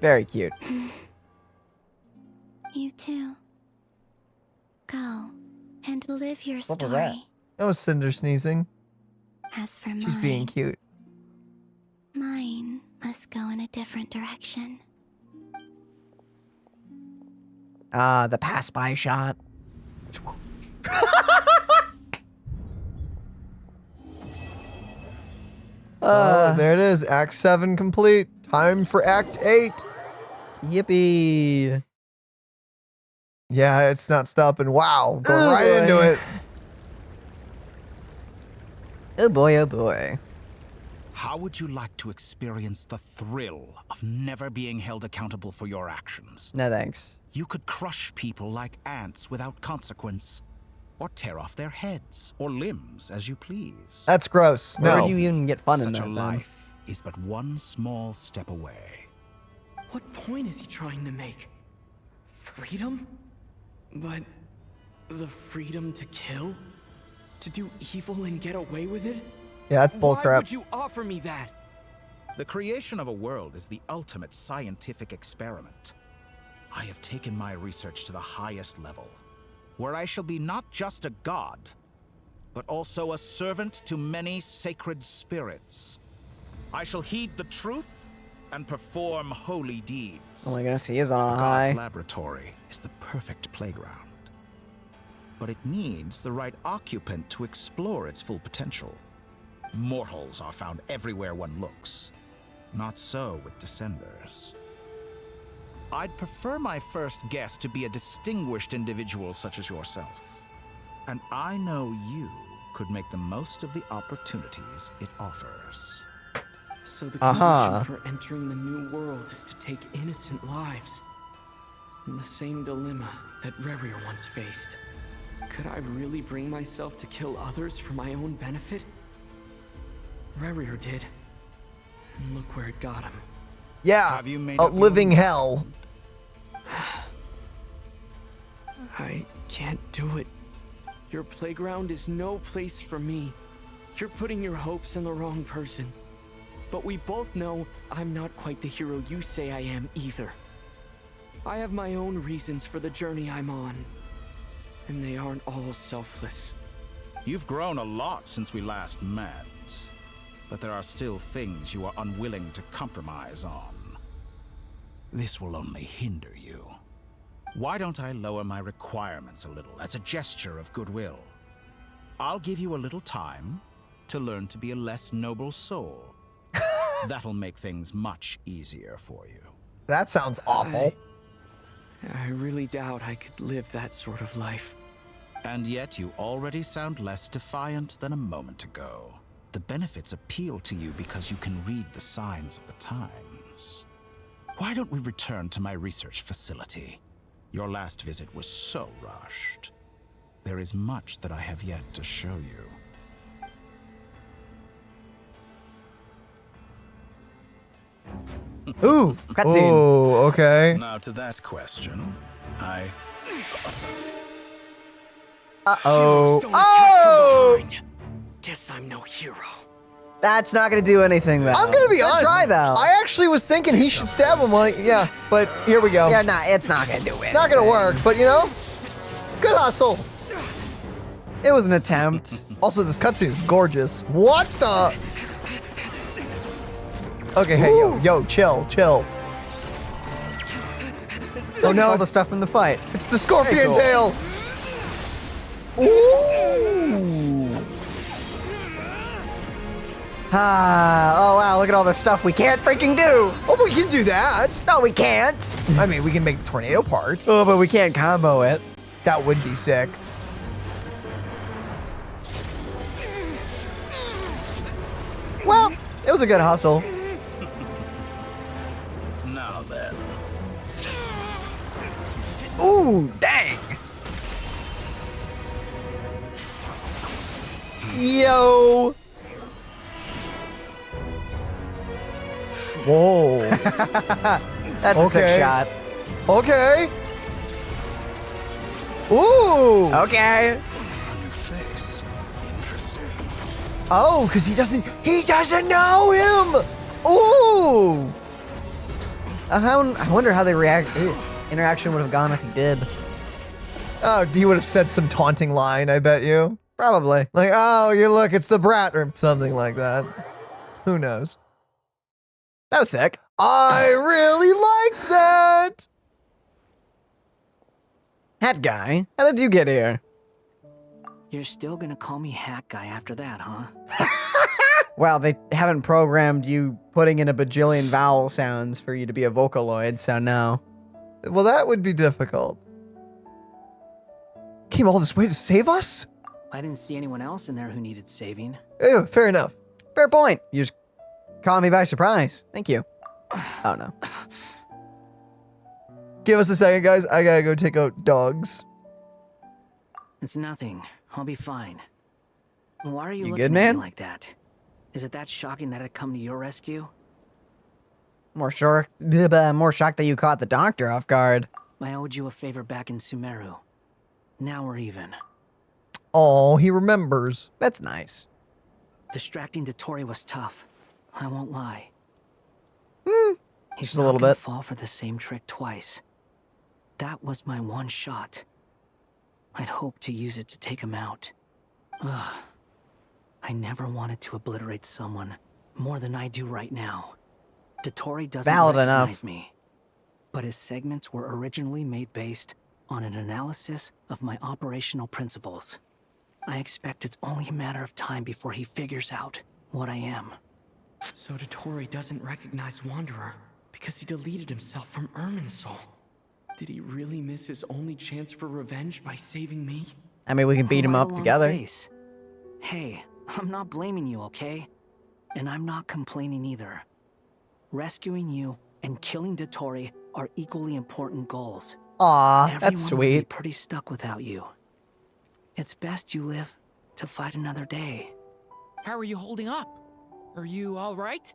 Very cute.
You too. Go and live your story.
What was that?
That was Cinder sneezing.
As for
She's being cute.
Mine must go in a different direction.
The pass-by shot.
There it is. Act 7 complete. Time for Act 8.
Yippee.
Yeah, it's not stopping. Wow. Going right into it.
Oh boy, oh boy.
How would you like to experience the thrill of never being held accountable for your actions?
No thanks.
You could crush people like ants without consequence, or tear off their heads or limbs as you please.
That's gross.
Where
No.
do you even get fun in
Such
that,
a
then?
life is but one small step away.
What point is he trying to make? Freedom? But the freedom to kill? To do evil and get away with it?
Yeah, that's
Why
bullcrap.
would you offer me that?
The creation of a world is the ultimate scientific experiment. I have taken my research to the highest level, where I shall be not just a god, but also a servant to many sacred spirits. I shall heed the truth and perform holy deeds.
Oh my goodness, he is on a
God's
high.
laboratory is the perfect playground. But it needs the right occupant to explore its full potential. Mortals are found everywhere one looks. Not so with Descenders. I'd prefer my first guest to be a distinguished individual such as yourself. And I know you could make the most of the opportunities it offers.
So the condition for entering the new world is to take innocent lives. The same dilemma that Rerir once faced. Could I really bring myself to kill others for my own benefit? Rerir did. And look where it got him.
Yeah,
Have you made
a
up your
living
mind?
hell.
I can't do it. Your playground is no place for me. You're putting your hopes in the wrong person. But we both know I'm not quite the hero you say I am either. I have my own reasons for the journey I'm on. And they aren't all selfless.
You've grown a lot since we last met, but there are still things you are unwilling to compromise on. This will only hinder you. Why don't I lower my requirements a little as a gesture of goodwill? I'll give you a little time to learn to be a less noble soul. That'll make things much easier for you.
That sounds awful.
I really doubt I could live that sort of life.
And yet you already sound less defiant than a moment ago. The benefits appeal to you because you can read the signs of the times. Why don't we return to my research facility? Your last visit was so rushed. There is much that I have yet to show you.
Ooh,
cutscene.
Oh, okay.
Now to that question, I...
Uh-oh.
Heroes don't
Oh!
attack from behind. Guess I'm no hero.
That's not gonna do anything, though.
I'm gonna be honest.
Try, though.
I actually was thinking he should stab him. Yeah, but here we go.
Yeah, nah, it's not gonna do it.
It's not gonna work, but you know, good hustle.
It was an attempt.
Also, this cutscene is gorgeous. What the? Okay, hey, yo, chill.
So now all the stuff from the fight.
It's the scorpion
Very cool.
tail. Ooh.
Oh wow, look at all the stuff we can't freaking do.
Oh, we can do that.
No, we can't.
I mean, we can make the tornado part.
Oh, but we can't combo it.
That would be sick.
Well, it was a good hustle.
Now then.
Ooh, dang.
Yo. Whoa.
That's a sick shot.
Okay. Ooh.
Okay.
New face. Interesting.
Oh, because he doesn't know him. Ooh.
I wonder how they interaction would have gone if he did.
Oh, he would have said some taunting line, I bet you.
Probably.
Like, oh, you look, it's the brat, or something like that. Who knows?
That was sick.
I really like that.
Hat guy, how did you get here?
You're still gonna call me Hat Guy after that, huh?
Well, they haven't programmed you putting in a bajillion vowel sounds for you to be a Vocaloid, so no.
Well, that would be difficult. Came all this way to save us?
I didn't see anyone else in there who needed saving.
Ew, fair enough.
Fair point. You just caught me by surprise. Thank you. Oh, no.
Give us a second, guys. I gotta go take out dogs.
It's nothing. I'll be fine. Why are you
You
looking
good,
at
man?
me like that? Is it that shocking that I'd come to your rescue?
More shocked that you caught the doctor off guard.
I owed you a favor back in Sumeru. Now we're even.
Oh, he remembers.
That's nice.
Distracting Dottore was tough. I won't lie. He's
Just a little
not gonna
bit.
fall for the same trick twice. That was my one shot. I'd hoped to use it to take him out. Ugh. I never wanted to obliterate someone more than I do right now. Dottore doesn't
Valid
recognize
enough.
me, but his segments were originally made based on an analysis of my operational principles. I expect it's only a matter of time before he figures out what I am.
So Dottore doesn't recognize Wanderer because he deleted himself from Irminsul. Did he really miss his only chance for revenge by saving me?
I mean, we can beat him
Right
up
along
together.
face. Hey, I'm not blaming you, okay? And I'm not complaining either. Rescuing you and killing Dottore are equally important goals.
Aw, that's
Everyone would be
sweet.
pretty stuck without you. It's best you live to fight another day.
How are you holding up? Are you alright?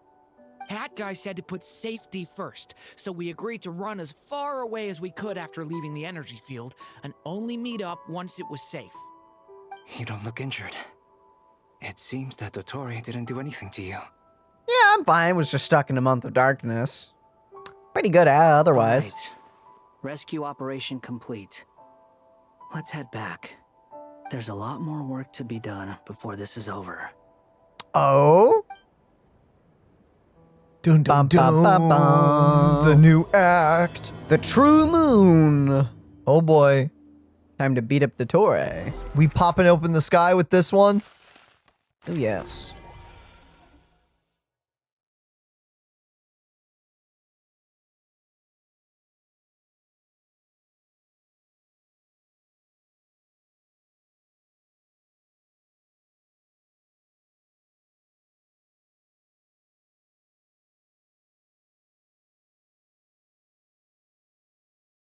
Hat Guy said to put safety first, so we agreed to run as far away as we could after leaving the energy field, and only meet up once it was safe.
You don't look injured. It seems that Dottore didn't do anything to you.
Yeah, I'm fine. Was just stuck in a month of darkness. Pretty good otherwise.
Right. Rescue operation complete. Let's head back. There's a lot more work to be done before this is over.
Oh? Dun dun dun. The new act.
The True Moon.
Oh boy.
Time to beat up Dottore.
We popping open the sky with this one?
Oh yes.